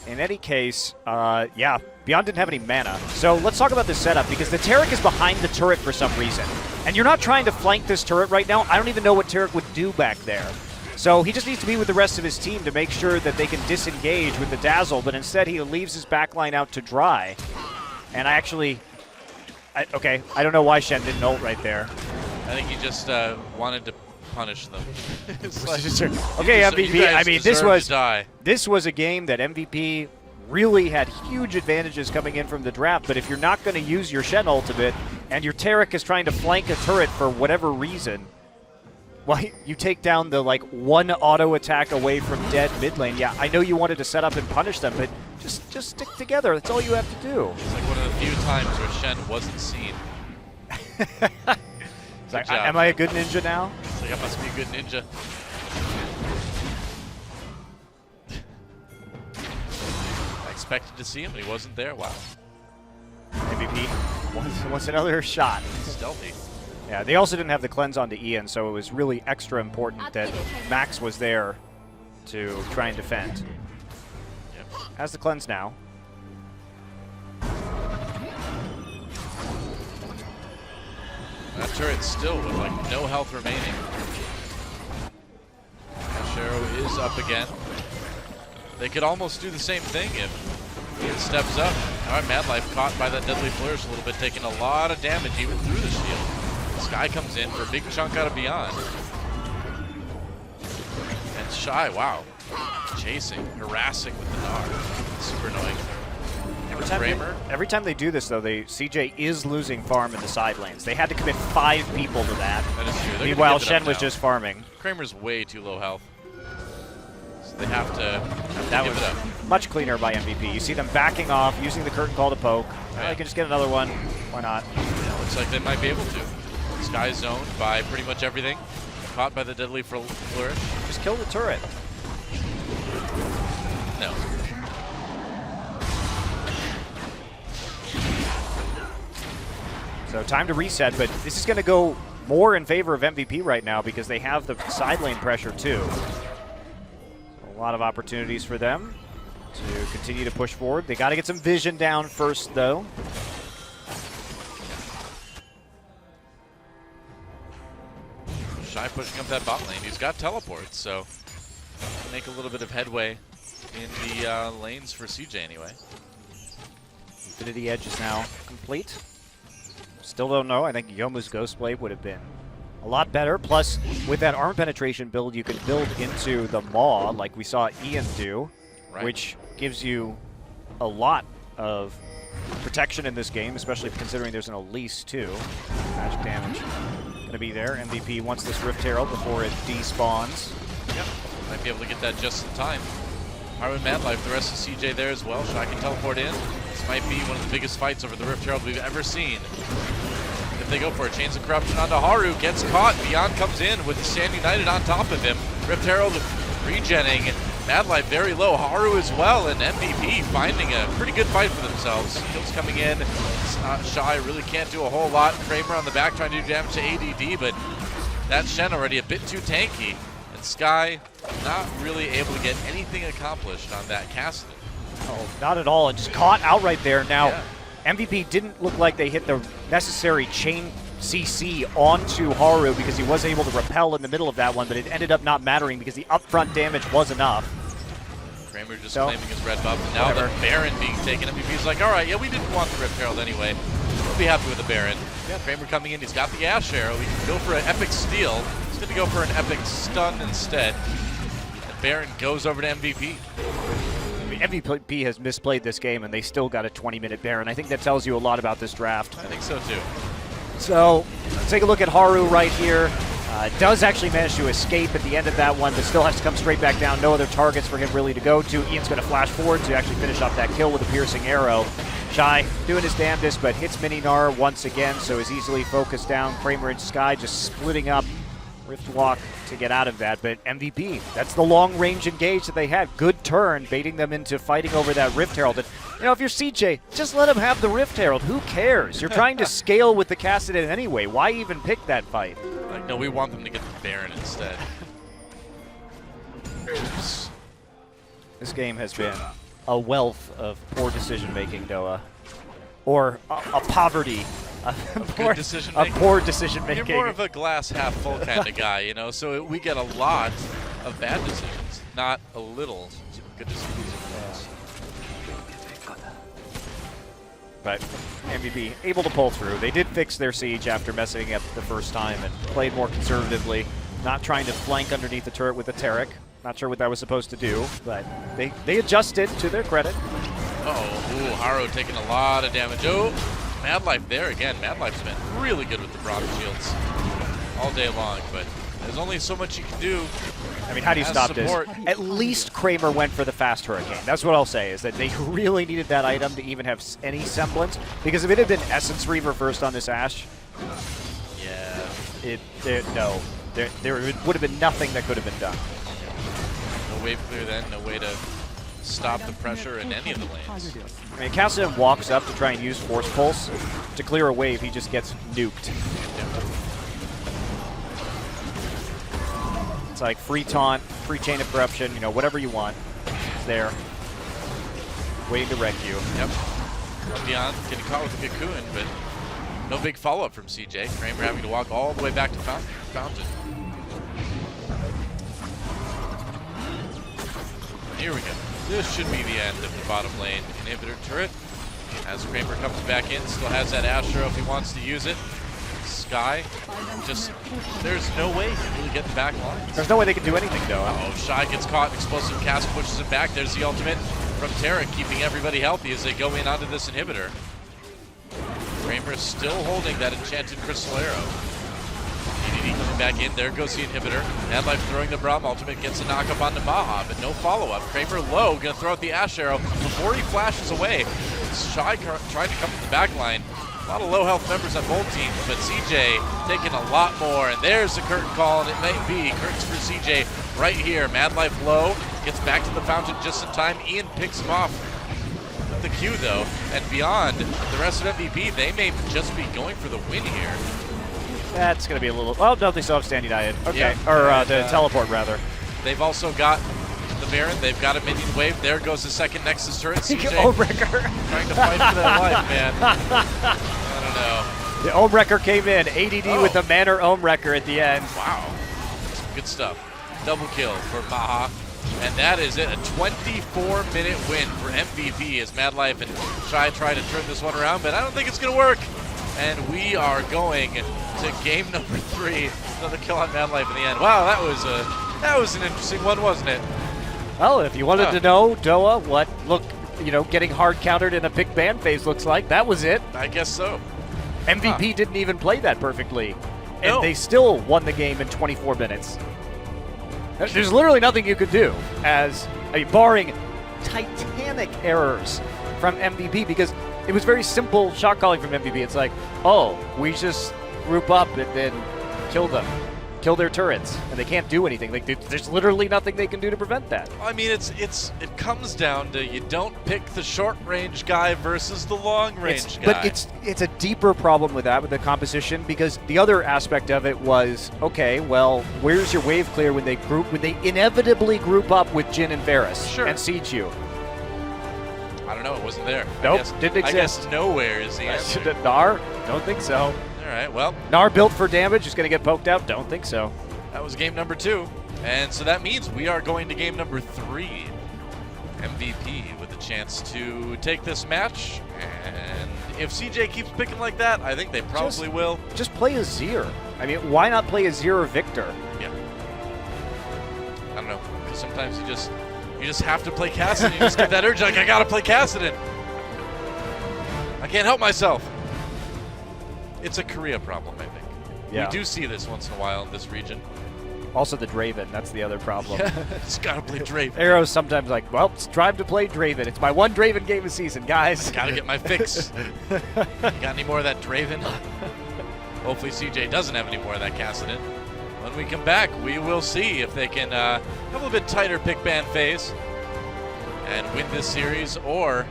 in any case, yeah, Beyond didn't have any mana. So let's talk about this setup, because the Taric is behind the turret for some reason. And you're not trying to flank this turret right now. I don't even know what Taric would do back there. So he just needs to be with the rest of his team to make sure that they can disengage with the Dazzle, but instead he leaves his backline out to dry. And I actually, okay, I don't know why Shen didn't ult right there. I think he just wanted to punish them. Okay, MVP. I mean, this was a game that MVP really had huge advantages coming in from the draft. But if you're not going to use your Shen ultimate and your Taric is trying to flank a turret for whatever reason, well, you take down the one auto attack away from dead mid lane. Yeah, I know you wanted to set up and punish them, but just stick together. That's all you have to do. It's like one of the few times where Shen wasn't seen. It's like, am I a good ninja now? It's like, I must be a good ninja. I expected to see him, but he wasn't there. Wow. MVP wants another shot. Stealthy. Yeah, they also didn't have the cleanse onto Ian, so it was really extra important that Max was there to try and defend. Yep. Has the cleanse now. That turret still with no health remaining. Ashero is up again. They could almost do the same thing if Ian steps up. All right, Mad Life caught by that deadly flourish a little bit, taking a lot of damage even through the shield. Sky comes in for a big chunk out of Beyond. And Shy, wow. Chasing, harassing with the Gnar. Super annoying. Every time they do this, though, CJ is losing farm in the side lanes. They had to commit 5 people to that. That is true. Meanwhile, Shen was just farming. Kramer's way too low health. So they have to give it up. Much cleaner by MVP. You see them backing off, using the curtain call to poke. They can just get another one. Why not? Yeah, looks like they might be able to. Sky zoned by pretty much everything. Caught by the deadly flourish. Just kill the turret. No. So time to reset, but this is going to go more in favor of MVP right now because they have the side lane pressure too. So a lot of opportunities for them to continue to push forward. They got to get some vision down first, though. Shy pushing up that bot lane. He's got teleports, so make a little bit of headway in the lanes for CJ anyway. Infinity Edge is now complete. Still don't know. I think Youmu's Ghostblade would have been a lot better. Plus, with that armor penetration build, you can build into the Maw like we saw Ian do, which gives you a lot of protection in this game, especially considering there's an Elise too. Magic damage going to be there. MVP wants this Rift Herald before it despawns. Yep, might be able to get that just in time. Harwin Mad Life, the rest of CJ there as well. Shy can teleport in. This might be one of the biggest fights over the Rift Herald we've ever seen. If they go for it, Chains of Corruption onto Haru, gets caught. Beyond comes in with Stand United on top of him. Rift Herald regenning. Mad Life very low. Haru as well, and MVP finding a pretty good fight for themselves. Kills coming in. Shy really can't do a whole lot. Kramer on the back trying to do damage to ADD, but that Shen already a bit too tanky. And Sky not really able to get anything accomplished on that Kassadin. Oh, not at all. And just caught outright there. Now, MVP didn't look like they hit the necessary chain CC onto Haru because he was able to repel in the middle of that one, but it ended up not mattering because the upfront damage was enough. Kramer just claiming his red buff, and now the Baron being taken. MVP's like, all right, yeah, we didn't want the Rift Herald anyway. We'll be happy with the Baron. Yeah, Kramer coming in, he's got the Ash Arrow. He can go for an epic steal. He's going to go for an epic stun instead. And Baron goes over to MVP. MVP has misplayed this game, and they still got a 20-minute Baron. I think that tells you a lot about this draft. I think so, too. So, let's take a look at Haru right here. Does actually manage to escape at the end of that one, but still has to come straight back down. No other targets for him really to go to. Ian's going to flash forward to actually finish off that kill with a piercing arrow. Shy doing his damnedest, but hits Mini Gnar once again, so is easily focused down. Kramer and Sky just splitting up Rift Walk to get out of that, but MVP, that's the long-range engage that they had. Good turn, baiting them into fighting over that Rift Herald. And, you know, if you're CJ, just let him have the Rift Herald. Who cares? You're trying to scale with the Kassadin anyway. Why even pick that fight? Like, no, we want them to get the Baron instead. Oops. This game has been a wealth of poor decision-making, Doa. Or a poverty. Good decision a making. poor decision-making. You're more of a glass half full kind of guy, you know, so we get a lot of bad decisions, not a little good decisions. But MVP able to pull through. They did fix their siege after messing up the first time and played more conservatively, not trying to flank underneath the turret with the Taric. Not sure what that was supposed to do, but they adjusted to their credit. Ooh, Haro taking a lot of damage. Oh, Mad Life there again. Mad Life's been really good with the Braum shields all day long, but there's only so much you can do. I mean, how do you stop support. this? At least Kramer went for the fast Hurricane. That's what I'll say, is that they really needed that item to even have any semblance, because if it had been Essence Reaver first on this Ashe, yeah, there would have been nothing that could have been done. No wave clear then, no way to stop the pressure in any of the lanes. I mean, Kassadin walks up to try and use Force Pulse to clear a wave. He just gets nuked. It's like free taunt, free chain of corruption, you know, whatever you want. It's there, waiting to wreck you. Yep. Beyond getting caught with a cocoon, but no big follow-up from CJ. Kramer having to walk all the way back to Fountain. Here we go. This should be the end of the bottom lane inhibitor turret. As Kramer comes back in, still has that Astro if he wants to use it. Sky, just, there's no way he can really get the back line. There's no way they can do anything, though. Oh, Shy gets caught, explosive cast pushes him back. There's the ultimate from Taric, keeping everybody healthy as they go in onto this inhibitor. Kramer is still holding that enchanted crystal arrow. EDD coming back in, there goes the inhibitor. Mad Life throwing the Braum ultimate, gets a knockup onto Maha, but no follow-up. Kramer low, gonna throw out the Ashe arrow before he flashes away. Shy tried to come to the back line. A lot of low health members on both teams, but CJ taking a lot more, and there's the curtain call, and it may be curtains for CJ right here. Mad Life low, gets back to the fountain just in time. Ian picks him off with the Q though, and beyond the rest of MVP, they may just be going for the win here. That's going to be a little... Oh, no, they still have Standing Diet. Okay, Yeah. or the teleport, rather. They've also got the Baron, they've got a minion wave. There goes the second Nexus turret. CJ Ohmwrecker. trying to fight for their life, man. I don't know. The Ohmwrecker came in. ADD with the Manor Ohmwrecker at the end. Wow. Good stuff. Double kill for Maha. And that is it. A 24-minute win for MVP as Mad Life and Shy try to turn this one around, but I don't think it's going to work. And we are going to game number 3. Another kill on Mad Life in the end. Wow, that was an interesting one, wasn't it? Well, if you wanted to know, Doa, what getting hard countered in a big ban phase looks like, that was it. I guess so. MVP didn't even play that perfectly. And No. they still won the game in 24 minutes. There's literally nothing you could do, barring titanic errors from MVP, because it was very simple shot calling from MVP. It's like, oh, we just group up and then kill them. Kill their turrets, and they can't do anything. Like, there's literally nothing they can do to prevent that. I mean, it comes down to you don't pick the short-range guy versus the long-range guy. But it's a deeper problem with that, with the composition, because the other aspect of it was, okay, well, where's your wave clear when they inevitably group up with Jhin and Varus and siege you? I don't know, it wasn't there. Nope, didn't exist. I guess nowhere is the answer. Gnar? Don't think so. All right, well. Gnar built for damage, is going to get poked out? Don't think so. That was game number 2. And so that means we are going to game number 3. MVP with a chance to take this match. And if CJ keeps picking like that, I think they probably will. Just play Azir. I mean, why not play Azir or Victor? Yeah. I don't know. Sometimes you just have to play Kassadin. You just get that urge, like, I got to play Kassadin. I can't help myself. It's a Korea problem, I think. Yeah. We do see this once in a while in this region. Also the Draven, that's the other problem. Yeah, just gotta play Draven. Arrow's sometimes like, well, it's time to play Draven. It's my one Draven game of season, guys. I gotta get my fix. Got any more of that Draven? Hopefully CJ doesn't have any more of that Kassadin. When we come back, we will see if they can have a little bit tighter pick ban phase and win this series, or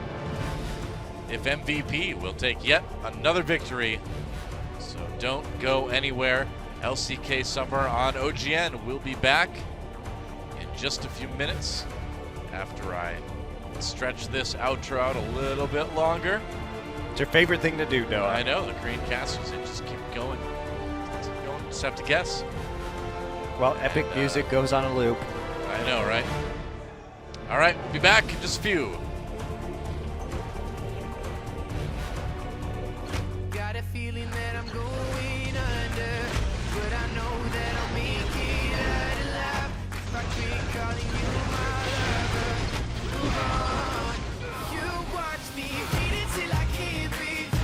if MVP will take yet another victory. So don't go anywhere. LCK Summer on OGN. We'll be back in just a few minutes after I stretch this outro out a little bit longer. It's your favorite thing to do, Noah. I know, the green casters, they just keep going. Just have to guess. Well, epic music goes on a loop. I know, right? All right, we'll be back in just a few. Got a feeling that I'm going under, but I know that I'll make it out alive if I keep calling you my lover. Move on. You watch me hit it till I can't breathe,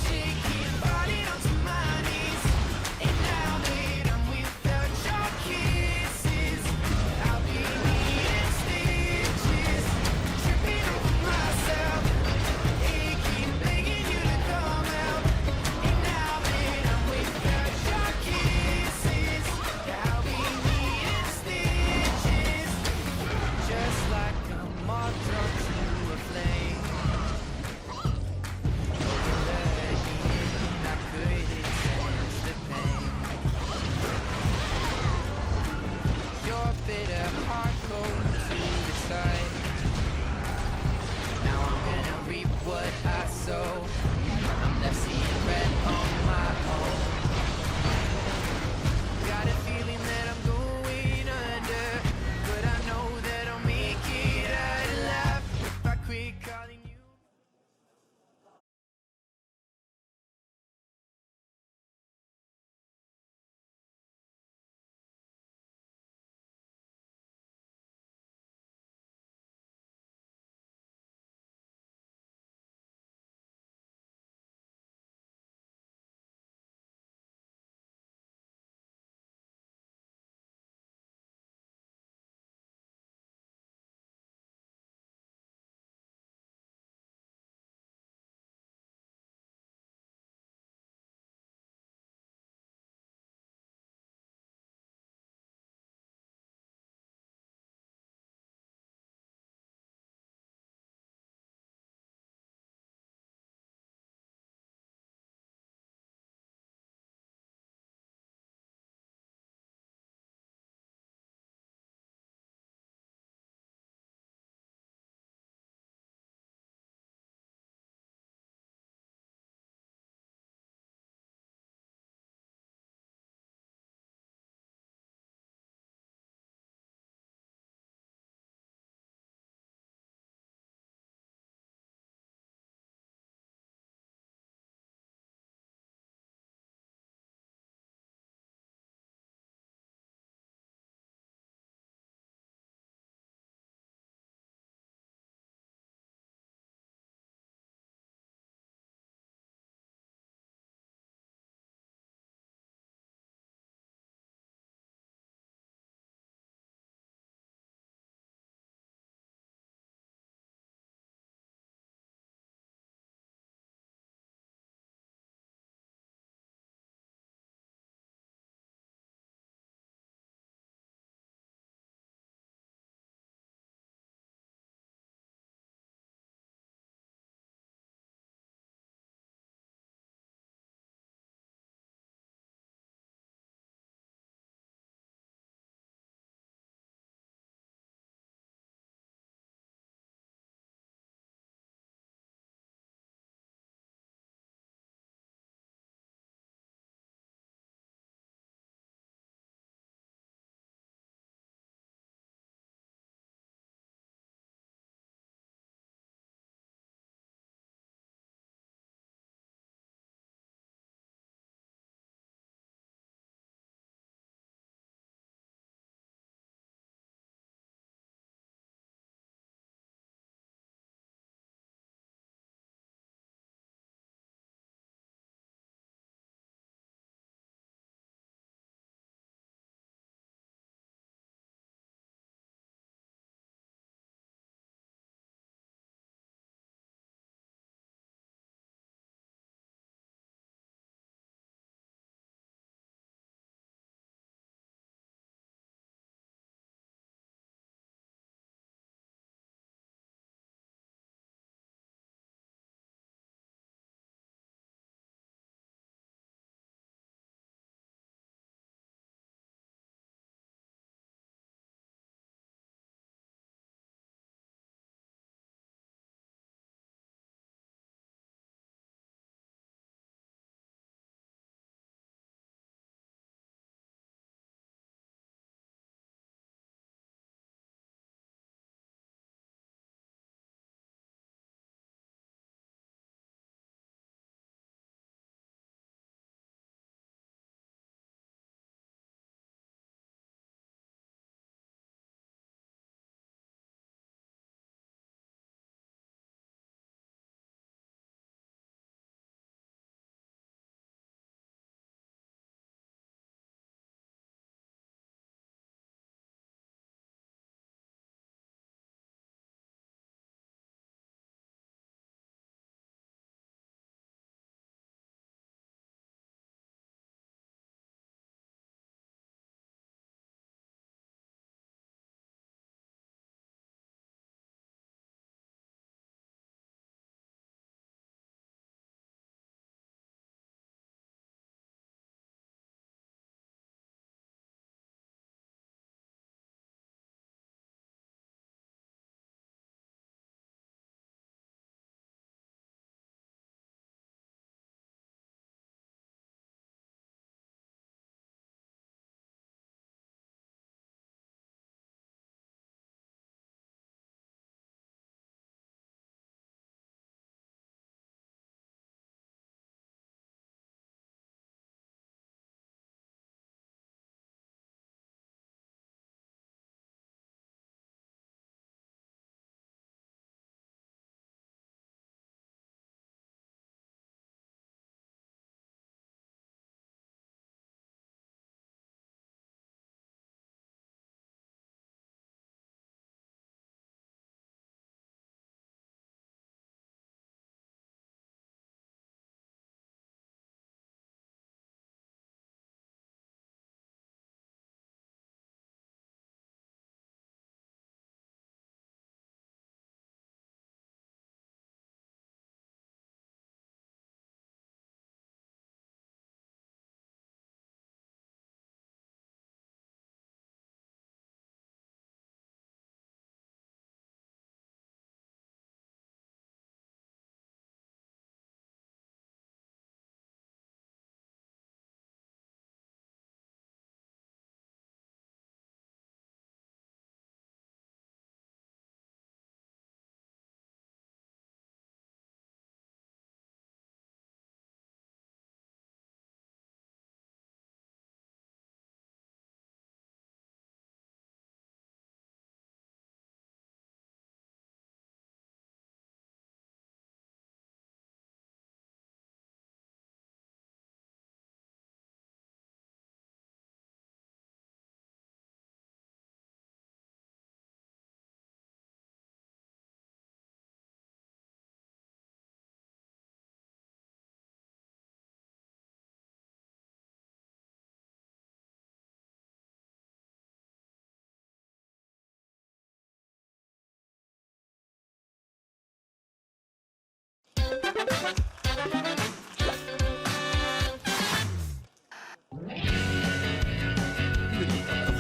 shaking, falling onto my knees. And now that I'm without your kisses, I'll be needing stitches, tripping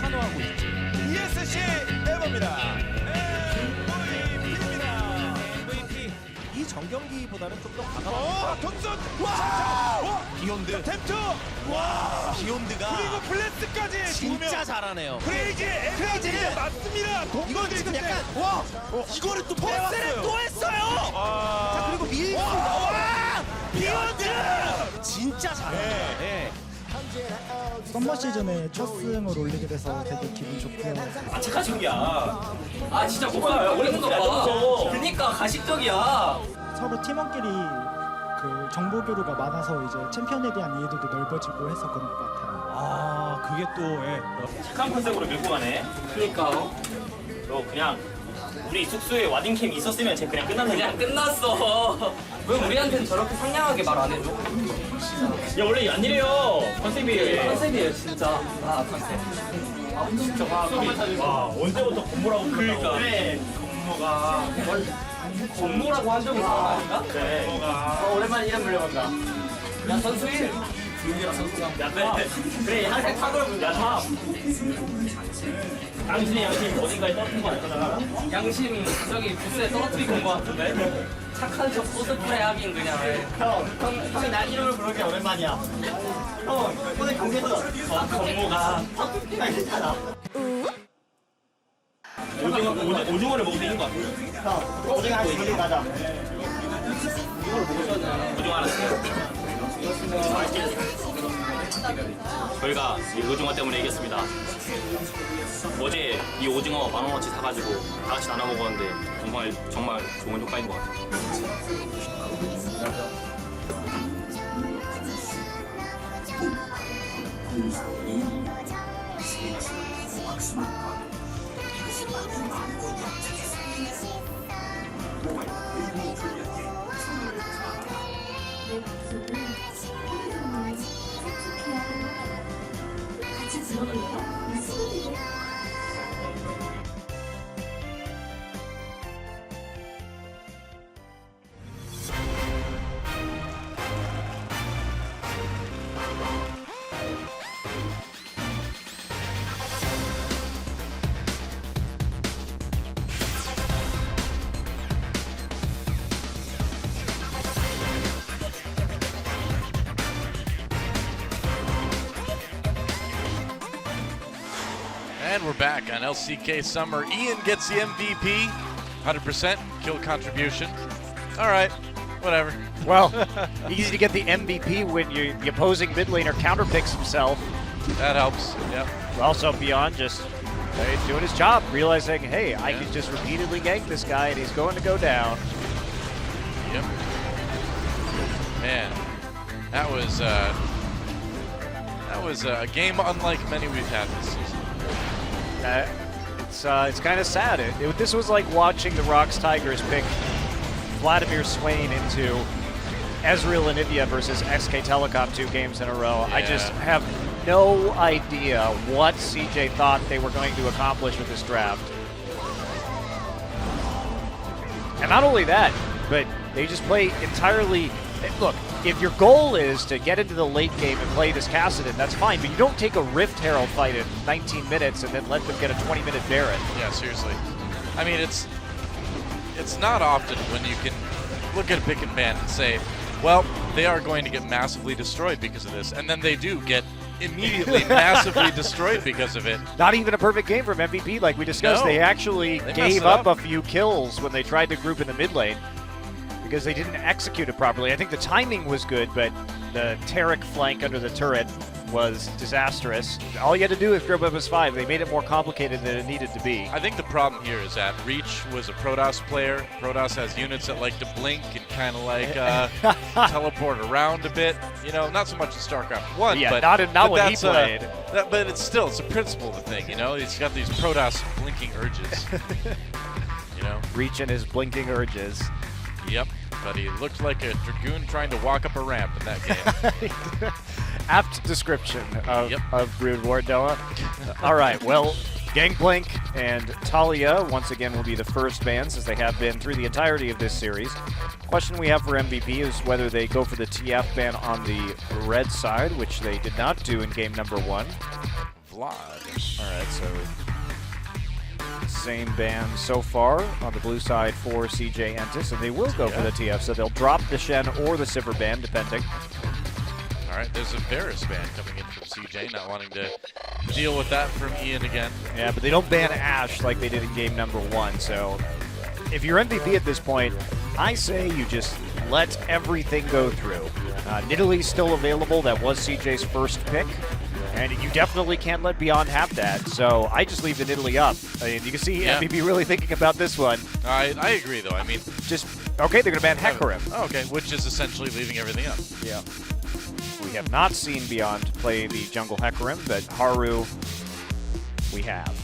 환호하고 있죠. ESC 에버입니다. MVP입니다. MVP 이 정경기보다는 좀 더 과감한. 던전. 와. 비욘드. 템트. 와. 비욘드가 그리고 블레스까지 진짜 잘하네요. 크레이지 에너지 맞습니다. 이건 지금 약간 이거를 또 패스를 빼왔어요. 또 했어요. 자 그리고 밀수. 와. 비욘드. 진짜 잘해요. 네. 썸머 시즌에 첫 승을 올리게 돼서 되게 기분 좋고요. 아 착한 친구야. 아 진짜 뭐야 오래된 거 봐. 그니까 가식적이야. 서로 팀원끼리 그 정보 교류가 많아서 이제 챔피언에 대한 이해도도 넓어지고 해서 그런 것 같아요. 아 그게 또 착한 컨셉으로 밀고 가네. 그니까. 너 그냥 우리 숙소에 와딩캠 있었으면 쟤 그냥 끝났는데. 그냥 끝났어. 왜 우리한테는 저렇게 상냥하게 말 안 해줘? 야 원래 안 이래요. 컨셉이에요. 컨셉이에요 진짜. 아 컨셉. 진짜 와 언제부터 건모라고 그러니까. 그래 건모가. 건모라고 한 적이 있어 아닌가? 그래. 건모가. 오랜만에 이름 불려본다. 야 선수일. 조용히라 선수가. 야 그래 항상 탑을 부르자 탑. 양심이 어딘가에 떨어진 거 아니잖아. 양심 저기 부스에 떨어뜨리고 온 거 같은데. 착한 척 코스프레 하긴 그냥. 형이 날 이름을 부르기 오랜만이야. 형 오늘 경기에서 건모가 괜찮아. 오징어를 먹으면 이긴 거 같아. 오징어 한 2개 가자. 이걸 먹으셨네. 오징어 하나 저희가 이 오징어 때문에 이겼습니다. 어제 이 오징어 10,000원어치 사가지고 다 같이 나눠 먹었는데 정말 좋은 효과인 것 같아요. And we're back on LCK Summer. Ian gets the MVP, 100% kill contribution. All right, whatever. Well, easy to get the MVP when the opposing mid laner counterpicks himself. That helps, yep. Also, Beyond just doing his job, realizing, hey, I can just repeatedly gank this guy and he's going to go down. Yep. Man, that was a game unlike many we've had this season. It's kind of sad. This was like watching the Rocks Tigers pick Vladimir Swain into Ezreal and India versus SK Telecom 2 games in a row. Yeah. I just have no idea what CJ thought they were going to accomplish with this draft. And not only that, but they just play entirely. Look, if your goal is to get into the late game and play this Kassadin, that's fine, but you don't take a Rift Herald fight in 19 minutes and then let them get a 20-minute Baron. Yeah, seriously. I mean, it's not often when you can look at a pick and ban and say, well, they are going to get massively destroyed because of this, and then they do get immediately massively destroyed because of it. Not even a perfect game from MVP, like we discussed. No. They actually They gave messed it up up. a few kills when they tried to group in the mid lane because they didn't execute it properly. I think the timing was good, but the Taric flank under the turret was disastrous. All you had to do is group up as 5. They made it more complicated than it needed to be. I think the problem here is that Reach was a Protoss player. Protoss has units that like to blink and kind of like teleport around a bit. You know, not so much in StarCraft 1, Yeah, but not but when he that's, played. But it's a principle of the thing, you know? He's got these Protoss blinking urges. You know? Reaching his blinking urges. Yep, but he looked like a Dragoon trying to walk up a ramp in that game. Apt description of Brood War Noah. All right, well, Gangplank and Talia once again will be the first bans, as they have been through the entirety of this series. Question we have for MVP is whether they go for the TF ban on the red side, which they did not do in game number 1. Vlad. All right, so same ban so far on the blue side for CJ Entis, and they will go for the TF, so they'll drop the Shen or the Sivir ban, depending. All right, there's a Varus ban coming in from CJ, not wanting to deal with that from Ian again. Yeah, but they don't ban Ashe like they did in game number 1, so if you're MVP at this point, I say you just let everything go through. Nidalee's still available. That was CJ's first pick. And you definitely can't let Beyond have that, so I just leave the Nidalee up. I mean, you can see MVP really thinking about this one. I agree, though. I mean, just okay. They're gonna ban Hecarim. Oh, okay, which is essentially leaving everything up. Yeah. We have not seen Beyond play the jungle Hecarim, but Haru we have.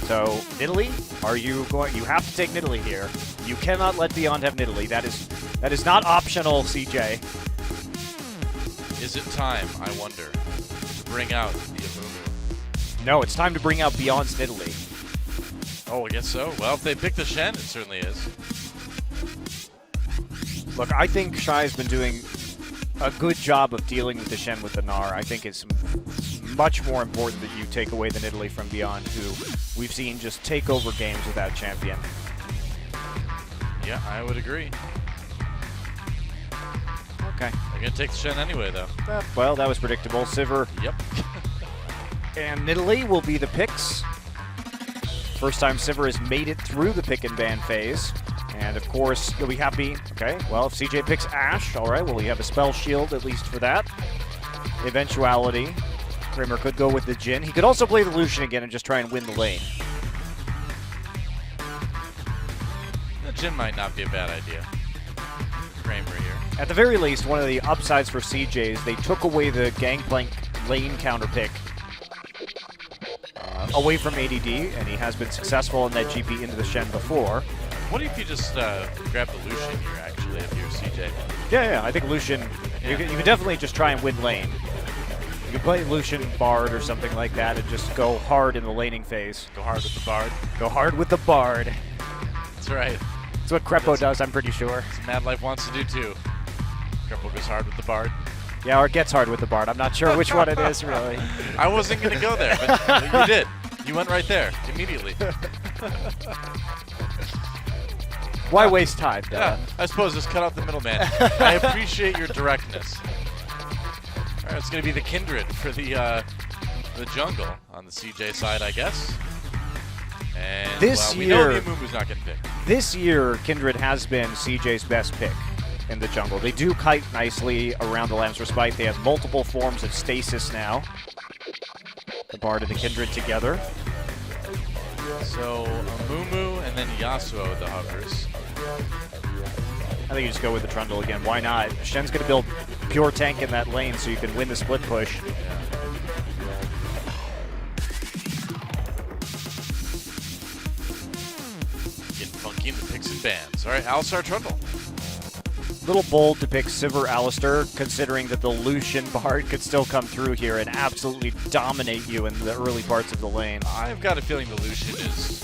So Nidalee, are you going? You have to take Nidalee here. You cannot let Beyond have Nidalee. That is not optional, CJ. Is it time, I wonder, to bring out the Amumu? No, it's time to bring out Beyond's Nidalee. Oh, I guess so. Well, if they pick the Shen, it certainly is. Look, I think Shy's been doing a good job of dealing with the Shen with the Gnar. I think it's much more important that you take away the Nidalee from Beyond, who we've seen just take over games with that champion. Yeah, I would agree. Okay. They're going to take the Shen anyway, though. Well, that was predictable. Sivir. Yep. And Nidalee will be the picks. First time Sivir has made it through the pick and ban phase. And of course, you'll be happy. Okay, well, if CJ picks Ashe, all right, well, you have a spell shield at least for that. Eventuality. Kramer could go with the Jhin. He could also play the Lucian again and just try and win the lane. The Jhin might not be a bad idea. Kramer here. At the very least, one of the upsides for CJ is they took away the Gangplank lane counter pick away from ADD, and he has been successful in that GP into the Shen before. What if you just grab the Lucian here, actually, if you're CJ? Yeah, I think Lucian, you can definitely just try and win lane. You can play Lucian Bard or something like that and just go hard in the laning phase. Go hard with the Bard. Go hard with the Bard. That's right. That's what Krepo does, I'm pretty sure. That's what Mad Life wants to do, too. Krepo goes hard with the Bard. Yeah, or gets hard with the Bard. I'm not sure which one it is, really. I wasn't going to go there, but you did. You went right there, immediately. Why waste time, Della? Yeah, I suppose just cut out the middleman. I appreciate your directness. All right, it's going to be the Kindred for the jungle on the CJ side, I guess. And this we year, know the Amumu's not getting picked. This year, Kindred has been CJ's best pick in the jungle. They do kite nicely around the Lamb's Respite. They have multiple forms of stasis now. The Bard and the Kindred together. So Amumu and then Yasuo the hovers. I think you just go with the Trundle again. Why not? Shen's going to build pure tank in that lane so you can win the split push. Yeah. Getting funky in the picks and bans. All right, Alistar Trundle. Little bold to pick Sivir Alistar, considering that the Lucian Bard could still come through here and absolutely dominate you in the early parts of the lane. I've got a feeling the Lucian is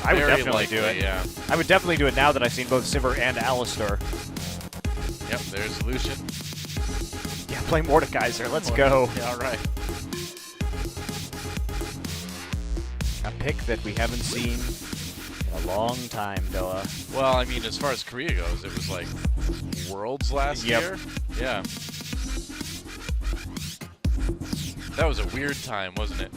I would very definitely likely, do it. Yeah. I would definitely do it now that I've seen both Sivir and Alistar. Yep, there's Lucian. Yeah, play Mordekaiser. Let's go. Yeah, all right. A pick that we haven't seen in a long time, Doa. Well, I mean, as far as Korea goes, it was like Worlds last year. Yeah. That was a weird time, wasn't it?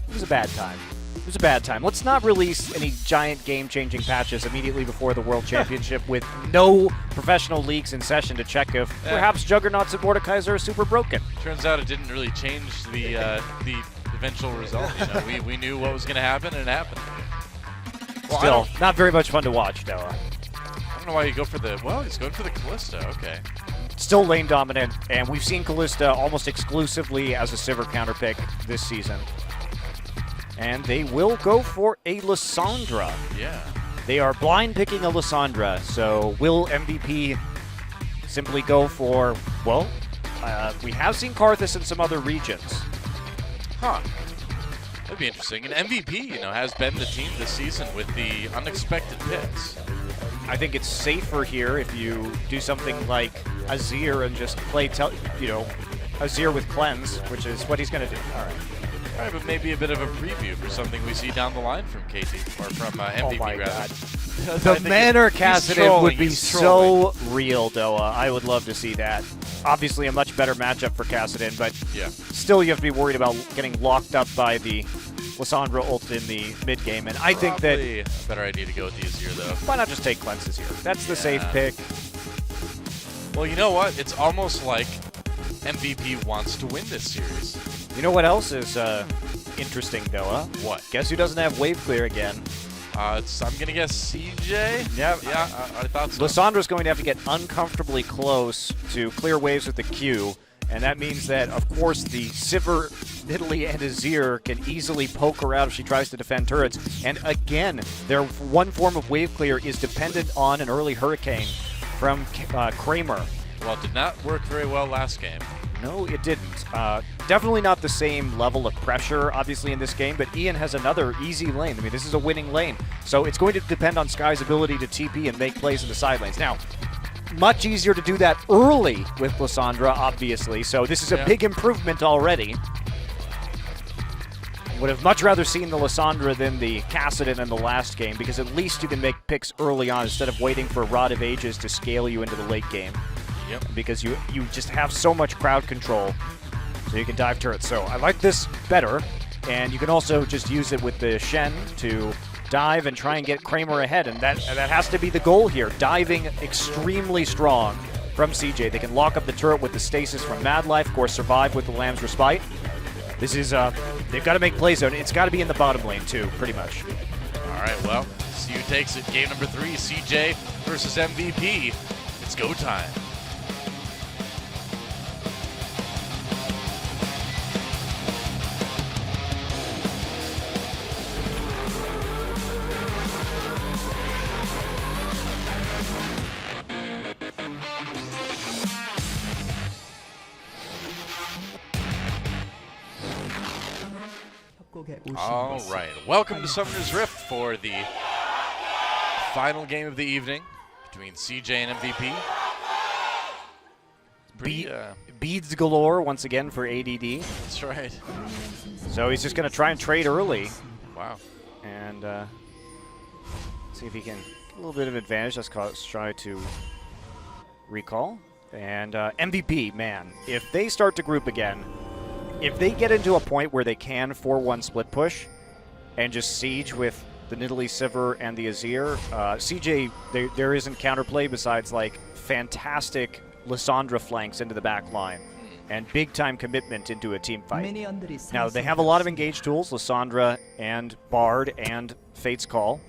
It was a bad time. It was a bad time. Let's not release any giant game-changing patches immediately before the World Championship with no professional leagues in session to check if perhaps Juggernauts and Mordekaiser are super broken. Turns out it didn't really change the eventual result. You know, we knew what was going to happen, and it happened. Well, Still, not very much fun to watch, Doa. I don't know why you go for the... Well, he's going for the Kalista. Okay. Still lane dominant, and we've seen Kalista almost exclusively as a Sivir counter pick this season. And they will go for a Lissandra. Yeah. They are blind picking a Lissandra, so will MVP simply go for, well, we have seen Karthus in some other regions. Huh. That'd be interesting. And MVP, has been the team this season with the unexpected picks. I think it's safer here if you do something like Azir and just play, Azir with Cleanse, which is what he's going to do. All right. All right, but maybe a bit of a preview for something we see down the line from KT, or from MVP, oh my rather. God. I The think Manor he's Kassadin trolling, would be he's trolling. so real, Doa. I would love to see that. Obviously, a much better matchup for Kassadin, but yeah. Still you have to be worried about getting locked up by the Lissandra ult in the mid game. And I think that Probably a better idea to go with the Azir, though. why not just take Cleanses here? That's the safe pick. Well, you know what? It's almost like MVP wants to win this series. You know what else is interesting, Doa? What? Guess who doesn't have wave clear again? I'm going to guess CJ. Yeah, I thought so. Lissandra's going to have to get uncomfortably close to clear waves with the Q, and that means that, of course, the Sivir, Nidalee, and Azir can easily poke her out if she tries to defend turrets. And again, their one form of wave clear is dependent on an early Hurricane from Kramer. Well, it did not work very well last game. No, it didn't. Definitely not the same level of pressure, obviously, in this game, but Ian has another easy lane. I mean, this is a winning lane. So it's going to depend on Sky's ability to TP and make plays in the side lanes. Now, much easier to do that early with Lissandra, obviously, so this is a big improvement already. Would have much rather seen the Lissandra than the Kassadin in the last game, because at least you can make picks early on instead of waiting for Rod of Ages to scale you into the late game. Yep. Because you just have so much crowd control, so you can dive turrets. So I like this better, and you can also just use it with the Shen to dive and try and get Kramer ahead, and that has to be the goal here. Diving extremely strong from CJ. They can lock up the turret with the stasis from Mad Life, of course survive with the Lamb's Respite. This is, they've got to make plays out. It's got to be in the bottom lane too, pretty much. All right, well, CU takes it. Game number 3, CJ versus MVP. It's go time. All right, welcome to Summoner's Rift for the final game of the evening between CJ and MVP. Beads galore once again for ADD. That's right. So he's just going to try and trade early. Wow. And see if he can get a little bit of advantage. Let's try to recall. And MVP, man, if they start to group again, if they get into a point where they can 4-1 split push and just siege with the Nidalee Sivir and the Azir, CJ, there isn't counterplay besides like fantastic Lissandra flanks into the back line and big-time commitment into a team fight. Now, they have a lot of engaged tools, Lissandra and Bard and Fate's Call,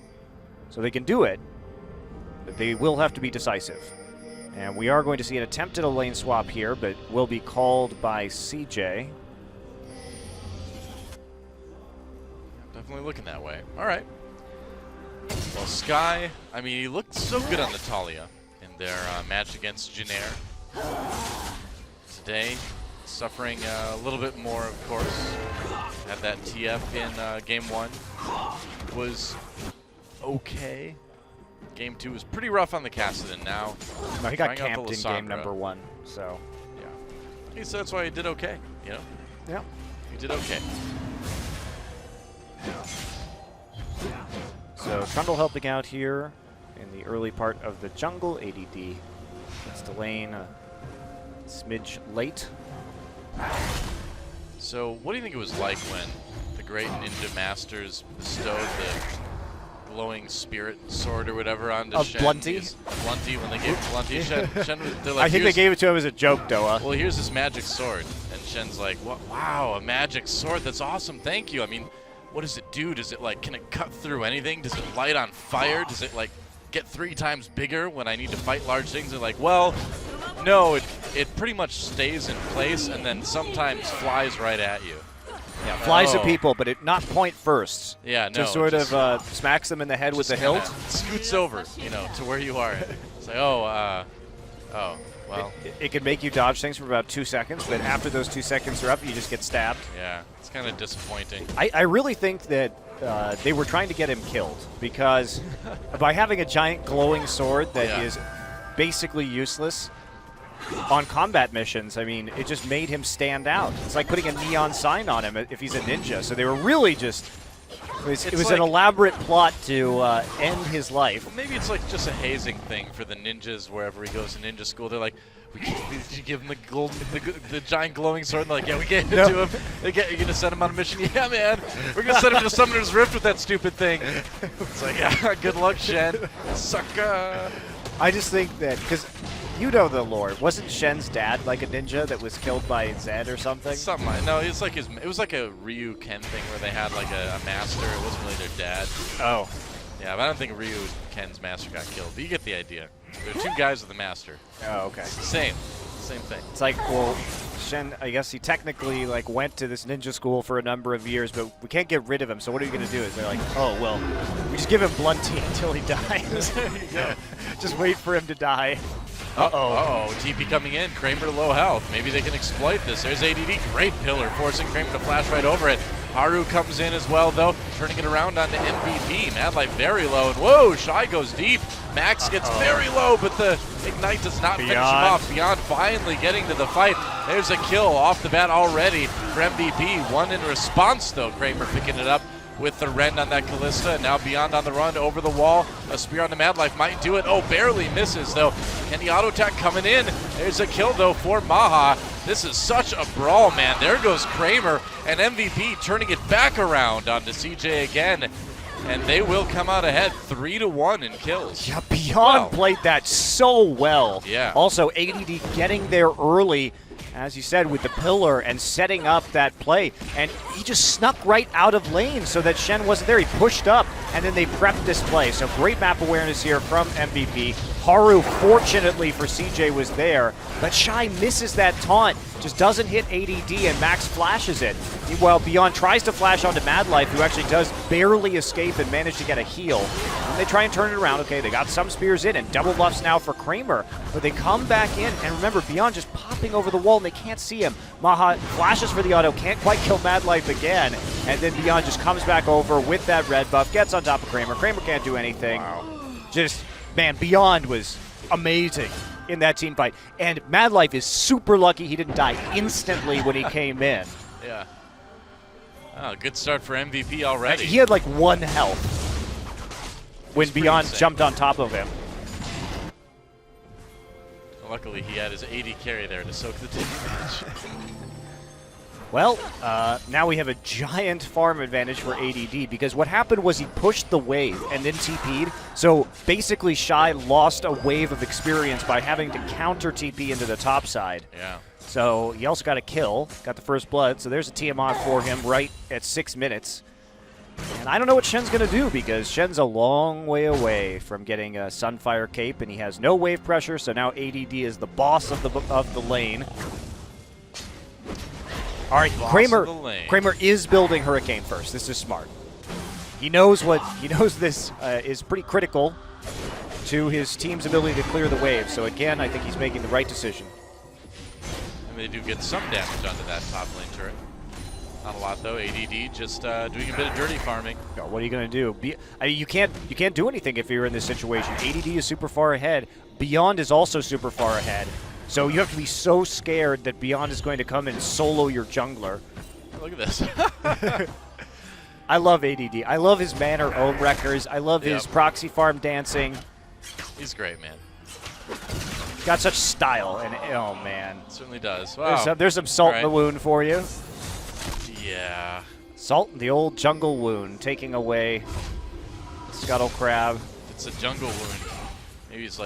so they can do it, but they will have to be decisive. And we are going to see an attempt at a lane swap here, but will be called by CJ. Definitely looking that way. All right. Well, Sky, I mean, he looked so good on Natalia in their match against Janair. Today, suffering a little bit more, of course. Had that TF in Game 1. Was okay. Game 2 was pretty rough on the Kassadin now. No, he got trying out the camped in game Lissandra. number 1, so. Yeah. So that's why he did okay, you know? Yeah. He did okay. So Trundle helping out here in the early part of the jungle. ADD gets the lane a smidge late. So what do you think it was like when the great Ninja Masters bestowed the glowing spirit sword or whatever onto Shen? Blunty? Blunty, when they gave Blunty, Shen they're like, I think they gave it to him as a joke, Doa. well, here's this magic sword. And Shen's like, wow, a magic sword, that's awesome, thank you. I mean, what does it do? Does it like, can it cut through anything? Does it light on fire? Does it like get 3 times bigger when I need to fight large things? They're like, well, no, it pretty much stays in place and then sometimes flies right at you. Yeah, flies at people, but it not point first. Yeah, no. To sort of smacks them in the head with the hilt. Scoots over, you know, to where you are. It's like, oh, Well, it can make you dodge things for about 2 seconds, but after those 2 seconds are up, you just get stabbed. yeah, it's kind of disappointing. I really think that they were trying to get him killed because by having a giant glowing sword that is basically useless on combat missions, I mean, it just made him stand out. It's like putting a neon sign on him if he's a ninja. So they were really just... It was an elaborate plot to end his life. Well, maybe it's like just a hazing thing for the ninjas wherever he goes to ninja school. They're like, did you give him the giant glowing sword? And they're like, yeah, we gave it to him. You're going to send him on a mission? Yeah, man. We're going to send him to Summoner's Rift with that stupid thing. It's like, yeah, good luck, Shen. Sucker. I just think that, because you know the lore, wasn't Shen's dad like a ninja that was killed by Zed or something? Something like, no, it was like it was like a Ryu Ken thing where they had like a master. It wasn't really their dad. Oh. Yeah, but I don't think Ryu Ken's master got killed. But you get the idea. There are 2 guys with the master. Oh, okay. Same thing. It's like, well, Shen, I guess he technically like went to this ninja school for a number of years, but we can't get rid of him. So what are you going to do? Is they're like, oh well, we just give him blood tea until he dies. There you go. Just wait for him to die. Uh-oh, TP coming in. Kramer low health. Maybe they can exploit this. There's ADD. Great pillar, forcing Kramer to flash right over it. Haru comes in as well, though, turning it around onto MVP. Mad Life very low, and whoa, Shy goes deep. Max gets very low, but the Ignite does not finish him off. Beyond finally getting to the fight. There's a kill off the bat already for MVP. One in response, though. Kramer picking it up with the Rend on that Callista, and now Beyond on the run over the wall. A spear on the Mad Life might do it. Oh, barely misses, though. And the auto attack coming in. There's a kill, though, for Maha. This is such a brawl, man. There goes Kramer, and MVP turning it back around onto CJ again. And they will come out ahead 3-1 in kills. Yeah, Beyond played that so well. Yeah. Also, ADD getting there early, as you said, with the pillar and setting up that play. And he just snuck right out of lane so that Shen wasn't there. He pushed up, and then they prepped this play. So great map awareness here from MVP. Haru, fortunately for CJ, was there, but Shy misses that taunt. Just doesn't hit ADD, and Max flashes it. Meanwhile, Beyond tries to flash onto Mad Life, who actually does barely escape and manage to get a heal. And they try and turn it around. Okay, they got some spears in, and double buffs now for Kramer. But they come back in, and remember, Beyond just popping over the wall, and they can't see him. Maha flashes for the auto, can't quite kill Mad Life again. And then Beyond just comes back over with that red buff, gets on top of Kramer. Kramer can't do anything. Just, man, Beyond was amazing in that team fight. And Mad Life is super lucky he didn't die instantly when he came in. Yeah. Oh, good start for MVP already. He had like 1 health when Beyond insane. jumped on top of him. Luckily, he had his AD carry there to soak the damage. Well, now we have a giant farm advantage for ADD because what happened was he pushed the wave and then TP'd. So basically, Shy lost a wave of experience by having to counter TP into the top side. Yeah. So he also got a kill, got the first blood. So there's a TMR for him right at 6 minutes. And I don't know what Shen's going to do because Shen's a long way away from getting a Sunfire Cape, and he has no wave pressure. So now ADD is the boss of the lane. All right, Kramer is building Hurricane first. This is smart. He knows this is pretty critical to his team's ability to clear the wave. So again, I think he's making the right decision. And they do get some damage onto that top lane turret. Not a lot though. ADD just doing a bit of dirty farming. What are you going to do? You can't do anything if you're in this situation. ADD is super far ahead. Beyond is also super far ahead. So you have to be so scared that Beyond is going to come and solo your jungler. Look at this. I love ADD. I love his Manor Ohm Wreckers. I love his proxy farm dancing. He's great, man. Got such style, and oh man. Certainly does. Wow. There's some salt in the wound for you. Yeah. Salt in the old jungle wound, taking away Scuttle Crab. It's a jungle wound. Maybe it's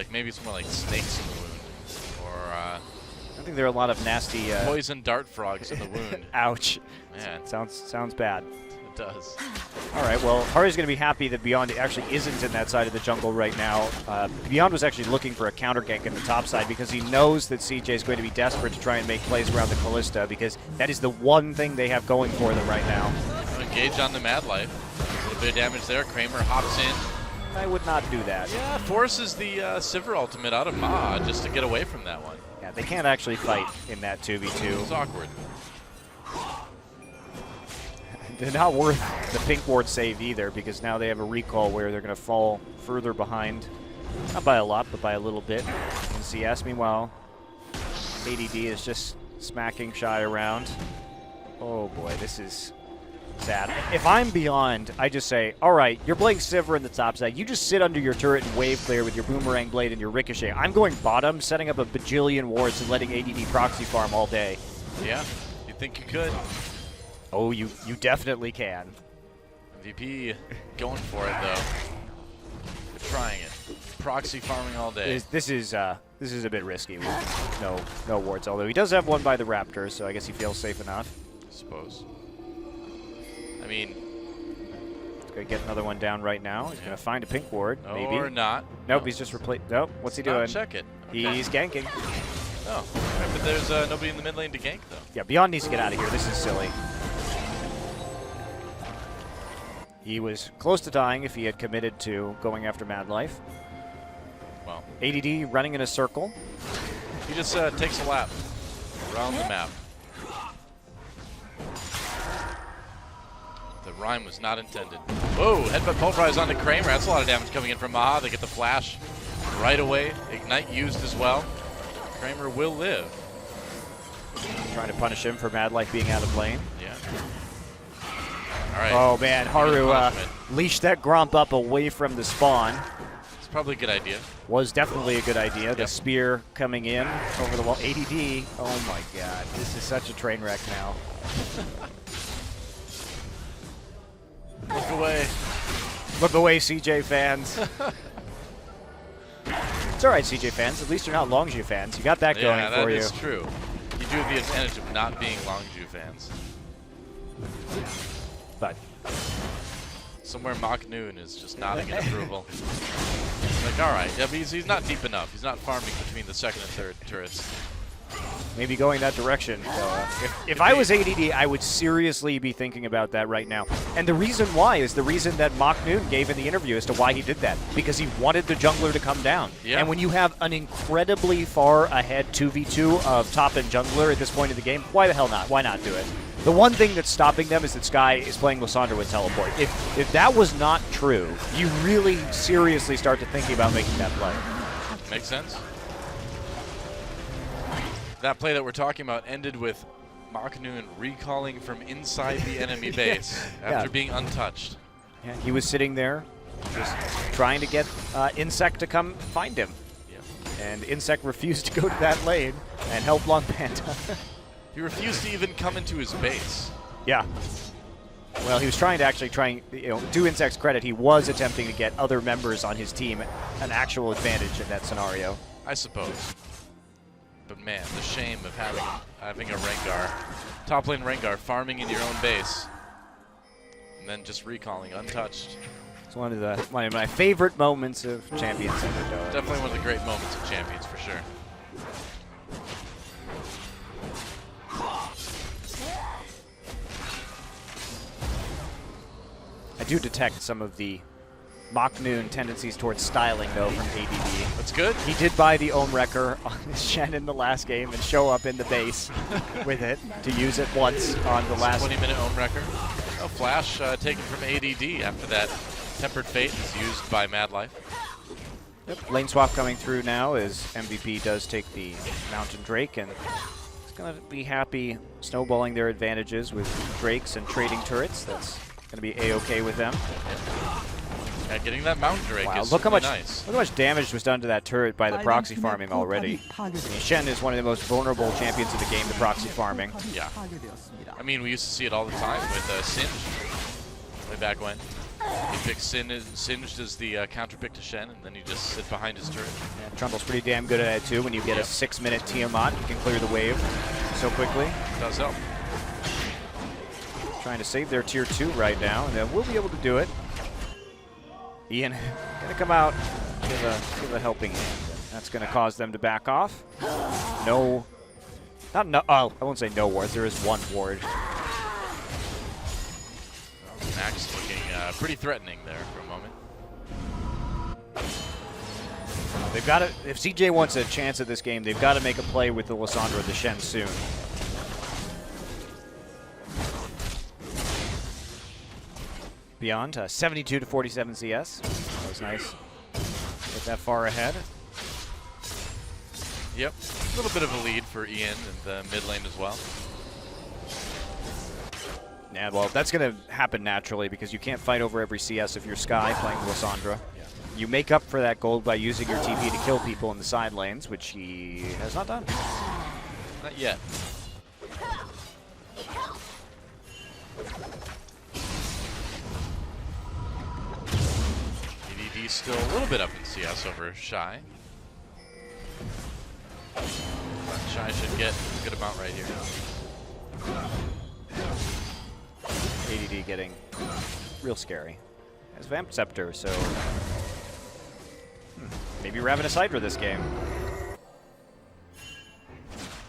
more like snakes in the wound. I think there are a lot of nasty poison dart frogs in the wound. Ouch. Man. Sounds bad. It does. All right, well, Haru's going to be happy that Beyond actually isn't in that side of the jungle right now. Beyond was actually looking for a counter gank in the top side because he knows that CJ is going to be desperate to try and make plays around the Callista because that is the one thing they have going for them right now. Engage on the Mad Life. A little bit of damage there. Kramer hops in. I would not do that. Yeah, forces the Sivir ultimate out of Maha just to get away from that one. Yeah, they can't actually fight in that 2v2. It's awkward. They're not worth the pink ward save either, because now they have a recall where they're going to fall further behind. Not by a lot, but by a little bit. And CS, meanwhile, ADD is just smacking Shy around. Oh boy, this is sad. If I'm Beyond, I just say, all right, you're playing Sivir in the top side. You just sit under your turret and wave clear with your Boomerang Blade and your Ricochet. I'm going bottom, setting up a bajillion wards and letting ADD proxy farm all day. Yeah, you think you could? Oh, you definitely can. MVP going for it though. They're trying it. Proxy farming all day. This is a bit risky with no wards. Although he does have one by the Raptors, so I guess he feels safe enough. I suppose. I mean, he's gonna get another one down right now. He's gonna find a pink ward, maybe. Or not. Nope, No. he's just replaced. Nope. What's he Let's not doing? check it. He's ganking. Oh, right, but there's nobody in the mid lane to gank though. Yeah, Beyond needs to get out of here. This is silly. He was close to dying if he had committed to going after Mad Life. Well, ADD running in a circle. He just takes a lap around the map. The rhyme was not intended. Whoa, headbutt pulverize onto Kramer. That's a lot of damage coming in from Maha. They get the flash right away. Ignite used as well. Kramer will live. Trying to punish him for Mad Life being out of lane. Yeah. All right. Oh man, Haru leashed that Gromp up away from the spawn. It's probably a good idea. Was definitely a good idea. Yep. The spear coming in over the wall. ADD. Oh my god, this is such a train wreck now. Look away. Look away, CJ fans. It's all right, CJ fans. At least you're not Longzhu fans. You got that going for you. Yeah, that is true. You do have the advantage of not being Longzhu fans. But somewhere Mach Noon is just nodding in approval. Like, all right, yeah, but he's not deep enough. He's not farming between the second and third turrets. Maybe going that direction. If I was ADD, I would seriously be thinking about that right now. And the reason why is the reason that Mach Noon gave in the interview as to why he did that. Because he wanted the jungler to come down. Yeah. And when you have an incredibly far ahead 2v2 of top and jungler at this point in the game, why the hell not? Why not do it? The one thing that's stopping them is that Sky is playing Lissandra with teleport. If that was not true, you really seriously start to thinking about making that play. Makes sense. That play that we're talking about ended with Mach Noon recalling from inside the enemy base after being untouched. Yeah, he was sitting there just trying to get Insect to come find him. Yeah. And Insect refused to go to that lane and help Long Panda. He refused to even come into his base. Yeah. Well, he was trying to do Insect's credit, he was attempting to get other members on his team an actual advantage in that scenario. I suppose. But man, the shame of having a Rengar, top lane Rengar, farming in your own base, and then just recalling untouched. It's one of my favorite moments of Champions Underdog. Definitely one of the great moments of Champions for sure. I do detect some of the Mach Noon tendencies towards styling, though, from ADD. That's good. He did buy the Ohm Wrecker on Shen in the last game and show up in the base with it to use it once on the last 20-minute Ohm Wrecker. Oh, Flash taken from ADD after that Tempered Fate is used by Mad Life. Yep. Lane swap coming through now as MVP does take the Mountain Drake, and he's going to be happy snowballing their advantages with Drakes and trading turrets. That's going to be A-okay with them. Yeah, getting that Mountain Drake is look how much nice. Look how much damage was done to that turret by the proxy farming already. I mean, Shen is one of the most vulnerable champions of the game, the proxy farming. Yeah. I mean, we used to see it all the time with Singed way back when. He picks Singed as the counter pick to Shen, and then you just sit behind his turret. Yeah, Trundle's pretty damn good at it too. When you get a 6-minute Tiamat, you can clear the wave so quickly. Does help. Trying to save their tier 2 right now, and we'll be able to do it. Ian gonna come out, give a helping hand. That's gonna cause them to back off. Oh, I won't say no wards. There is one ward. Max looking pretty threatening there for a moment. They've got to. If CJ wants a chance at this game, they've got to make a play with the Lissandra, the Shen soon. Beyond 72 to 47 CS. That was nice. Get that far ahead. Yep, a little bit of a lead for Ian in the mid lane as well. Yeah, well, that's going to happen naturally because you can't fight over every CS if you're Sky playing Lissandra. Yeah. You make up for that gold by using your TP to kill people in the side lanes, which he has not done. Not yet. ADD still a little bit up in CS over Shy. Shy should get a good amount right here. ADD getting real scary. Has Vamp Scepter, so maybe Ravenous Hydra this game.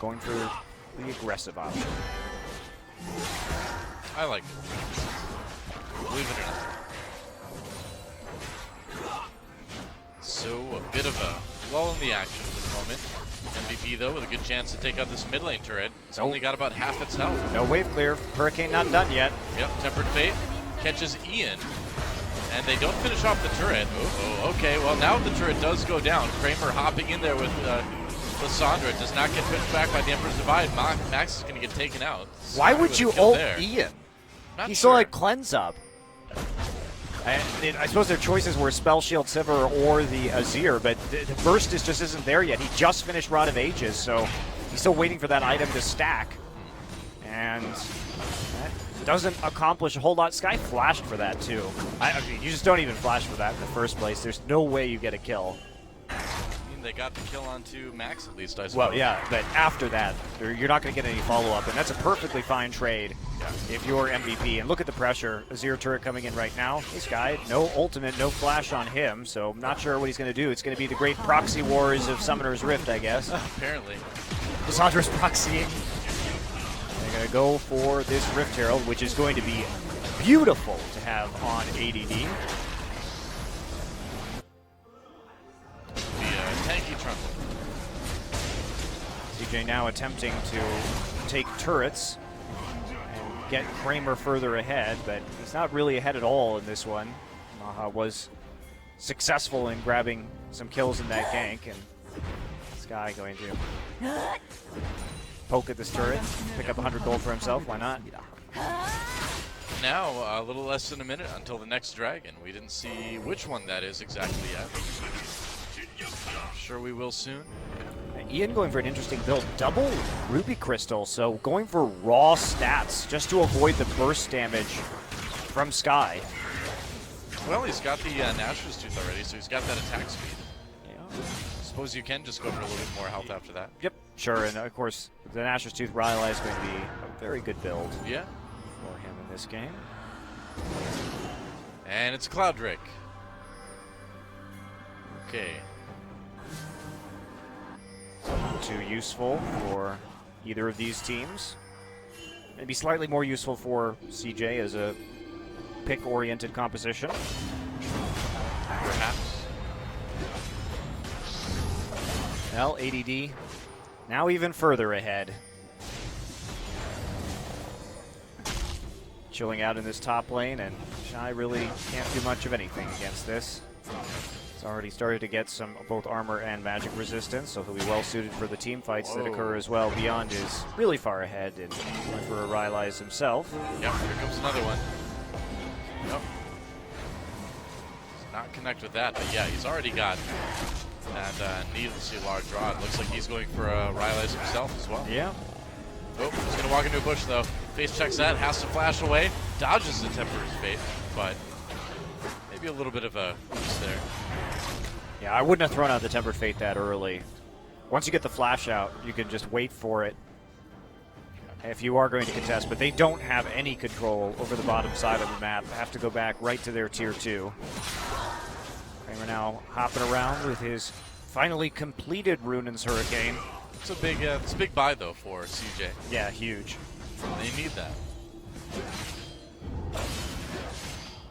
Going for the aggressive option. I like it. Believe it or not. So a bit of a lull in the action at the moment. MVP though with a good chance to take out this mid lane turret. It's only got about half its health. No wave clear. Hurricane not done yet. Yep, Tempered Fate catches Ian. And they don't finish off the turret. Oh, okay, well now the turret does go down. Kramer hopping in there with Lissandra. Does not get pushed back by the Emperor's Divide. Max is going to get taken out. Why would you ult there. Ian? Not He sure. still had Cleanse Up. I suppose their choices were Spell Shield Sivir or the Azir, but the burst just isn't there yet. He just finished Rod of Ages, so he's still waiting for that item to stack. And that doesn't accomplish a whole lot. Sky flashed for that too. I mean, you just don't even flash for that in the first place. There's no way you get a kill. I mean, they got the kill onto Max at least, I suppose. Well, yeah, but after that, you're not going to get any follow-up, and that's a perfectly fine trade if you're MVP. And look at the pressure. Azir turret coming in right now. Hey, Sky, no ultimate, no flash on him, so I'm not sure what he's going to do. It's going to be the great proxy wars of Summoner's Rift, I guess. Apparently. Lissandra's proxying. They're going to go for this Rift Herald, which is going to be beautiful to have on ADD. Tanky Trundle. CJ now attempting to take turrets and get Kramer further ahead, but he's not really ahead at all in this one. Maha was successful in grabbing some kills in that gank, and Sky going to poke at this turret, pick up 100 gold for himself. Why not? Now, a little less than a minute until the next dragon. We didn't see which one that is exactly yet. I'm sure we will soon. Ian going for an interesting build. Double Ruby Crystal, so going for raw stats just to avoid the burst damage from Sky. Well, he's got the Nashor's Tooth already, so he's got that attack speed. Yeah. Suppose you can just go for a little bit more health after that. Yep, sure, and of course, the Nashor's Tooth Rylai is going to be a very good build Yeah. for him in this game. And it's Cloud Drake. Okay. Too useful for either of these teams. Maybe slightly more useful for CJ as a pick-oriented composition. Perhaps. Well, ADD now even further ahead. Chilling out in this top lane, and Shy really can't do much of anything against this. He's already started to get some both armor and magic resistance, so he'll be well suited for the team fights that occur as well. Beyond is really far ahead and going for a Rylai's himself. Yep, here comes another one. Yep. Does not connect with that, but yeah, he's already got that needlessly large rod. Looks like he's going for a Rylai's himself as well. Yeah. Oh, he's going to walk into a bush though. Face checks that, has to flash away, dodges the Temper's Fate, but maybe a little bit of a boost there. Yeah, I wouldn't have thrown out the Tempered Fate that early. Once you get the flash out, you can just wait for it if you are going to contest, but they don't have any control over the bottom side of the map. They have to go back right to their tier 2. Kramer now hopping around with his finally completed Runan's Hurricane. It's a big buy though for CJ. Yeah, huge. They need that.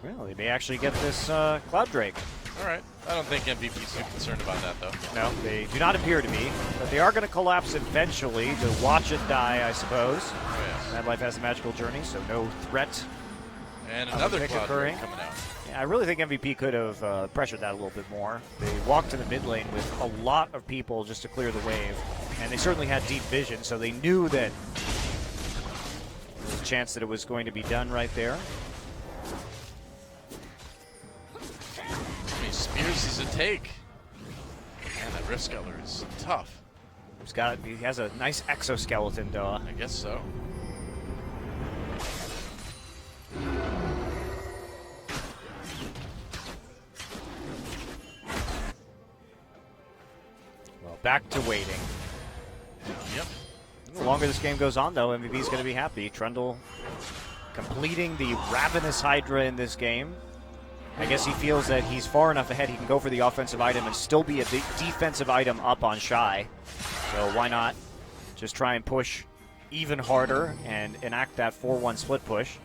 Well, they may actually get this Cloud Drake. All right. I don't think MVP's too concerned about that, though. No, they do not appear to be. But they are going to collapse eventually to watch it die, I suppose. Oh, yes. Mad Life has a magical journey, so no threat. And another pick Cloud occurring. coming out. Yeah, I really think MVP could have pressured that a little bit more. They walked to the mid lane with a lot of people just to clear the wave. And they certainly had deep vision, so they knew that there was a chance that it was going to be done right there. How many spears does it take? Man, that Rift Skeller is tough. He has a nice exoskeleton, Doa. I guess so. Well, back to waiting. Yep. The longer this game goes on, though, MVP's going to be happy. Trundle completing the Ravenous Hydra in this game. I guess he feels that he's far enough ahead he can go for the offensive item and still be a defensive item up on Shy. So why not just try and push even harder and enact that 4-1 split push.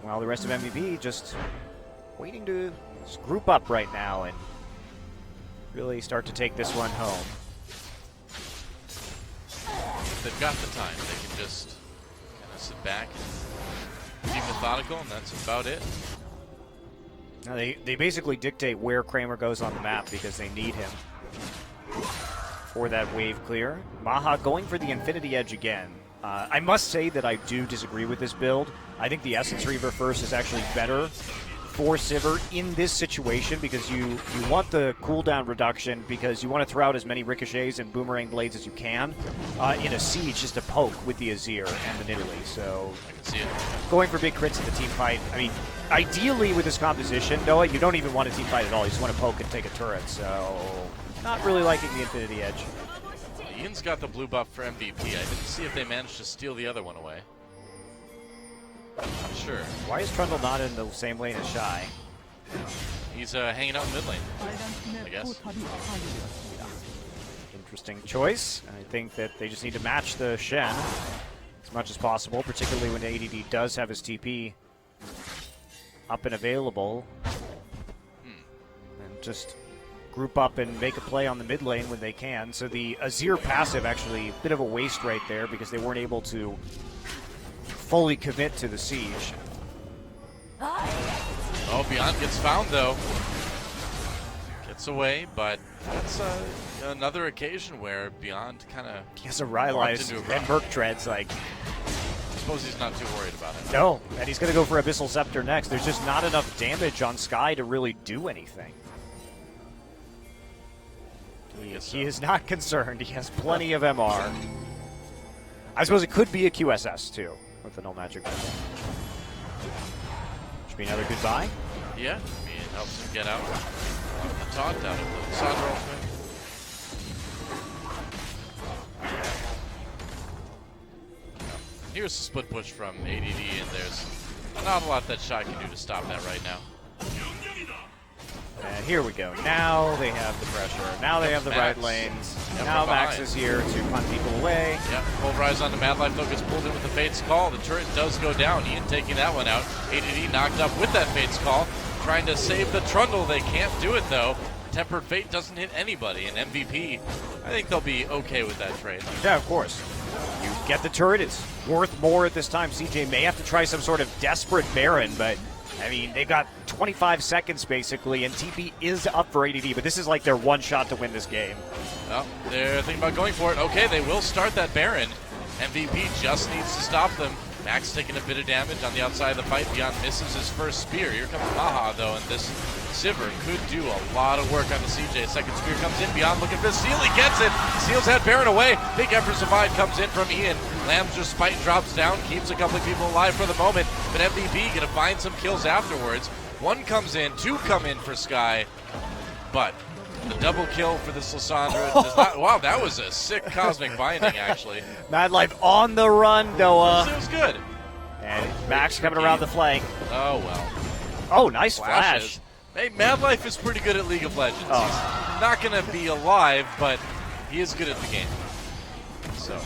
While the rest of MVP just waiting to group up right now and really start to take this one home. They've got the time. They can just kind of sit back and be methodical, and that's about it. Now they basically dictate where Kramer goes on the map because they need him for that wave clear. Maha going for the Infinity Edge again. I must say that I do disagree with this build. I think the Essence Reaver first is actually better for Sivir in this situation because you want the cooldown reduction because you want to throw out as many ricochets and boomerang blades as you can in a siege just to poke with the Azir and the Nidalee. So I can see it. Going for big crits in the team fight. I mean, ideally with this composition, Noah, you don't even want a team fight at all. You just want to poke and take a turret. So not really liking the Infinity Edge. Ian's got the blue buff for MVP. I didn't see if they managed to steal the other one away. Not sure. Why is Trundle not in the same lane as Shy? He's hanging out in mid lane, I guess. Interesting choice. I think that they just need to match the Shen as much as possible, particularly when ADD does have his TP up and available. And just group up and make a play on the mid lane when they can. So the Azir passive actually a bit of a waste right there because they weren't able to fully commit to the siege. Oh, Beyond gets found though. Gets away, but that's another occasion where Beyond kind of He has a Rylai's and Merc Treads like. I suppose he's not too worried about it. No, and he's going to go for Abyssal Scepter next. There's just not enough damage on Sky to really do anything. He is not concerned. He has plenty of MR. I suppose it could be a QSS too with the no magic weapon. Should be another goodbye. Yeah, I mean, it helps him get out of the taunt, out of the Sandra ultimate. Here's the split push from ADD, and there's not a lot that Shy can do to stop that right now. And here we go. Now they have the pressure. Now they have the right lanes. Yep, now from Max behind. is here to punt people away. Yep, Pulverize on the Mad Life though gets pulled in with the Fate's Call. The turret does go down. Ian taking that one out. ADD knocked up with that Fate's Call. Trying to save the Trundle. They can't do it though. Tempered Fate doesn't hit anybody. And MVP, I think they'll be okay with that trade. Yeah, of course. You get the turret. It's worth more at this time. CJ may have to try some sort of desperate Baron, but I mean, they've got 25 seconds basically, and TP is up for ADD, but this is like their one shot to win this game. Well, they're thinking about going for it. Okay, they will start that Baron. MVP just needs to stop them. Max taking a bit of damage on the outside of the fight. Beyond misses his first spear. Here comes Maha, though, and this Sivir could do a lot of work on the CJ. Second spear comes in. Beyond looking for Seal. He gets it. Seals that Baron away. Big effort to find comes in from Ian. Lamb's just fight drops down. Keeps a couple of people alive for the moment. But MVP going to find some kills afterwards. One comes in. Two come in for Sky. But the double kill for this Lissandra does not. Wow, that was a sick cosmic binding, actually. Mad Life on the run, Noah. It was good. And Max coming around the flank. Oh, well. Oh, nice Flashes. flash. Hey, Mad Life is pretty good at League of Legends. He's not going to be alive, but he is good at the game. So,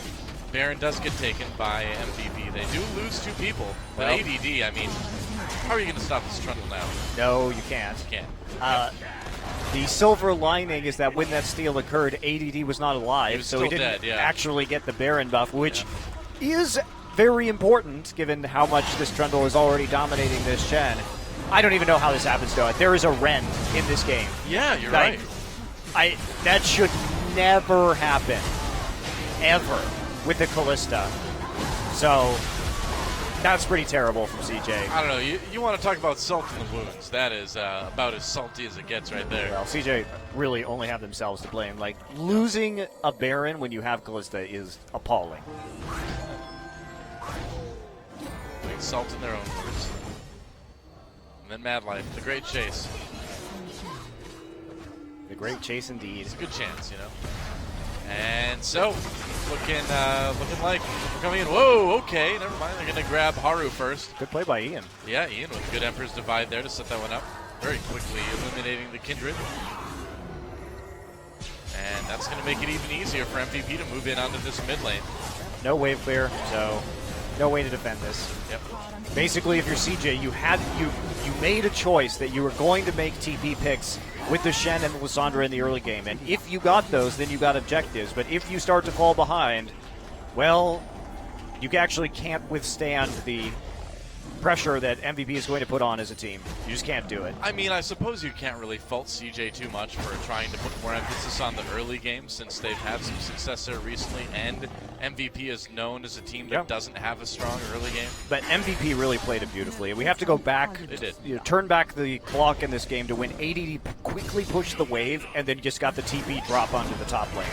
Baron does get taken by MVP. They do lose two people, but Well. ADD, I mean, How are you going to stop this Trundle now? No, you can't. You can't. The silver lining is that when that steal occurred, ADD was not alive, He was so he still didn't dead, yeah. actually get the Baron buff, which is very important given how much this Trundle is already dominating this Shen. I don't even know how this happens, though. There is a rend in this game. Yeah, you're right. That should never happen, ever, with the Callista. So that's pretty terrible from CJ. I don't know. You want to talk about salt in the wounds. That is about as salty as it gets right there. Well, CJ really only have themselves to blame. Like, losing a Baron when you have Callista is appalling. Putting salt in their own wounds. And then Mad Life, the great chase. The great chase indeed. It's a good chance, you know. And so, looking like we're coming in. Whoa, okay, never mind. They're going to grab Haru first. Good play by Ian. Yeah, Ian with a good Emperor's Divide there to set that one up. Very quickly eliminating the Kindred. And that's going to make it even easier for MVP to move in onto this mid lane. No wave clear, so no way to defend this. Yep. Basically, if you're CJ, you made a choice that you were going to make TP picks with the Shen and the Lissandra in the early game. And if you got those, then you got objectives. But if you start to fall behind, well, you actually can't withstand the pressure that MVP is going to put on as a team. You just can't do it. I mean, I suppose you can't really fault CJ too much for trying to put more emphasis on the early game since they've had some success there recently, and MVP is known as a team that doesn't have a strong early game. But MVP really played it beautifully. We have to go back, They did. turn back the clock in this game to when ADD quickly pushed the wave and then just got the TP drop onto the top lane.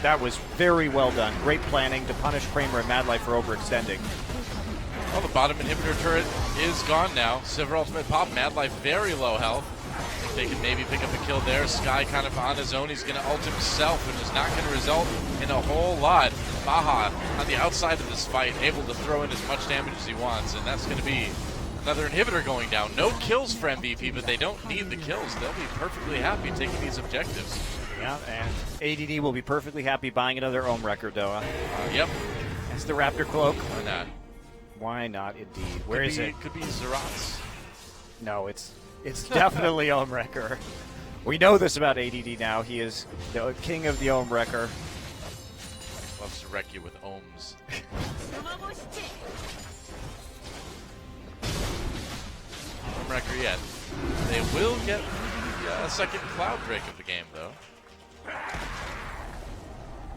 That was very well done. Great planning to punish Kramer and Mad Life for overextending. Well, the bottom inhibitor turret is gone now. Silver ultimate pop, Mad Life very low health. I think they can maybe pick up a kill there. Sky kind of on his own. He's going to ult himself, and is not going to result in a whole lot. Baha on the outside of this fight, able to throw in as much damage as he wants, and that's going to be another inhibitor going down. No kills for MVP, but they don't need the kills. They'll be perfectly happy taking these objectives. Yeah, and ADD will be perfectly happy buying another Ohm record, though. Yep. That's the Raptor Cloak. Why not? Why not, indeed? Where is it? Could be Zerat's. No, it's definitely Ohm Wrecker. We know this about ADD now. He is the king of the Ohm Wrecker. Loves to wreck you with ohms. Ohm Wrecker yet. They will get the second Cloud Drake of the game, though.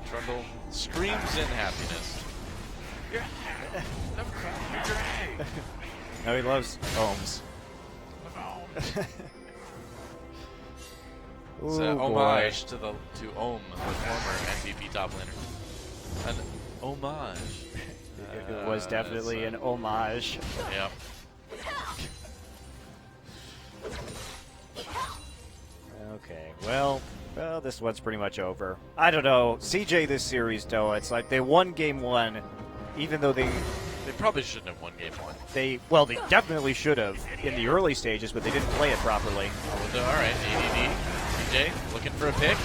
Trundle screams in happiness. No, he loves ohms. It's an homage to Ohm, the former MVP top laner. An homage. It was definitely an homage. Yep. Okay, well, this one's pretty much over. I don't know. CJ this series, though, it's like they won game one, even though they probably shouldn't have won game one. They definitely should have in the early stages, but they didn't play it properly. All right, ADD, CJ looking for a pick.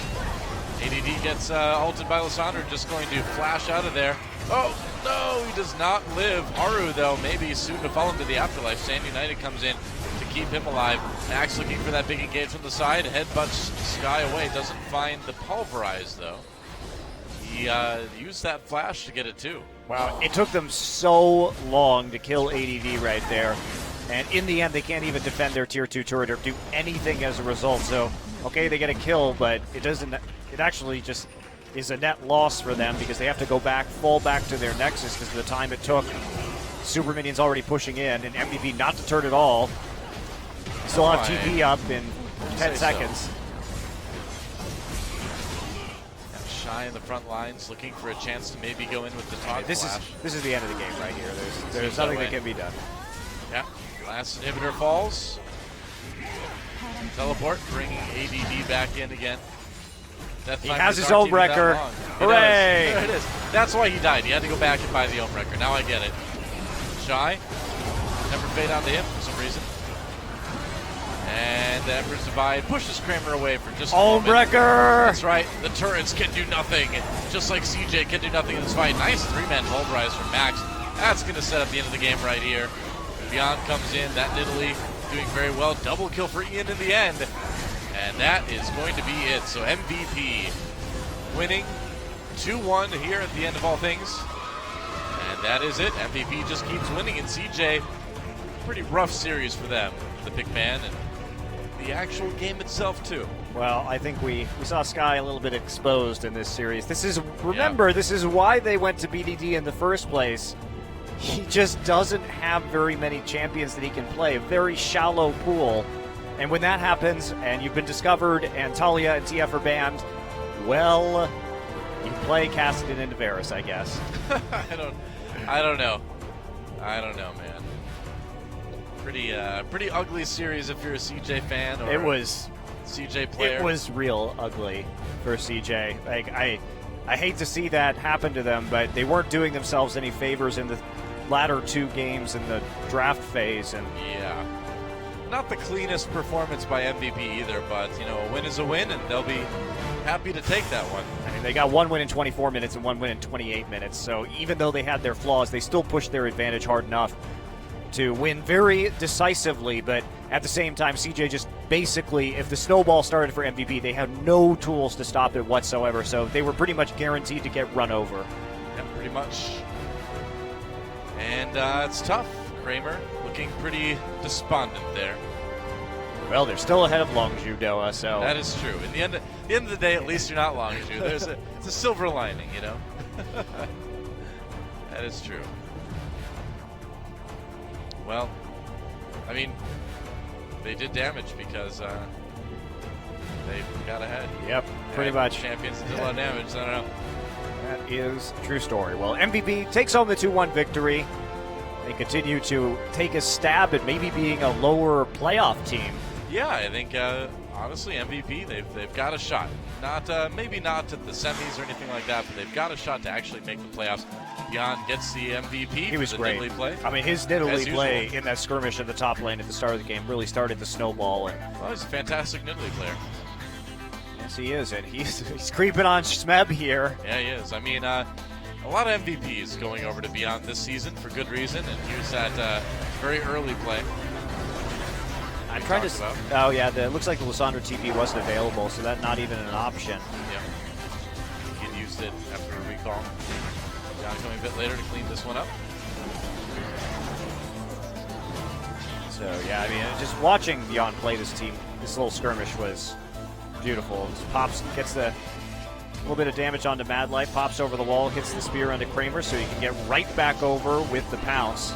ADD gets ulted by Lissandra, just going to flash out of there. Oh, no, he does not live. Haru, though, maybe soon to fall into the afterlife. Sand United comes in to keep him alive. Max looking for that big engage from the side. Headbutts Sky away. Doesn't find the Pulverize, though. He used that flash to get it, too. Wow, it took them so long to kill ADD right there. And in the end, they can't even defend their tier 2 turret or do anything as a result. So, okay, they get a kill, but it actually just is a net loss for them because they have to fall back to their Nexus because of the time it took. Super Minions already pushing in, and MVP not deterred at all. Still have TP up in 10 seconds. Shy in the front lines, looking for a chance to maybe go in with the Tog Flash. This is the end of the game right here. There's nothing that can be done. Yeah, last inhibitor falls. Teleport, bringing ADD back in again. He has his own wrecker. Hooray! There it is. That's why he died. He had to go back and buy the own wrecker. Now I get it. Shy. Never fade onto him for some reason. And the Emperor's Divide pushes Kramer away for just a moment. Wrecker! That's right. The turrets can do nothing. Just like CJ can do nothing in this fight. Nice 3-man pulverize from Max. That's going to set up the end of the game right here. Beyond comes in, that Nidalee doing very well. Double kill for Ian in the end. And that is going to be it. So MVP winning 2-1 here at the end of all things. And that is it. MVP just keeps winning. And CJ, pretty rough series for them. The big man and the actual game itself too. Well, I think we saw Sky a little bit exposed in this series. This is, remember, this is why they went to BDD in the first place. He just doesn't have very many champions that he can play. A very shallow pool. And when that happens, and you've been discovered, and Talia and TF are banned, well, you play Kassadin and Varus, I guess. I don't know. I don't know, man. Pretty ugly series if you're a CJ fan or It was CJ player. It was real ugly for CJ. Like I hate to see that happen to them, but they weren't doing themselves any favors in the latter two games in the draft phase. And yeah, not the cleanest performance by MVP either, but you know, a win is a win, and they'll be happy to take that one. I mean, they got one win in 24 minutes and one win in 28 minutes. So even though they had their flaws, they still pushed their advantage hard enough to win very decisively. But at the same time, CJ just basically, if the snowball started for MVP, they had no tools to stop it whatsoever. So they were pretty much guaranteed to get run over. Yeah, pretty much. And it's tough. Kramer looking pretty despondent there. Well, they're still ahead of Longzhu Doa, so that is true. In the end of the day, at least you're not Longzhu. It's a silver lining, you know. That is true. Well, I mean, they did damage because they got ahead. Yep, pretty much. Champions did a lot of damage. I don't know. That is a true story. Well, MVP takes home the 2-1 victory. They continue to take a stab at maybe being a lower playoff team. Yeah, I think honestly, MVP they've got a shot. Not maybe not at the semis or anything like that, but they've got a shot to actually make the playoffs. Beyond gets the MVP. He was for the great. Nidalee play. I mean, his Nidalee play in that skirmish at the top lane at the start of the game really started the snowball. And well, he's a fantastic Nidalee player. Yes, he is, and he's creeping on Smeb here. Yeah, he is. I mean, a lot of MVPs going over to Beyond this season for good reason, and here's that very early play. I'm trying to. Oh yeah, it looks like the Lissandra TP wasn't available, so that's not even an option. Yeah, he used it after a recall. John coming a bit later to clean this one up. So yeah, I mean, just watching Beyond play this team, this little skirmish was beautiful. Pops gets the little bit of damage onto Mad Light, pops over the wall, hits the spear onto Kramer, so he can get right back over with the pounce.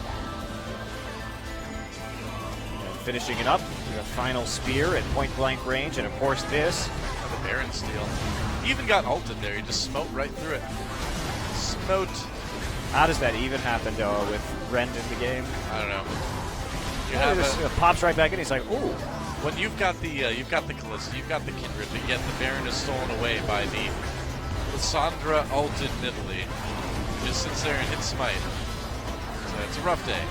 And finishing it up, the final spear at point-blank range, and of course this. The Baron steal. He even got ulted there. He just smote right through it. Smote. How does that even happen, Doa, with Rend in the game? I don't know. You Oh, have this pops right back in. He's like, ooh. When you've got the Kalista, you've got the Kindred, but yet the Baron is stolen away by the Lissandra ulted Nidalee. Just sits there and hits smite. So it's a rough day.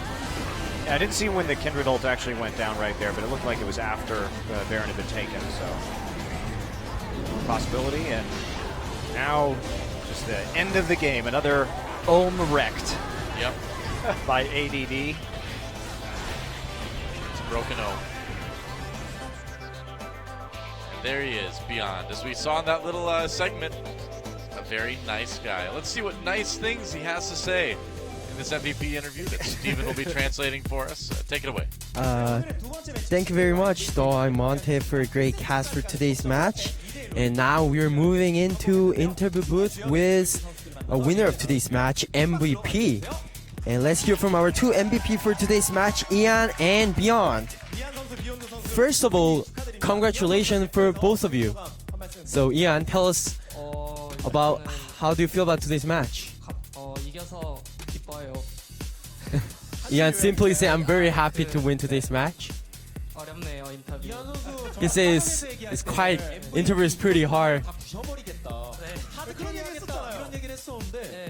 Yeah, I didn't see when the Kindred ult actually went down right there, but it looked like it was after the Baron had been taken, so possibility. And now just the end of the game. Another Ohm wrecked. Yep. By ADD. It's a broken Ohm. There he is, Beyond. As we saw in that little segment, a very nice guy. Let's see what nice things he has to say in this MVP interview that Steven will be translating for us. Take it away. Thank you very much, Doa and Monte, for a great cast for today's match. And now we're moving into interview booth with a winner of today's match, MVP. And let's hear from our two MVP for today's match, Ian and Beyond. First of all, congratulations for both of you. So Ian, tell us about how do you feel about today's match? 이겨서 기뻐요. Ian simply say, I'm very happy to win today's match. 어렵네요 인터뷰. He says it's quite, interview is pretty hard.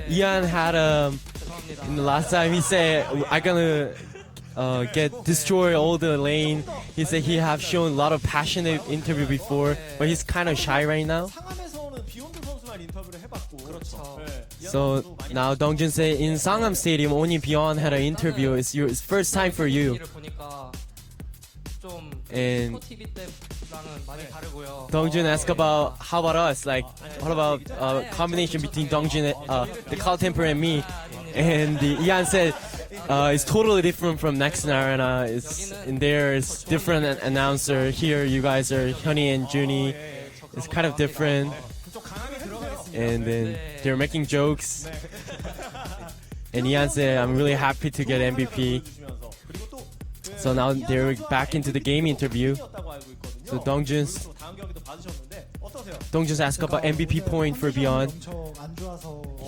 Ian had in the last time he said I'm gonna get destroy all the lane. He said he have shown a lot of passionate interview before, but he's kind of shy right now. 다양한 인터뷰를 해봤고. 그렇죠. So now Dongjun said in Sangam Stadium, only Beyond had an interview. It's first time for you. 보니까 좀 And TV 때랑은 많이 다르고요. Dongjun asked about how about us? Like, what about combination between Dongjun, the Cloud Temper, and me? And Ian said it's totally different from Next Arena. It's in there. It's different announcer. Here, you guys are Hyunhee and Juni. It's kind of different. And then they're making jokes. And Ian said, "I'm really happy to get MVP." So now they're back into the game interview. So Dongjun's asked about MVP point for Beyond.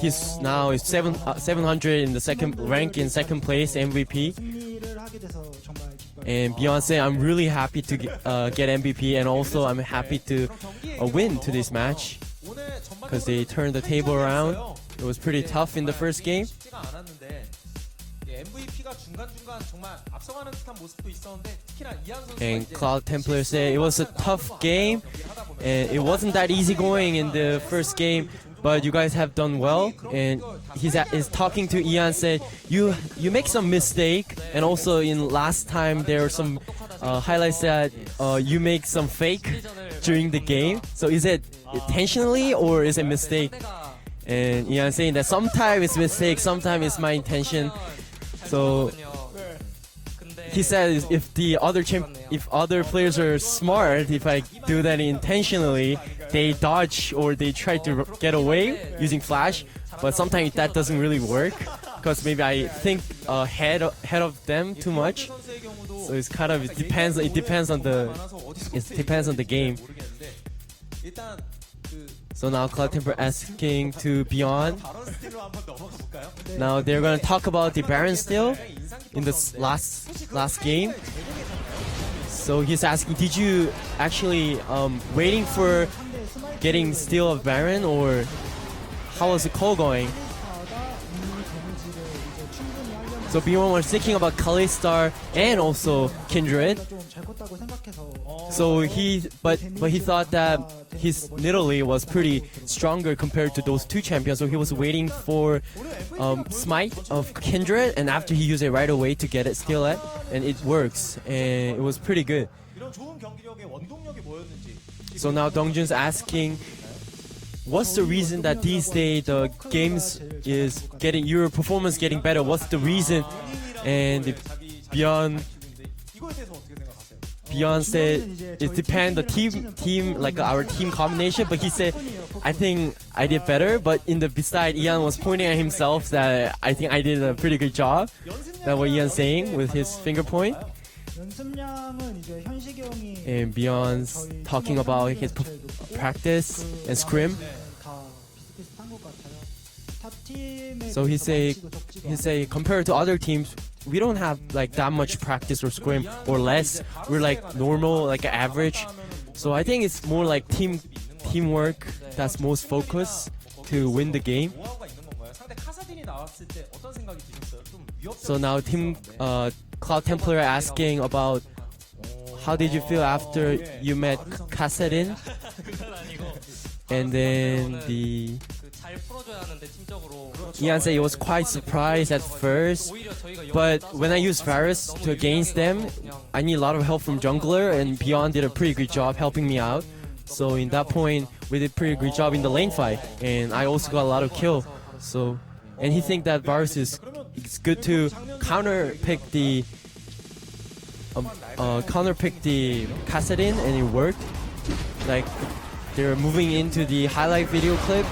He's now 700 in the second rank in second place MVP. And Beyond said, "I'm really happy to get MVP, and also I'm happy to win to this match because they turned the table around. It was pretty tough in the first game." And Cloud Templar said it was a tough game and it wasn't that easy going in the first game, but you guys have done well. And he's talking to Ian, said you make some mistake, and also in last time there were some highlights that you make some fake during the game. So is it intentionally or is it mistake? And Ian saying that sometimes it's mistake, sometimes it's my intention. So he said if other players are smart, if I do that intentionally, they dodge or they try to get away using flash. But sometimes that doesn't really work because maybe I think ahead of them too much. So it's kind of it depends on the game. So now Cloud Temper asking to Beyond. Now they're gonna talk about the Baron still in this last game. So he's asking, did you actually waiting for getting steal of Baron, or how was the call going? So B1 was thinking about Kalistar and also Kindred. So he thought that his Nidalee was pretty stronger compared to those two champions. So he was waiting for Smite of Kindred, and after he used it right away to get it steal it, and it works, and it was pretty good. So now Dongjun's asking, what's the reason that these days the games is getting your performance getting better? What's the reason? And Beyond said it depends the team like our team combination. But he said, I think I did better. But in the beside, Ian was pointing at himself that I think I did a pretty good job. That's what Ian's saying with his finger point. And Beyond's talking about his practice and scrim. So he say compared to other teams, we don't have like that much practice or scrim or less. We're like normal, like average. So I think it's more like teamwork that's most focused to win the game. So now Team Cloud Templar asking about how did you feel after you met Kassadin? And then Ian said he was quite surprised at first, but when I used Varus to against them, I need a lot of help from jungler, and Beyond did a pretty good job helping me out. So in that point, we did pretty good job in the lane fight, and I also got a lot of kill. So, and he think that Varus is good to counter pick the Kassadin, and it worked. Like they're moving into the highlight video clip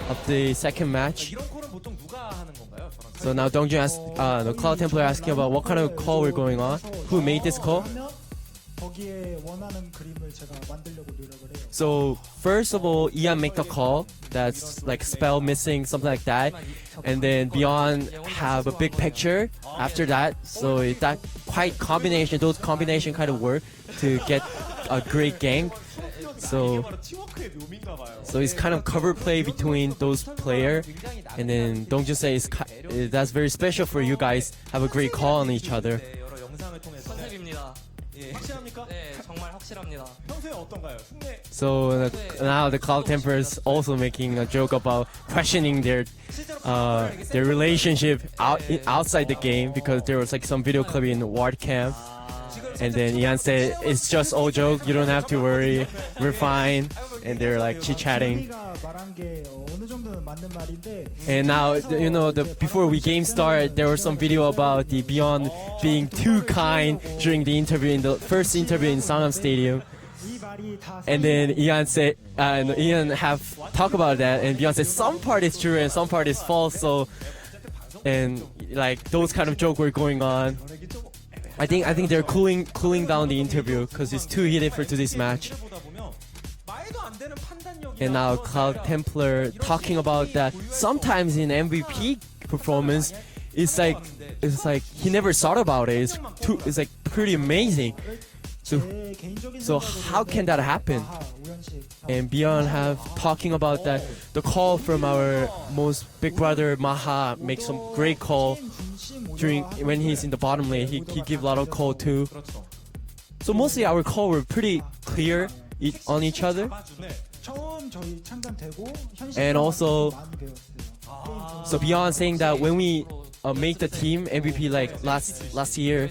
of the second match. So now Dongjun asked, the Cloud Templar asking about what kind of call we're going on. Who made this call? So first of all, Ian make the call that's like spell missing, something like that, and then Beyond have a big picture after that. So that those combination kind of work to get a great gank. So it's kind of cover play between those players, and then don't just say that's very special for you guys. Have a great call on each other. 확실합니까? 네, 정말 확실합니다. 평소에 어떤가요? 흉내 So now the Cloud Tempers also making a joke about questioning their relationship outside the game because there was like some video clip in Ward Camp, and then Ian said it's just all joke. You don't have to worry. We're fine. And they're like chit chatting. 우리가 말한 게 어느 정도는 맞는 말인데 And now, you know, before we game started, there was some video about the Beyond being too kind during the interview in the first interview in Sangam Stadium. 이 말이 다 And then Ian said, Ian have talked about that, and Beyond said some part is true and some part is false. So, and like those kind of joke were going on. I think they're cooling down the interview because it's too heated for today's match. And now Cloud Templar talking about that sometimes in MVP performance it's like he never thought about it. It's like pretty amazing. So how can that happen? And Beyond have talking about that the call from our most big brother Maha makes some great call during when he's in the bottom lane. He give a lot of call too. So mostly our call were pretty clear on each other. 처음 저희 창단되고 And also, so Beyond saying that when we make the team MVP like last year,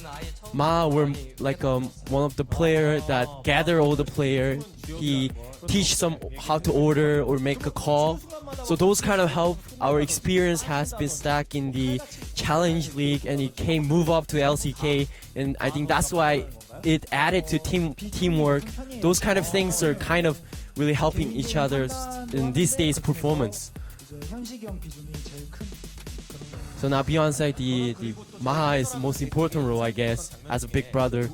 Ma were like one of the player that gather all the player. He teach them how to order or make a call. So those kind of help. Our experience has been stacked in the Challenge League, and it came move up to LCK, and I think that's why it added to teamwork. Those kind of things are kind of really helping each other in these days' performance. So now Beyond side, the Maha is the most important role, I guess, as a big brother.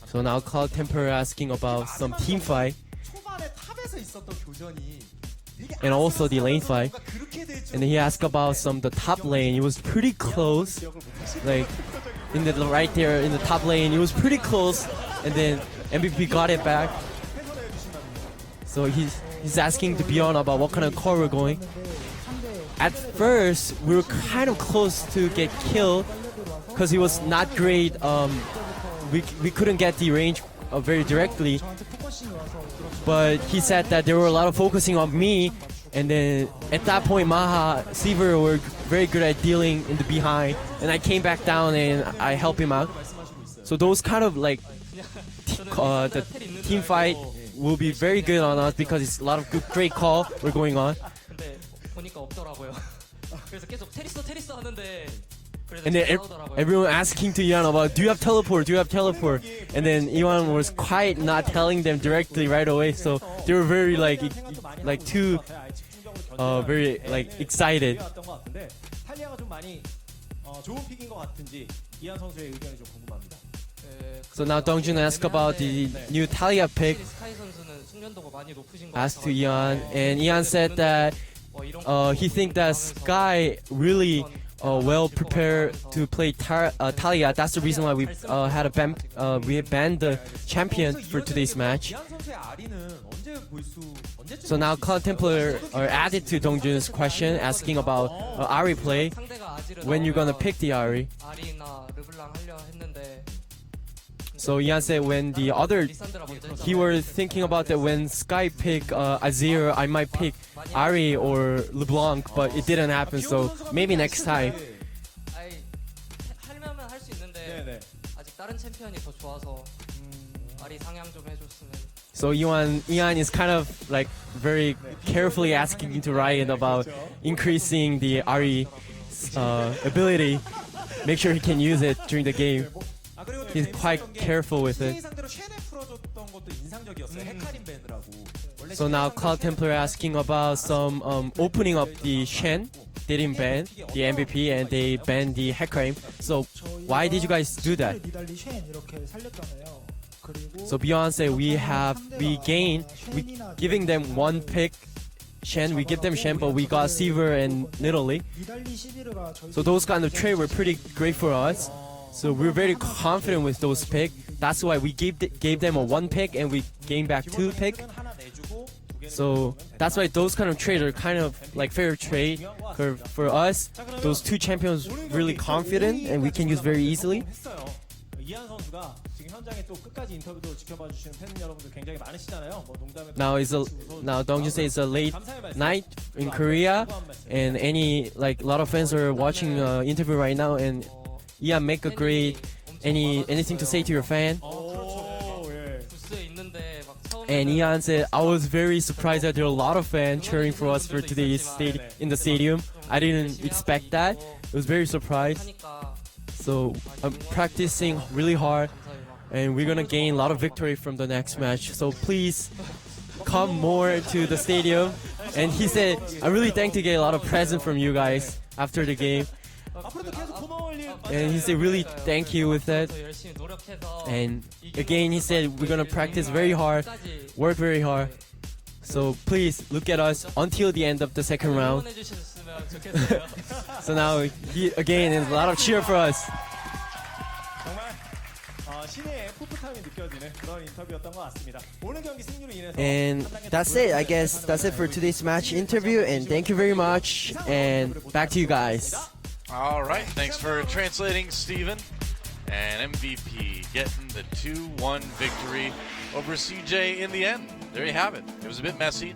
So now Cloud Temper asking about some team fight and also the lane fight. And then he asked about the top lane. It was pretty close, like in the right there in the top lane. It was pretty close, and then MVP got it back. So he's asking to Beyond about what kind of core we're going. At first, we were kind of close to get killed because he was not great. We couldn't get the range very directly. But he said that there were a lot of focusing on me, and then at that point, Maha, Seaver were very good at dealing in the behind, and I came back down and I helped him out. So those kind of like the team fight will be very good on us because it's a lot of great call we're going on. 근데 보니까 없더라고요. 그래서 계속 테리스 하는데 And then everyone asking to Ian about, do you have teleport? Do you have teleport? And then Iwan was quite not telling them directly right away, so they were very too very like excited. 탈리아가 좀 많이 좋은 픽인 것 같은지 이한 선수의 의견이 좀 궁금합니다. So now Dongjun asked about the new Talia pick. 스카이 선수는 숙련도가 많이 높으신 것 Asked to Ian, and Ian said that he think that Sky really well prepared to play Talia. That's the reason why we banned the champion for today's match. So now Cloud Templar are added to Dongjun's question, asking about Ahri play. When you're gonna pick the Ahri? 아리나 르블랑 하려 했는데 So Ian said when the other, he were thinking about that when Sky pick Azir, I might pick Ahri or LeBlanc, but it didn't happen. So maybe next time. 하려면 할 수 있는데 아직 다른 챔피언이 더 좋아서 아리 상향 좀 해줬으면. So Ian is kind of like very carefully asking into Ryan about increasing the Ahri ability, make sure he can use it during the game. He's quite careful with it. So now Cloud Templar asking about some opening up the Shen. They didn't ban the MVP and they banned the Hecarim. So why did you guys do that? So Beyond said we giving them one pick Shen, we give them Shen, but we got Seaver and Nidalee. So those kind of trade were pretty great for us. So we're very confident with those picks. That's why we gave them a one pick and we gained back two pick. So that's why those kind of trades are kind of like fair trade. For us, those two champions really confident and we can use very easily. 이한 선수가 지금 현장에 또 끝까지 인터뷰도 지켜봐 주시는 팬 여러분들 굉장히 많으시잖아요. 뭐 농담에 Now Dongju say it's a late night in Korea, and a lot of fans are watching interview right now. And Ian, make a great anything to say to your fan. 부스에 있는데 막 처음에 And Ian said, I was very surprised that there are a lot of fans cheering for us for today's in the stadium. I didn't expect that. I was very surprised. So I'm practicing really hard, and we're gonna gain a lot of victory from the next match. So please come more to the stadium. And he said, I really thank to get a lot of present from you guys after the game. And he said, really thank you with that. 열심히 노력해서 And again, he said, we're gonna practice very hard, work very hard. So please look at us until the end of the second round. 응원해주셨으면 좋겠어요. So now he again is a lot of cheer for us. 정말 신의 풋풋함이 느껴지는 그런 인터뷰였던 것 같습니다. 오늘 경기 승리로 인해서 And that's it. I guess that's it for today's match interview. And thank you very much. And back to you guys. All right, thanks for translating, Steven. And MVP getting the 2-1 victory over CJ in the end. There you have it. It was a bit messy.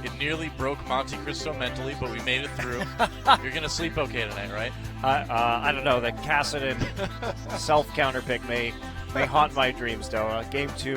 It nearly broke Monte Cristo mentally, but we made it through. You're going to sleep okay tonight, right? I don't know. The Cassidy self-counter pick may haunt my dreams, though. Game 2,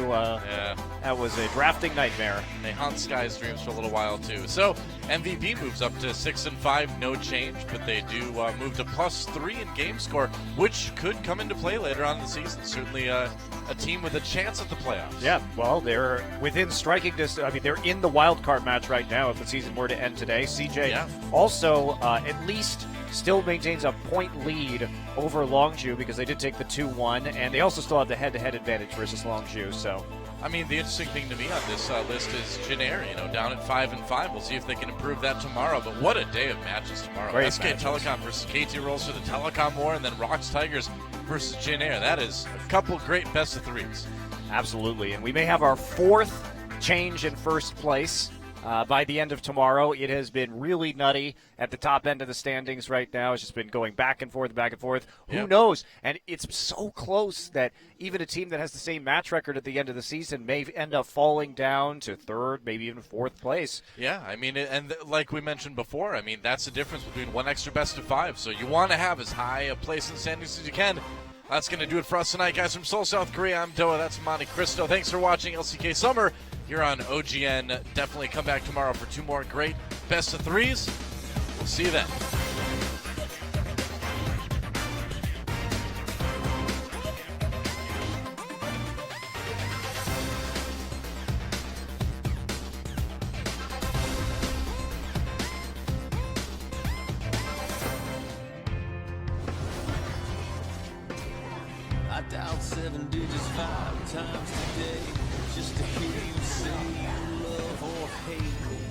that was a drafting nightmare. They haunt Sky's dreams for a little while, too. So MVP moves up to 6-5, no change, but they do move to +3 in game score, which could come into play later on in the season. Certainly a team with a chance at the playoffs. Yeah, well, they're within striking distance. I mean, they're in the wild card match right now if the season were to end today. CJ also at least still maintains a point lead over Longju because they did take the 2-1, and they also still have the head-to-head advantage versus Longju. So, I mean, the interesting thing to me on this list is Jinair, down at 5-5. We'll see if they can improve that tomorrow. But what a day of matches tomorrow. Great SK matches. Telecom versus KT rolls for the Telecom War, and then Rocks Tigers versus Jinair. That is a couple great best of threes. absolutely. And we may have our 4th change in first place by the end of tomorrow. It has been really nutty at the top end of the standings right now. It's just been going back and forth, back and forth. Who knows? And it's so close that even a team that has the same match record at the end of the season may end up falling down to 3rd, maybe even 4th place. Yeah, I mean, and like we mentioned before, I mean, that's the difference between one extra best of 5. So you want to have as high a place in the standings as you can. That's going to do it for us tonight, guys. From Seoul, South Korea, I'm Doa. That's Monte Cristo. Thanks for watching LCK Summer here on OGN. Definitely come back tomorrow for 2 more great best of 3s. We'll see you then. I dialed 7 digits 5 times today just to hear you say you love or hate me.